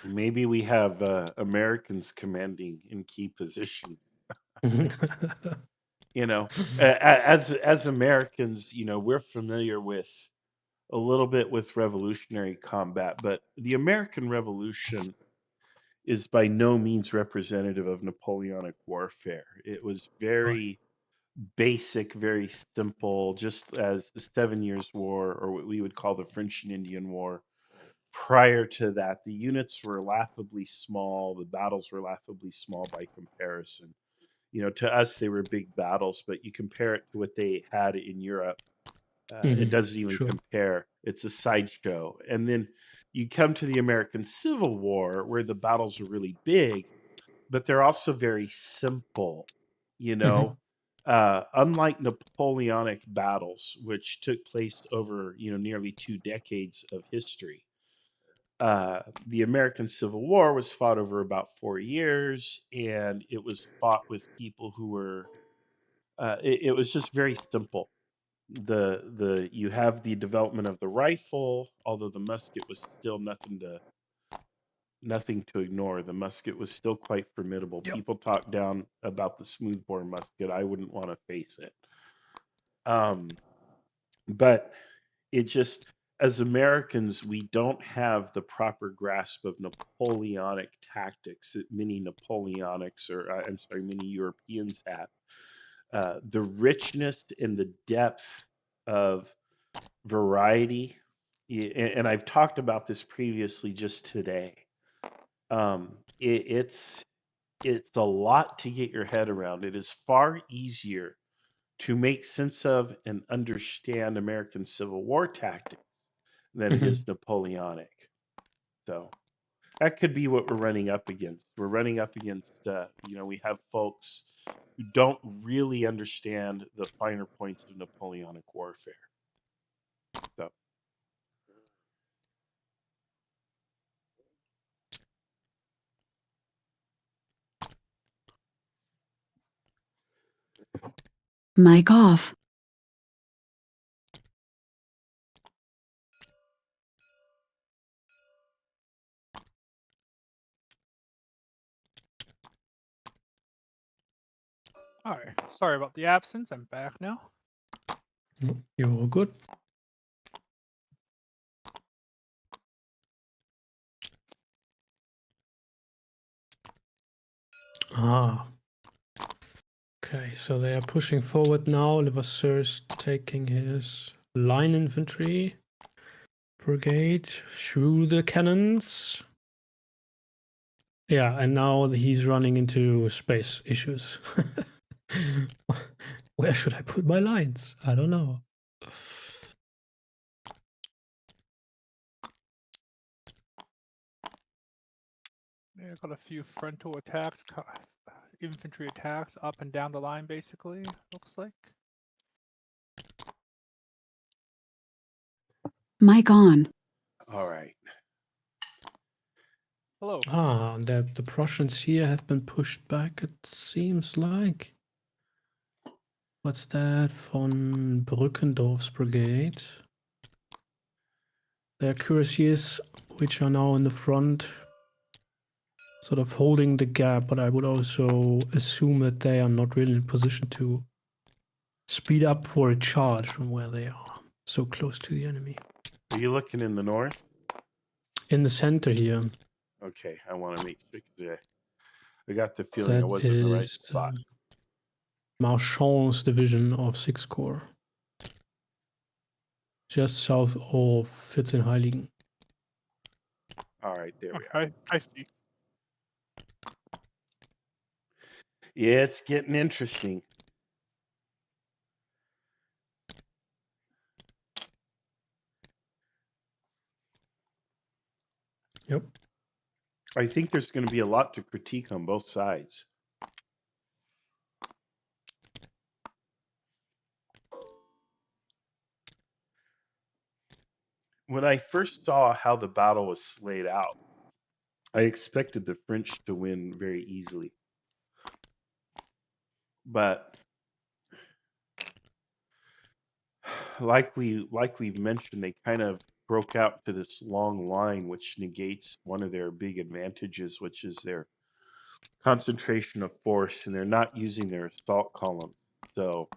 Maybe we have Americans commanding in key positions. You know, as Americans, you know, we're familiar with a little bit with revolutionary combat, but the American Revolution is by no means representative of Napoleonic warfare. It was very basic, very simple, just as the 7 Years' War, or what we would call the French and Indian War. Prior to that, the units were laughably small. The battles were laughably small by comparison. You know, to us, they were big battles, but you compare it to what they had in Europe, it doesn't even compare. It's a sideshow. And then you come to the American Civil War, where the battles are really big, but they're also very simple. You know, unlike Napoleonic battles, which took place over nearly 2 decades of history. The American Civil War was fought over about 4 years, and it was fought with people who were. It was just very simple. You have the development of the rifle, although the musket was still nothing to ignore. The musket was still quite formidable. Yep. People talk down about the smoothbore musket. I wouldn't want to face it. But it just, as Americans, we don't have the proper grasp of Napoleonic tactics that many Napoleonics, or I'm sorry, many Europeans have. The richness and the depth of variety and I've talked about this previously just today. It's a lot to get your head around. It is far easier to make sense of and understand American Civil War tactics than it is Napoleonic. So that could be what we're running up against. We're running up against, we have folks who don't really understand the finer points of Napoleonic warfare. So. Mic off. All right. Sorry about the absence. I'm back now. You're all good. Ah. Okay, so they are pushing forward now. Levasseur's taking his line infantry brigade through the cannons. Yeah, and now he's running into space issues. Where should I put my lines? I don't know. Yeah, got a few frontal attacks, infantry attacks up and down the line, basically, looks like. Mic on. All right. Hello. Ah, the Prussians here have been pushed back, it seems like. What's that? Von Brückendorf's brigade. Their cuirassiers, which are now in the front, sort of holding the gap, but I would also assume that they are not really in a position to speed up for a charge from where they are, so close to the enemy. Are you looking in the north? In the center here. Okay, I want to make sure because I got the feeling I That wasn't in the right is spot. Marchand's division of 6 Corps. Just south of Vierzehnheiligen. All right, there we are. I see. Yeah, it's getting interesting. Yep. I think there's going to be a lot to critique on both sides. When I first saw how the battle was laid out, I expected the French to win very easily. But like we've mentioned, they kind of broke out to this long line, which negates one of their big advantages, which is their concentration of force, and they're not using their assault columns. So,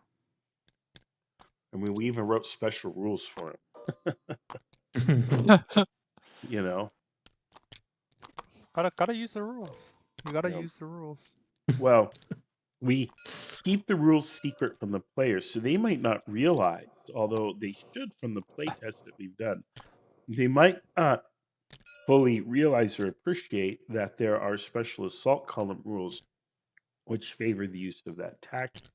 I mean, we even wrote special rules for them. You know, Gotta use the rules. You gotta Yep. use the rules. Well, we keep the rules secret from the players, so they might not realize, although they should from the playtest that we've done, they might not fully realize or appreciate that there are special assault column rules which favor the use of that tactic.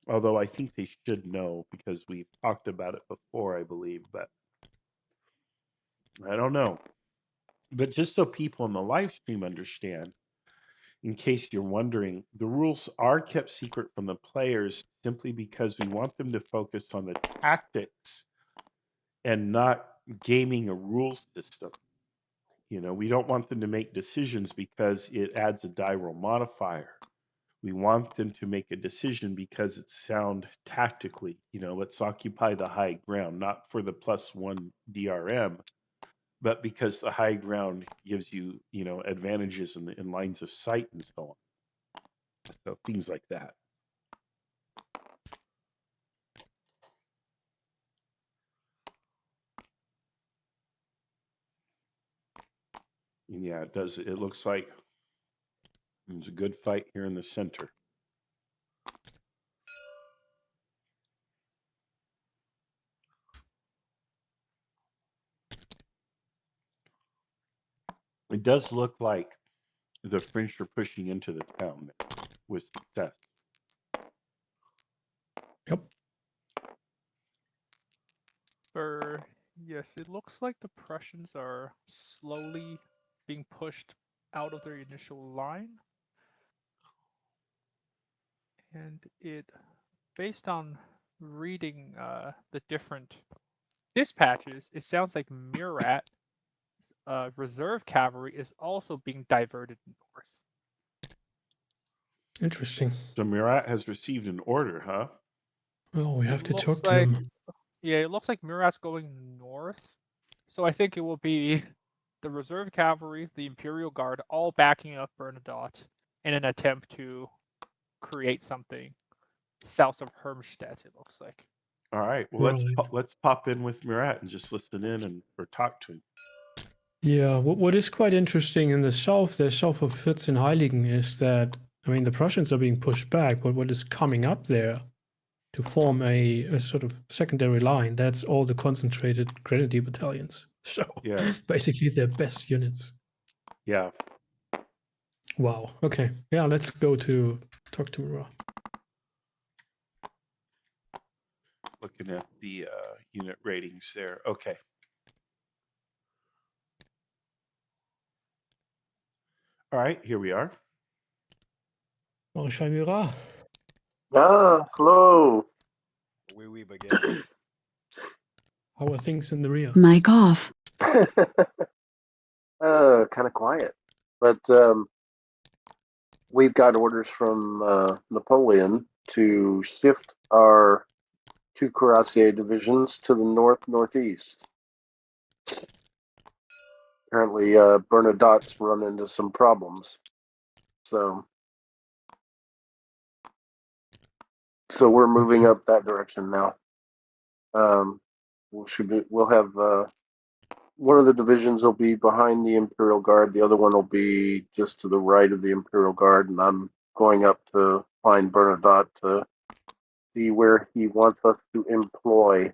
Although I think they should know because we've talked about it before, I believe, but I don't know. But just so people in the live stream understand, in case you're wondering, the rules are kept secret from the players simply because we want them to focus on the tactics and not gaming a rules system. You know, we don't want them to make decisions because it adds a die roll modifier. We want them to make a decision because it's sound tactically. You know, let's occupy the high ground, not for the +1 DRM, but because the high ground gives you, advantages in lines of sight and so on. So things like that. And yeah, it does. It looks like there's a good fight here in the center. It does look like the French are pushing into the town with success. Yep. Yes, it looks like the Prussians are slowly being pushed out of their initial line. And based on reading the different dispatches, it sounds like Murat's reserve cavalry is also being diverted north. Interesting. So Murat has received an order, huh? Oh, we have to looks talk to like, him. Yeah, it looks like Murat's going north. So I think it will be the reserve cavalry, the Imperial Guard, all backing up Bernadotte in an attempt to create something south of Hermstedt, it looks like. All right. Well, Right. let's pop in with Murat and just listen in or talk to him. Yeah, what is quite interesting in the south of Fürstenheiligen is that, I mean, the Prussians are being pushed back, but what is coming up there to form a sort of secondary line, that's all the concentrated grenadier battalions. So Yeah. basically their best units. Yeah. Wow. Okay. Yeah, let's go to talk to Murat. Looking at the unit ratings there. Okay. All right, here we are. Marshal Murat. Ah, hello. Oui, baguette. How are things in the rear? Mic off. Kind of quiet, but we've got orders from Napoleon to shift our 2 cuirassier divisions to the northeast. Apparently, Bernadotte's run into some problems, so we're moving up that direction now. We'll have one of the divisions will be behind the Imperial Guard, the other one will be just to the right of the Imperial Guard, and I'm going up to find Bernadotte to see where he wants us to employ.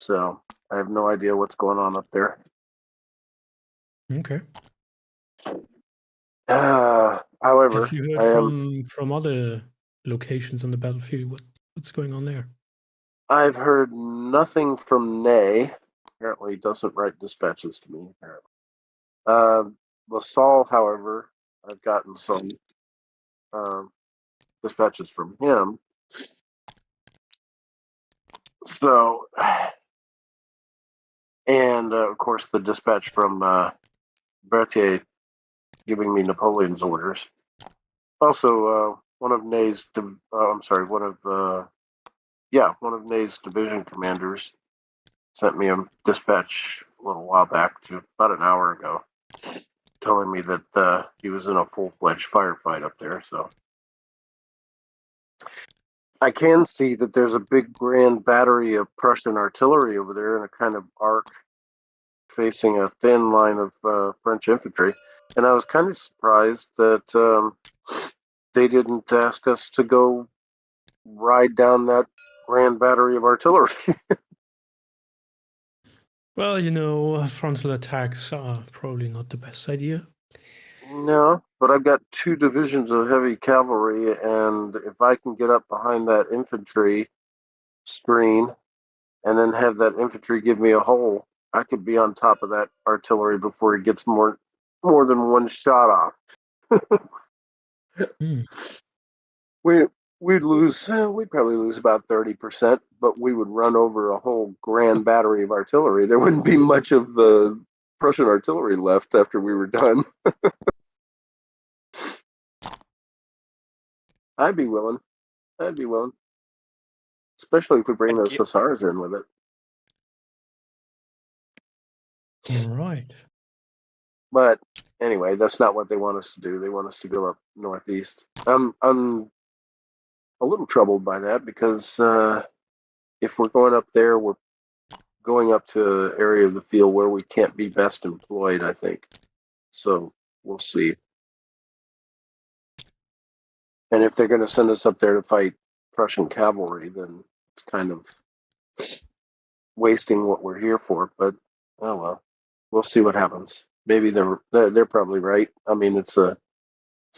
So I have no idea what's going on up there. Okay. However, Have you heard from other locations on the battlefield? What's going on there? I've heard nothing from Ney. Apparently, doesn't write dispatches to me. Apparently, LaSalle, however, I've gotten some dispatches from him. So, and of course, the dispatch from Berthier giving me Napoleon's orders. Also, one of Ney's Ney's division commanders sent me a dispatch a little while back, about an hour ago, telling me that he was in a full-fledged firefight up there. So I can see that there's a big grand battery of Prussian artillery over there in a kind of arc facing a thin line of French infantry. And I was kind of surprised that they didn't ask us to go ride down that grand battery of artillery. Well, frontal attacks are probably not the best idea. No, but I've got 2 divisions of heavy cavalry, and if I can get up behind that infantry screen and then have that infantry give me a hole, I could be on top of that artillery before it gets more than one shot off. We'd probably lose about 30%, but we would run over a whole grand battery of artillery. There wouldn't be much of the Prussian artillery left after we were done. I'd be willing. Especially if we bring those hussars in with it. All right. But anyway, that's not what they want us to do. They want us to go up northeast. I'm a little troubled by that because if we're going up there, we're going up to an area of the field where we can't be best employed, I think. So we'll see. And if they're going to send us up there to fight Prussian cavalry, then it's kind of wasting what we're here for. But Oh well, we'll see what happens. Maybe they're probably right. I mean, it's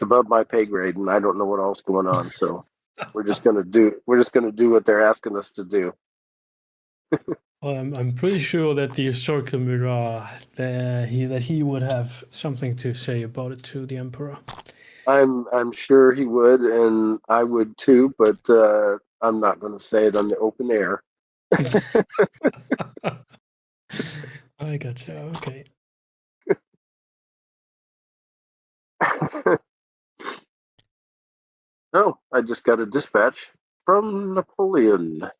above my pay grade, and I don't know what else going on. So we're just gonna do what they're asking us to do. Well, I'm pretty sure that the historical mirror that he would have something to say about it to the emperor. I'm sure he would, and I would too, but I'm not going to say it on the open air. I gotcha. Okay. No, I just got a dispatch from Napoleon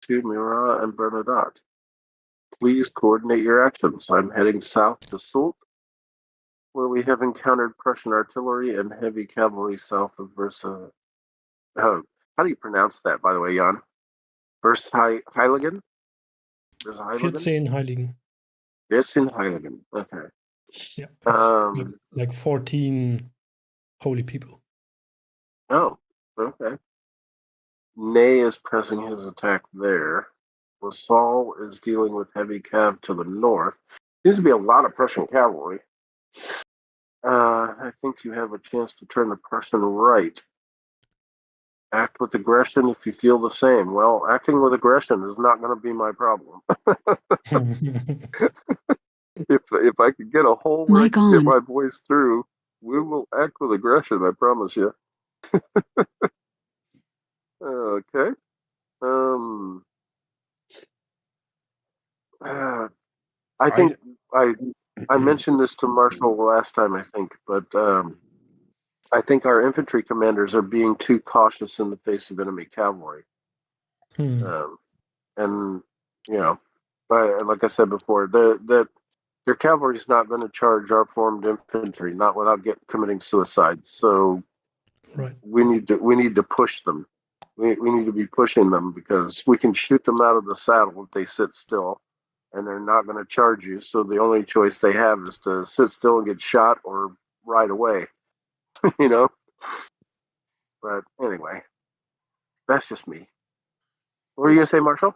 to Murat and Bernadotte. Please coordinate your actions. I'm heading south to Soult, where we have encountered Prussian artillery and heavy cavalry south of Versa. How do you pronounce that, by the way, Jan? Versailles? 14 Heiligen. 14 Heiligen. Okay. Yeah. It's like 14 holy people. Oh, okay. Ney is pressing his attack there. LaSalle is dealing with heavy cav to the north. Seems to be a lot of Prussian cavalry. I think you have a chance to turn the Prussian right. Act with aggression if you feel the same. Well, acting with aggression is not going to be my problem. If I could get a hole where I can get my boys through, we will act with aggression, I promise you. Okay. I think I mentioned this to Marshall last time, I think, but I think our infantry commanders are being too cautious in the face of enemy cavalry. And you know, like I said before, their cavalry is not going to charge our formed infantry, not without committing suicide. So we need to push them. We need to be pushing them because we can shoot them out of the saddle if they sit still, and they're not going to charge you. So the only choice they have is to sit still and get shot or ride away. You know. But anyway, that's just me. What were you gonna say, Marshall?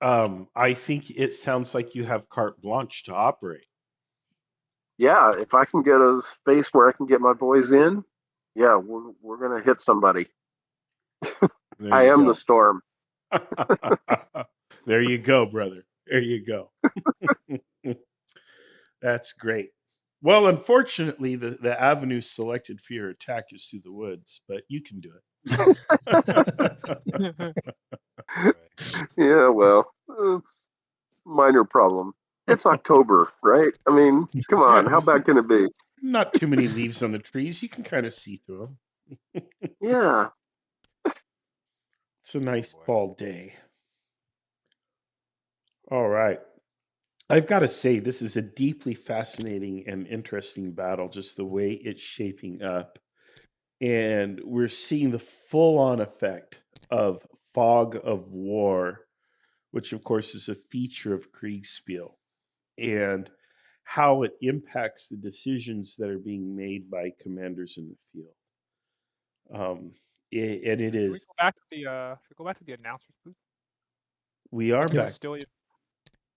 I think it sounds like you have carte blanche to operate. Yeah, if I can get a space where I can get my boys in, yeah, we're gonna hit somebody. I am the storm. There you go, brother. There you go. That's great. Well, unfortunately, the avenue selected for your attack is through the woods, but you can do it. Yeah, well, it's a minor problem. It's October, right? I mean, come on, how bad can it be? Not too many leaves on the trees. You can kind of see through them. Yeah. It's a nice fall day. All right. I've got to say, this is a deeply fascinating and interesting battle, just the way it's shaping up. And we're seeing the full on effect of fog of war, which, of course, is a feature of Kriegsspiel, and how it impacts the decisions that are being made by commanders in the field. And it is. Should we go back to the announcers booth? We are back.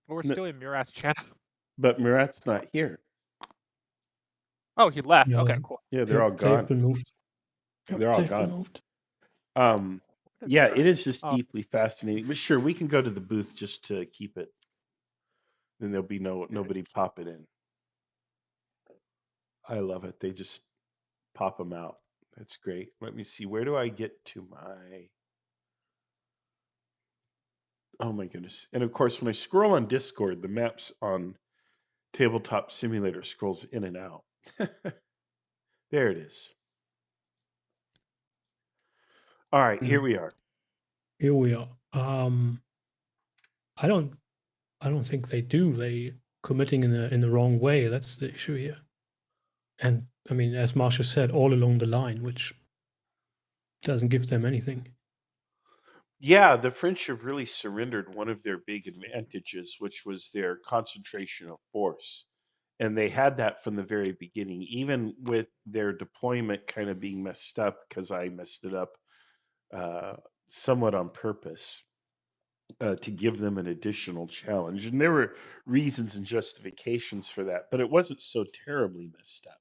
We're still in Murat's channel. But Murat's not here. Oh, he left. Yeah, okay, cool. Yeah, they're all gone. They've been moved. They're all gone. Yeah, it is just deeply fascinating. But sure, we can go to the booth just to keep it. Then there'll be nobody popping in. I love it. They just pop them out. That's great. Let me see. Where do I get to my? Oh my goodness! And of course, when I scroll on Discord, the maps on Tabletop Simulator scrolls in and out. There it is. All right, here we are. Here we are. I don't think they do. They committing in the wrong way. That's the issue here. And I mean, as Marsha said, all along the line, which doesn't give them anything. Yeah, the French have really surrendered one of their big advantages, which was their concentration of force. And they had that from the very beginning, even with their deployment kind of being messed up because I messed it up somewhat on purpose. to give them an additional challenge. And there were reasons and justifications for that, but it wasn't so terribly messed up.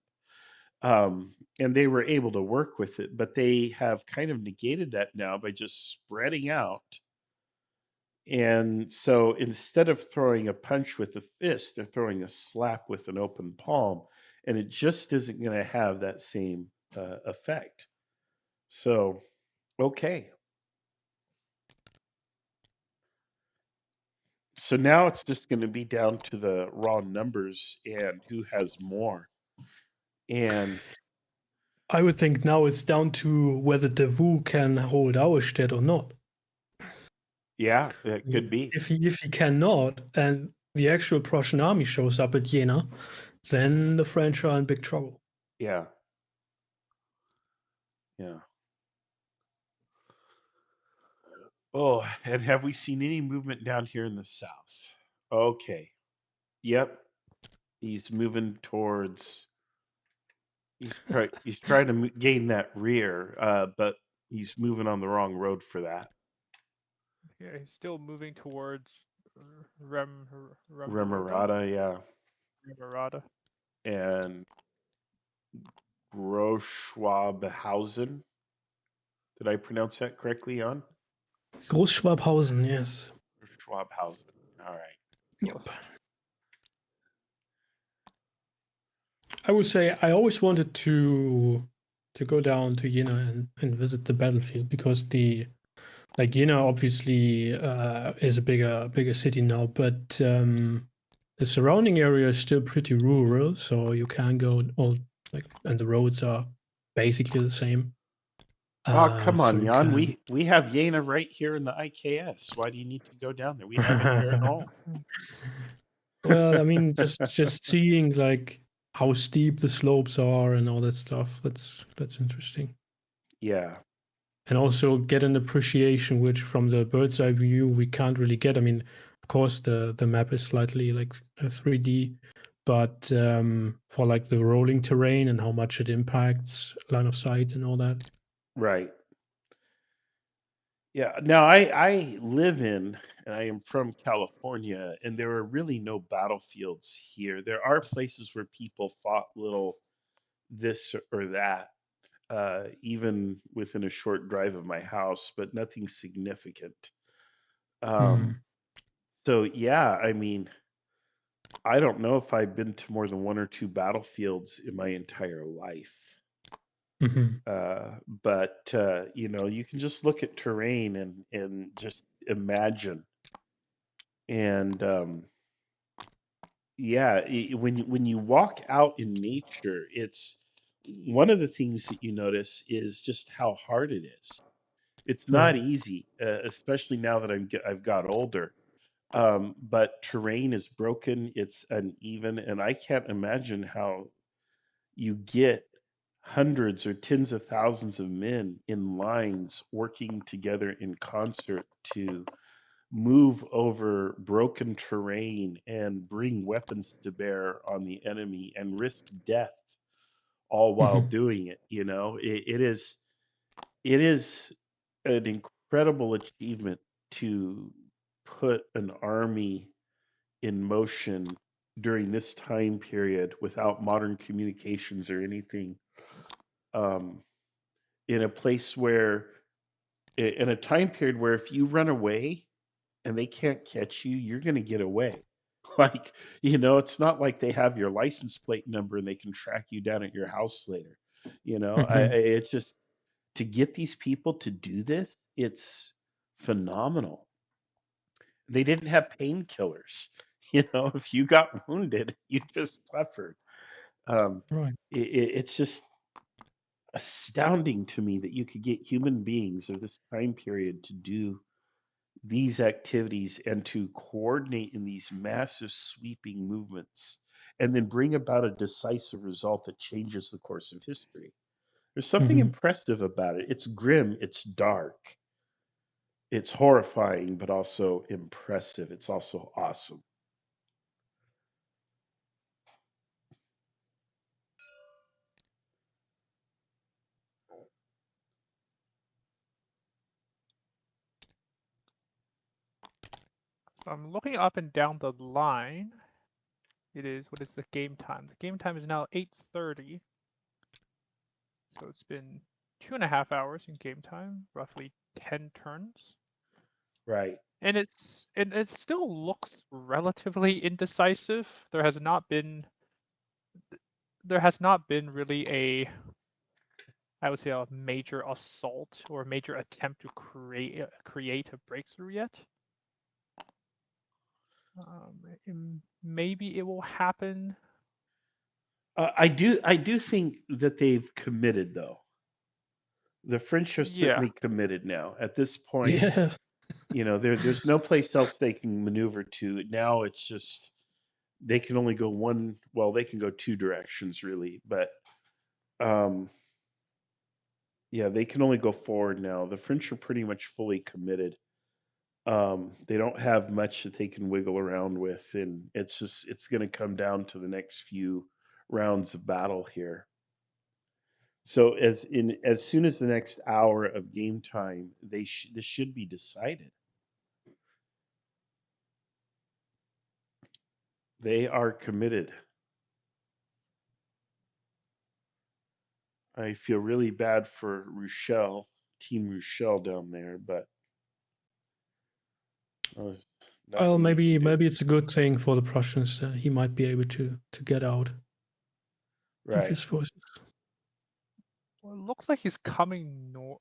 And they were able to work with it, but they have kind of negated that now by just spreading out. And so instead of throwing a punch with a fist, they're throwing a slap with an open palm, and it just isn't going to have that same effect. So, okay. So now it's just going to be down to the raw numbers and who has more. And I would think now it's down to whether the Wu can hold Auerstedt or not. yeah, it could be. If he cannot, and the actual Prussian army shows up at Jena, then the French are in big trouble. Yeah. Yeah. Oh, and have we seen any movement down here in the south? Okay. Yep. He's moving towards. He's trying to gain that rear, but he's moving on the wrong road for that. Yeah, he's still moving towards Remirada, yeah. Remirada. And Großschwabhausen. Did I pronounce that correctly, Jan? Großschwabhausen, yes. Schwabhausen. All right. Yep. I would say I always wanted to go down to Jena and visit the battlefield, because Jena obviously is a bigger city now, but the surrounding area is still pretty rural, so you can go and the roads are basically the same. Oh, come So on, you Jan. can. We have Jena right here in the IKS. Why do you need to go down there? We have it here at home. Well, I mean, just seeing how steep the slopes are and all that stuff. That's interesting. Yeah. And also get an appreciation, which from the bird's eye view we can't really get. I mean, of course the map is slightly like 3D, but for the rolling terrain and how much it impacts line of sight and all that. Right. Yeah. Now I live in, and I am from California, and there are really no battlefields here. There are places where people fought little this or that, even within a short drive of my house, but nothing significant. So yeah, I mean, I don't know if I've been to more than one or two battlefields in my entire life. But you can just look at terrain and just imagine. And yeah, when you walk out in nature, it's one of the things that you notice is just how hard it is. It's not easy, especially now that I've got older. But terrain is broken, it's uneven, and I can't imagine how you get hundreds or tens of thousands of men in lines working together in concert to move over broken terrain and bring weapons to bear on the enemy and risk death all while doing it. It is an incredible achievement to put an army in motion during this time period without modern communications or anything, um, in a place where, in a time period where if you run away and they can't catch you, you're going to get away. Like, it's not like they have your license plate number and they can track you down at your house later. It's just, to get these people to do this, it's phenomenal. They didn't have painkillers. If you got wounded, you just suffered. It's just astounding to me that you could get human beings of this time period to do these activities and to coordinate in these massive sweeping movements and then bring about a decisive result that changes the course of history. There's something impressive about it. It's grim, it's dark, it's horrifying, but also impressive. It's also awesome. So I'm looking up and down the line. It is, what is the game time? The game time is now 8:30. So it's been 2.5 hours in game time, roughly 10 turns. Right. And it still looks relatively indecisive. There has not been really I would say a major assault or a major attempt to create a breakthrough yet. Maybe it will happen. I do think that they've committed though. The French are Yeah. certainly committed now. At this point, Yeah. there's no place else they can maneuver to. Now it's just they can only go one. Well, they can go two directions really, but yeah, they can only go forward now. The French are pretty much fully committed. They don't have much that they can wiggle around with, and it's going to come down to the next few rounds of battle here. So as soon as the next hour of game time, this should be decided. They are committed. I feel really bad for Rochelle, Team Rochelle down there, but Well, nothing you can do. maybe it's a good thing for the Prussians. He might be able to get out of his forces. Well, it looks like he's coming north.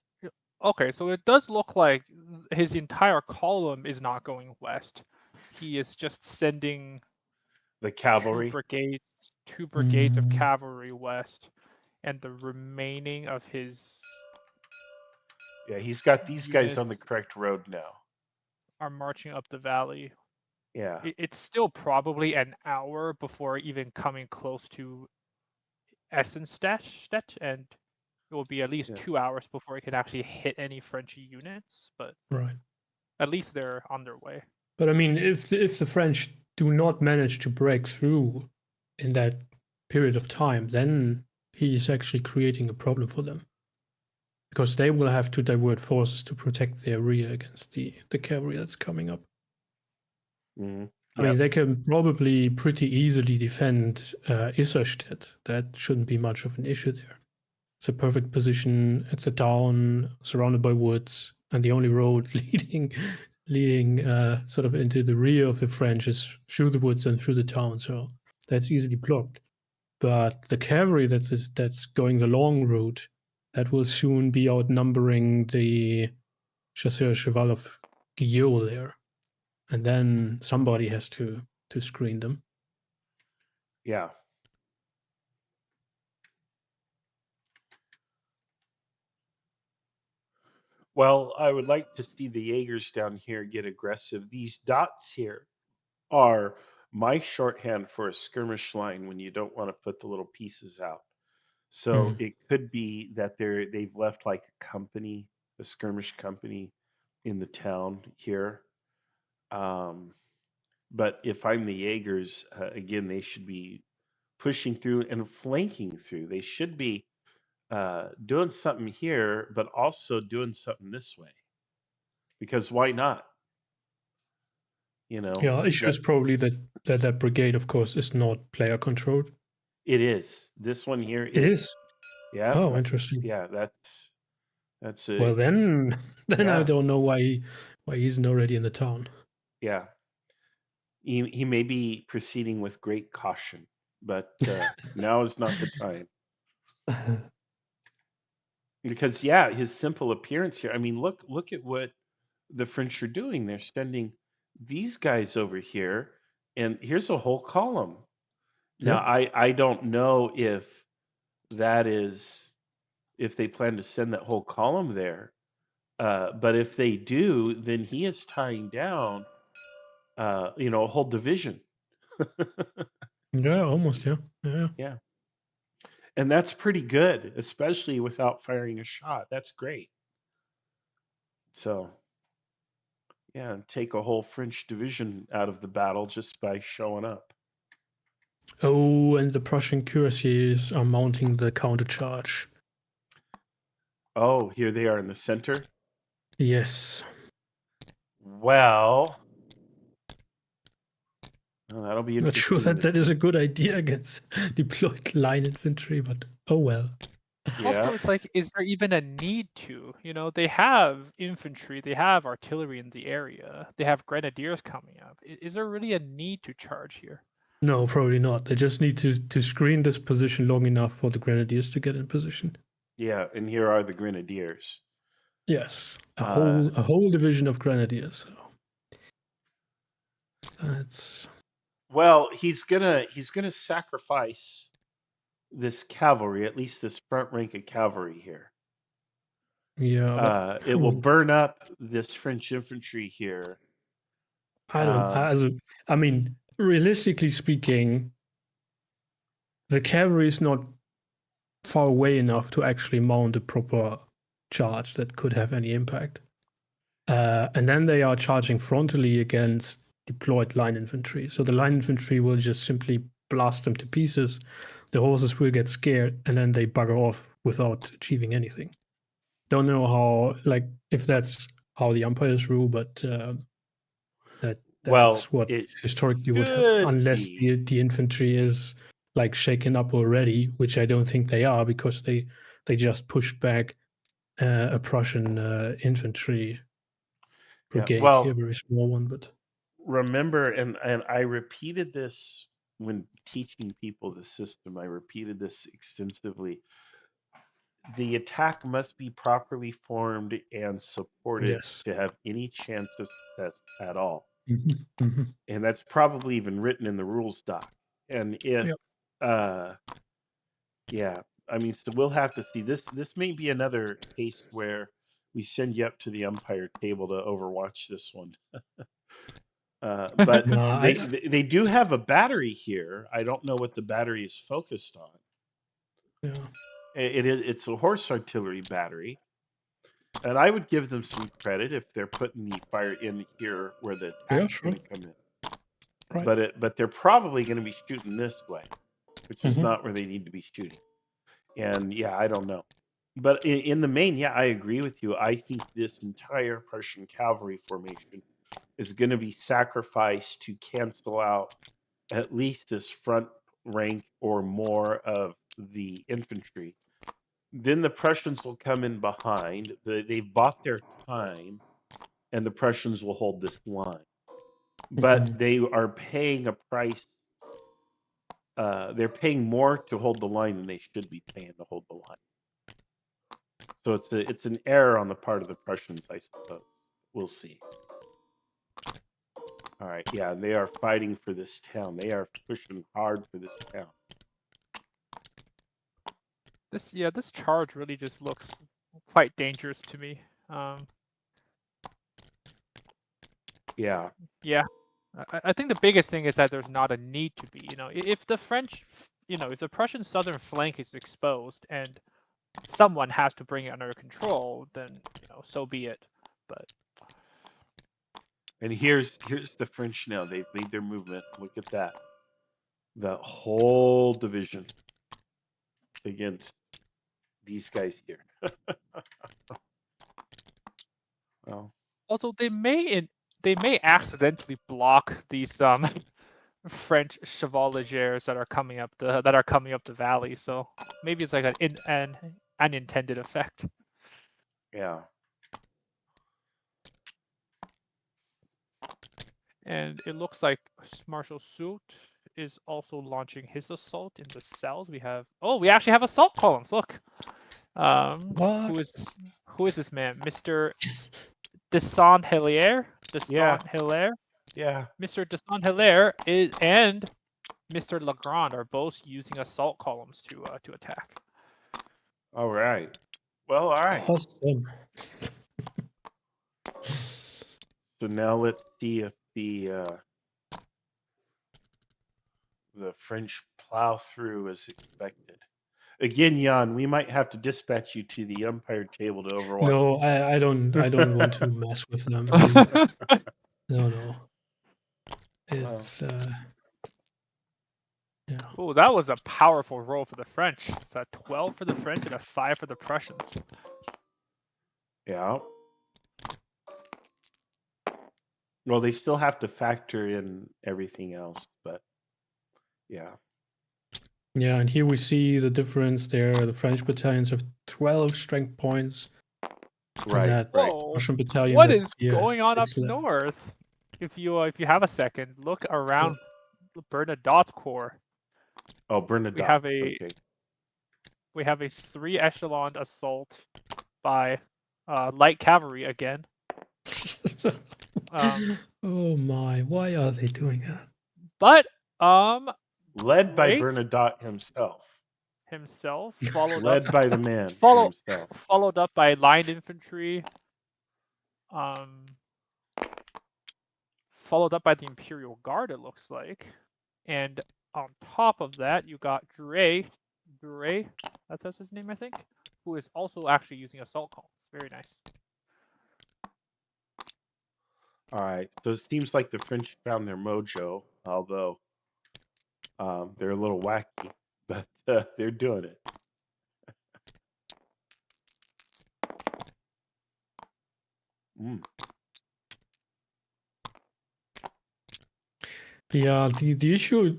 Okay, so it does look like his entire column is not going west. He is just sending the cavalry, two brigades of cavalry west, and the remaining of his. Yeah, he's got these guys on the correct road now. Are marching up the valley. Yeah. It's still probably an hour before even coming close to Essenstedt, and it will be at least 2 hours before it can actually hit any French units, but right. At least they're on their way. But I mean, if the French do not manage to break through in that period of time, then he is actually creating a problem for them, because they will have to divert forces to protect their rear against the cavalry that's coming up. Mm-hmm. I mean, they can probably pretty easily defend Isserstedt. That shouldn't be much of an issue there. It's a perfect position. It's a town surrounded by woods, and the only road leading sort of into the rear of the French is through the woods and through the town. So that's easily blocked. But the cavalry that's going the long route, that will soon be outnumbering the Chasseurs Cheval of Guillot there. And then somebody has to screen them. Yeah. Well, I would like to see the Jaegers down here get aggressive. These dots here are my shorthand for a skirmish line when you don't want to put the little pieces out. So it could be that they've left like a company, a skirmish company in the town here. But if I'm the Jaegers, again, they should be pushing through and flanking through. They should be doing something here, but also doing something this way. Because why not? Yeah, issue is probably that brigade, of course, is not player controlled. It is. This one here is. It is. Yeah. Oh, interesting. Yeah, that's a. Well, then yeah. I don't know why he's already in the town. Yeah. He may be proceeding with great caution, but now is not the time. Because his simple appearance here. I mean, look at what the French are doing. They're sending these guys over here, and here's a whole column. Now, I don't know if they plan to send that whole column there, but if they do, then he is tying down, a whole division. Yeah, almost. Yeah. Yeah. And that's pretty good, especially without firing a shot. That's great. So, yeah, take a whole French division out of the battle just by showing up. Oh, and the Prussian cuirassiers are mounting the countercharge. Oh, here they are in the center? Yes. Well, That'll be Not interesting. sure that is a good idea against deployed line infantry, but oh well. Also, it's like, is there even a need to? They have infantry, they have artillery in the area, they have grenadiers coming up. Is there really a need to charge here? No, probably not. They just need to screen this position long enough for the grenadiers to get in position. Yeah, and here are the grenadiers. Yes, a whole division of grenadiers. That's well, he's gonna sacrifice this cavalry, at least this front rank of cavalry here. Yeah, but it will burn up this French infantry here. I mean, realistically speaking, the cavalry is not far away enough to actually mount a proper charge that could have any impact. And then they are charging frontally against deployed line infantry. So the line infantry will just simply blast them to pieces. The horses will get scared, and then they bugger off without achieving anything. Don't know how, if that's how the umpires rule, but that's what historically would happen, unless the infantry is shaken up already, which I don't think they are, because they just pushed back a Prussian infantry brigade, a very small one. But remember, and I repeated this when teaching people the system. I repeated this extensively. The attack must be properly formed and supported to have any chance of success at all. And that's probably even written in the rules doc. And if, I mean, so we'll have to see. This may be another case where we send you up to the umpire table to overwatch this one. But they do have a battery here. I don't know what the battery is focused on. Yeah. It's a horse artillery battery, and I would give them some credit if they're putting the fire in here where the attack's going to come in. Right. But they're probably going to be shooting this way, which is not where they need to be shooting. And I don't know. But in the main, I agree with you. I think this entire Prussian cavalry formation is going to be sacrificed to cancel out at least this front rank or more of the infantry. Then the Prussians will come in behind. They've bought their time, and the Prussians will hold this line. But they are paying a price. They're paying more to hold the line than they should be paying to hold the line. So it's an error on the part of the Prussians, I suppose. We'll see. All right, they are fighting for this town. They are pushing hard for this town. This charge really just looks quite dangerous to me. Yeah. I think the biggest thing is that there's not a need to be. If the French, if the Prussian southern flank is exposed and someone has to bring it under control, then so be it. But and here's the French now. They've made their movement. Look at that. The whole division against these guys here. Well. Also, they may accidentally block these French chevaliers that are coming up the valley. So maybe it's like an unintended effect. Yeah. And it looks like Marshal Soult is also launching his assault in the south. We actually have assault columns. Look. Who is this man? Mr. de Saint-Hilaire? Yeah. Mr. de Saint-Hilaire and Mr. Legrand are both using assault columns to attack. All right. Well, all right. Awesome. So now let's see if the French plow through as expected. Again, Jan, we might have to dispatch you to the umpire table to overwatch. No, I don't want to mess with them. No. It's Oh, that was a powerful roll for the French. It's a 12 for the French and a 5 for the Well, they still have to factor in everything else, but yeah. Yeah, and here we see the difference there. The French battalions have 12 strength points. And Right, that right. Russian battalion What that's is going on up 6 left. north? If you have a second, look around Bernadotte's corps. Oh, Bernadotte. We have a okay. we have a 3 echelon assault by light cavalry again. Oh my, why are they doing that? But led by great Bernadotte himself. Followed Led up by the man himself. Followed up by line infantry. Followed up by the Imperial Guard, it looks like. And on top of that, you got Dre, that's his name, I think, who is also actually using assault columns. Very nice. All right, so it seems like the French found their mojo, although they're a little wacky, but they're doing it. Yeah, the issue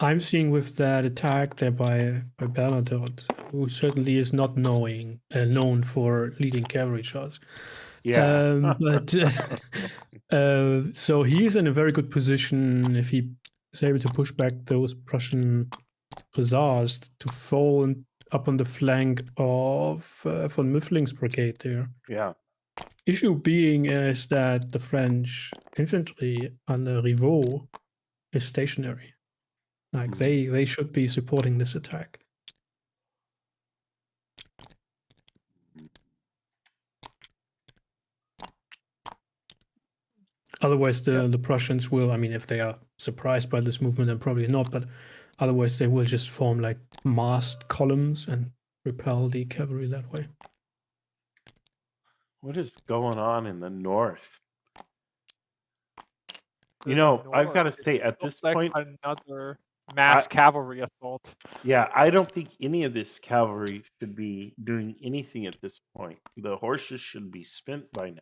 I'm seeing with that attack there by Bernadotte, who certainly is not known for leading cavalry shots. Yeah. But so he is in a very good position if he is able to push back those Prussian hussars to fall up on the flank of von Müffling's brigade there. Yeah. Issue being is that the French infantry under Rivaux is stationary. Like they should be supporting this attack. Otherwise, the Prussians will, I mean, if they are surprised by this movement, then probably not, but otherwise they will just form like massed columns and repel the cavalry that way. What is going on in the north? You know, I've got to say, at this point, another mass cavalry assault. Yeah, I don't think any of this cavalry should be doing anything at this point. The horses should be spent by now.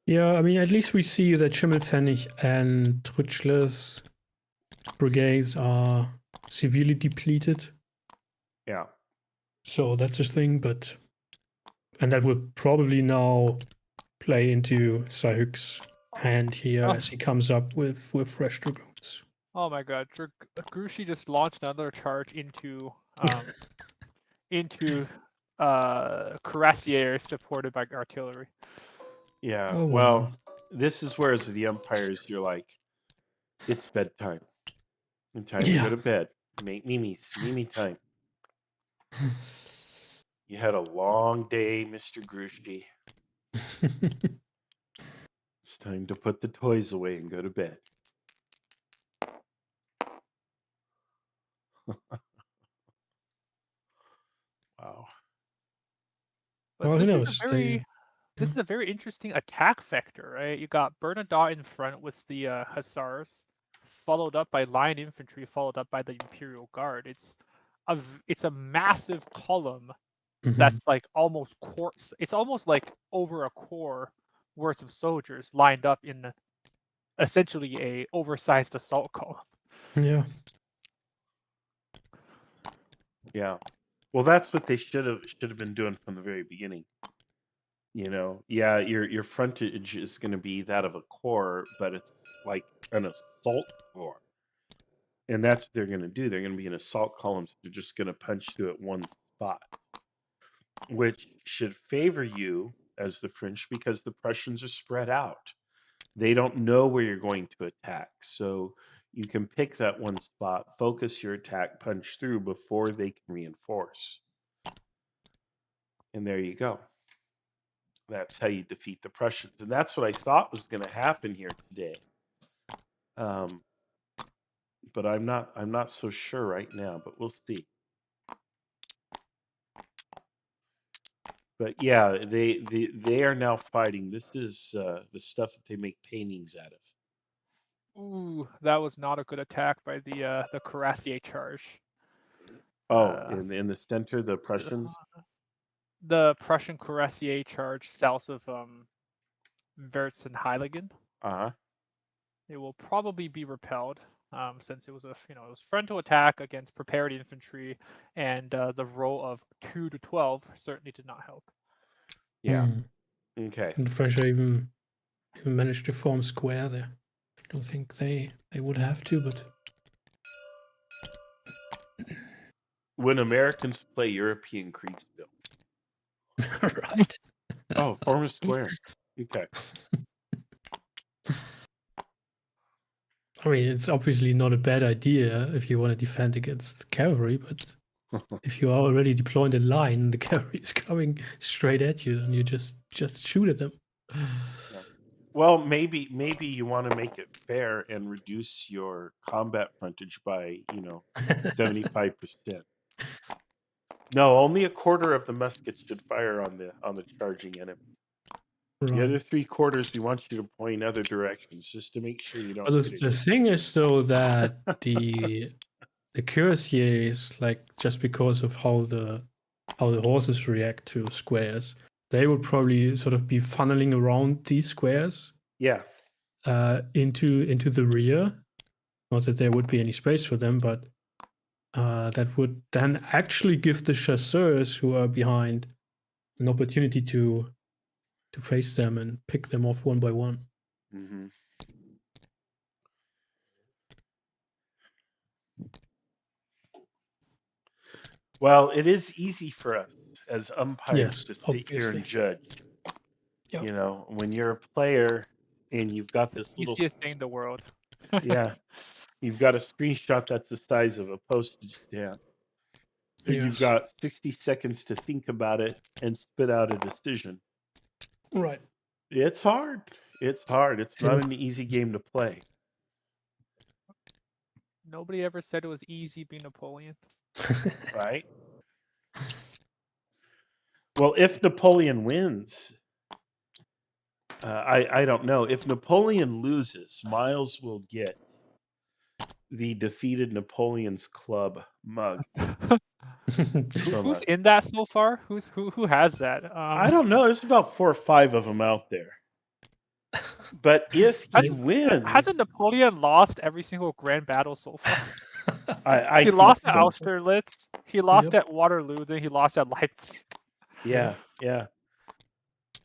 Yeah, I mean, at least we see that Schimmelpfennig and Trütschler's brigades are severely depleted. Yeah. So that's a thing, and that will probably now play into Sahuk's hand here as he comes up with fresh dragoons. Oh my god, Grouchy just launched another charge into cuirassiers supported by artillery. Yeah, Oh, well, this is where, as the umpires, you're like, it's bedtime. It's time to go to bed. Make Mimi time. You had a long day, Mr. Grushky. It's time to put the toys away and go to bed. Wow. But well, this who is knows? This is a very interesting attack vector, right? You got Bernadotte in front with the hussars, followed up by line infantry, followed up by the Imperial Guard. It's a massive column that's like almost it's almost like over a corps worth of soldiers lined up in essentially a oversized assault column. Yeah. Yeah. Well, that's what they should have been doing from the very beginning. You know, yeah, your frontage is going to be that of a corps, but it's like an assault corps. And that's what they're going to do. They're going to be in assault columns. They're just going to punch through at one spot, which should favor you as the French because the Prussians are spread out. They don't know where you're going to attack. So you can pick that one spot, focus your attack, punch through before they can reinforce. And there you go. That's how you defeat the Prussians. And that's what I thought was going to happen here today. But I'm not so sure right now, but we'll see. But yeah, they are now fighting. This is the stuff that they make paintings out of. Ooh, that was not a good attack by the cuirassier charge. Oh, in the center, the Prussians. The Prussian cuirassier charge south of Versenheiligen. Uh-huh. It will probably be repelled, since it was it was frontal attack against prepared infantry, and the roll of 2 to 12 certainly did not help. Yeah. Okay. And the French even managed to form square there. I don't think they would have to, but When Americans play European Kriegsspiel. right. Oh, form a square. Okay. I mean, it's obviously not a bad idea if you want to defend against cavalry, but if you are already deployed in line and the cavalry is coming straight at you, then you just shoot at them. Yeah. Well, maybe you want to make it fair and reduce your combat frontage by 75%. No, only a quarter of the muskets should fire on the charging enemy. The Right. other 3/4 we want you to point other directions, just to make sure you don't But hit the it. thing is, though, that the cuirassiers, like, just because of how the horses react to squares, they would probably sort of be funneling around these squares. Yeah. Into the rear. Not that there would be any space for them, but that would then actually give the chasseurs who are behind an opportunity to face them and pick them off one by one. Mm-hmm. Well, it is easy for us as umpires to sit here and judge. Yep. When you're a player and you've got this little Easiest thing in the world. yeah, you've got a screenshot that's the size of a postage stamp. And you've got 60 seconds to think about it and spit out a decision. Right. It's hard. It's hard. It's not an easy game to play. Nobody ever said it was easy being Napoleon. Right? Well, if Napoleon wins, I don't know. If Napoleon loses, Miles will get the defeated Napoleon's Club mug. Who's in that so far? Who has that? I don't know. There's about 4 or 5 of them out there. But if he wins, hasn't Napoleon lost every single grand battle so far? He lost at Austerlitz. He lost at Waterloo. Then he lost at Leipzig. Yeah.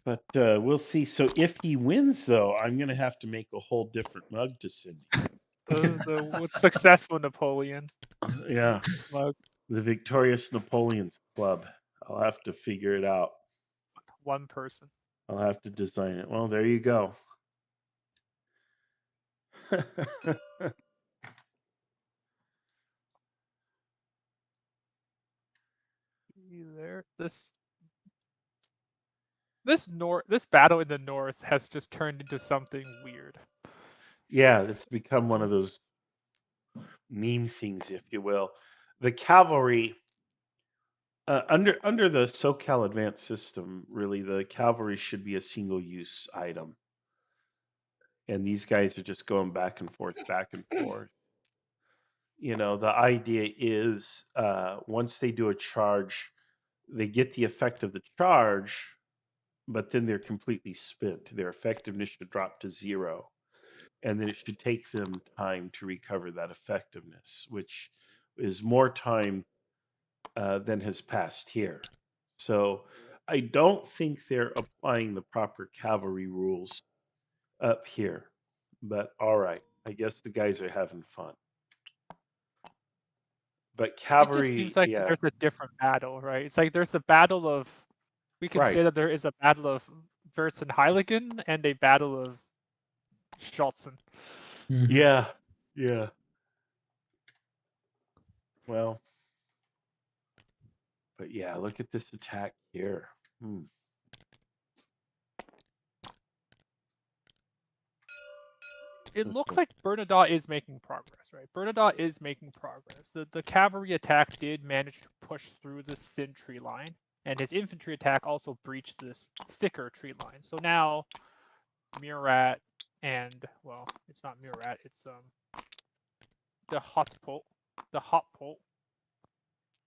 But we'll see. So if he wins, though, I'm going to have to make a whole different mug to send you. The successful Napoleon. Yeah. Mug. The Victorious Napoleon's Club. I'll have to figure it out. One person. I'll have to design it. Well, there you go. There, this battle in the north has just turned into something weird. Yeah, it's become one of those meme things, if you will. The cavalry under the SoCal Advanced System, really, the cavalry should be a single-use item, and these guys are just going back and forth. The idea is once they do a charge, they get the effect of the charge, but then they're completely spent. Their effectiveness should drop to 0. And then it should take them time to recover that effectiveness, which is more time than has passed here. So I don't think they're applying the proper cavalry rules up here. But all right, I guess the guys are having fun. But cavalry, it just seems like there's a different battle, right? It's like there's a battle of, we could say that there is a battle of Versenheiligen and a battle of Schultzen. Yeah. Well, but yeah, look at this attack here. It looks like Bernadotte is making progress, right? Bernadotte is making progress. The cavalry attack did manage to push through this thin tree line, and his infantry attack also breached this thicker tree line. So now Murat and, well, it's not Murat, it's the Hotpult,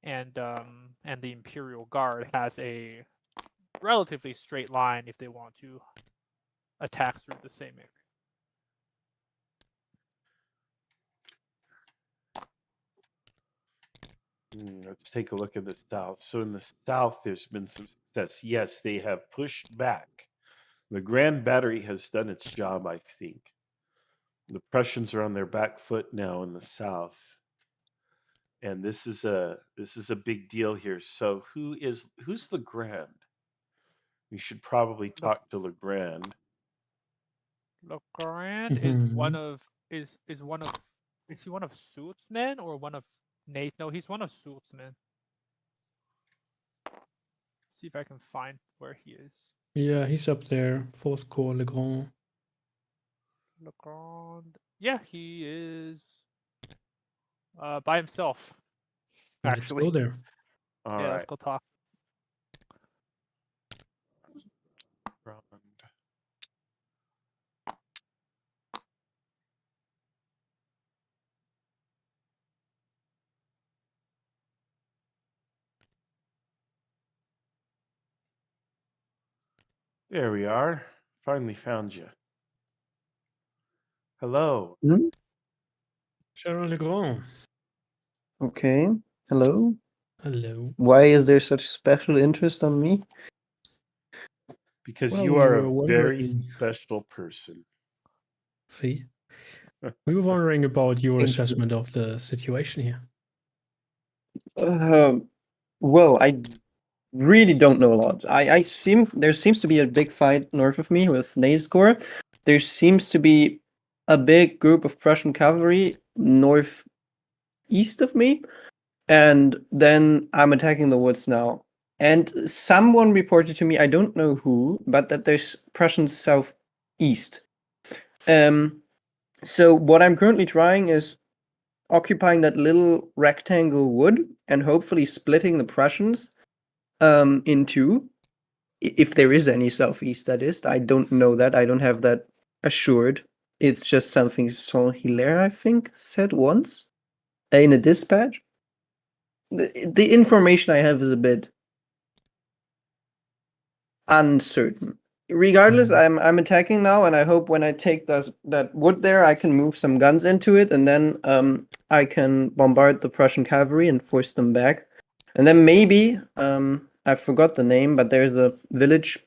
and the Imperial Guard has a relatively straight line if they want to attack through the same area. Let's take a look at the south. So in the south, there's been some success. Yes, they have pushed back. The Grand Battery has done its job, I think. The Prussians are on their back foot now in the south, and this is a big deal here. So who's Legrand? We should probably talk to Legrand. Legrand is one of is he one of Soult's men or one of Nate? No, he's one of Soult's men. See if I can find where he is. Yeah, he's up there. 4th Corps, Legrand. Legrand. Yeah, he is by himself. Let's Actually. go there. All yeah, right. let's go talk. There we are. Finally found you. Hello. General Legrand. Okay. Hello. Hello. Why is there such special interest on me? Because Well, you we are were a very wondering. special person. See? We were wondering about your Thank you. assessment of the situation here. Well, I really don't know a lot. There seems to be a big fight north of me with Ney's Corps. There seems to be a big group of Prussian cavalry northeast of me, and then I'm attacking the woods now. And someone reported to me, I don't know who, but that there's Prussians southeast. So what I'm currently trying is occupying that little rectangle wood and hopefully splitting the Prussians in two. If there is any southeast, that is. I don't know that. I don't have that assured. It's just something Saint-Hilaire, I think, said once in a dispatch. The information I have is a bit uncertain. Regardless, I'm attacking now, and I hope when I take that wood there, I can move some guns into it, and then I can bombard the Prussian cavalry and force them back. And then maybe I forgot the name, but there's a village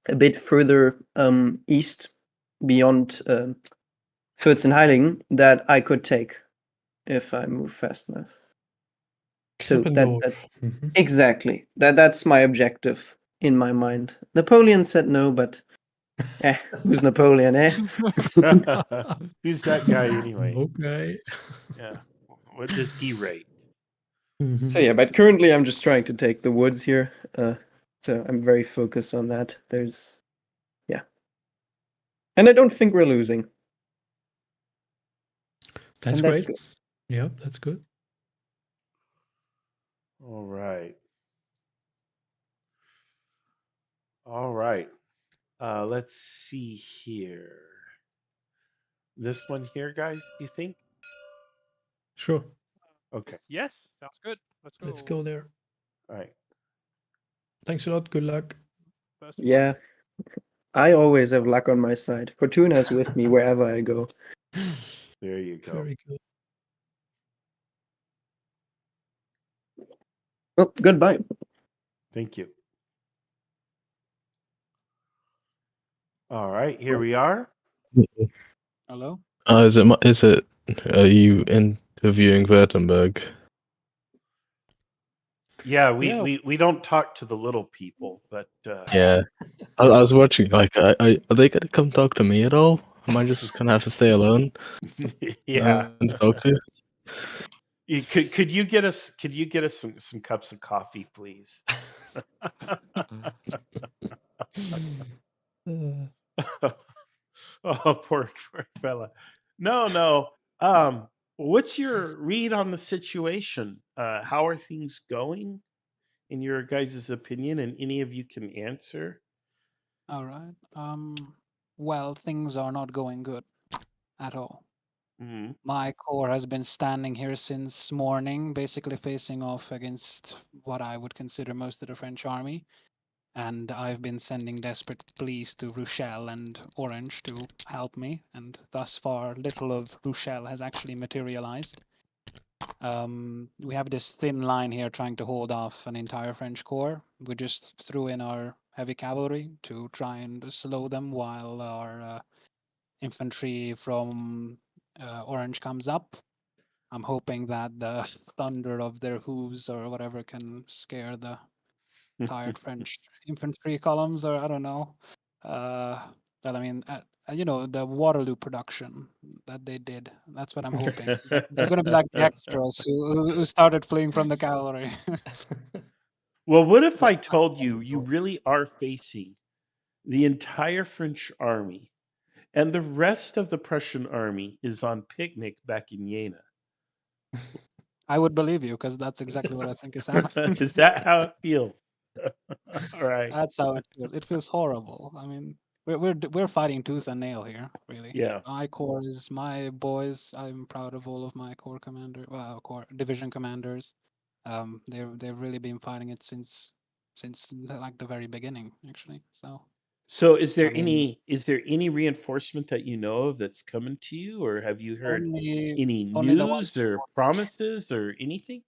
a bit further east beyond Vierzehnheiligen that I could take if I move fast enough. So that exactly that's my objective in my mind. Napoleon said no, but who's Napoleon, eh? Who's that guy anyway? Okay. Yeah. What does he rate? So yeah, but currently I'm just trying to take the woods here. So I'm very focused on that. Yeah. And I don't think we're losing. That's And that's great. Yeah, that's good. All right. All right. Let's see here. This one here, guys, you think? Sure. Okay. Yes, sounds good. Let's go there. All right. Thanks a lot. Good luck. Yeah. I always have luck on my side. Fortuna is with me wherever I go. There you go. Very good. Well, goodbye. Thank you. All right, here we are. Hello. Are you interviewing Württemberg? Yeah, we don't talk to the little people, but Yeah, I was watching. Like, are they gonna come talk to me at all? Am I just gonna have to stay alone? Yeah. And talk to. Could you get us some cups of coffee, please? Oh, poor fella. No. What's your read on the situation? How are things going, in your guys' opinion? And any of you can answer. All right. Well, things are not going good at all. Mm-hmm. My corps has been standing here since morning, basically facing off against what I would consider most of the French army. and I've been sending desperate pleas to Rochelle and Orange to help me, and thus far little of Rochelle has actually materialized. We have this thin line here trying to hold off an entire French corps. We just threw in our heavy cavalry to try and slow them while our infantry from Orange comes up. I'm hoping that the thunder of their hooves or whatever can scare the tired French infantry columns, or I don't know. But I mean, the Waterloo production that they did. That's what I'm hoping. They're going to be like the extras who started fleeing from the cavalry. Well, what if I told you you really are facing the entire French army, and the rest of the Prussian army is on picnic back in Jena? I would believe you, because that's exactly what I think is happening. Is that how it feels? All right. That's how it feels. It feels horrible. I mean, we're fighting tooth and nail here, really. Yeah. My corps is my boys. I'm proud of all of my corps division commanders. They've really been fighting it since like the very beginning, actually. So is there I mean, any reinforcement that you know of that's coming to you, or have you heard only any the one news or promises or anything?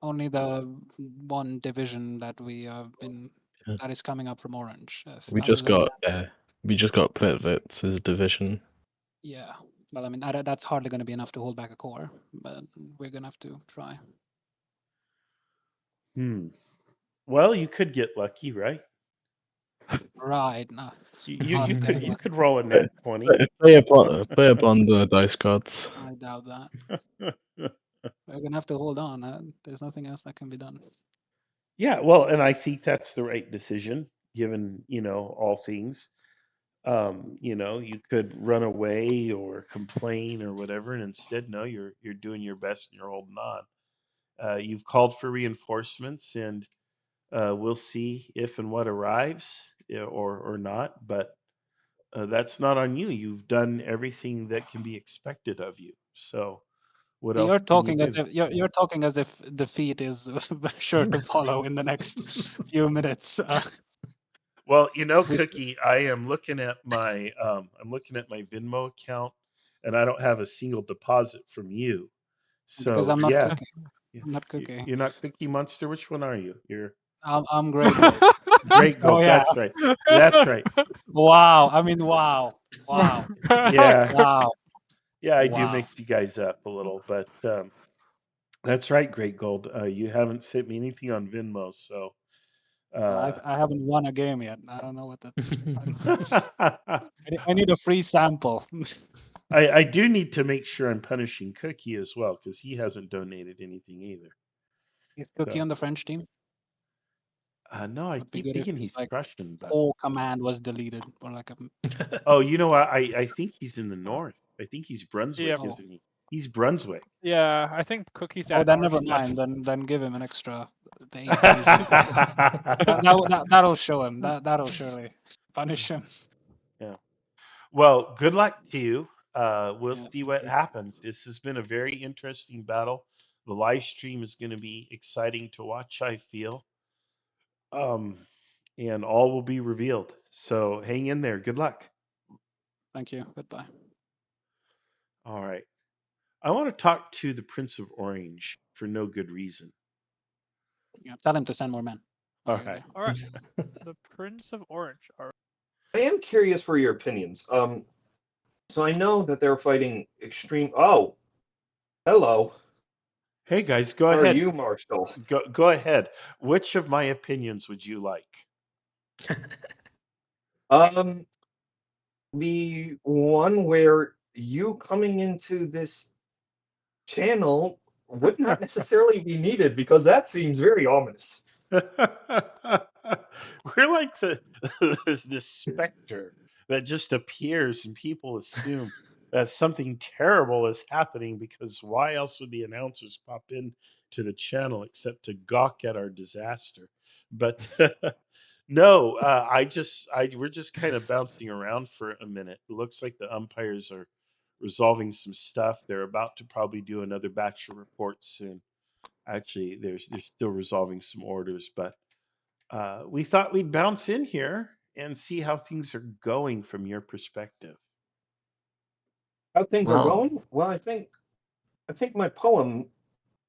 only the one division that we have been Yeah. that is coming up from Orange. We Other just than got that, Vetvitz's division. yeah. Well, I mean, that's hardly going to be enough to hold back a corps, but we're going to have to try. Well, you could get lucky, right? Right. No, You could roll a nat 20. Play upon the dice gods. I doubt that. We're going to have to hold on. There's nothing else that can be done. Yeah, well, and I think that's the right decision, given all things. You could run away or complain or whatever, and instead, no, you're doing your best and you're holding on. You've called for reinforcements, and we'll see if and what arrives or not. But that's not on you. You've done everything that can be expected of you. So, what else You're can you talking as do? if you're talking as if defeat is sure to follow in the next few minutes. Well, Cookie, I am looking at my Venmo account, and I don't have a single deposit from you. Because So I'm not yeah, Cookie. I'm not Cookie. you're not Cookie Monster. Which one are you? You're I'm Great Gold. Great Gold. yeah. That's right. That's right. Wow. I mean, wow. Wow. Yeah. Wow. Yeah, I do Wow. mix you guys up a little, but that's right, Great Gold. You haven't sent me anything on Venmo, so I haven't won a game yet. I don't know what that. I need a free sample. I do need to make sure I'm punishing Cookie as well, because he hasn't donated anything either. Is Cookie So, on the French team? no, I Would be keep good if thinking his he's Prussian, but whole command was deleted, or like a. oh, you know what? I think he's in the north. I think he's Brunswick, Yep. isn't he? He's Brunswick. Yeah, I think Cookie's Oh, at then never Northstedt. mind. Then give him an extra 8 divisions. That'll show him. That'll surely punish him. Yeah. Well, good luck to you. We'll Yeah, see thank what you. happens. This has been a very interesting battle. The live stream is going to be exciting to watch, I feel. And all will be revealed. So hang in there. Good luck. Thank you. Goodbye. All right. I want to talk to the Prince of Orange for no good reason. Yeah, tell him to send more men. All right. All right. The Prince of Orange. All right. I am curious for your opinions. So I know that they're fighting extreme. Oh, hello. Hey guys, go How are ahead. you, Marshall? Go ahead. Which of my opinions would you like? The one where you coming into this channel would not necessarily be needed because that seems very ominous. We're like this specter that just appears and people assume that something terrible is happening, because why else would the announcers pop in to the channel except to gawk at our disaster? But no, we're just kind of bouncing around for a minute. It looks like the umpires are resolving some stuff. They're about to probably do another batch of reports soon. Actually, they're still resolving some orders, but we thought we'd bounce in here and see how things are going from your perspective. How things are Well, going? Well, I think my poem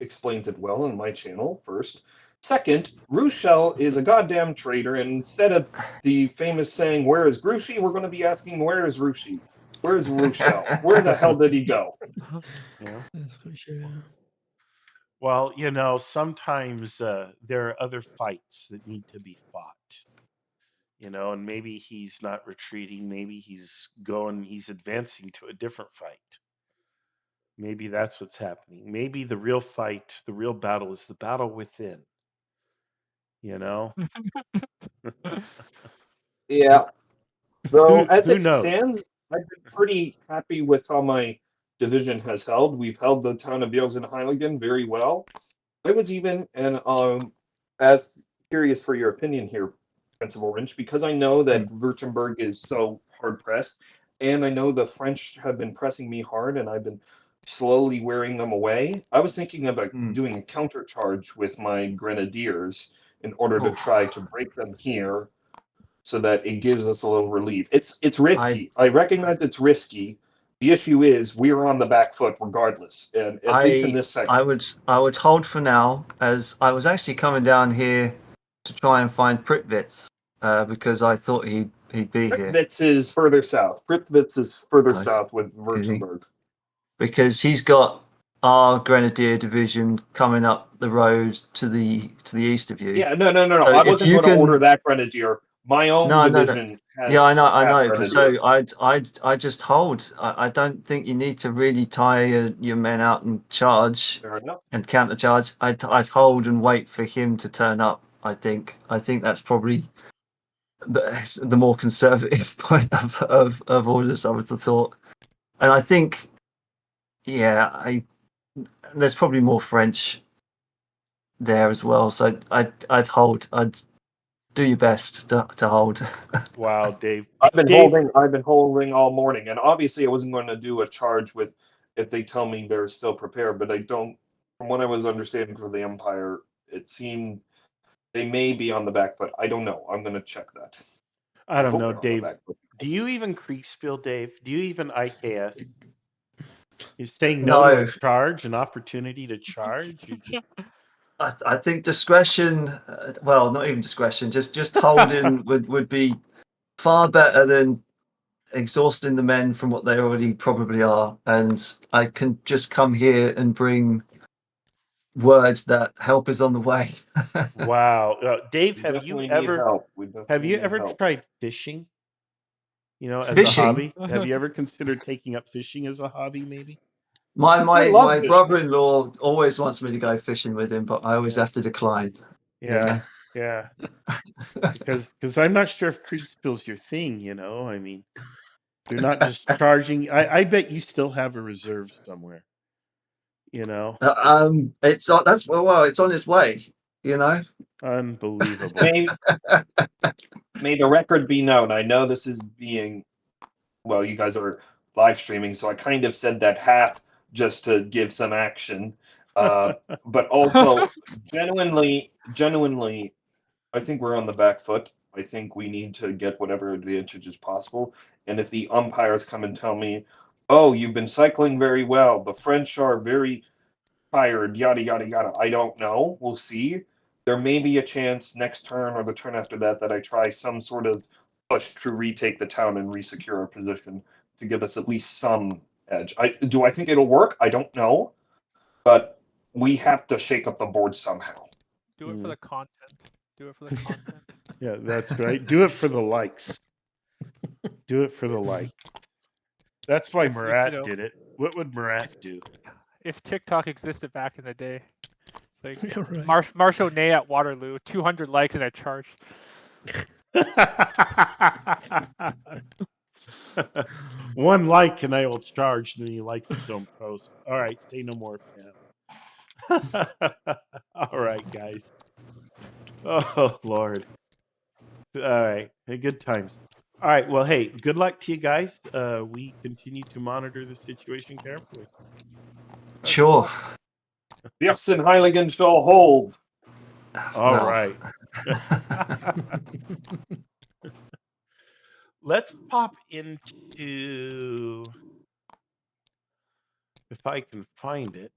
explains it well in my channel. First, second, Rochelle is a goddamn traitor, and instead of the famous saying "Where is Grushi?" we're going to be asking "Where is Rushi? Where is Rochelle? Where the hell did he go?" Yeah. That's for sure. Well, sometimes there are other fights that need to be fought. And maybe he's not retreating. Maybe he's advancing to a different fight. Maybe that's what's happening. Maybe the real fight, the real battle is the battle within. Yeah. Though, as Who it knows? stands, I've been pretty happy with how my division has held. We've held the town of Yales and Heiligen very well. I was even, and as curious for your opinion here, Principal Wrench, because I know that Württemberg is so hard pressed, and I know the French have been pressing me hard, and I've been slowly wearing them away. I was thinking about doing a countercharge with my grenadiers in order to try to break them here, so that it gives us a little relief. It's risky. I recognize it's risky. The issue is we're on the back foot regardless, and at least in this segment. I would hold for now, as I was actually coming down here to try and find Pritvitz, because I thought he'd be here. Pritvitz is further south. Pritvitz is further south with Württemberg. Because he's got our Grenadier division coming up the road to the east of you. Yeah, no. So I if wasn't you going to can- order that Grenadier. My own division has. Yeah, I know. Grenadiers. So I just hold. I don't think you need to really tire your men out and charge Fair enough. and countercharge. I'd hold and wait for him to turn up. I think that's probably the more conservative point of orders, I would have thought. And I think, there's probably more French there as well. So I'd hold. I'd do your best to hold. Wow, Dave. I've been holding all morning, and obviously I wasn't going to do a charge with if they tell me they're still prepared. But I don't. From what I was understanding for the Empire, it seemed they may be on the back foot. I don't know. I'm going to check that. I don't hope know, they're on the Dave. back foot. Do you even Kriegsspiel, Dave? Do you even IKS? You're saying no to a charge, an opportunity to charge? You just... I think discretion, well, not even discretion, just holding would be far better than exhausting the men from what they already probably are. And I can just come here and bring words that help is on the way. Wow, Dave, We have you definitely need ever help. tried fishing? As Fishing? a hobby? Have you ever considered taking up fishing as a hobby? Maybe. My love fishing. brother-in-law always wants me to go fishing with him, but I always have to decline. Yeah. Because I'm not sure if Kriegsspiel's your thing. I mean, you're not just charging. I bet you still have a reserve somewhere. It's on its way. Unbelievable. May the record be known. I know this is being, well, you guys are live streaming, so I kind of said that half just to give some action. But also, genuinely, I think we're on the back foot. I think we need to get whatever advantage is possible. And if the umpires come and tell me, oh, you've been cycling very well, the French are very tired, yada, yada, yada, I don't know. We'll see. There may be a chance next turn or the turn after that I try some sort of push to retake the town and resecure our position to give us at least some edge. Do I think it'll work? I don't know. But we have to shake up the board somehow. Do it for the content. Do it for the content. Yeah, that's right. Do it for the likes. Do it for the likes. That's why Murat did it. What would Murat do? If TikTok existed back in the day, it's like right. Marshal Ney at Waterloo, 200 likes and I charged. One like and I will charge, and then he likes his own post. All right, say no more, fam. All right, guys. Oh Lord. All right, hey, good times. All right, well, hey, good luck to you guys. We continue to monitor the situation carefully. Sure. Yes, and Heiligen shall hold. All Well, right. Let's pop into, if I can find it,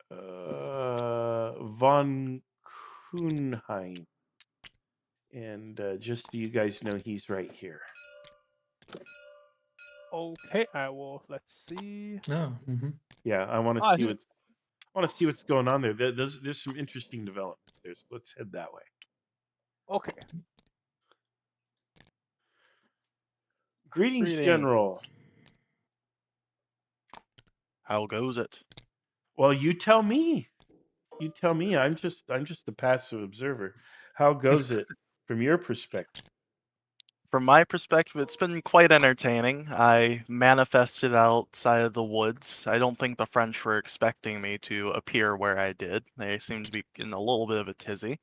von Kuhnheim. And just so you guys know, he's right here. Okay, I will. Let's see. Oh. Yeah, I want to Ah, see what's going on there. There's some interesting developments there. So let's head that way. Okay. Greetings, General. How goes it? Well, you tell me. You tell me. I'm just a passive observer. How goes it from your perspective? From my perspective, it's been quite entertaining. I manifested outside of the woods. I don't think the French were expecting me to appear where I did. They seem to be in a little bit of a tizzy.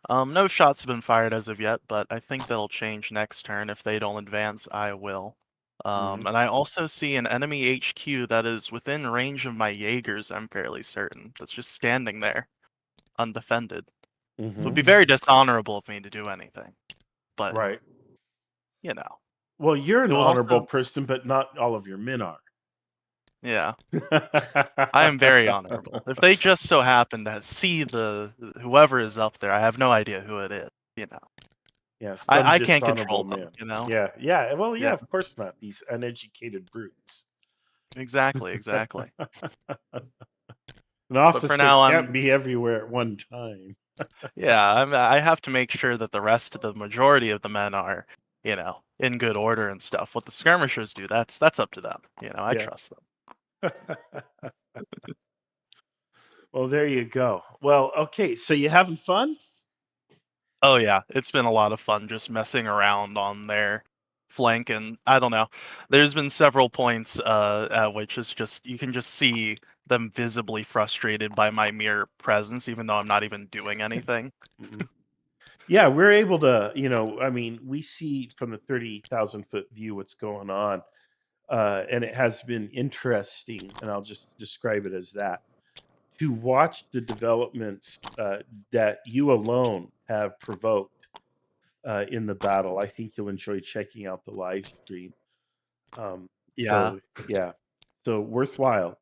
No shots have been fired as of yet, but I think that'll change next turn. If they don't advance, I will. And I also see an enemy HQ that is within range of my Jaegers, I'm fairly certain. That's just standing there, undefended. It would be very dishonorable of me to do anything. But, right. you know. Well, you're an It would honorable also... person, but not all of your men are. Yeah. I am very honorable. If they just so happen to see whoever is up there, I have no idea who it is, you know. Yeah, I can't control them, men. you know? Yeah. Well, yeah, Yeah. of course not. These uneducated brutes. Exactly. An officer for now, can't be everywhere at one time. Yeah, I have to make sure that the majority of the men are, you know, in good order and stuff. What the skirmishers do, that's up to them. You know, I trust them. Well, there you go. Well, okay, so you having fun? Oh yeah, it's been a lot of fun just messing around on their flank, and I don't know. There's been several points at which it's just you can just see them visibly frustrated by my mere presence, even though I'm not even doing anything. Yeah, we're able to, I mean, we see from the 30,000-foot view what's going on, and it has been interesting, and I'll just describe it as that, to watch the developments that you alone have provoked in the battle. I think you'll enjoy checking out the live stream. Yeah. So worthwhile.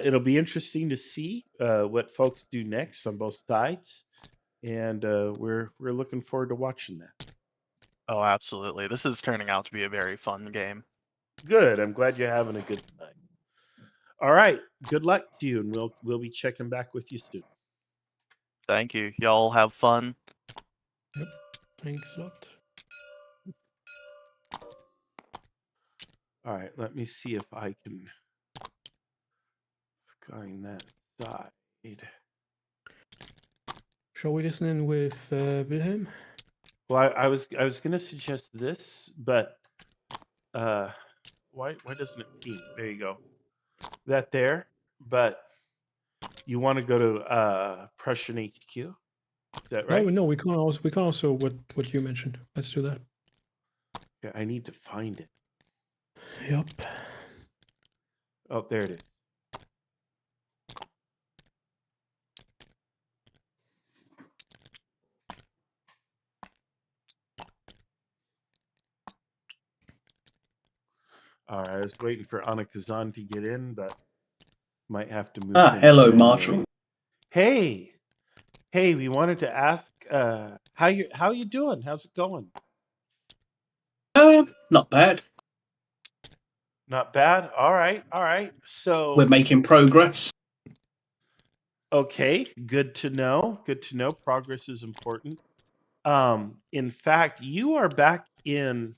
It'll be interesting to see what folks do next on both sides, and we're looking forward to watching that. Oh, absolutely. This is turning out to be a very fun game. Good. I'm glad you're having a good time. All right. Good luck to you, and we'll be checking back with you soon. Thank you. Y'all have fun. Yep. Thanks a lot. All right. Let me see if I can find that side. Shall we listen in with Wilhelm? Well, I was going to suggest this, but why doesn't it ping? There you go. That there, but you want to go to Prussian HQ? Is that right? No, we can also what you mentioned. Let's do that. Yeah, I need to find it. Yep. Oh, there it is. All right, I was waiting for Anna Kazan to get in, but might have to move. Hello, Marshall. Hey, we wanted to ask how you doing? How's it going? Not bad. Not bad. All right. So We're making progress. Okay, good to know. Progress is important. In fact, you are back in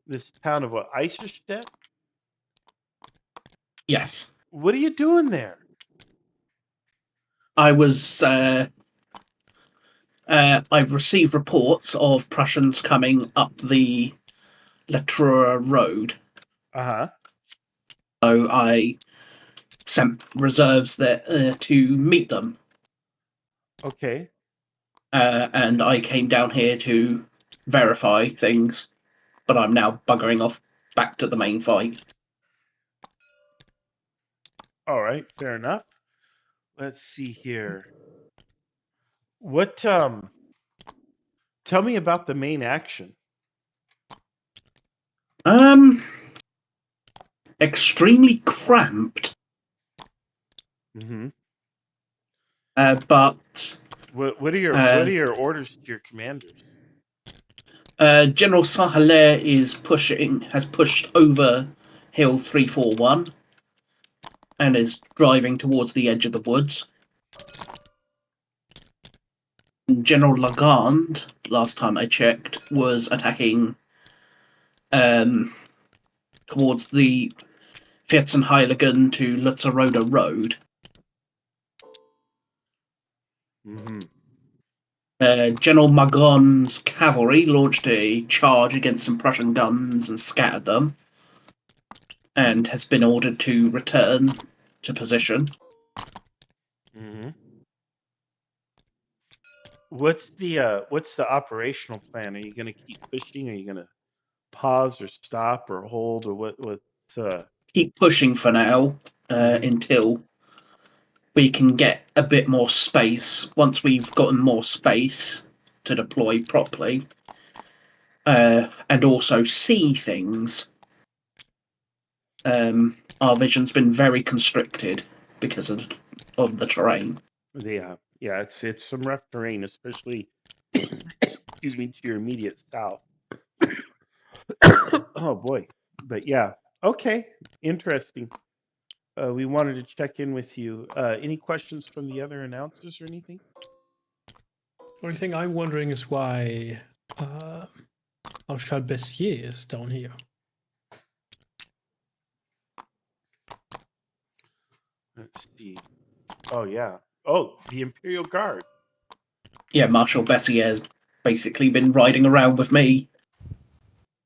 this town of Eiserstedt? Yes. What are you doing there? I was. I've received reports of Prussians coming up the Latrura Road. Uh-huh. So I sent reserves there to meet them. Okay. And I came down here to verify things, but I'm now buggering off back to the main fight. All right, fair enough. Let's see here. What tell me about the main action. Extremely cramped. Mm-hmm. But What are your orders to your commanders? General Sahaler has pushed over Hill 341 and is driving towards the edge of the woods. General Lagarde, last time I checked, was attacking towards the Vierzenheiligen to Lutzeroda Road. Mm-hmm. General Magron's cavalry launched a charge against some Prussian guns and scattered them, and has been ordered to return to position. Mm-hmm. What's the operational plan? Are you going to keep pushing? Are you going to pause or stop or hold or what's Keep pushing for now until we can get a bit more space. Once we've gotten more space to deploy properly, and also see things, our vision's been very constricted because of the terrain. Yeah, it's some rough terrain, especially excuse me, to your immediate south. Oh boy, but yeah, okay, interesting. We wanted to check in with you. Any questions from the other announcers or anything? The only thing I'm wondering is why Marshal Bessier is down here. Let's see. Oh yeah. Oh, the Imperial Guard. Yeah, Marshal Bessier has basically been riding around with me.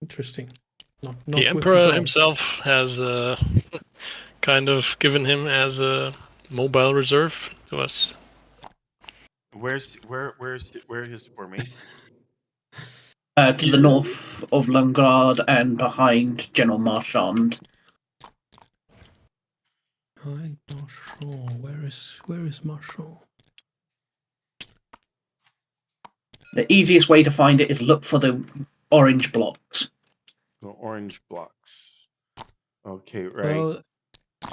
Interesting. Not The Emperor himself has kind of given him as a mobile reserve to us. Where his formation? To the north of Langrad and behind General Marchand. Behind Marchand. Where is Marchand? The easiest way to find it is look for the orange blocks. The orange blocks. Okay, right. Well,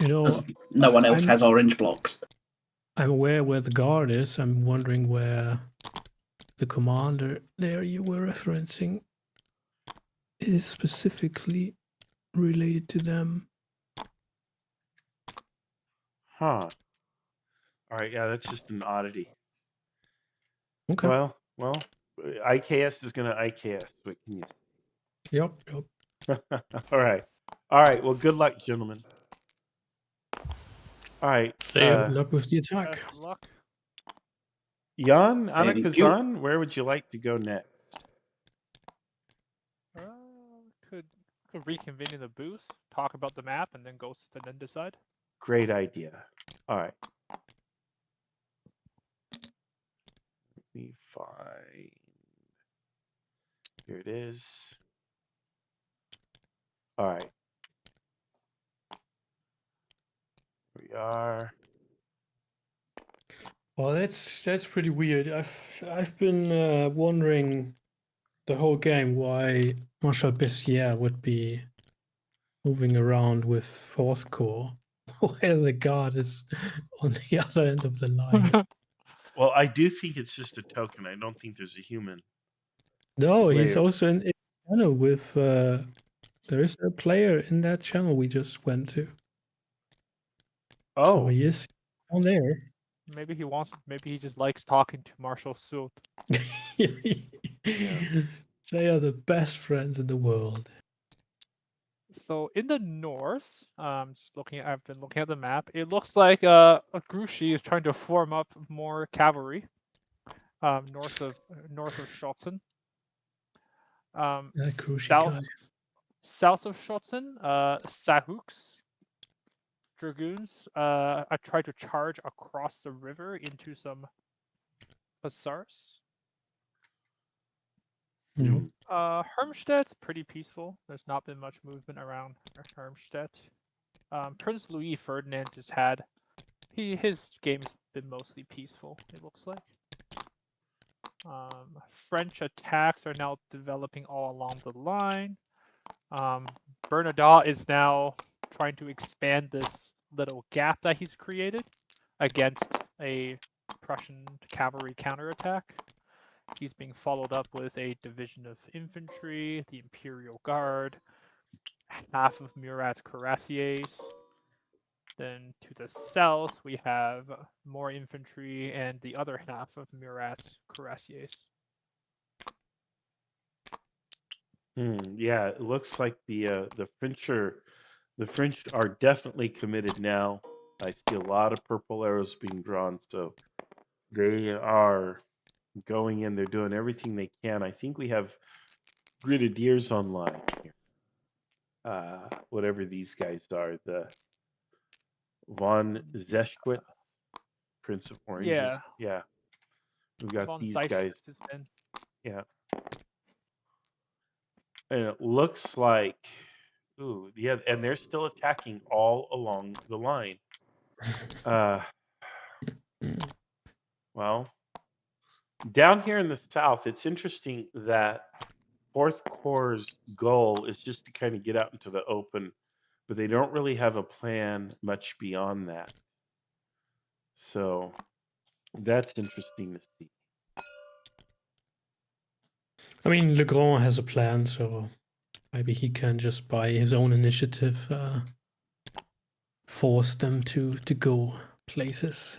you know, no one else has orange blocks. I'm aware where the guard is. I'm wondering where the commander there you were referencing is specifically related to them. Huh. All right, yeah, that's just an oddity. Okay. Well, IKS is going to IKS. What can you say? Yep. All right. Well, good luck, gentlemen. All right. Good luck with the attack. Good luck. Jan, Anna Thank you. Kazan, where would you like to go next? Could reconvene in the booth, talk about the map, and then then decide. Great idea. All right. Let me find. Here it is. All right. Here we are. Well, that's pretty weird. I've been wondering the whole game why Marshal Bessier would be moving around with Fourth Corps while the guard is on the other end of the line. Well, I do think it's just a token. I don't think there's a human. No, he's player. also in the channel with. There is a player in that channel we just went to. Oh, so he is on there. Maybe he wants. Maybe he just likes talking to Marshal Soult. They are the best friends in the world. So in the north, I've been looking at the map. It looks like Grouchy is trying to form up more cavalry. North of Schotzen. South of Schotzen, Sahuk's dragoons I tried to charge across the river into some hussars. Hermstedt's pretty peaceful. There's not been much movement around Hermstedt. Prince Louis Ferdinand has had his game's been mostly peaceful, it looks like. French attacks are now developing all along the line. Bernadotte is now trying to expand this little gap that he's created against a Prussian cavalry counterattack. He's being followed up with a division of infantry, the Imperial Guard, half of Murat's cuirassiers. Then to the south, we have more infantry and the other half of Murat's cuirassiers. Yeah, it looks like the French are definitely committed now. I see a lot of purple arrows being drawn, so they are going in. They're doing everything they can. I think we have grenadiers online here. Whatever these guys are, the von Zeschwitz, Prince of Oranges. Yeah, we've got Von these Zeiss guys. has been. Yeah, and it looks like, yeah, and they're still attacking all along the line. Well, down here in the south, it's interesting that Fourth Corps' goal is just to kind of get out into the open, but they don't really have a plan much beyond that. So that's interesting to see. I mean, Legrand has a plan, so maybe he can just by his own initiative force them to go places.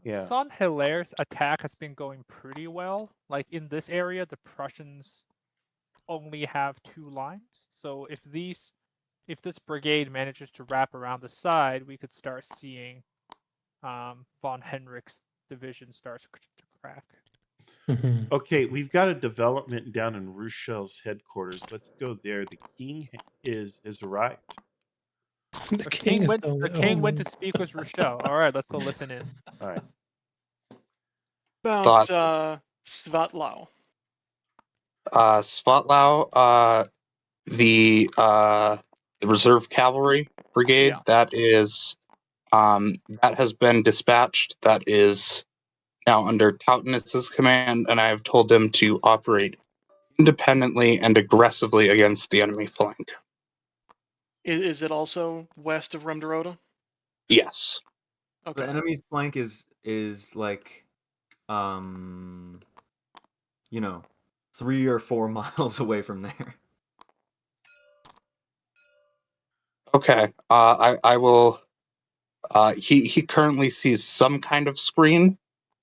Yeah. Saint-Hilaire's attack has been going pretty well. Like in this area, the Prussians only have 2 lines. So if this brigade manages to wrap around the side, we could start seeing von Henrich's division starts to crack. Okay, we've got a development down in Rochel's headquarters. Let's go there. The king has arrived. The king went to speak with Rochelle. All right, let's go listen in. All right. About Svatlau. Svatlau, the reserve cavalry brigade that has been dispatched. That is now under Tautenitz's command, and I have told them to operate independently and aggressively against the enemy flank. Is it also west of Remdorota? Yes. Okay. The enemy's flank is like, 3 or 4 miles away from there. Okay. I will. He currently sees some kind of screen,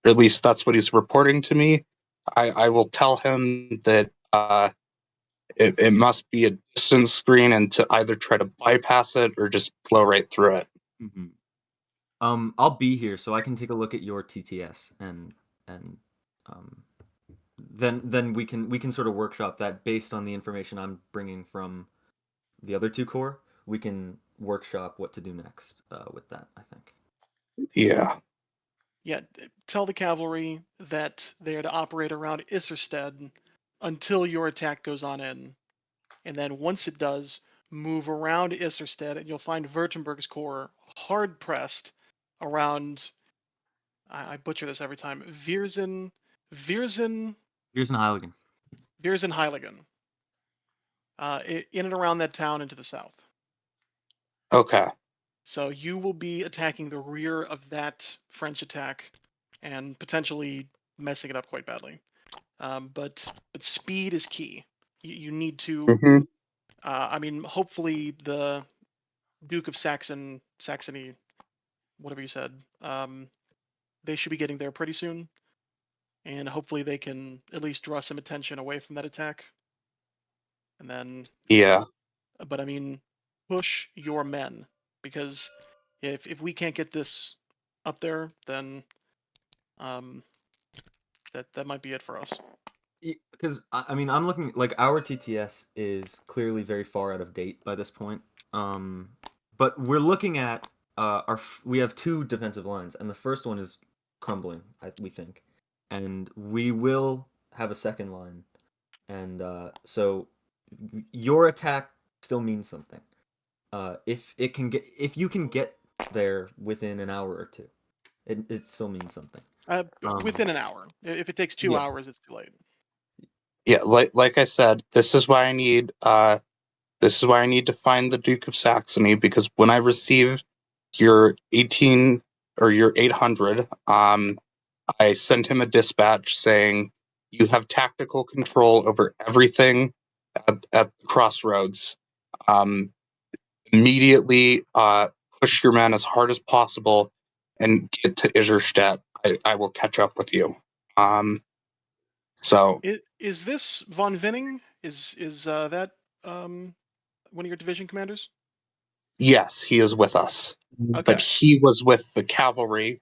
or at least that's what he's reporting to me. I will tell him that it must be a distance screen, and to either try to bypass it or just blow right through it. Mm-hmm. I'll be here so I can take a look at your TTS and then we can sort of workshop that based on the information I'm bringing from the other 2 corps. We can workshop what to do next with that, I think. Yeah. Yeah, tell the cavalry that they are to operate around Isserstead until your attack goes on in. And then once it does, move around Isserstead, and you'll find Württemberg's corps hard-pressed around, I butcher this every time, Viersen Heiligen. In and around that town into the south. Okay. So you will be attacking the rear of that French attack and potentially messing it up quite badly. But speed is key. You need to. I mean, hopefully the Duke of Saxony, whatever you said, they should be getting there pretty soon, and hopefully they can at least draw some attention away from that attack. And then. Yeah. But I mean, push your men, because if we can't get this up there, then that might be it for us. Because I mean, I'm looking like our TTS is clearly very far out of date by this point. But we're looking at we have 2 defensive lines, and the first one is crumbling, we think, and we will have a second line, and so your attack still means something. If you can get there within an hour or 2, it still means something. Within an hour. If it takes 2 hours, it's too late. Yeah, like I said, this is why I need to find the Duke of Saxony, because when I received your 18 or your 800, I sent him a dispatch saying you have tactical control over everything at the crossroads. Immediately push your men as hard as possible and get to Iserstadt. I will catch up with you. So Is this von Vinning? Is that one of your division commanders? yes, he is with us. Okay. But he was with the cavalry.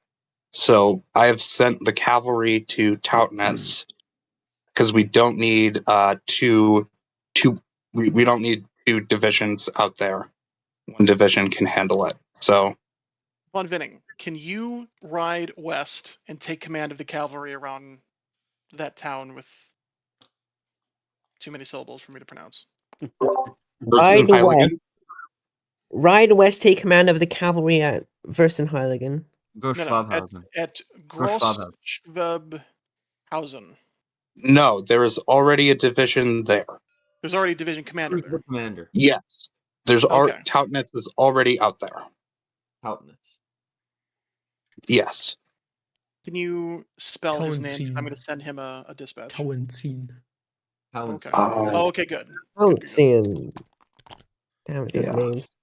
So I have sent the cavalry to Tautnitz because we don't need we don't need 2 divisions out there. 1 division can handle it. So Von Vinning, can you ride west and take command of the cavalry around that town with too many syllables for me to pronounce? Ride west. Ride west, take command of the cavalry at Versenheiligen. At Grossschwabhausen. no, there is already a division there. There's already a division commander Who's there. the commander? Yes, there's Okay. Tautnitz is already out there. Tautnitz. Yes. Can you spell his name? 'Cause I'm Tauentzien. going to send him a dispatch. Tauentzien. Okay. Oh, okay, good. Tauentzien. Damn it, those Yeah. names.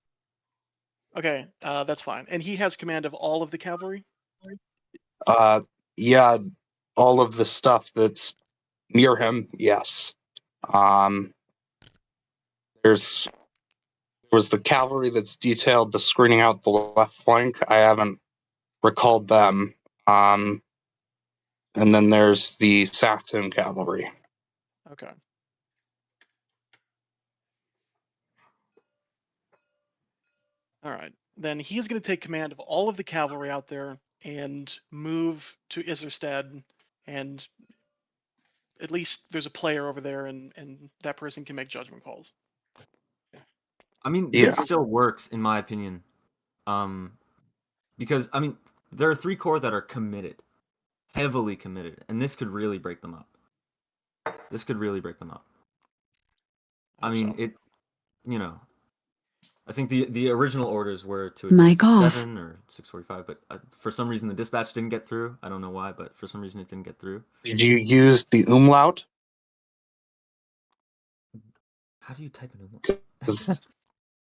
Okay, that's fine. And he has command of all of the cavalry? Yeah, all of the stuff that's near him, yes. There was the cavalry that's detailed to screening out the left flank. I haven't recalled them. And then there's the Saxon cavalry. Okay. All right. Then he's going to take command of all of the cavalry out there and move to Iserstadt, and at least there's a player over there, and that person can make judgment calls. I mean, Yeah. this still works in my opinion, because I mean, there are 3 corps that are committed, heavily committed, and this could really break them up. I mean, it, you know, I think the original orders were to Mic advance off. 7 or 6:45, but for some reason the dispatch didn't get through. I don't know why, but for some reason it didn't get through. Did you use the umlaut? How do you type an umlaut?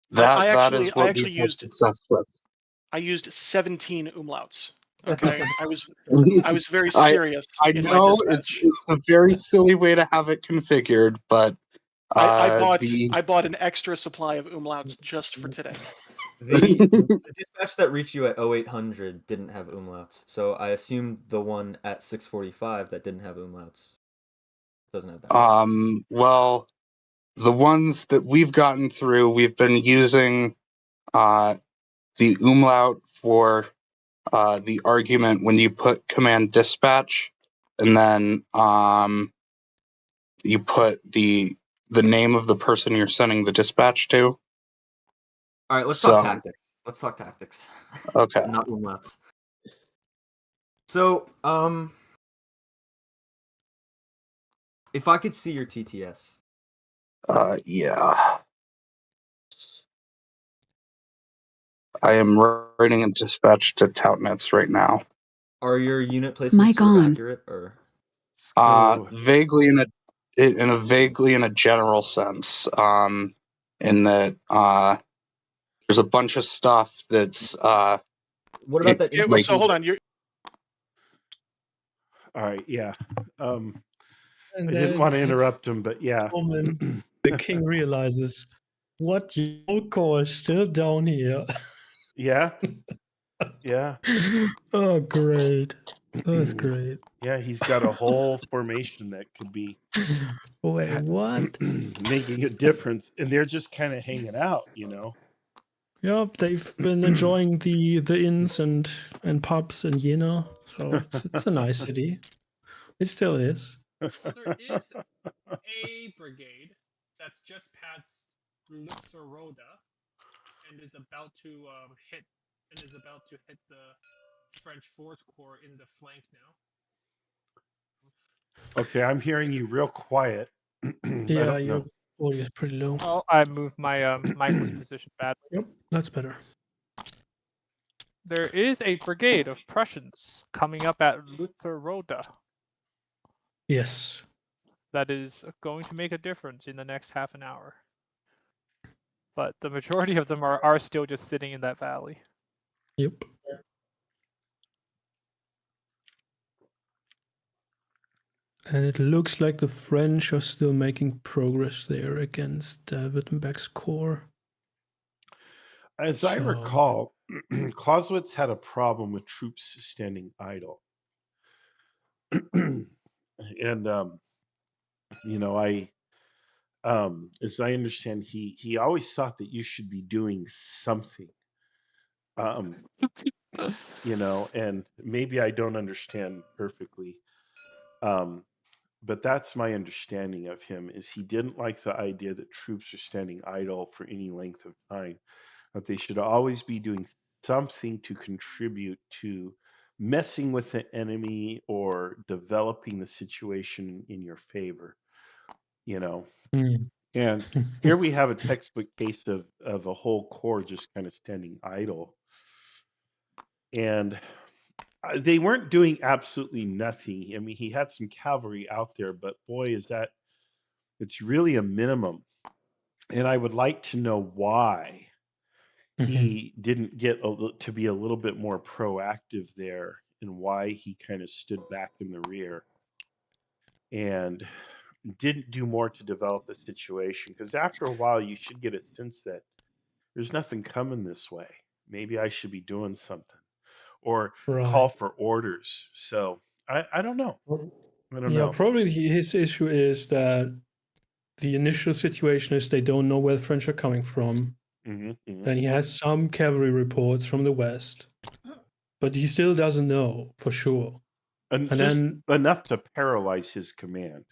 That is what we've had success with. I used 17 umlauts. Okay, I was very serious. I in know my dispatch. it's a very silly way to have it configured, but I bought an extra supply of umlauts just for today. The dispatch that reached you at 0800 didn't have umlauts, so I assumed the one at 645 that didn't have umlauts doesn't have that. Well, the ones that we've gotten through, we've been using the umlaut for the argument when you put command dispatch, and then you put the name of the person you're sending the dispatch to. All right, let's talk tactics. Let's talk tactics. Okay. Not umlauts. So, if I could see your TTS. Yeah. I am writing a dispatch to Tautnitz right now. Are your unit placements sort of accurate, or? Vaguely in a general sense. In that there's a bunch of stuff that's What about that? So hold on, All right, yeah. I And didn't then want to interrupt him, but yeah. moment the king realizes what your core is still down here. Yeah. Yeah. Oh, great. That's great. Yeah, he's got a whole formation that could be Wait, what? making a difference, and they're just kind of hanging out, you know. Yep, they've been enjoying the inns and pubs in Jena, so it's a nice city. It still is. So there is a brigade that's just past Lutzeroda and is about to hit the French Fourth Corps in the flank now. Okay, I'm hearing you real quiet. I Yeah, don't your know. audio is pretty low. Oh, I moved my mic was positioned badly. Yep, that's better. There is a brigade of Prussians coming up at Lutherroda. Yes. That is going to make a difference in the next half an hour. But the majority of them are still just sitting in that valley. Yep. And it looks like the French are still making progress there against Württemberg's corps. As I recall, Clausewitz had a problem with troops standing idle. And, as I understand, he always thought that you should be doing something. And maybe I don't understand perfectly. But that's my understanding of him, is he didn't like the idea that troops are standing idle for any length of time, that they should always be doing something to contribute to messing with the enemy or developing the situation in your favor. Mm. And here we have a textbook case of a whole corps just kind of standing idle. And they weren't doing absolutely nothing. I mean, he had some cavalry out there, but boy, it's really a minimum. And I would like to know why he didn't get to be a little bit more proactive there, and why he kind of stood back in the rear and didn't do more to develop the situation. Because after a while, you should get a sense that there's nothing coming this way. Maybe I should be doing something, or call for orders. So I don't know. I don't know. Probably his issue is that the initial situation is they don't know where the French are coming from. Then he has some cavalry reports from the west, but he still doesn't know for sure. And just then enough to paralyze his command.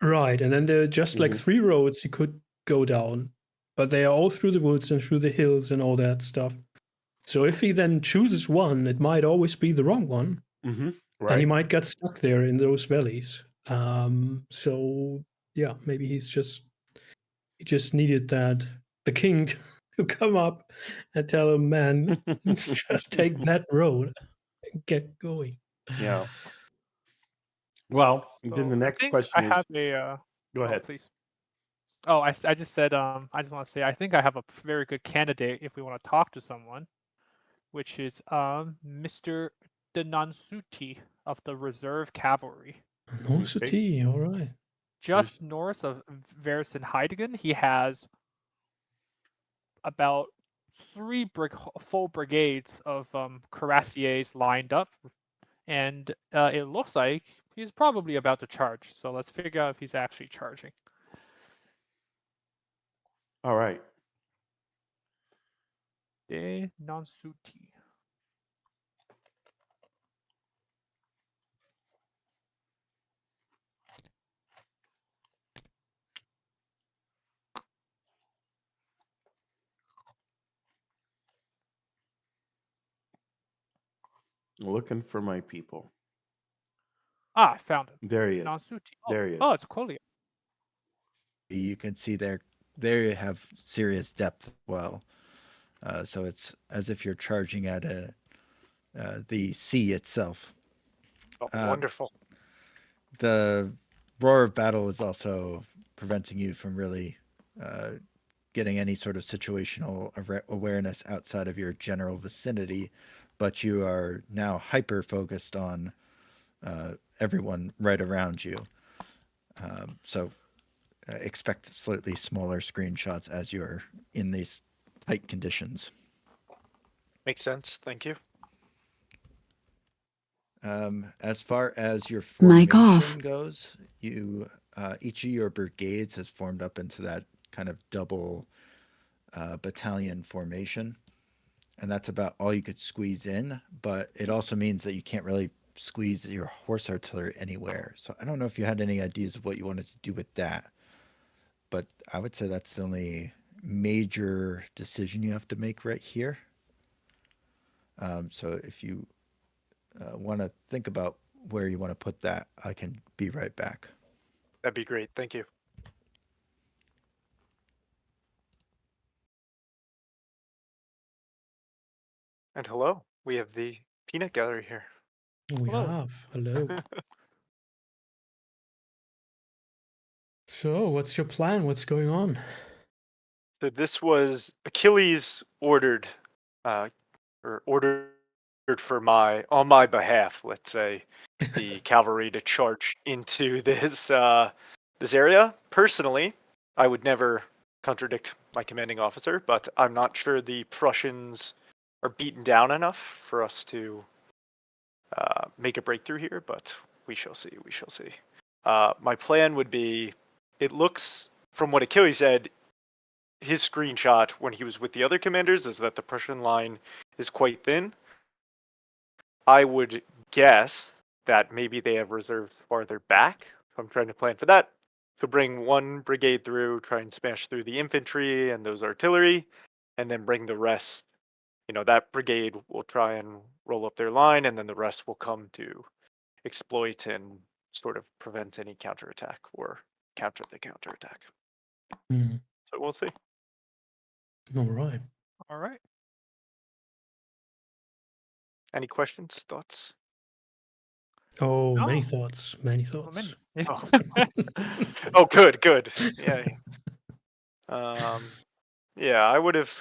Right, and then there are just like 3 roads he could go down, but they are all through the woods and through the hills and all that stuff. So if he then chooses one, it might always be the wrong one. Right. And he might get stuck there in those valleys. So yeah, maybe he just needed the king to come up and tell him, man, just take that road and get going. Yeah. Well, then the So next I think question I is. have a. Go ahead. Please. Oh, I just said. I just want to say I think I have a very good candidate if we want to talk to someone, which is Mr. Denansuti of the Reserve Cavalry. Denansuti, all right. Just north of Versenheidingen, he has about 3 full brigades of cuirassiers lined up, and it looks like he's probably about to charge. So let's figure out if he's actually charging. All right. Denansuti. Looking for my people. Ah, I found him. There he is. Denansuti. There he is. Oh, it's Collier. You can see they have serious depth as well. So it's as if you're charging at the sea itself. Oh, wonderful. The roar of battle is also preventing you from really getting any sort of situational awareness outside of your general vicinity, but you are now hyper focused on everyone right around you. So expect slightly smaller screenshots as you're in these tight conditions. Makes sense. Thank you. As far as your Mic off. formation goes, you each of your brigades has formed up into that kind of double battalion formation, and that's about all you could squeeze in. But it also means that you can't really squeeze your horse artillery anywhere. So I don't know if you had any ideas of what you wanted to do with that, but I would say that's the only major decision you have to make right here. So if you want to think about where you want to put that, I can be right back. That'd be great. Thank you. And hello, we have the peanut gallery here. We Hello. have. Hello. So, what's your plan? What's going on? So this was Achilles ordered, or ordered for on my behalf, let's say, the cavalry to charge into this this area. Personally, I would never contradict my commanding officer, but I'm not sure the Prussians are beaten down enough for us to make a breakthrough here. But we shall see. We shall see. My plan would be, it looks from what Achilles said, his screenshot when he was with the other commanders is that the Prussian line is quite thin. I would guess that maybe they have reserves farther back. So I'm trying to plan for that. So bring one brigade through, try and smash through the infantry and those artillery, and then bring the rest. That brigade will try and roll up their line, and then the rest will come to exploit and sort of prevent any counterattack or counter the counterattack. Hmm. So we'll see. All right. All right. Any questions, thoughts? Oh, No. many thoughts. Many Oh, thoughts. many. Oh, good. Yeah. Yeah, I would have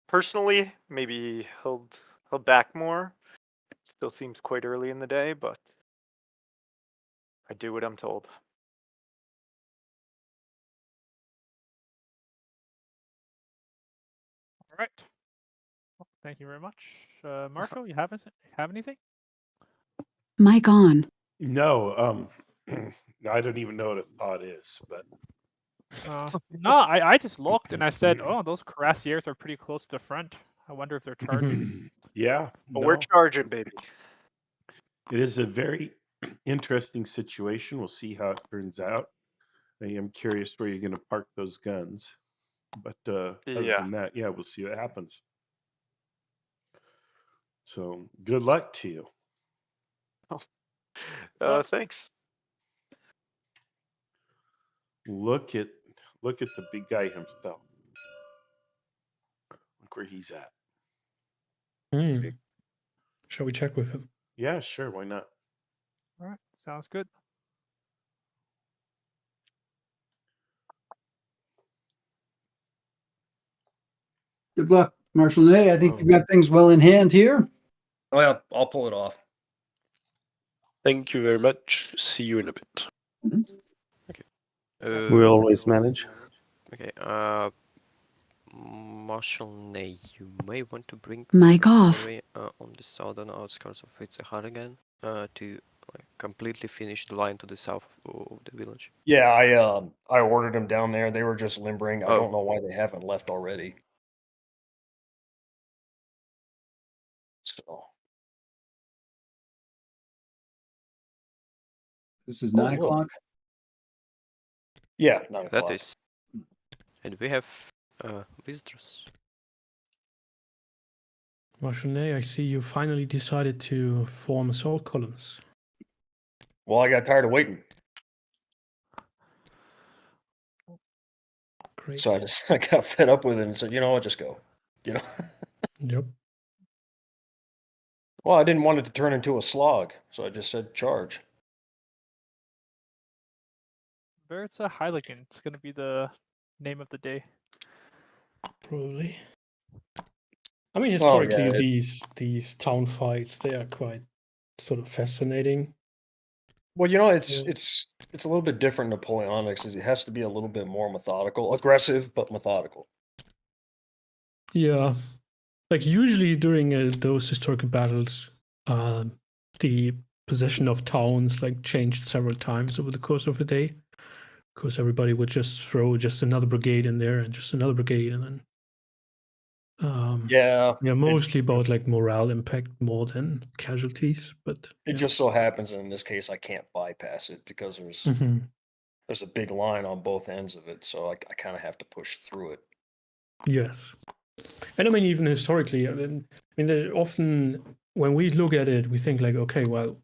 personally maybe held back more. Still seems quite early in the day, but I do what I'm told. All right. Well, thank you very much. Marshall, you have anything? Mic on. No, I don't even know what a thought is, but No, I just looked and I said, oh, those cuirassiers are pretty close to the front. I wonder if they're charging. yeah, But we're no. charging, baby. It is a very interesting situation. We'll see how it turns out. I am curious where you're going to park those guns, but other Yeah. than that, yeah, we'll see what happens. So good luck to you. Thanks. Look at the big guy himself. Look where he's at. Hmm. Shall we check with him? Yeah, sure. Why not? All right, sounds good. Good luck, Marshal Ney. I think you've got things well in hand here. Oh yeah, I'll pull it off. Thank you very much. See you in a bit. Okay. We always manage. Okay. Marshal Ney, you may want to bring Mic off. artillery on the southern outskirts of Fitzharrigan to completely finish the line to the south of the village. Yeah, I ordered them down there. They were just limbering. I don't know why they haven't left already. So This is 9 o'clock. Yeah, 9 o'clock. That is. And we have visitors. Marshal Ney, I see you finally decided to form assault columns. Well, I got tired of waiting. Great. So I got fed up with it and said, you know what, just go. You know? Yep. Well, I didn't want it to turn into a slog, so I just said charge. Bertha Heiligen. It's going to be the name of the day. Probably. I mean, historically, yeah, these town fights, they are quite sort of fascinating. Well, you know, it's a little bit different Napoleonics. It has to be a little bit more methodical, aggressive but methodical. Yeah, like usually during those historical battles, the possession of towns like changed several times over the course of a day, because everybody would just throw just another brigade in there and just another brigade, and then mostly about like morale impact more than casualties. But it just so happens in this case I can't bypass it because there's a big line on both ends of it, so I kind of have to push through it. Yes, and I mean even historically, I mean there often when we look at it, we think like, okay, well,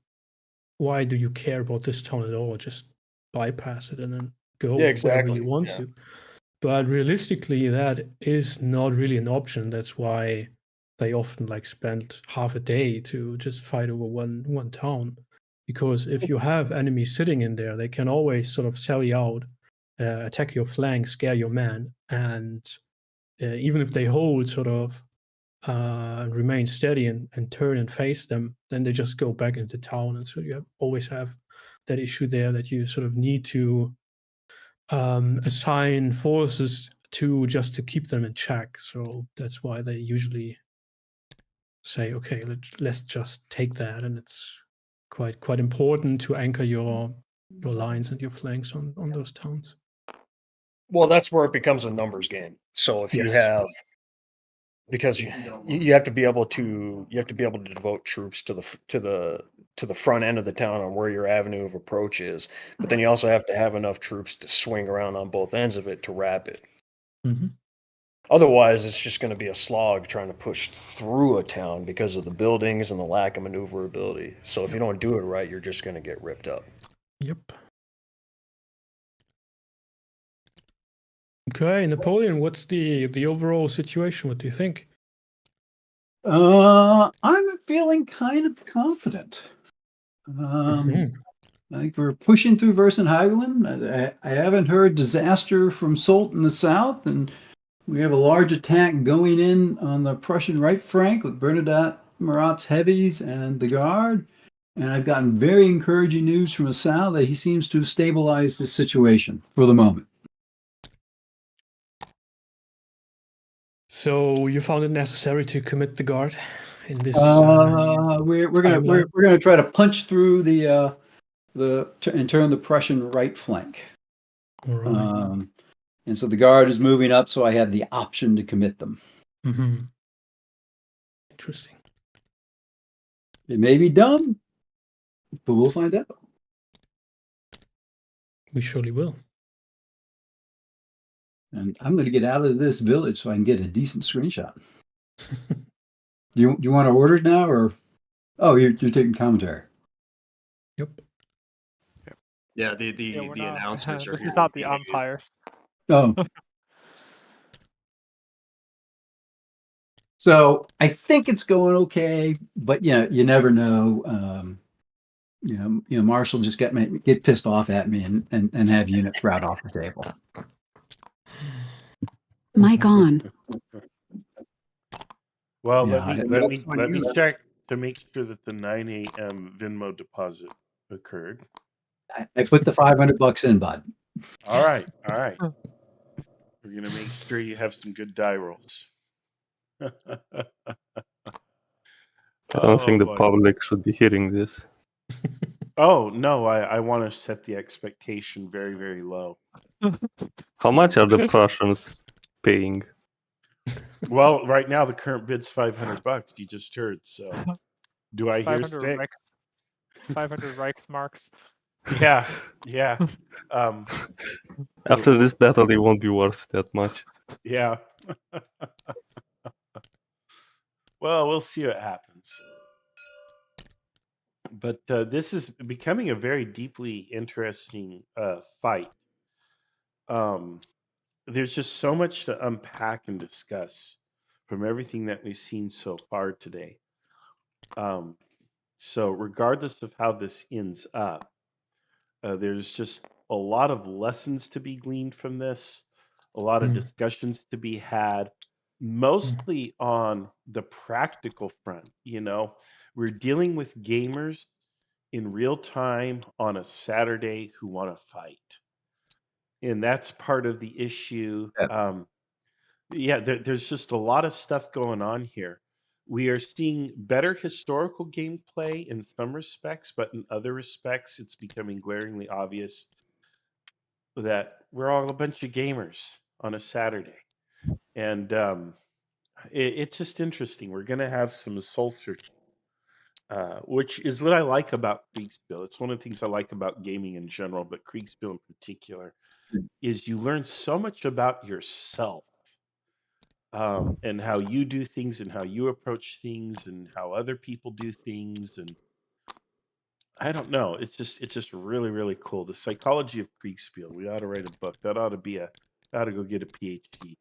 why do you care about this town at all? Just bypass it and then go Yeah, wherever you exactly. want Yeah. to. But realistically, that is not really an option. That's why they often like spend half a day to just fight over one town. Because if you have enemies sitting in there, they can always sort of sell you out, attack your flank, scare your man, and even if they hold sort of remain steady and turn and face them, then they just go back into town. And so you always have that issue there that you sort of need to assign forces to just to keep them in check. So that's why they usually say, okay, let's just take that, and it's quite important to anchor your lines and your flanks on those towns. Well, that's where it becomes a numbers game. So if you Yes. have, because you have to be able to devote troops to the front end of the town on where your avenue of approach is, but then you also have to have enough troops to swing around on both ends of it to wrap it. Mm-hmm. Otherwise, it's just going to be a slog trying to push through a town because of the buildings and the lack of maneuverability. So if you don't do it right, you're just going to get ripped up. Yep. Okay, Napoleon, what's the overall situation? What do you think? I'm feeling kind of confident. Mhm. I think we're pushing through Versenhagelen. I haven't heard disaster from Solt in the south, and we have a large attack going in on the Prussian right flank with Bernadette Murat's heavies and the guard. And I've gotten very encouraging news from Assau that he seems to have stabilized the situation for the moment. So you found it necessary to commit the guard in this. We're gonna try to punch through and turn the Prussian right flank. Right. And so the guard is moving up, so I have the option to commit them. Mm-hmm. Interesting. It may be dumb, but we'll find out. We surely will. And I'm going to get out of this village so I can get a decent screenshot. Do you want to order it now, or you're taking commentary? Yep. Yeah, the announcements are This here is not to the be umpires. Oh. So I think it's going okay, but you never know. Marshall just get pissed off at me and have units route off the table. Mic on. Well, Yeah, let me check to make sure that the 9 a.m. Venmo deposit occurred. I put the $500 in, bud. All right. We're gonna make sure you have some good die rolls. I don't think the boy. public should be hearing this. Oh no, I want to set the expectation very, very low. How much are the Prussians paying? Well, right now the current bid's $500. You just heard. So, do I hear 500 6? 500 Reichsmarks. Yeah. After this battle, they won't be worth that much. Yeah. Well, we'll see what happens. But this is becoming a very deeply interesting fight. There's just so much to unpack and discuss from everything that we've seen so far today. So regardless of how this ends up, there's just a lot of lessons to be gleaned from this, a lot of discussions to be had, mostly on the practical front. We're dealing with gamers in real time on a Saturday who want to fight. And that's part of the issue. There's just a lot of stuff going on here. We are seeing better historical gameplay in some respects, but in other respects, it's becoming glaringly obvious that we're all a bunch of gamers on a Saturday. And it's just interesting. We're going to have some soul searching, which is what I like about Kriegsspiel. It's one of the things I like about gaming in general, but Kriegsspiel in particular, is you learn so much about yourself and how you do things and how you approach things and how other people do things. And I don't know. It's just really, really cool. The psychology of Kriegsspiel. We ought to write a book. That ought to be ought to go get a PhD.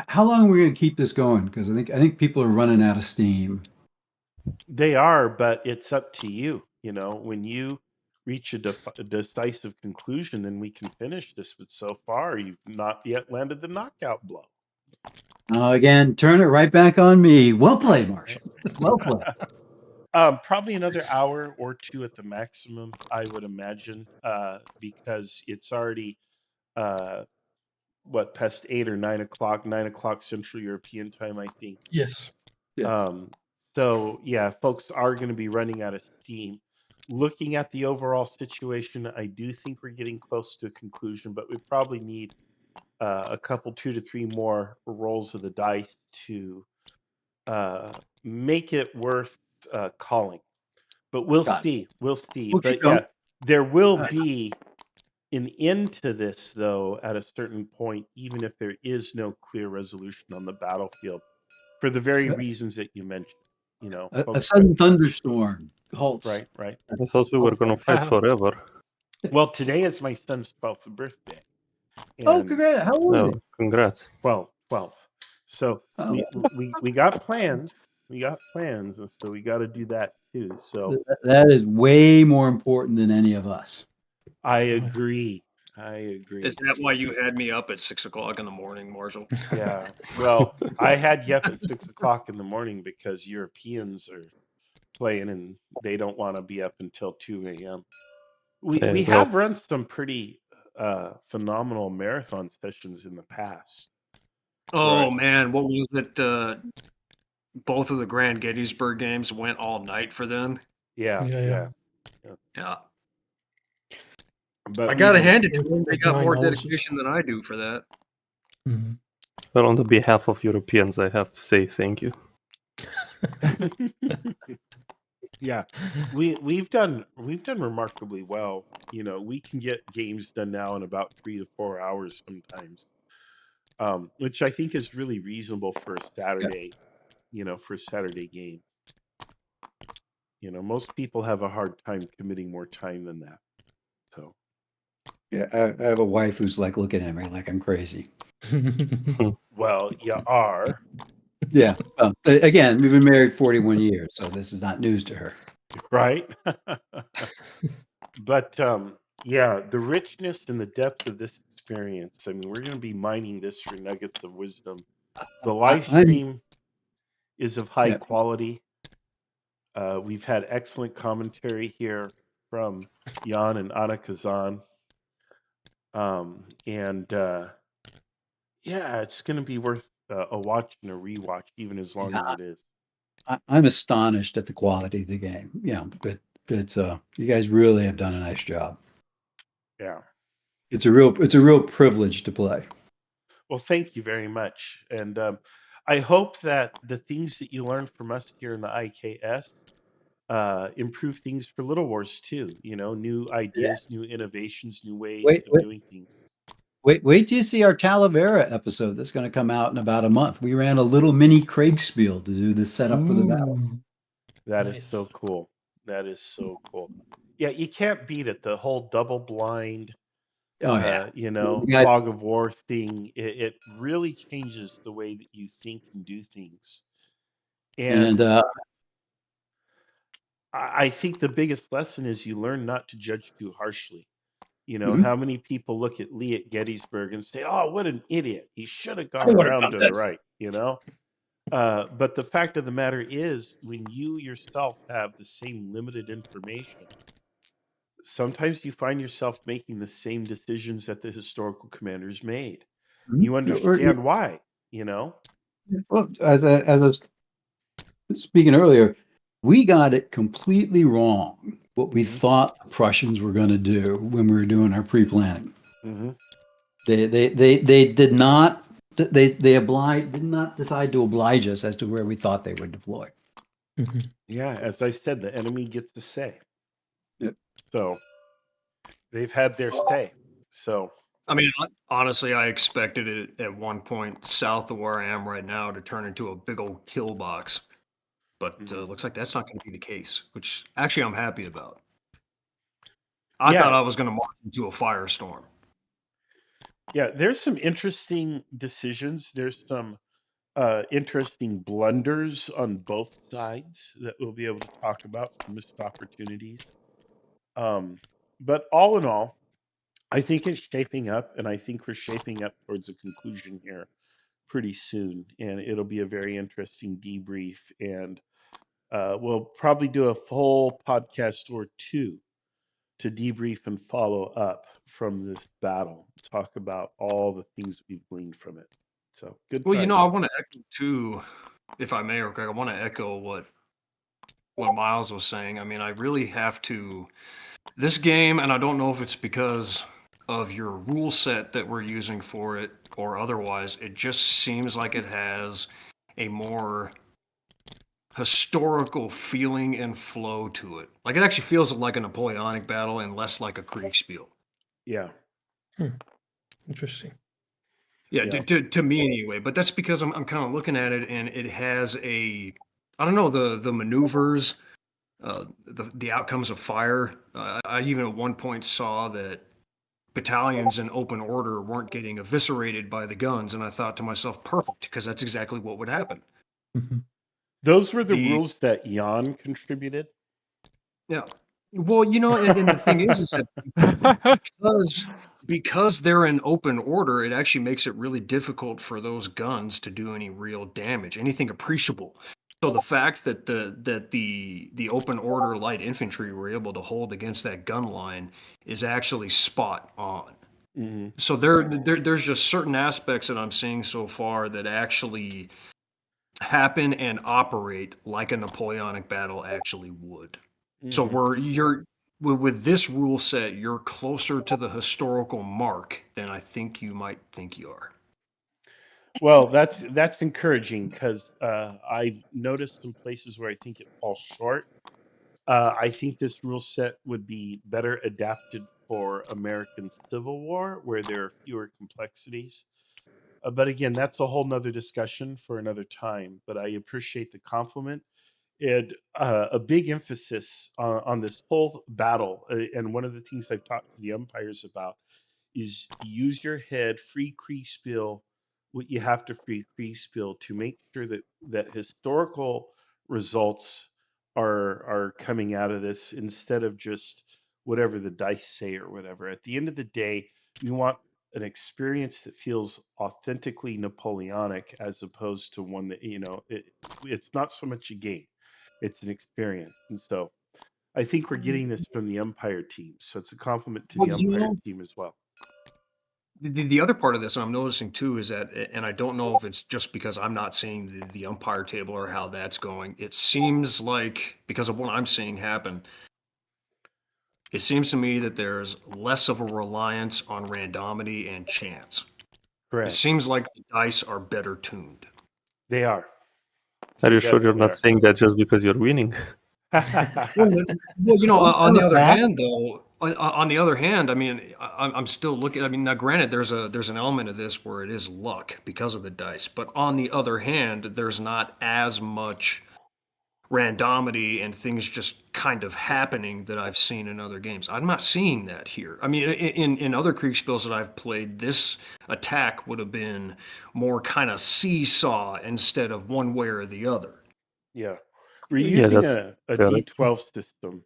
How long are we going to keep this going? Because I think people are running out of steam. They are, but it's up to you. You know, when you reach a decisive conclusion, then we can finish this. But so far, you've not yet landed the knockout blow. Again, turn it right back on me. Well played, Marshall. Well played. Probably another hour or two at the maximum, I would imagine, because it's already past 8 or 9 o'clock, 9 o'clock Central European time, I think. Yes. So yeah, folks are going to be running out of steam. Looking at the overall situation, I do think we're getting close to a conclusion, but we probably need a couple, 2 to 3 more rolls of the dice to make it worth calling. But we'll see. We'll see. We'll But keep going. yeah, there will be an end to this, though, at a certain point, even if there is no clear resolution on the battlefield, for the very reasons that you mentioned. You know, A folks sudden thunderstorm halts. Right. I thought we were going to fight forever. Well, today is my son's 12th birthday. Oh, congrats. How old is he? Congrats. 12. So we got plans. We got plans, and so we got to do that too. So That is way more important than any of us. I agree. Is that why you had me up at 6 o'clock in the morning, Marshall? Yeah. Well, I had you up at 6 o'clock in the morning because Europeans are playing and they don't want to be up until 2 a.m. We have run some pretty phenomenal marathon sessions in the past. Oh man, what was it? Both of the Grand Gettysburg games went all night for them. Yeah. But I gotta hand it to them. They got more dedication than I do for that. Well, on the behalf of Europeans, I have to say thank you. Yeah, we've done remarkably well. You know, we can get games done now in about 3 to 4 hours sometimes, which I think is really reasonable for a Saturday. You know, for a Saturday game. You know, most people have a hard time committing more time than that. So. Yeah, I have a wife who's like looking at me like I'm crazy. Well, you are. Yeah. Again, we've been married 41 years, so this is not news to her. Right. But yeah, the richness and the depth of this experience. I mean, we're going to be mining this for nuggets of wisdom. The live stream is of high quality. We've had excellent commentary here from Jan and Anna Kazan. Yeah, it's going to be worth a watch and a rewatch, even as long as it is. I'm astonished at the quality of the game. Yeah, but it's you guys really have done a nice job. Yeah, it's a real privilege to play. Well, thank you very much, and I hope that the things that you learn from us here in the IKS improve things for Little Wars too. You know, new ideas, new innovations, new ways of doing things. Wait till you see our Talavera episode that's going to come out in about a month. We ran a little mini Kriegsspiel to do the setup for the battle. That is so cool. That is so cool. Yeah, you can't beat it. The whole double blind, you know, fog of war thing. It really changes the way that you think and do things. And I think the biggest lesson is you learn not to judge too harshly. You know, how many people look at Lee at Gettysburg and say, "Oh, what an idiot! He should have gone around to the right." You know, but the fact of the matter is, when you yourself have the same limited information, sometimes you find yourself making the same decisions that the historical commanders made. You understand why. You know. Well, as I was speaking earlier, we got it completely wrong. What we thought the Prussians were going to do when we were doing our pre-planning. They did not. They did not decide to oblige us as to where we thought they would deploy. Yeah, as I said, the enemy gets to say. Yep. So they've had their say. So I mean, honestly, I expected it at one point south of where I am right now to turn into a big old kill box, but looks like that's not going to be the case, which actually I'm happy about. I thought I was going to march into a firestorm. Yeah, there's some interesting decisions. There's some interesting blunders on both sides that we'll be able to talk about, some missed opportunities. But all in all, I think it's shaping up, and I think we're shaping up towards a conclusion here pretty soon. And it'll be a very interesting debrief. And we'll probably do a full podcast or two to debrief and follow up from this battle, talk about all the things we've gleaned from it. So good Well, time. I want to echo too, if I may, real quick. I want to echo what Miles was saying. I mean, I really have to. This game, and I don't know if it's because of your rule set that we're using for it or otherwise, it just seems like it has a more historical feeling and flow to it. Like it actually feels like a Napoleonic battle and less like a Kriegsspiel. Yeah. Interesting. Yeah, to me anyway. But that's because I'm kind of looking at it and it has I don't know, the maneuvers, the outcomes of fire. I even at one point saw that battalions in open order weren't getting eviscerated by the guns, and I thought to myself, perfect, because that's exactly what would happen. Those were the rules that Jan contributed. Yeah. Well, and the thing is that because they're in open order, it actually makes it really difficult for those guns to do any real damage, anything appreciable. So the fact that the open order light infantry were able to hold against that gun line is actually spot on. So there's just certain aspects that I'm seeing so far that actually happen and operate like a Napoleonic battle actually would. So with this rule set, you're closer to the historical mark than I think you might think you are. Well, that's encouraging because I've noticed some places where I think it falls short. I think this rule set would be better adapted for American Civil War, where there are fewer complexities. But again, that's a whole nother discussion for another time. But I appreciate the compliment. And a big emphasis on this whole battle, and one of the things I've talked to the umpires about is use your head, free Kriegsspiel, what you have to free Kriegsspiel to make sure that historical results are coming out of this instead of just whatever the dice say or whatever. At the end of the day, we want an experience that feels authentically Napoleonic as opposed to one that it's not so much a game, it's an experience. And so I think we're getting this from the umpire team, so it's a compliment to the umpire team as well. The other part of this I'm noticing too is that, and I don't know if it's just because I'm not seeing the umpire table or how that's going. It seems like, because of what I'm seeing happen, it seems to me that there's less of a reliance on randomity and chance. Correct. It seems like the dice are better tuned. They are. Are you sure you're not saying that just because you're winning? Well, on the other hand, though, on the other hand, I mean, I'm still looking. I mean, now granted, there's an element of this where it is luck because of the dice, but on the other hand, there's not as much randomity and things just kind of happening that I've seen in other games. I'm not seeing that here. I mean, in other Kriegsspiels that I've played, this attack would have been more kind of seesaw instead of one way or the other. Yeah. We're using a D12 system,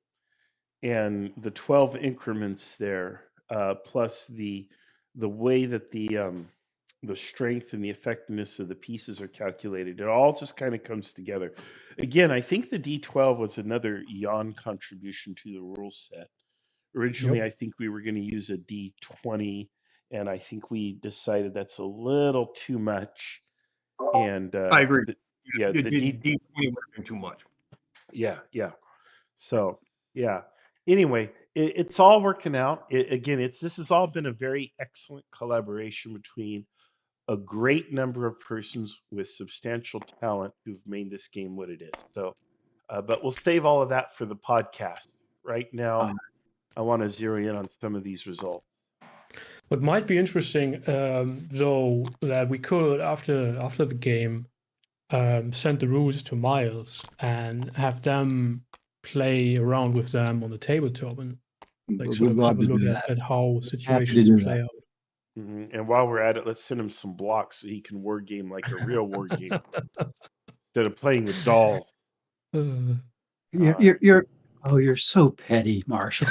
and the 12 increments there, plus the way that the strength and the effectiveness of the pieces are calculated, it all just kind of comes together. Again, I think the D12 was another Jan contribution to the rule set. Originally, I think we were going to use a D20, and I think we decided that's a little too much. And I agree. the D20 would have been too much. Yeah. So, yeah. Anyway, it's all working out. This has all been a very excellent collaboration between a great number of persons with substantial talent who've made this game what it is. So, but we'll save all of that for the podcast. Right now, I want to zero in on some of these results. What might be interesting, though, that we could after the game send the rules to Miles and have them play around with them on the tabletop and like We'd sort of love have a to look do at, that. at how Happy to situations do play that. out. And while we're at it, let's send him some blocks so he can war game like a real war game instead of playing with dolls. You're so petty, Marshall.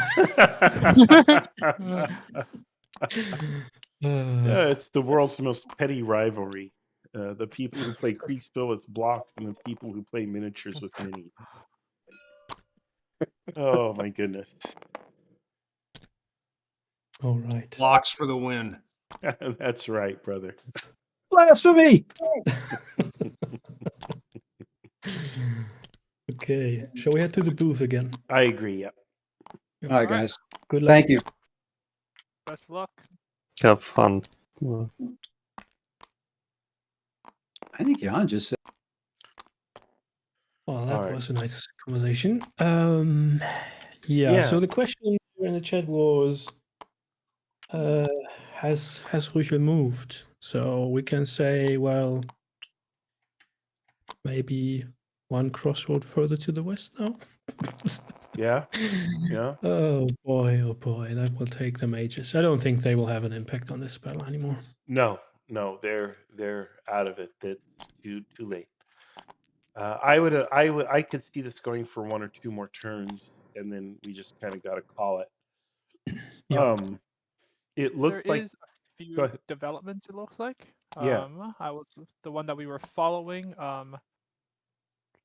Yeah, it's the world's most petty rivalry. The people who play Kriegsspiel with blocks and the people who play miniatures with minis. Oh my goodness. All right. Blocks for the win. That's right, brother. Blasphemy! Okay, shall we head to the booth again? I agree, yeah. All right, guys. Good luck. Thank you. Best of luck. Have fun. Well, I think Jan just said. Well, that All right. was a nice conversation. Yeah. So Yeah. the question in the chat was, has Ruchel moved? So we can say, well, maybe one crossroad further to the west now. Yeah. Yeah. Oh boy, that will take them ages. I don't think they will have an impact on this battle anymore. No, they're out of it. That's too late. I could see this going for one or two more turns, and then we just kind of got to call it. Yeah. It There looks like. is a Go few ahead. developments. It looks like. Yeah. I was the one that we were following.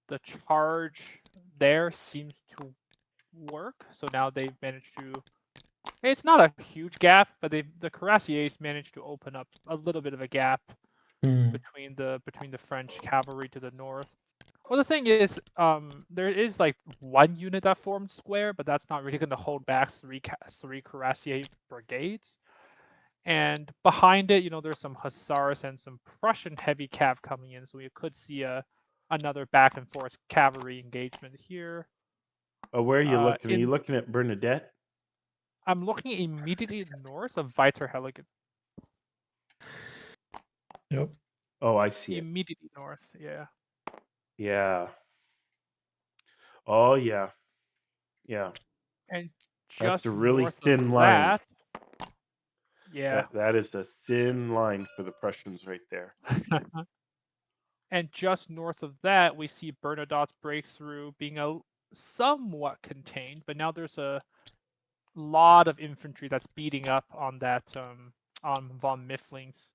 The charge there seems to work. So now they've managed to. It's not a huge gap, but the cuirassiers managed to open up a little bit of a gap between the French cavalry to the north. Well, the thing is, there is like one unit that formed square, but that's not really going to hold back three cuirassier brigades. And behind it, there's some hussars and some Prussian heavy cav coming in, so we could see another back and forth cavalry engagement here. Oh, where are you looking? Are you looking at Bernadette? I'm looking immediately north of Weiterheligen. Yep. Oh, I see it. Immediately north, yeah. Yeah. Oh, yeah. Yeah. And That's just a really north thin of line. that, yeah. That is a thin line for the Prussians right there. And just north of that, we see Bernadotte's breakthrough being somewhat contained, but now there's a lot of infantry that's beating up on that on von Mifflin's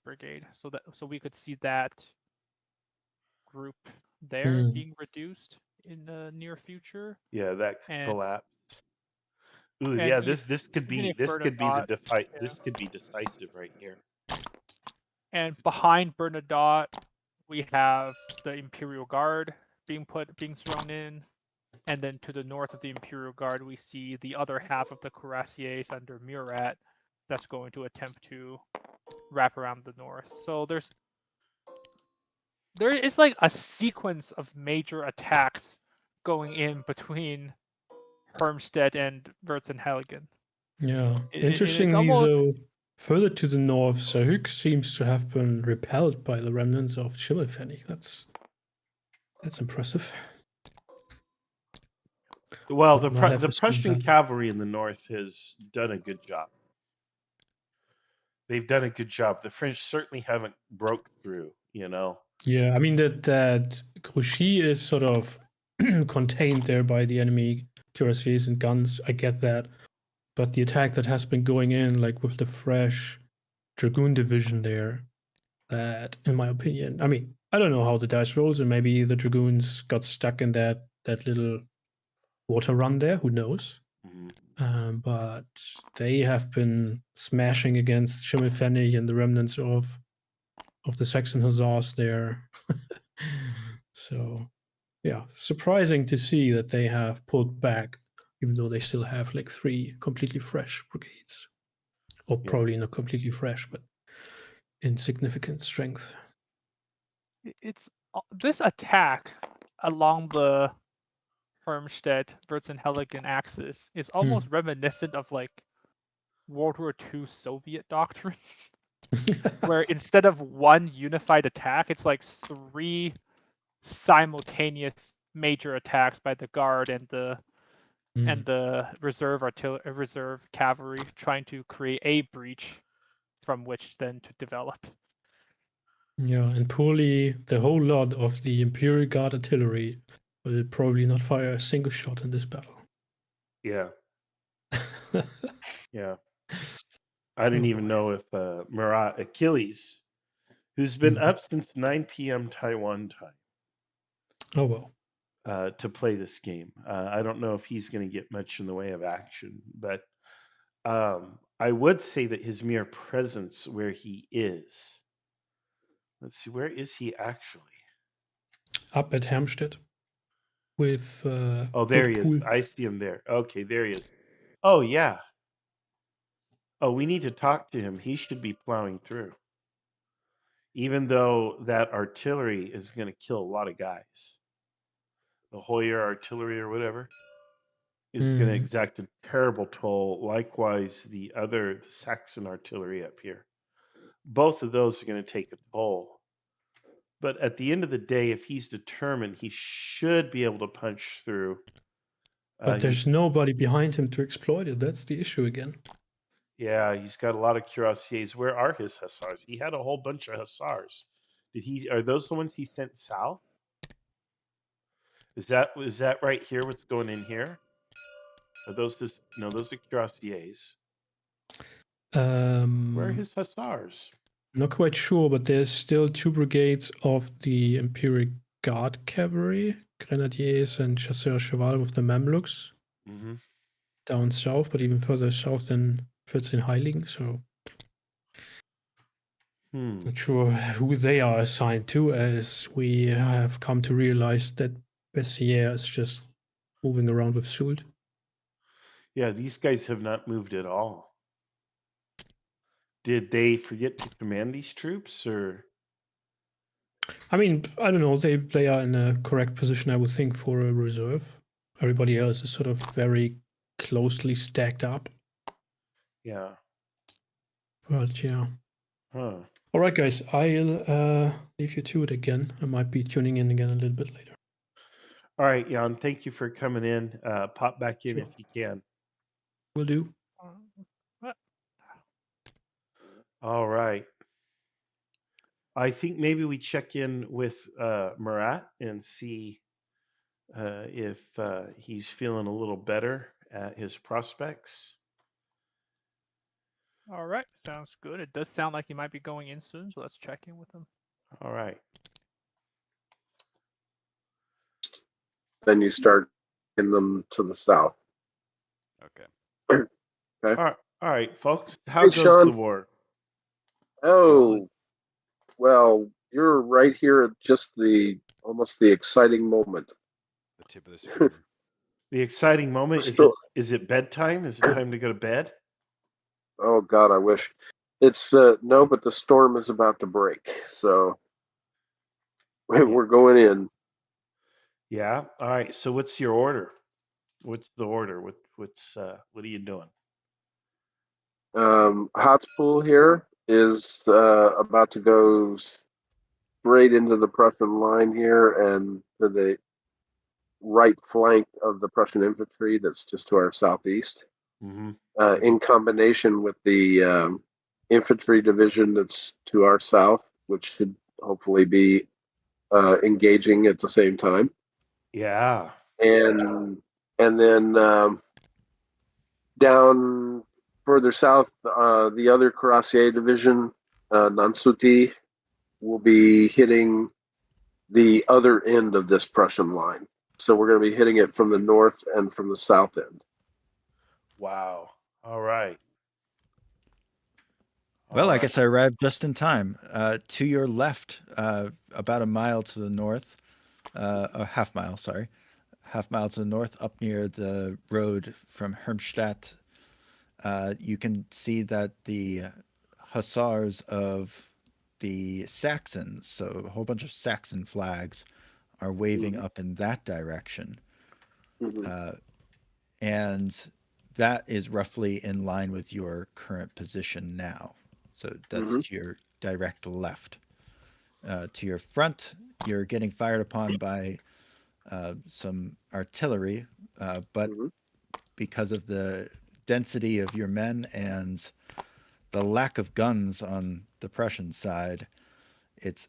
brigade. So we could see that group there being reduced in the near future. Yeah, that And collapsed. Ooh, and yeah. if- This could even be if this could be the Bernadotte- yeah. This could be decisive right here. And behind Bernadotte, we have the Imperial Guard being thrown in. And then to the north of the Imperial Guard, we see the other half of the cuirassiers under Murat that's going to attempt to wrap around the north. So there is like a sequence of major attacks going in between Hermstedt and Wurzenhelgen. Yeah. It's Interestingly, almost, though, further to the north, Sahuk seems to have been repelled by the remnants of Schimmelpfennig. That's impressive. Well, But the not ever seen Prussian that. cavalry in the north has done a good job. They've done a good job. The French certainly haven't broke through. Yeah, I mean that Grouchy is sort of contained there by the enemy cuirassiers and guns. I get that, but the attack that has been going in, like with the fresh Dragoon division there, that, in my opinion, I mean, I don't know how the dice rolls, and maybe the Dragoons got stuck in that little water run there. Who knows? But they have been smashing against Schimmelpfennig and the remnants of the Saxon Hussars there. So, yeah, surprising to see that they have pulled back, even though they still have like 3 completely fresh brigades. Or probably not completely fresh, but in significant strength. it's this attack along the Hermstedt Wurzenhelgen axis is almost reminiscent of like World War II Soviet doctrine, where instead of one unified attack, it's like 3 simultaneous major attacks by the Guard and the reserve cavalry, trying to create a breach from which then to develop. Yeah, and poorly, the whole lot of the Imperial Guard artillery will probably not fire a single shot in this battle. Yeah. Yeah. I didn't even know if Murat Achilles, who's been up since 9 p.m. Taiwan time. Oh, well. To play this game. I don't know if he's going to get much in the way of action, but I would say that his mere presence where he is. Let's see, where is he actually? Up at Helmstedt with Oh, there he is. Pool. I see him there. Okay, there he is. Oh, yeah. Oh, we need to talk to him. He should be plowing through. Even though that artillery is going to kill a lot of guys. The Hoyer artillery or whatever is going to exact a terrible toll. Likewise, the Saxon artillery up here. Both of those are going to take a toll. But at the end of the day, if he's determined, he should be able to punch through. But there's nobody behind him to exploit it. That's the issue again. Yeah, he's got a lot of cuirassiers. Where are his hussars? He had a whole bunch of hussars. Are those the ones he sent south? Is that right here? What's going in here? Are those no? Those are cuirassiers. Where are his hussars? Not quite sure, but there's still 2 brigades of the Imperial Guard cavalry, grenadiers and chasseurs cheval with the Mamluks down south, but even further south than Vierzehnheiligen. So not sure who they are assigned to, as we have come to realize that Bessières is just moving around with Soult. Yeah, these guys have not moved at all. Did they forget to command these troops, or? I mean, I don't know. They are in a correct position, I would think, for a reserve. Everybody else is sort of very closely stacked up. Yeah. But yeah. Huh. All right, guys. I'll leave you to it again. I might be tuning in again a little bit later. All right, Jan. Thank you for coming in. Pop back in if you can. Will do. All right. I think maybe we check in with Murat and see if he's feeling a little better at his prospects. All right, sounds good. It does sound like he might be going in soon, so let's check in with him. All right. Then you start in them to the south. Okay. Okay. All right, folks. How Hey, goes Sean. the war? Oh, well, you're right here at just almost the exciting moment. The tip of the spear. The exciting moment is it bedtime? Is it time to go to bed? Oh God, I wish. It's no, but the storm is about to break, so we're going in. Yeah. All right. So what's your order? What's the order? What are you doing? Hotspool here is about to go straight into the Prussian line here and to the right flank of the Prussian infantry that's just to our southeast. In combination with the infantry division that's to our south, which should hopefully be engaging at the same time. Yeah. And then down further south, the other Cuirassier division, Nansuti, will be hitting the other end of this Prussian line. So we're going to be hitting it from the north and from the south end. Wow. All right. Well, I guess I arrived just in time. To your left, about a mile to the north, a half mile, sorry. Half mile to the north, up near the road from Hermstadt, you can see that the hussars of the Saxons, so a whole bunch of Saxon flags, are waving up in that direction. And that is roughly in line with your current position now. So that's to your direct left. To your front, you're getting fired upon by some artillery, but because of the density of your men and the lack of guns on the Prussian side, it's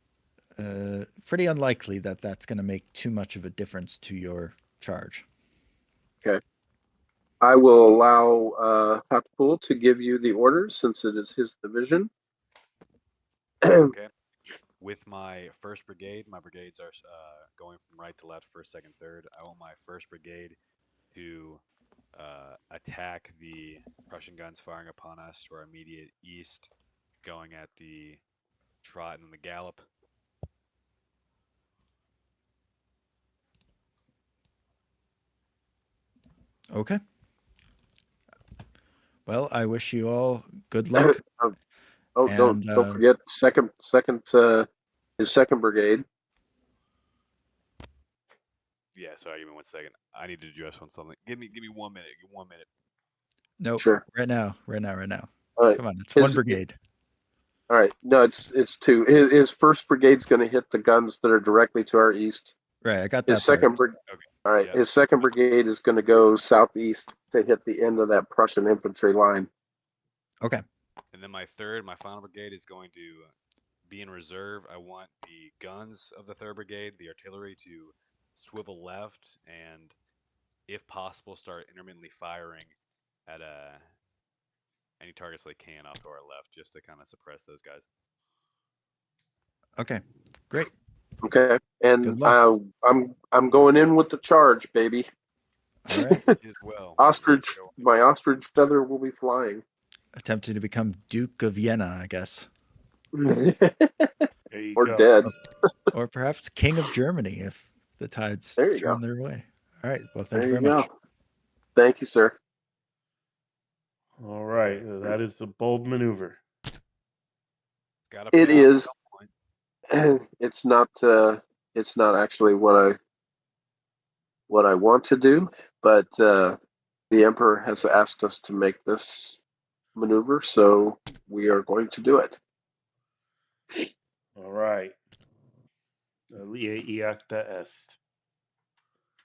pretty unlikely that that's going to make too much of a difference to your charge. Okay. I will allow Hakpool to give you the orders since it is his division. Okay. With my first brigade, my brigades are going from right to left, first, second, third. I want my first brigade to attack the Prussian guns firing upon us to our immediate east, going at the trot and the gallop. Okay. Well, I wish you all good luck. Don't forget his second brigade. Yeah, sorry, give me 1 second. I need to address something. Give me 1 minute. 1 minute. Nope. Sure. Right now. All right. Come on, it's one brigade. All right. No, it's two. His first brigade's going to hit the guns that are directly to our east. Right, I got His that second part. All right. His second brigade is going to go southeast to hit the end of that Prussian infantry line. Okay. And then my final brigade is going to be in reserve. I want the guns of the third brigade, the artillery, to swivel left and, if possible, start intermittently firing at any targets they can off to our left, just to kind of suppress those guys. Okay, great. Okay, and I'm going in with the charge, baby. All right. My ostrich feather will be flying. Attempting to become Duke of Jena, I guess. Or dead. Or perhaps King of Germany if the tides turn their way. All right. Well, thank you very much. Thank you, sir. All right. That is the bold maneuver. It is. It's not actually what I want to do, but the Emperor has asked us to make this maneuver, so we are going to do it. All right. Lia iacta est.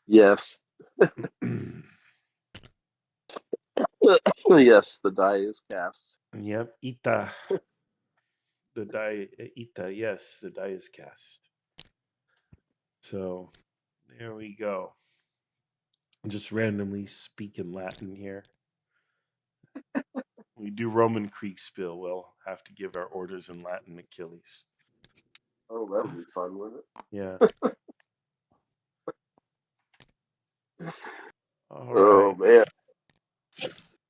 Yes. Yes, the die is cast. Yep, ita. The die, ita, yes, the die is cast. So, there we go. Just randomly speaking Latin here. We do Roman Kriegsspiel. We'll have to give our orders in Latin, Achilles. Oh, that'll be fun, wouldn't it? Yeah. Oh, man.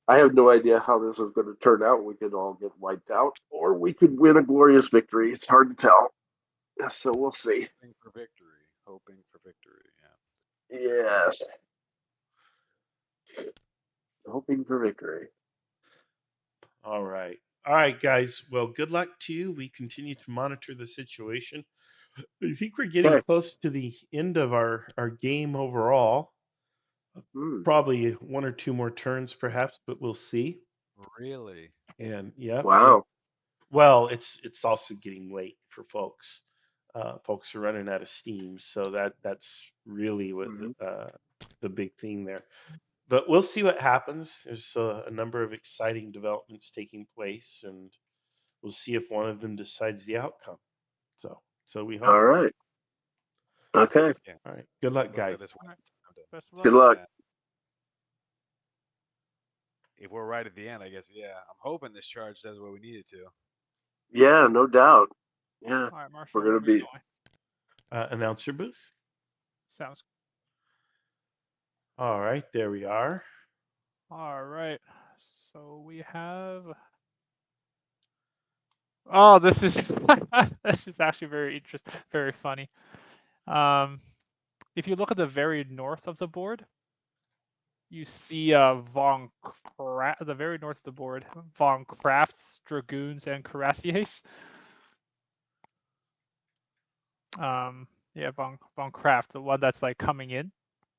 I have no idea how this is going to turn out. We could all get wiped out, or we could win a glorious victory. It's hard to tell. So we'll see. Hoping for victory. Yeah. Yes. Hoping for victory. All right. All right, guys. Well, good luck to you. We continue to monitor the situation. I think we're getting close to the end of our game overall. Probably 1 or 2 more turns, perhaps, but we'll see. Really? And yeah. Wow. Yeah. Well, it's also getting late for folks. Folks are running out of steam, so that's really what the big thing there. But we'll see what happens. There's a number of exciting developments taking place, and we'll see if one of them decides the outcome. So we hope. All right. Okay. Yeah. All right. Good luck, guys. Good luck. If we're right at the end, I guess, yeah. I'm hoping this charge does what we need it to. Yeah, no doubt. Yeah. All right, Marshall, we're going to be. Announcer booth. Sounds. All right, there we are. All right. So we have. Oh, this is this is actually very interesting, very funny. If you look at the very north of the board, you see the very north of the board, von Kraft's dragoons and cuirassiers. Yeah, von Kraft, the one that's like coming in.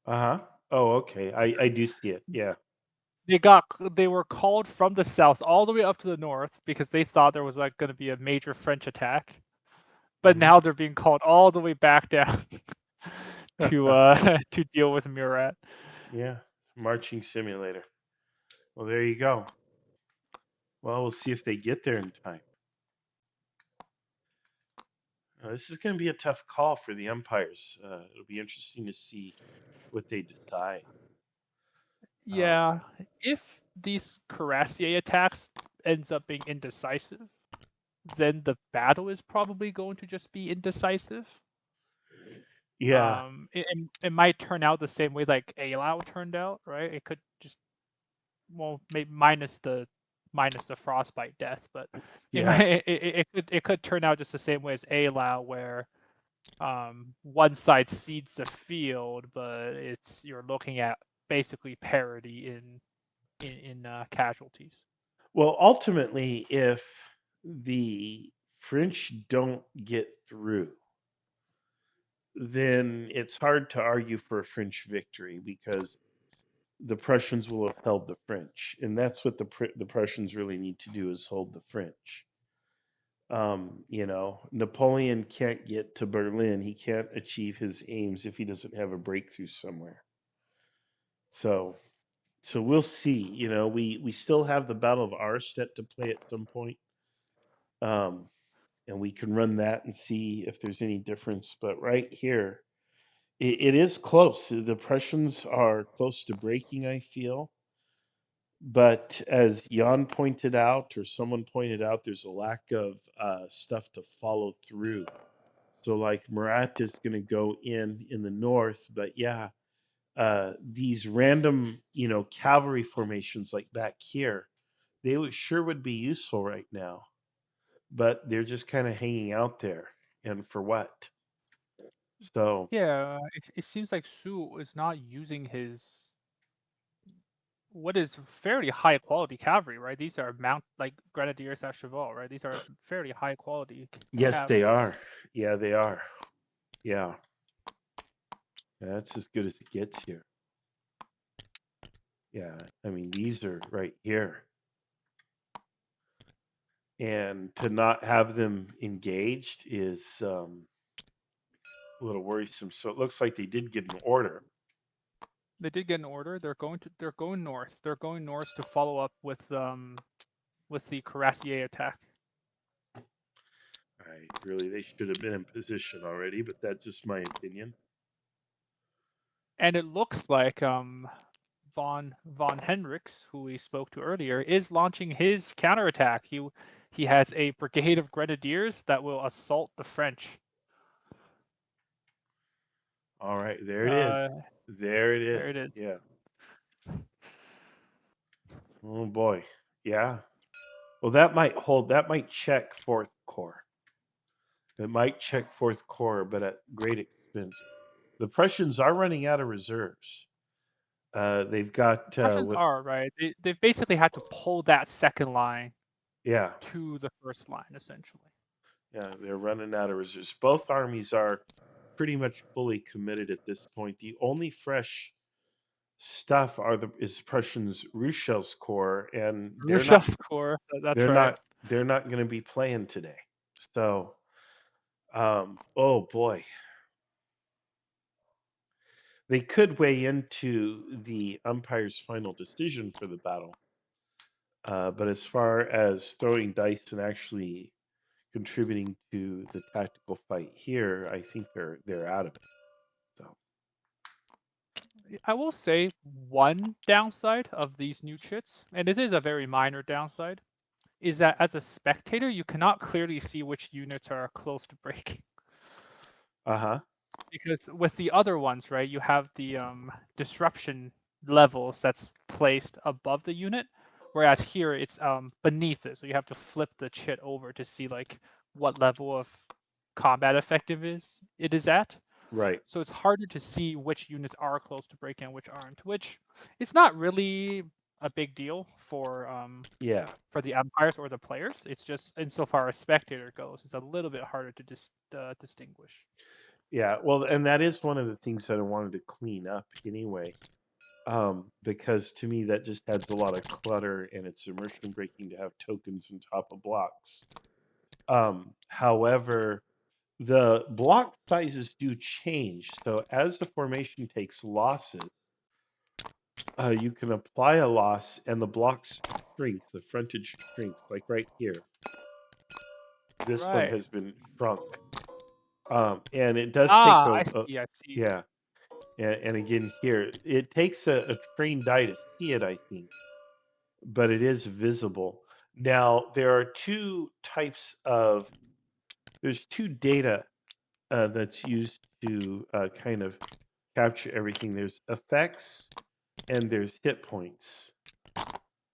Oh, okay. I do see it. Yeah. They were called from the south all the way up to the north because they thought there was like going to be a major French attack, but now they're being called all the way back down to deal with Murat. Yeah, marching simulator. Well, there you go. Well, we'll see if they get there in time. This is going to be a tough call for the umpires. It'll be interesting to see what they decide. Yeah, if these Cuirassier attacks ends up being indecisive, then the battle is probably going to just be indecisive. Yeah. It might turn out the same way like Alau turned out, right? It could just maybe minus the frostbite death, but it could turn out just the same way as Alau, where one side cedes the field, but you're looking at basically parity in casualties. Well, ultimately, if the French don't get through, then it's hard to argue for a French victory because the Prussians will have held the French, and that's what the Prussians really need to do is hold the French. Napoleon can't get to Berlin. He can't achieve his aims if he doesn't have a breakthrough somewhere. So we'll see. We still have the Battle of Arstedt to play at some point. And we can run that and see if there's any difference. But right here, it is close. The Prussians are close to breaking, I feel. But as Jan pointed out, or someone pointed out, there's a lack of stuff to follow through. So, like, Murat is going to go in the north, but yeah, these random, cavalry formations like back here, they would be useful right now, but they're just kind of hanging out there. And for what? So yeah, it seems like Su is not using his what is fairly high quality cavalry, right? These are like grenadiers at cheval, right? These are fairly high quality. Yes, they are. Yeah, they are. Yeah. That's as good as it gets here. Yeah, I mean, these are right here. And to not have them engaged is a little worrisome. So it looks like they did get an order. They did get an order. They're going north. They're going north to follow up with the Cuirassier attack. Right, really, they should have been in position already, but that's just my opinion. And it looks like von Hendricks, who we spoke to earlier, is launching his counterattack. He has a brigade of grenadiers that will assault the French. All right, there it is. There it is. There it is. Yeah. Oh boy. Yeah. Well, that might hold. That might check Fourth Corps. It might check Fourth Corps, but at great expense. The Prussians are running out of reserves. They've got. Prussians are right. They've basically had to pull that second line. Yeah. To the first line, essentially. Yeah, they're running out of reserves. Both armies are pretty much fully committed at this point. The only fresh stuff is Prussians Ruchel's corps, and Ruchel's corps. That's right. They're not going to be playing today. So, oh boy, they could weigh into the umpire's final decision for the battle. But as far as throwing dice and actually contributing to the tactical fight here, I think they're out of it. So I will say one downside of these new chits, and it is a very minor downside, is that as a spectator you cannot clearly see which units are close to breaking. Because with the other ones, right, you have the disruption levels that's placed above the unit, whereas here it's beneath it. So you have to flip the chit over to see like what level of combat effective it is at. Right. So it's harder to see which units are close to breaking and which aren't, which it's not really a big deal for for the umpires or the players. It's just insofar as spectator goes, it's a little bit harder to distinguish. Yeah, well, and that is one of the things that I wanted to clean up anyway. because to me that just adds a lot of clutter and it's immersion breaking to have tokens on top of blocks. However, the block sizes do change. So as the formation takes losses, you can apply a loss and the blocks shrink, the frontage shrinks, like right here. This one Right. has been shrunk. And it does take I see. I see. yeah. And again here, it takes a trained eye to see it, I think, but it is visible. Now, there's two data that's used to kind of capture everything. There's effects and there's hit points.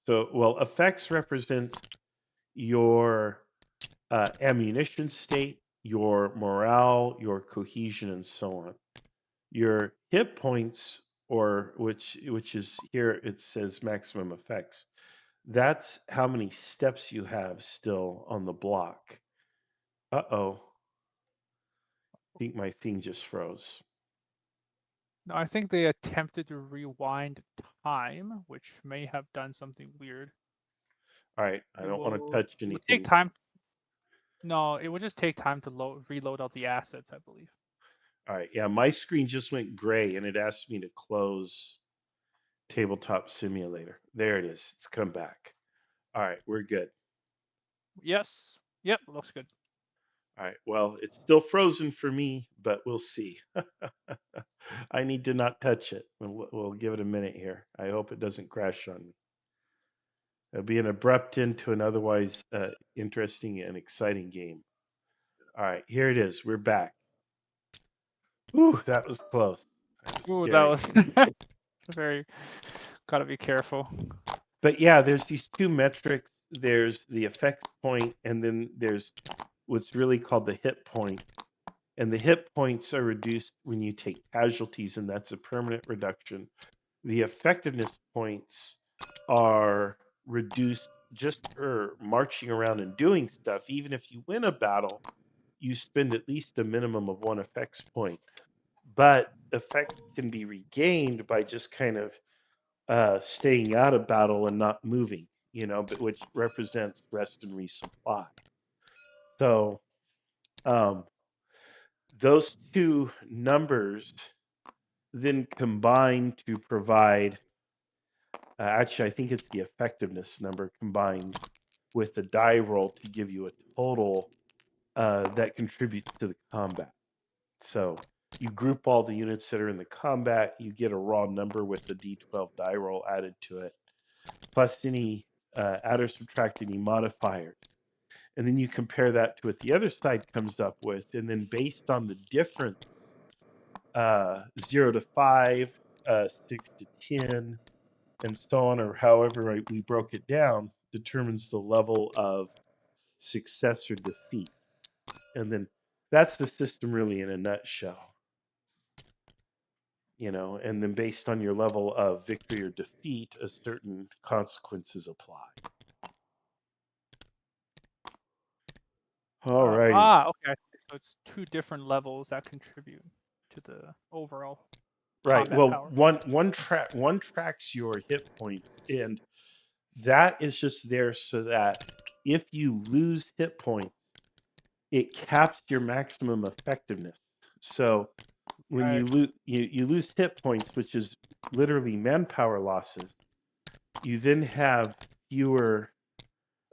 So, well, effects represents your ammunition state, your morale, your cohesion, and so on. Your hit points, or which is here, it says maximum effects. That's how many steps you have still on the block. Uh-oh. I think my thing just froze. No, I think they attempted to rewind time, which may have done something weird. All right, I don't want to touch It will take anything. time. No, it would just take time to reload all the assets, I believe. All right, yeah, my screen just went gray and it asked me to close Tabletop Simulator. There it is. It's come back. All right, we're good. Yes. Yep, looks good. All right, well, it's still frozen for me, but we'll see. I need to not touch it. We'll give it a minute here. I hope it doesn't crash on me. It'll be an abrupt end to an otherwise interesting and exciting game. All right, here it is. We're back. Ooh, that was close. That was Ooh, scary. that was very. Gotta be careful. But yeah, there's these two metrics. There's the effects point, and then there's what's really called the hit point. And the hit points are reduced when you take casualties, and that's a permanent reduction. The effectiveness points are reduced just for marching around and doing stuff. Even if you win a battle, you spend at least a minimum of one effects point. But effects can be regained by just kind of staying out of battle and not moving, but which represents rest and resupply. So those two numbers then combine to provide. Actually, I think it's the effectiveness number combined with the die roll to give you a total that contributes to the combat. So you group all the units that are in the combat, you get a raw number with the D12 die roll added to it, plus any add or subtract any modifiers. And then you compare that to what the other side comes up with, and then based on the difference, 0 to 5, 6 to 10, and so on, or however we broke it down, determines the level of success or defeat. And then that's the system really in a nutshell. And then based on your level of victory or defeat, a certain consequences apply. All righty. Okay. So it's two different levels that contribute to the overall Right. combat Well, power. one tracks your hit points, and that is just there so that if you lose hit points, it caps your maximum effectiveness. So when you lose hit points, which is literally manpower losses, you then have fewer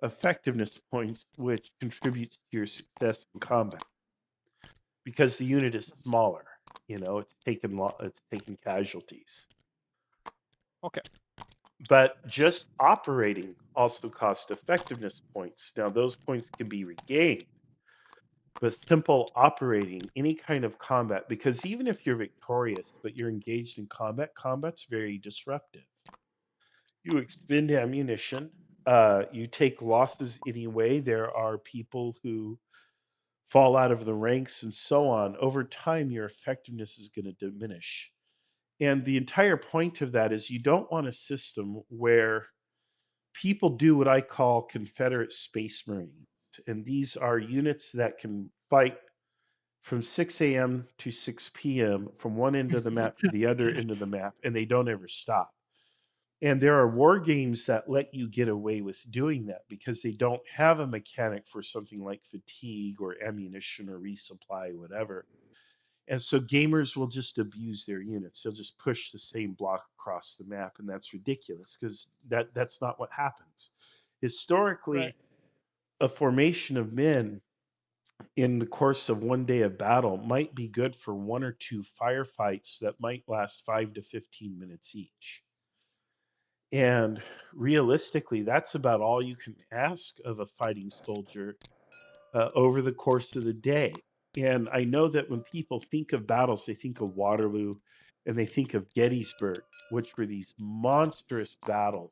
effectiveness points, which contributes to your success in combat because the unit is smaller. It's taken casualties. Okay. But just operating also costs effectiveness points. Now those points can be regained, but simple operating, any kind of combat, because even if you're victorious but you're engaged in combat's very disruptive. You expend ammunition, you take losses anyway. There are people who fall out of the ranks and so on. Over time, your effectiveness is going to diminish. And the entire point of that is you don't want a system where people do what I call Confederate Space Marines. And these are units that can fight from 6 a.m. to 6 p.m. from one end of the map to the other end of the map, and they don't ever stop. And there are war games that let you get away with doing that because they don't have a mechanic for something like fatigue or ammunition or resupply, whatever. And so gamers will just abuse their units. They'll just push the same block across the map, and that's ridiculous because that's not what happens. Historically, Right. a formation of men in the course of one day of battle might be good for one or two firefights that might last 5 to 15 minutes each. And realistically, that's about all you can ask of a fighting soldier over the course of the day. And I know that when people think of battles, they think of Waterloo and they think of Gettysburg, which were these monstrous battles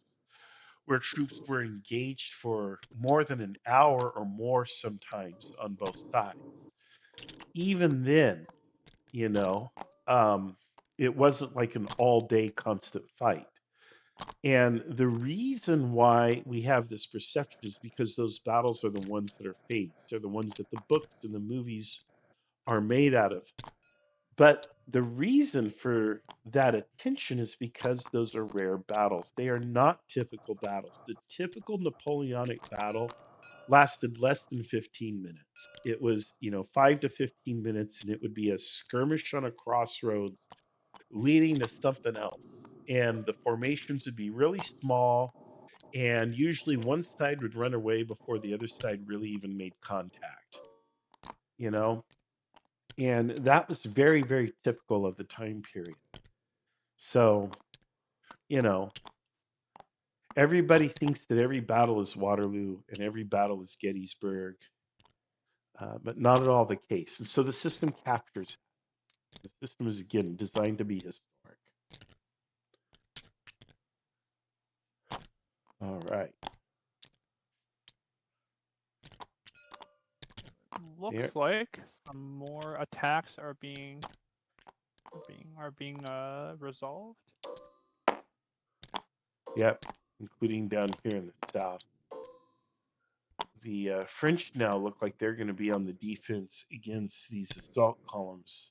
where troops were engaged for more than an hour or more sometimes on both sides. Even then, you know, it wasn't like an all day constant fight. And the reason why we have this perception is because those battles are the ones that are famous. They're the ones that the books and the movies are made out of. But the reason for that attention is because those are rare battles. They are not typical battles. The typical Napoleonic battle lasted less than 15 minutes. It was, 5 to 15 minutes, and it would be a skirmish on a crossroads leading to something else. And the formations would be really small, and usually one side would run away before the other side really even made contact, you know? And that was very, very typical of the time period. So, you know, everybody thinks that every battle is Waterloo and every battle is Gettysburg, but not at all the case. And so the system captures. The system is, again, designed to be historic. All right. Looks like some more attacks are being resolved. Yep, including down here in the south. The French now look like they're going to be on the defense against these assault columns.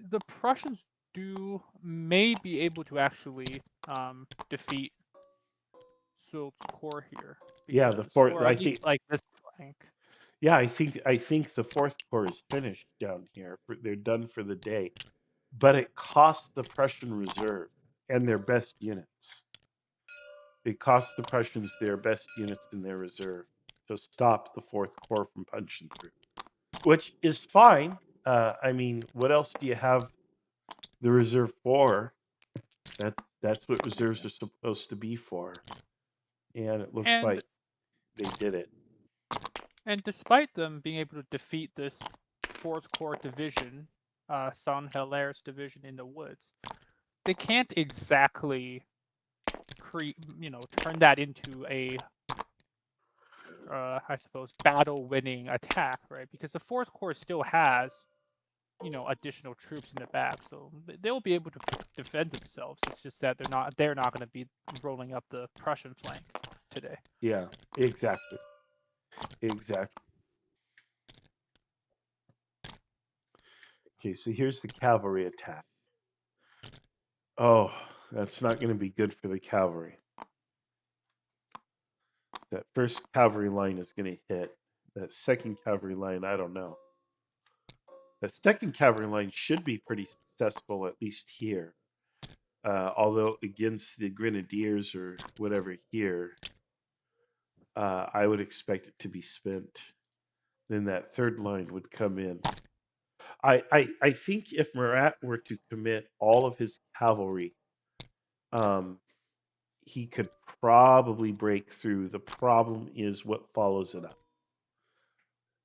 The Prussians may be able to actually defeat Soult's corps here. Yeah, the fourth. Or I at least think. like this flank. Yeah, I think the fourth corps is finished down here. They're done for the day, but it costs the Prussian reserve and their best units. It costs the Prussians their best units in their reserve to stop the fourth corps from punching through, which is fine. I mean, what else do you have the reserve for? That's what reserves are supposed to be for, and it looks like they did it. And despite them being able to defeat this Fourth Corps division, Saint-Hilaire's division in the woods, they can't exactly turn that into a I suppose battle-winning attack, right? Because the Fourth Corps still has additional troops in the back, so they'll be able to defend themselves. It's just that they're not going to be rolling up the Prussian flank today. Yeah, exactly. Okay, so here's the cavalry attack. Oh, that's not going to be good for the cavalry. That first cavalry line is going to hit. That second cavalry line, I don't know. The second cavalry line should be pretty successful, at least here. Although against the grenadiers or whatever here, I would expect it to be spent. Then that third line would come in. I think if Murat were to commit all of his cavalry, he could probably break through. The problem is what follows it up.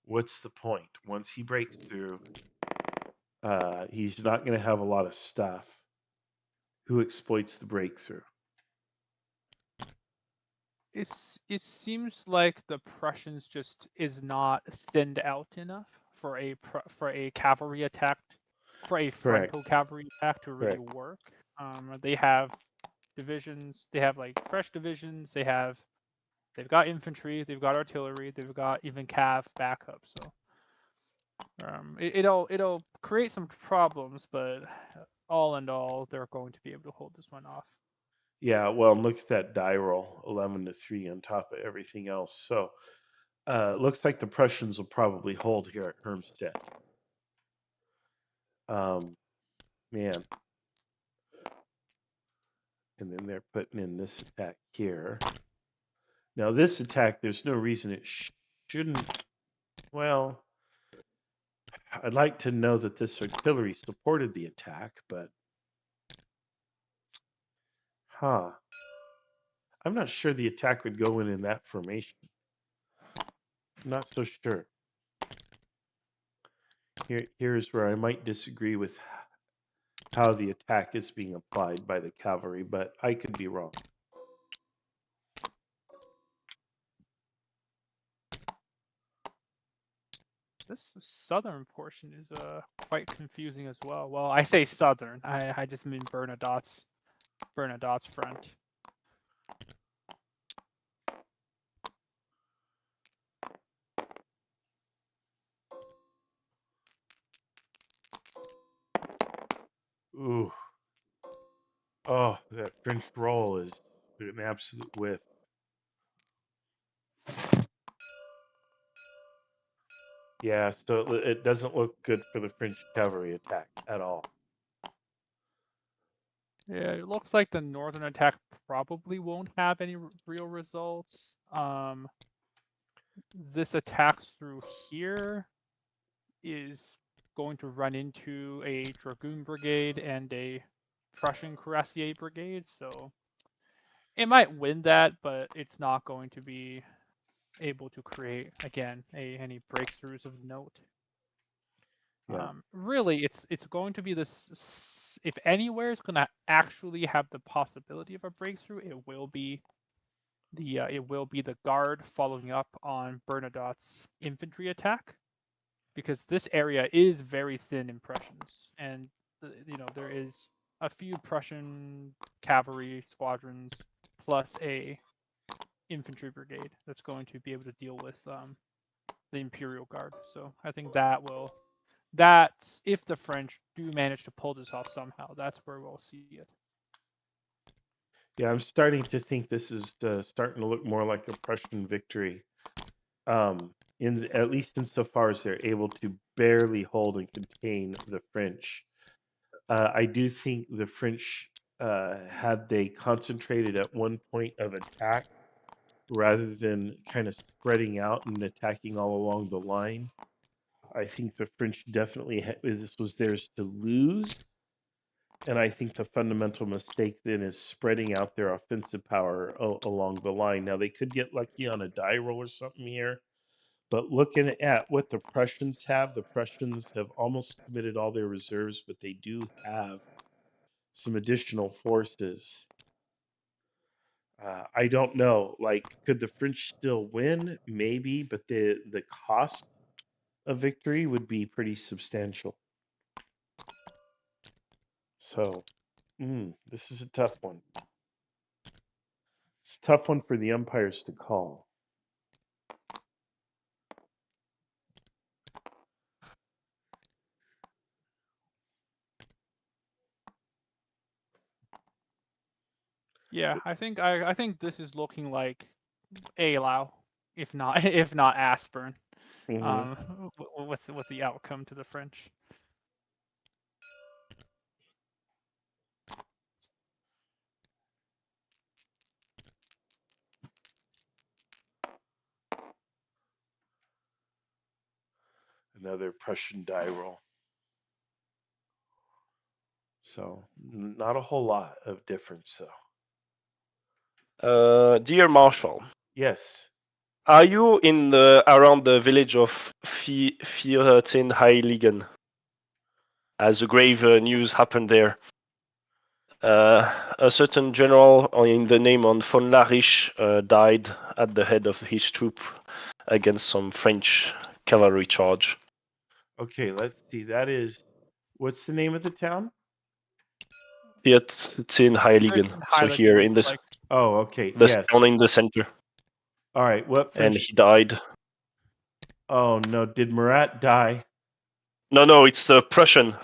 What's the point? Once he breaks through, he's not going to have a lot of stuff. Who exploits the breakthrough? It seems like the Prussians just is not thinned out enough for a cavalry attack, for a frontal cavalry attack to really work. They have divisions. They have like fresh divisions. They have They've got infantry, they've got artillery, they've got even cav backup. So it'll create some problems, but all in all, they're going to be able to hold this one off. Yeah, well, look at that die roll, 11-3 on top of everything else. So, looks like the Prussians will probably hold here at Hermstedt. Man. And then they're putting in this attack here. Now, this attack, there's no reason it shouldn't. Well, I'd like to know that this artillery supported the attack, but. Huh. I'm not sure the attack would go in that formation. I'm not so sure. Here's where I might disagree with how the attack is being applied by the cavalry, but I could be wrong. This southern portion is quite confusing as well. Well, I say southern. I just mean Bernadotte's front. Ooh. Oh, that French roll is an absolute whiff. Yeah, so it doesn't look good for the French cavalry attack at all. Yeah, it looks like the northern attack probably won't have any real results. This attack through here is going to run into a Dragoon Brigade and a Prussian Cuirassier Brigade, so it might win that, but it's not going to be able to create, again, any breakthroughs of note. Yeah. Really, it's going to be this. If anywhere is going to actually have the possibility of a breakthrough, it will be the guard following up on Bernadotte's infantry attack, because this area is very thin in Prussians, and there is a few Prussian cavalry squadrons plus a infantry brigade that's going to be able to deal with the Imperial Guard. So I think that's if the French do manage to pull this off somehow, that's where we'll see it. Yeah, I'm starting to think this is starting to look more like a Prussian victory. At least insofar as they're able to barely hold and contain the French. I do think the French, had they concentrated at one point of attack rather than kind of spreading out and attacking all along the line, I think the French definitely this was theirs to lose. And I think the fundamental mistake then is spreading out their offensive power along the line. Now, they could get lucky on a die roll or something here, but looking at what the Prussians have almost committed all their reserves, but they do have some additional forces. I don't know. Like, could the French still win? Maybe, but the cost of victory would be pretty substantial. So, this is a tough one. It's a tough one for the umpires to call. Yeah, I think this is looking like Eylau, if not Aspern, with the outcome to the French. Another Prussian die roll. So not a whole lot of difference, though. Dear Marshal. Yes. Are you around the village of Vierzehnheiligen? As a grave news happened there. A certain general in the name of von Lariche died at the head of his troop against some French cavalry charge. Okay, let's see. That is, what's the name of the town? Vierzehnheiligen. So here in this. Oh, okay. The yes. town in the center. All right, what and French? he died. Oh no, did Murat die? No, it's the Prussian.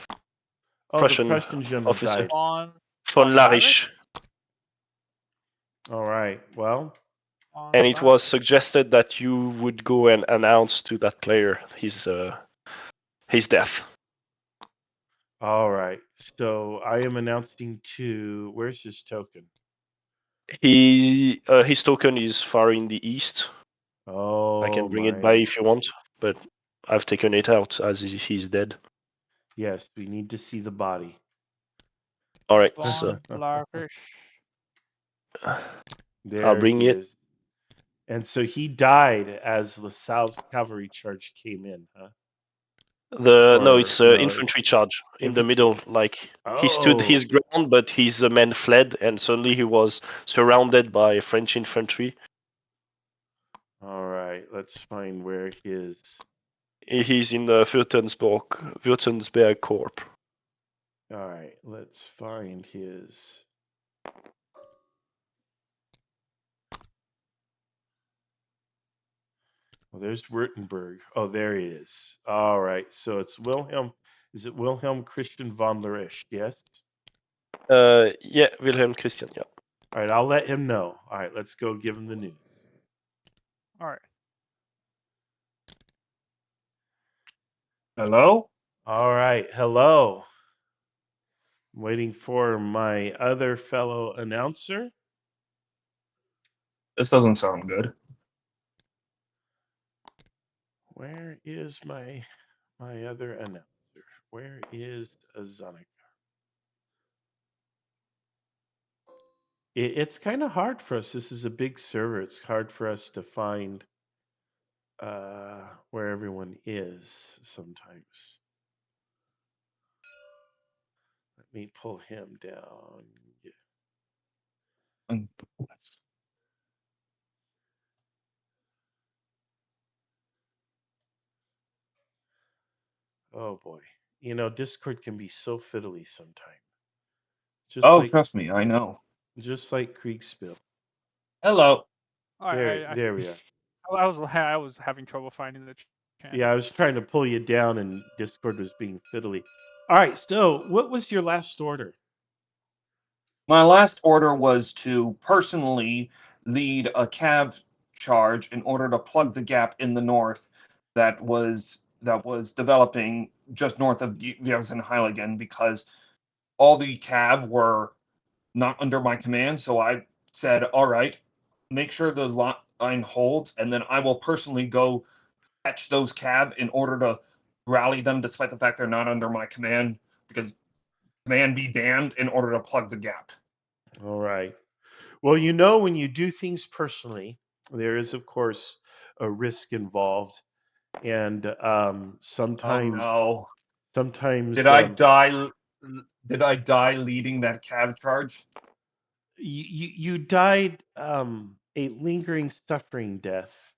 Oh, the Prussian general officer. died. Von Larisch. All right. Well, And it was suggested that you would go and announce to that player his death. all right. So I am announcing to. Where's his token? His token is far in the east. Oh, I can bring it by if you want, but I've taken it out as he's dead. Yes, we need to see the body. All right, Von so Larisch. There I'll bring he it. is. And so he died as LaSalle's cavalry charge came in, huh? No, Or, it's no, infantry charge in the infantry. middle. Like he stood his ground, but his men fled, and suddenly he was surrounded by French infantry. All right, let's find where his. He's in the Württemberg Corps. All right, let's find his. Well, there's Württemberg. Oh, there he is. All right, so it's Wilhelm. Is it Wilhelm Christian von Larisch? Yes. Yeah, Wilhelm Christian. Yeah. All right, I'll let him know. All right, let's go give him the news. All right. Hello? All right, hello. I'm waiting for my other fellow announcer. This doesn't sound good. Where is my other announcer? Where is Azanik? It's kind of hard for us. This is a big server. It's hard for us to find where everyone is sometimes. Let me pull him down. Oh boy. You know, Discord can be so fiddly sometimes. Trust me, I know. Just like Kriegsspiel. Hello. There we are. I was having trouble finding the channel. Yeah, I was trying to pull you down and Discord was being fiddly. All right, so what was your last order? My last order was to personally lead a cav charge in order to plug the gap in the north that was developing just north of Gelsenheiligen, because all the cav were not under my command. So I said, all right, make sure the line holds, and then I will personally go fetch those cav in order to rally them, despite the fact they're not under my command, because command be damned, in order to plug the gap. All right. Well, you know, when you do things personally, there is, of course, a risk involved, and sometimes, Oh no! sometimes, Did I die? Did I die leading that cav charge? you died a lingering, suffering death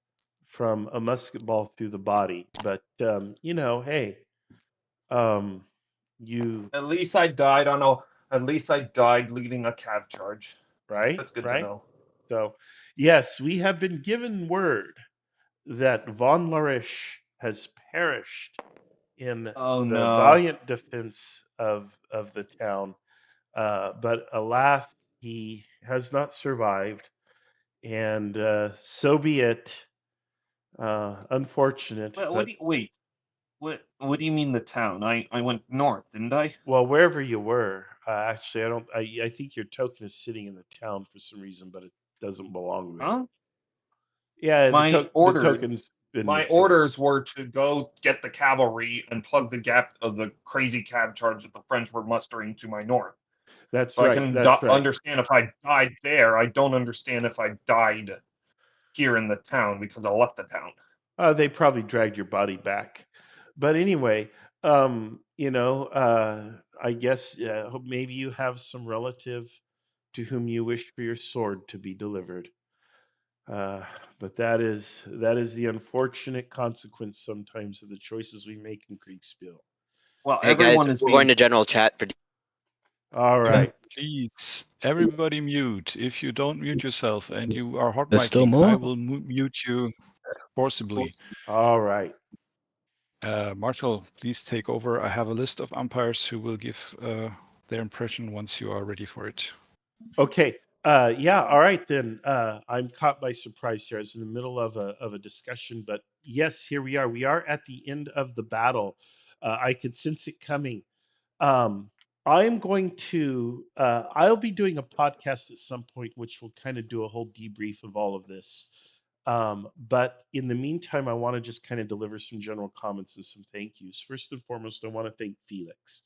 from a musket ball through the body. But you know, hey, you At least I died on a. At least I died leading a cav charge. right, That's good to right. know. So, yes, we have been given word that von Larisch has perished in Oh the no! valiant defense of the town. But alas, he has not survived, and so be it. Unfortunate, What but do you, wait? What do you mean the town? I went north, didn't I? well, wherever you were, actually, I don't. I think your token is sitting in the town for some reason, but it doesn't belong there. Huh? Yeah, My the token's been my destroyed. orders were to go get the cavalry and plug the gap of the crazy cav charge that the French were mustering to my north. That's So I right. can That's right. understand if I died there. I don't understand if I died here in the town because I left the town. They probably dragged your body back. But anyway, you know, I guess maybe you have some relative to whom you wish for your sword to be delivered. But that is the unfortunate consequence sometimes of the choices we make in Kriegsspiel. Well, Hey guys, everyone is we're going being to general chat for. All right. Please, everybody mute. If you don't mute yourself and you are hot There's still miking, I more? will mute you forcibly. All right. Marshall, please take over. I have a list of umpires who will give their impression once you are ready for it. Okay. Yeah. All right then. I'm caught by surprise here. I was in the middle of a discussion, but yes, here we are. We are at the end of the battle. I could sense it coming. Um, I'm going to. I'll be doing a podcast at some point, which will kind of do a whole debrief of all of this. But in the meantime, I want to just kind of deliver some general comments and some thank yous. First and foremost, I want to thank Felix.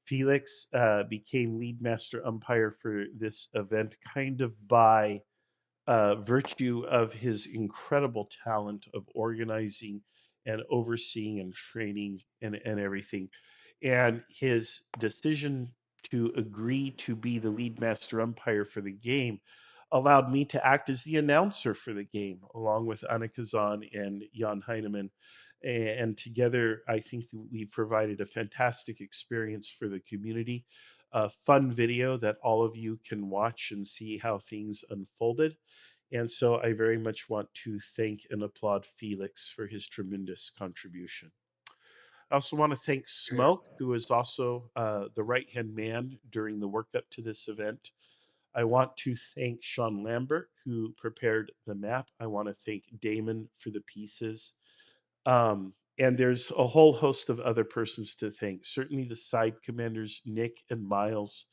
Felix became lead master umpire for this event kind of by virtue of his incredible talent of organizing and overseeing and training and everything. And his decision to agree to be the lead master umpire for the game allowed me to act as the announcer for the game, along with Anna Kazan and Jan Heinemann. And together, I think that we provided a fantastic experience for the community, a fun video that all of you can watch and see how things unfolded. And so I very much want to thank and applaud Felix for his tremendous contribution. I also want to thank Smoke, who is also the right hand man during the work up to this event. I want to thank Sean Lambert, who prepared the map. I want to thank Damon for the pieces. And there's a whole host of other persons to thank. Certainly the side commanders, Nick and Miles,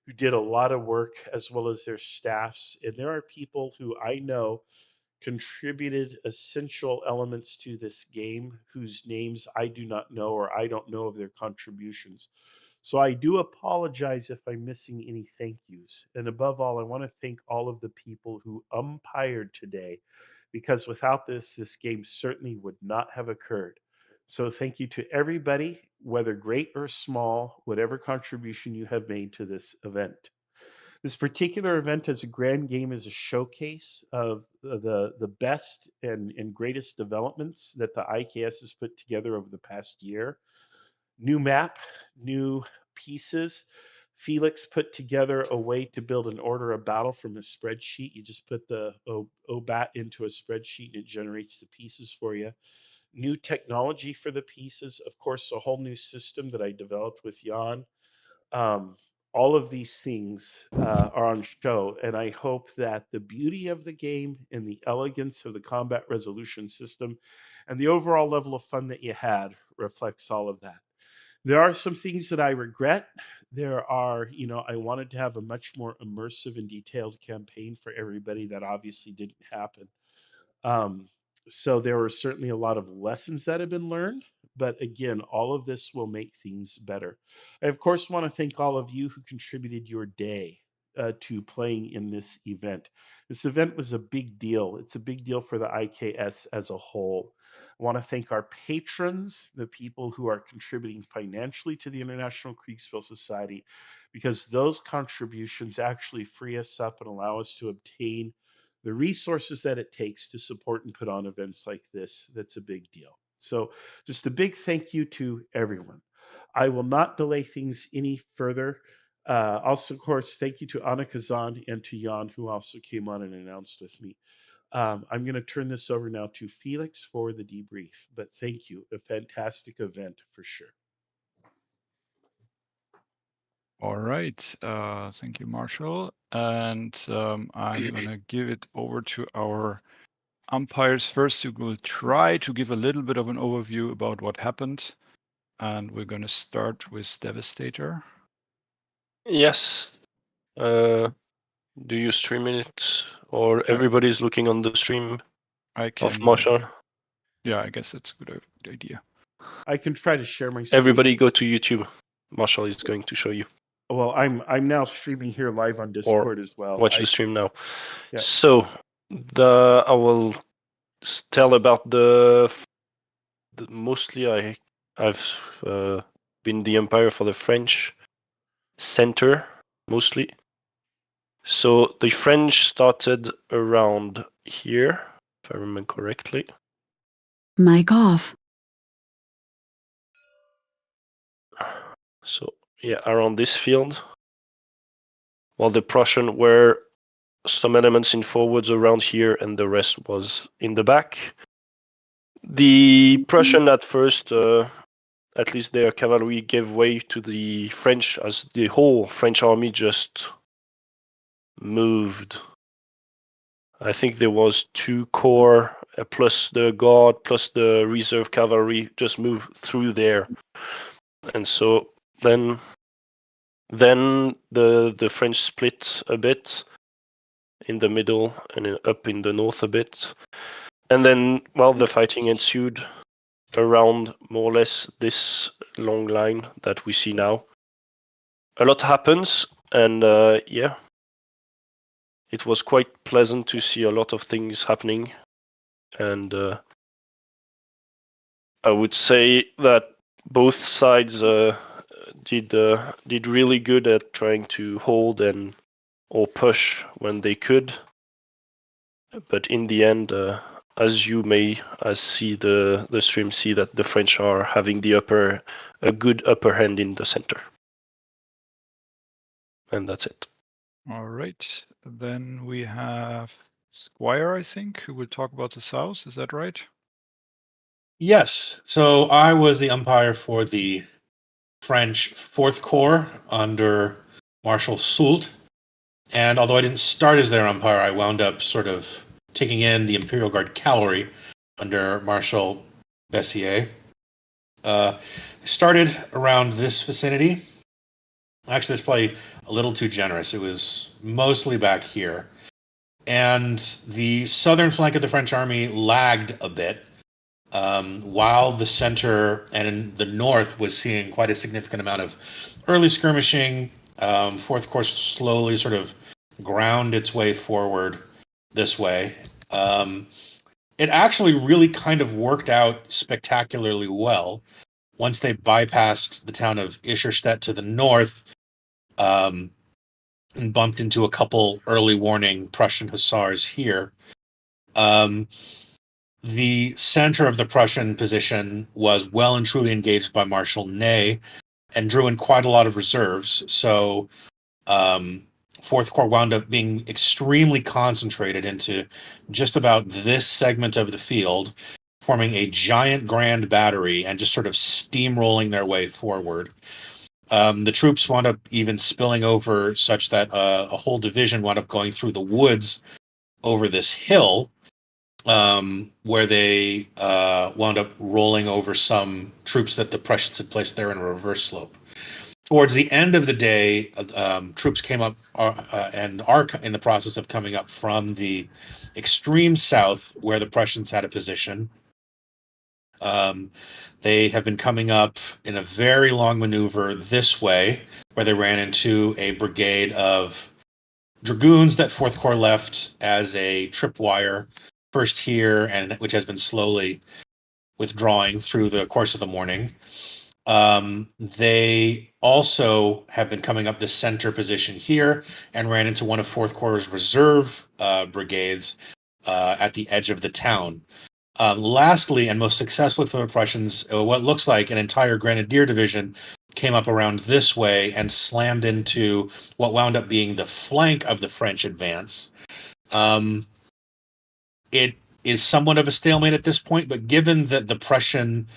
who did a lot of work, as well as their staffs. And there are people who I know contributed essential elements to this game whose names I do not know or I don't know of their contributions. So I do apologize if I'm missing any thank yous. And above all, I want to thank all of the people who umpired today, because without this game certainly would not have occurred. So thank you to everybody, whether great or small, whatever contribution you have made to this event. This particular event as a grand game is a showcase of the best and greatest developments that the IKS has put together over the past year. New map, new pieces. Felix put together a way to build an order of battle from a spreadsheet. You just put the OBAT into a spreadsheet and it generates the pieces for you. New technology for the pieces. Of course, a whole new system that I developed with Jan. Um, all of these things are on show, and I hope that the beauty of the game and the elegance of the combat resolution system and the overall level of fun that you had reflects all of that. There are some things that I regret. There are, I wanted to have a much more immersive and detailed campaign for everybody. That obviously didn't happen. Um, so there were certainly a lot of lessons that have been learned, but again, all of this will make things better. I, of course, want to thank all of you who contributed your day to playing in this event. This event was a big deal. It's a big deal for the IKS as a whole. I want to thank our patrons, the people who are contributing financially to the International Kriegsspiel Society, because those contributions actually free us up and allow us to obtain the resources that it takes to support and put on events like this. That's a big deal. So just a big thank you to everyone. I will not delay things any further. Also, of course, thank you to Anna Kazan and to Jan, who also came on and announced with me. I'm going to turn this over now to Felix for the debrief, but thank you. A fantastic event for sure. All right. Thank you, Marshall. And I'm going to give it over to our umpires first, who will try to give a little bit of an overview about what happened. And we're going to start with Devastator. Yes. Do you stream it, or everybody's looking on the stream of Marshall? Yeah, I guess that's a good idea. I can try to share my screen. Everybody go to YouTube. Marshall is going to show you. Well, I'm now streaming here live on Discord as well. Watch the stream now. Yeah. So I will tell about the mostly I've been the umpire for the French center mostly. So the French started around here, if I remember correctly. Mic off. So yeah, around this field. while the Prussian were some elements in forwards around here, and the rest was in the back. The Prussian at first, at least their cavalry, gave way to the French as the whole French army just moved. I think there was 2 corps plus the guard plus the reserve cavalry just moved through there, and so then the French split a bit in the middle and up in the north a bit, and then the fighting ensued around more or less this long line that we see now. A lot happens, and it was quite pleasant to see a lot of things happening, and I would say that both sides did really good at trying to hold or push when they could, but in the end, as you may see the stream, see that the French are having a good upper hand in the center, and that's it. All right, then we have Squire, I think, who will talk about the south. Is that right? Yes. So I was the umpire for the French 4th Corps under Marshal Soult. And although I didn't start as their umpire, I wound up sort of taking in the Imperial Guard cavalry under Marshal Bessier. I started around this vicinity. Actually, that's probably a little too generous. It was mostly back here. And the southern flank of the French army lagged a bit, while the center and in the north was seeing quite a significant amount of early skirmishing. 4th Corps slowly sort of ground its way forward this way. It actually really kind of worked out spectacularly well once they bypassed the town of Ischerstedt to the north, and bumped into a couple early warning Prussian hussars here. The center of the Prussian position was well and truly engaged by Marshal Ney and drew in quite a lot of reserves. So 4th Corps wound up being extremely concentrated into just about this segment of the field, forming a giant grand battery and just sort of steamrolling their way forward. The troops wound up even spilling over such that a whole division wound up going through the woods over this hill, where they wound up rolling over some troops that the Prussians had placed there in a reverse slope. Towards the end of the day, troops came up and are in the process of coming up from the extreme south where the Prussians had a position. They have been coming up in a very long maneuver this way, where they ran into a brigade of dragoons that 4th Corps left as a tripwire, first here, and which has been slowly withdrawing through the course of the morning. They also have been coming up the center position here and ran into one of 4th Corps' reserve brigades at the edge of the town. Lastly, and most successfully for the Prussians, what looks like an entire grenadier division came up around this way and slammed into what wound up being the flank of the French advance. It is somewhat of a stalemate at this point, but given that the Prussian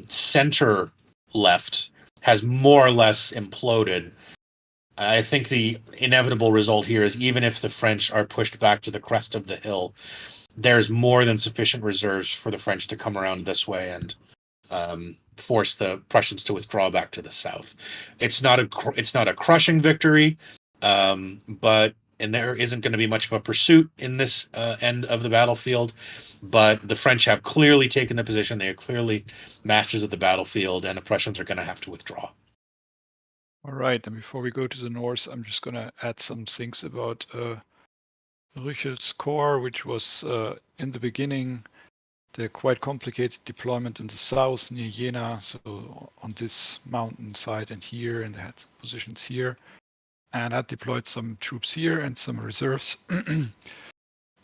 center left has more or less imploded, I think the inevitable result here is even if the French are pushed back to the crest of the hill, there's more than sufficient reserves for the French to come around this way and force the Prussians to withdraw back to the south. It's not a crushing victory, but there isn't going to be much of a pursuit in this end of the battlefield. But the French have clearly taken the position. They are clearly masters of the battlefield, and the Prussians are going to have to withdraw. All right, and before we go to the north, I'm just going to add some things about Rüchel's corps, which was in the beginning the quite complicated deployment in the south near Jena, so on this mountain side and here, and they had some positions here, and had deployed some troops here and some reserves.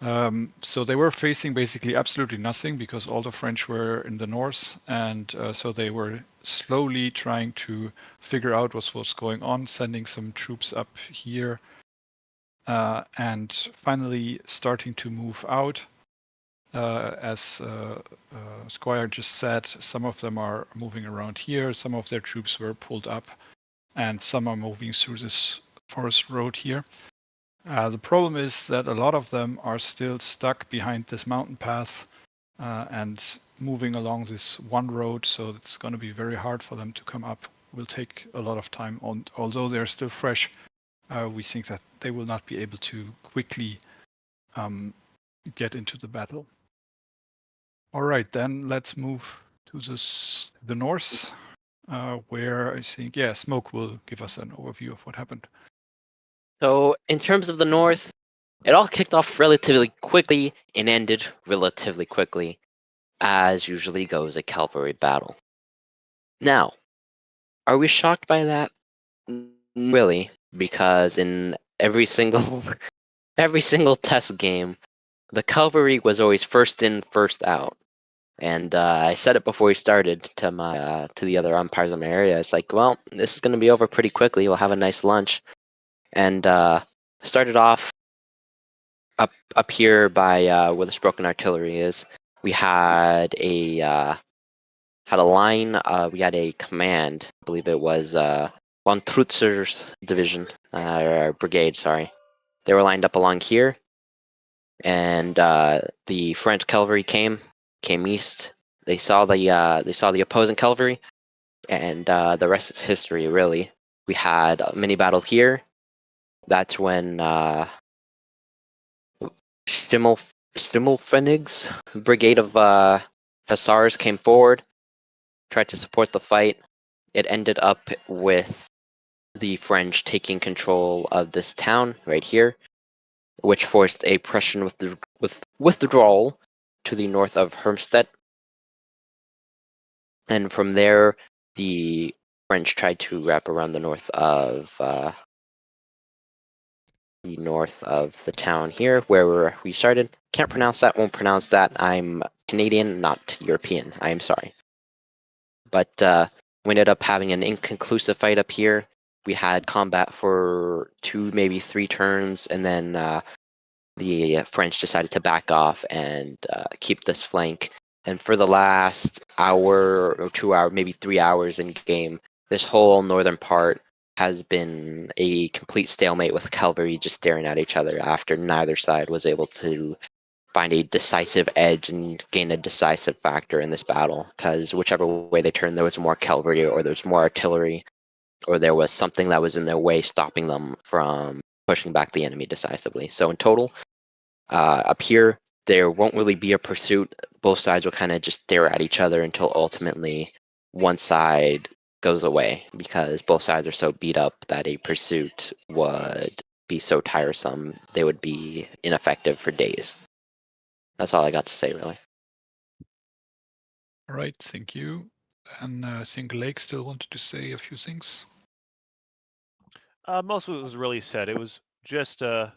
So they were facing basically absolutely nothing because all the French were in the north, and so they were slowly trying to figure out what was going on, sending some troops up here, and finally starting to move out. As Squire just said, some of them are moving around here, some of their troops were pulled up, and some are moving through this forest road here. The problem is that a lot of them are still stuck behind this mountain path and moving along this one road, so it's going to be very hard for them to come up. Will take a lot of time. Although they're still fresh, we think that they will not be able to quickly get into the battle. All right, then let's move to the north, where I think, Smoke will give us an overview of what happened. So, in terms of the north, it all kicked off relatively quickly and ended relatively quickly, as usually goes a cavalry battle. Now, are we shocked by that? Really, because in every single test game, the cavalry was always first in, first out. And I said it before we started to my to the other umpires in my area. It's like, well, this is going to be over pretty quickly. We'll have a nice lunch, and started off up here by where the broken artillery is. We had a line. We had a command. I believe it was von Trutzer's division or brigade. Sorry, they were lined up along here, and the French cavalry came east. They saw the opposing cavalry, and the rest is history. Really, we had a mini battle here. That's when Stimmelfenig's brigade of hussars came forward, tried to support the fight. It ended up with the French taking control of this town right here, which forced a Prussian withdrawal to the north of Hermstedt. And from there, the French tried to wrap around the north of the town here, where we started. Can't pronounce that, won't pronounce that. I'm Canadian, not European. I am sorry. But we ended up having an inconclusive fight up here. We had combat for 2, maybe 3 turns, and then the French decided to back off and keep this flank. And for the last hour or 2 hours, maybe 3 hours in game, this whole northern part has been a complete stalemate with cavalry just staring at each other after neither side was able to find a decisive edge and gain a decisive factor in this battle, because whichever way they turned, there was more cavalry or there was more artillery, or there was something that was in their way stopping them from pushing back the enemy decisively. So in total, up here, there won't really be a pursuit. Both sides will kind of just stare at each other until ultimately one side goes away, because both sides are so beat up that a pursuit would be so tiresome they would be ineffective for days. That's all I got to say, really. All right, thank you. And I think Lake still wanted to say a few things. Most of it was really said. It was just a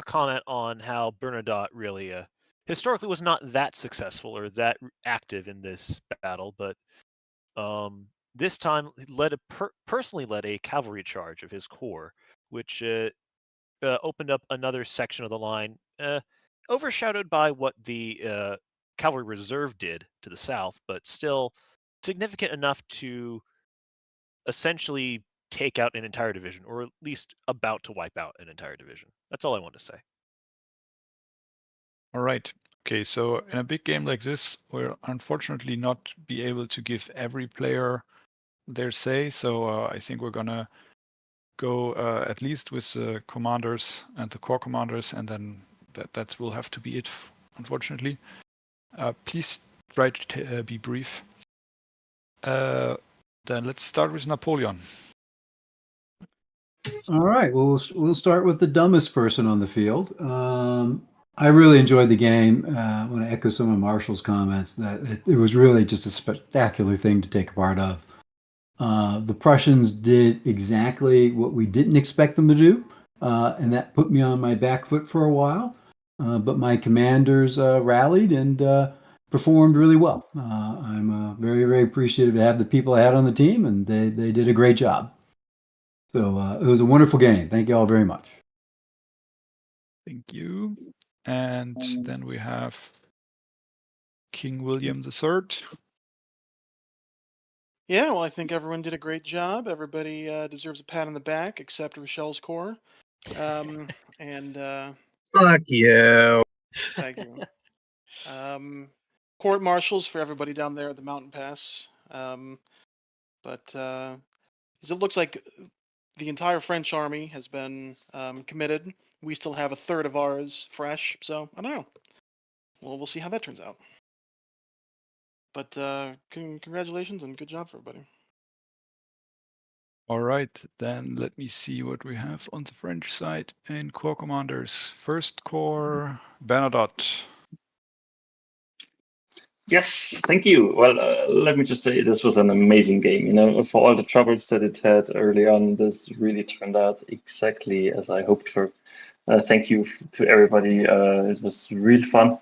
comment on how Bernadotte really historically was not that successful or that active in this battle, but this time personally led a cavalry charge of his corps, which opened up another section of the line, overshadowed by what the cavalry reserve did to the south, but still significant enough to essentially take out an entire division, or at least about to wipe out an entire division. That's all I want to say. All right. Okay, so in a big game like this, we'll unfortunately not be able to give every player their say. So I think we're gonna go at least with the commanders and the corps commanders, and then that will have to be it, unfortunately. Please try to be brief. Then let's start with Napoleon. All right. Well, we'll start with the dumbest person on the field. I really enjoyed the game. I want to echo some of Marshall's comments that it was really just a spectacular thing to take part of. The Prussians did exactly what we didn't expect them to do, and that put me on my back foot for a while. but my commanders rallied and performed really well. I'm very, very appreciative to have the people I had on the team, and they did a great job. So it was a wonderful game. Thank you all very much. Thank you. And then we have King William III. Yeah, well, I think everyone did a great job. Everybody deserves a pat on the back, except Rochelle's Corps. And Fuck you. thank you. Court martials for everybody down there at the Mountain Pass. But as it looks like the entire French army has been committed. We still have a third of ours fresh, so I don't know. Well, we'll see how that turns out. But congratulations and good job for everybody. All right, then let me see what we have on the French side in Corps Commanders. First Corps, Bernadotte. Yes, thank you. Well, let me just say this was an amazing game. You know, for all the troubles that it had early on, this really turned out exactly as I hoped for. Thank you to everybody. It was real fun.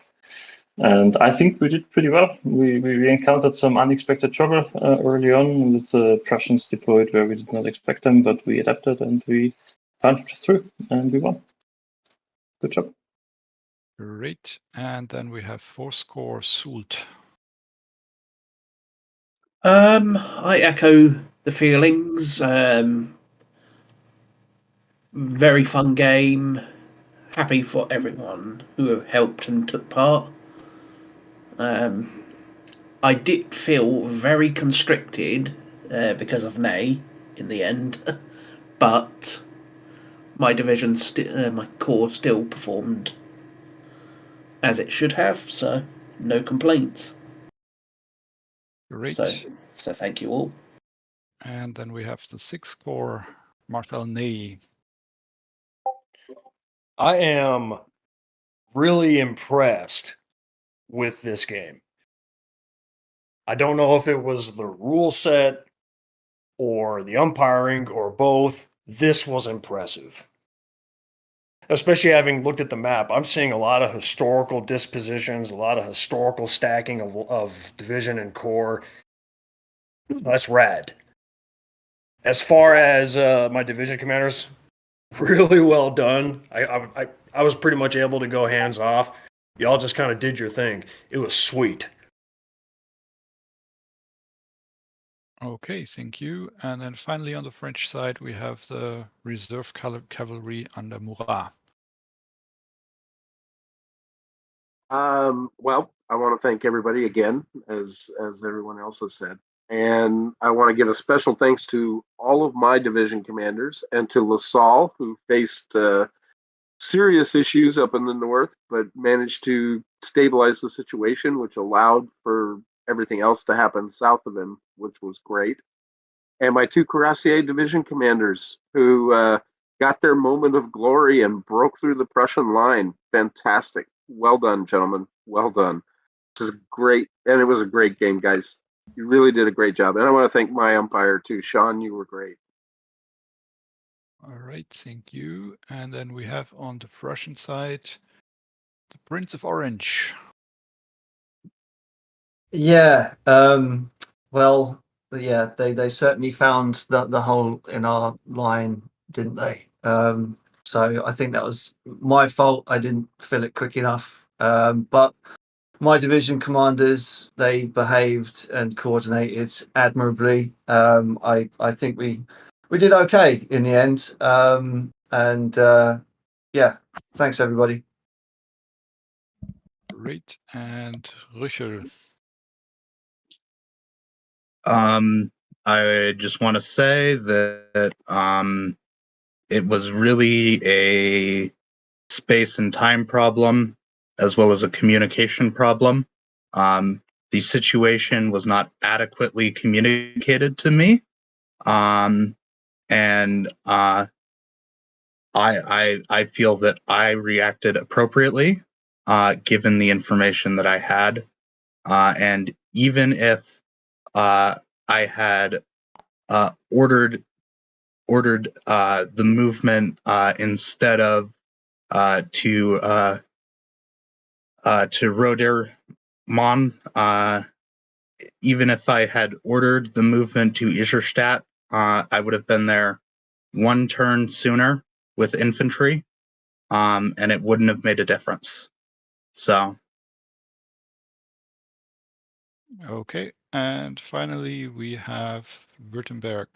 And I think we did pretty well. We encountered some unexpected trouble early on with the Prussians deployed where we did not expect them, but we adapted and we punched through and we won. Good job. Great. And then we have Fourth Corps, Soult. I echo the feelings. Very fun game. Happy for everyone who have helped and took part. I did feel very constricted because of Ney in the end, but my division, my corps still performed as it should have, so no complaints. Great. So thank you all. And then we have the Sixth Corps, Marshal Ney. I am really impressed with this game. I don't know if it was the rule set or the umpiring or both. This was impressive. Especially having looked at the map, I'm seeing a lot of historical dispositions, a lot of historical stacking of division and corps. That's rad. As far as my division commanders, really well done. I was pretty much able to go hands off. Y'all just kind of did your thing. It was sweet. Okay, thank you. And then finally on the French side, we have the reserve cavalry under Murat. Well, I want to thank everybody again, as everyone else has said. And I want to give a special thanks to all of my division commanders and to LaSalle, who faced serious issues up in the north, but managed to stabilize the situation, which allowed for everything else to happen south of him, which was great. And my two Cuirassier division commanders, who got their moment of glory and broke through the Prussian line. Fantastic. Well done, gentlemen. Well done. This is great. And it was a great game, guys. You really did a great job. And I want to thank my umpire, too. Sean, you were great. All right, thank you. And then we have on the Prussian side, the Prince of Orange. Yeah. Well, yeah, they certainly found the hole in our line, didn't they? So I think that was my fault. I didn't fill it quick enough. But my division commanders, they behaved and coordinated admirably. I think we did okay in the end. And yeah, thanks everybody. Great. And Rüchel. I just want to say that it was really a space and time problem as well as a communication problem. The situation was not adequately communicated to me, and I feel that I reacted appropriately given the information that I had, and even if I had ordered the movement instead of to to Roder Mon. Even if I had ordered the movement to Iserstadt, I would have been there one turn sooner with infantry, and it wouldn't have made a difference. So. Okay, and finally we have Württemberg.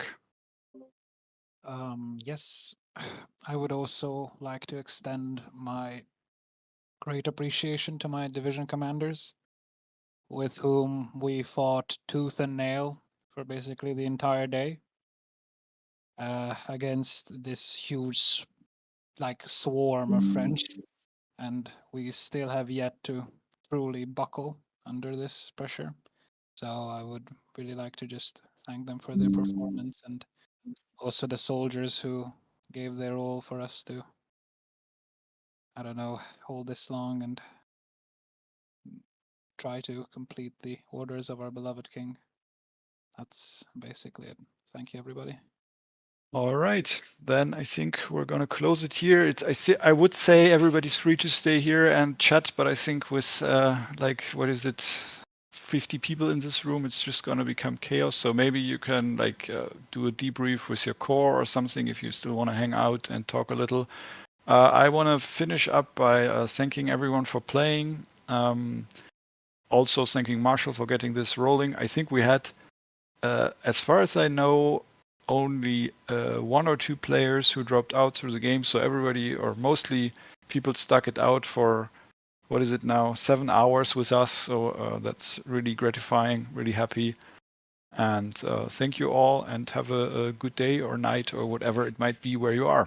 Yes, I would also like to extend my great appreciation to my division commanders, with whom we fought tooth and nail for basically the entire day against this huge, swarm of French, and we still have yet to truly buckle under this pressure. So I would really like to just thank them for their performance, and also the soldiers who gave their all for us to, I don't know, hold this long and try to complete the orders of our beloved king. That's basically it. Thank you, everybody. All right, then I think we're gonna close it here. I would say everybody's free to stay here and chat, but I think with like what is it, 50 people in this room, it's just gonna become chaos. So maybe you can do a debrief with your core or something if you still want to hang out and talk a little. I want to finish up by thanking everyone for playing. Also thanking Marshall for getting this rolling. I think we had, as far as I know, only one or two players who dropped out through the game. So everybody, or mostly people, stuck it out for, what is it now, 7 hours with us. So that's really gratifying, really happy. And thank you all, and have a good day or night or whatever it might be where you are.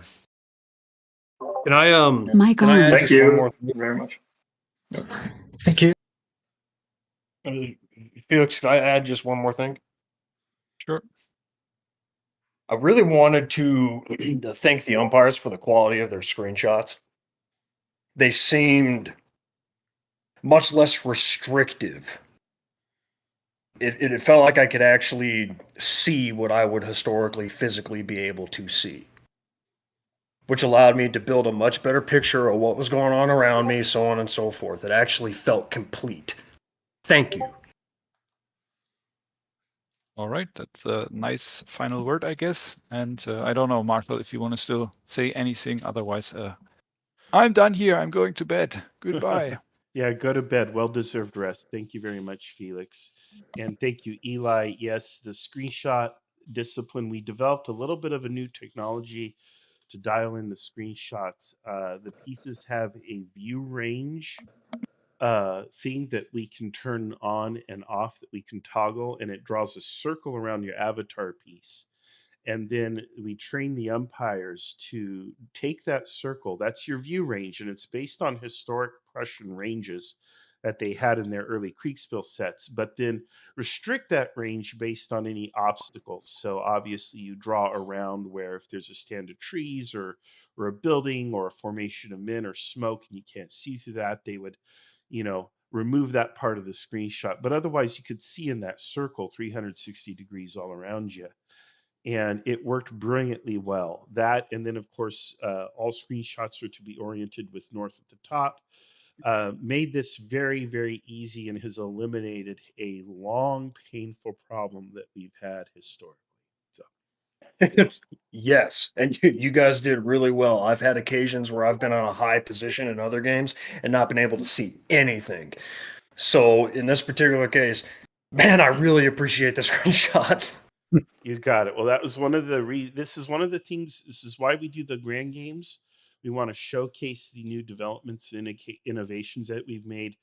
Can I Mike can I on. add Thank just one you more thing? very much. Thank you. Felix, can I add just one more thing? Sure. I really wanted to thank the umpires for the quality of their screenshots. They seemed much less restrictive. It felt like I could actually see what I would historically physically be able to see, which allowed me to build a much better picture of what was going on around me, so on and so forth. It actually felt complete. Thank you. All right, that's a nice final word, I guess. And I don't know, Marshall, if you want to still say anything. Otherwise, I'm done here. I'm going to bed. Goodbye. Yeah, go to bed. Well-deserved rest. Thank you very much, Felix. And thank you, Eli. Yes, the screenshot discipline, we developed a little bit of a new technology to dial in the screenshots. The pieces have a view range thing that we can turn on and off, that we can toggle, and it draws a circle around your avatar piece. And then we train the umpires to take that circle. That's your view range, and it's based on historic Prussian ranges that they had in their early Kriegsspiel sets, but then restrict that range based on any obstacles. So obviously you draw around where if there's a stand of trees or a building or a formation of men or smoke and you can't see through that, they would, remove that part of the screenshot. But otherwise you could see in that circle 360 degrees all around you, and it worked brilliantly well. That, and then of course, all screenshots are to be oriented with north at the top. Made this very, very easy and has eliminated a long, painful problem that we've had historically. So, Yes, and you guys did really well. I've had occasions where I've been on a high position in other games and not been able to see anything. So in this particular case, man, I really appreciate the screenshots. you got it. Well, that was one of the this is one of the things. This is why we do the grand games. We want to showcase the new developments and innovations that we've made,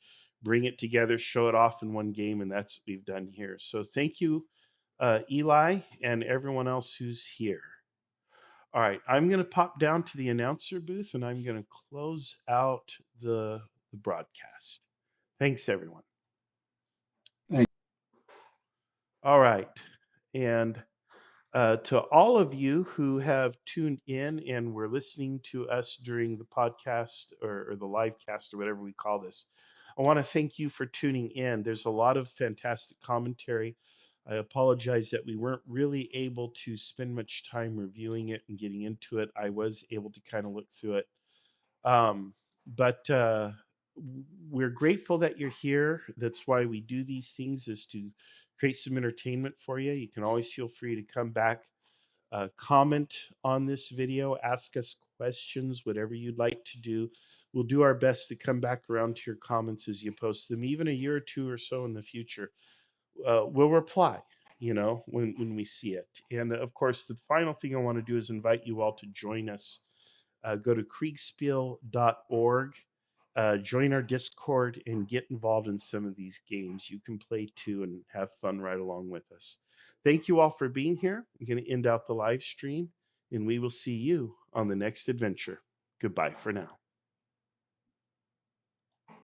bring it together, show it off in one game, and that's what we've done here. So thank you, Eli, and everyone else who's here. All right, I'm going to pop down to the announcer booth and I'm going to close out the broadcast. Thanks, everyone. Thank All right, and to all of you who have tuned in and were listening to us during the podcast or the live cast or whatever we call this, I want to thank you for tuning in. There's a lot of fantastic commentary. I apologize that we weren't really able to spend much time reviewing it and getting into it. I was able to kind of look through it. But we're grateful that you're here. That's why we do these things, is to create some entertainment for you. You can always feel free to come back, comment on this video, ask us questions, whatever you'd like to do. We'll do our best to come back around to your comments as you post them, even a year or two or so in the future. We'll reply, when we see it. And of course, the final thing I want to do is invite you all to join us. Go to Kriegsspiel.org, join our Discord, and get involved in some of these games. You can play too and have fun right along with us. Thank you all for being here. I'm going to end out the live stream, and we will see you on the next adventure. Goodbye for now.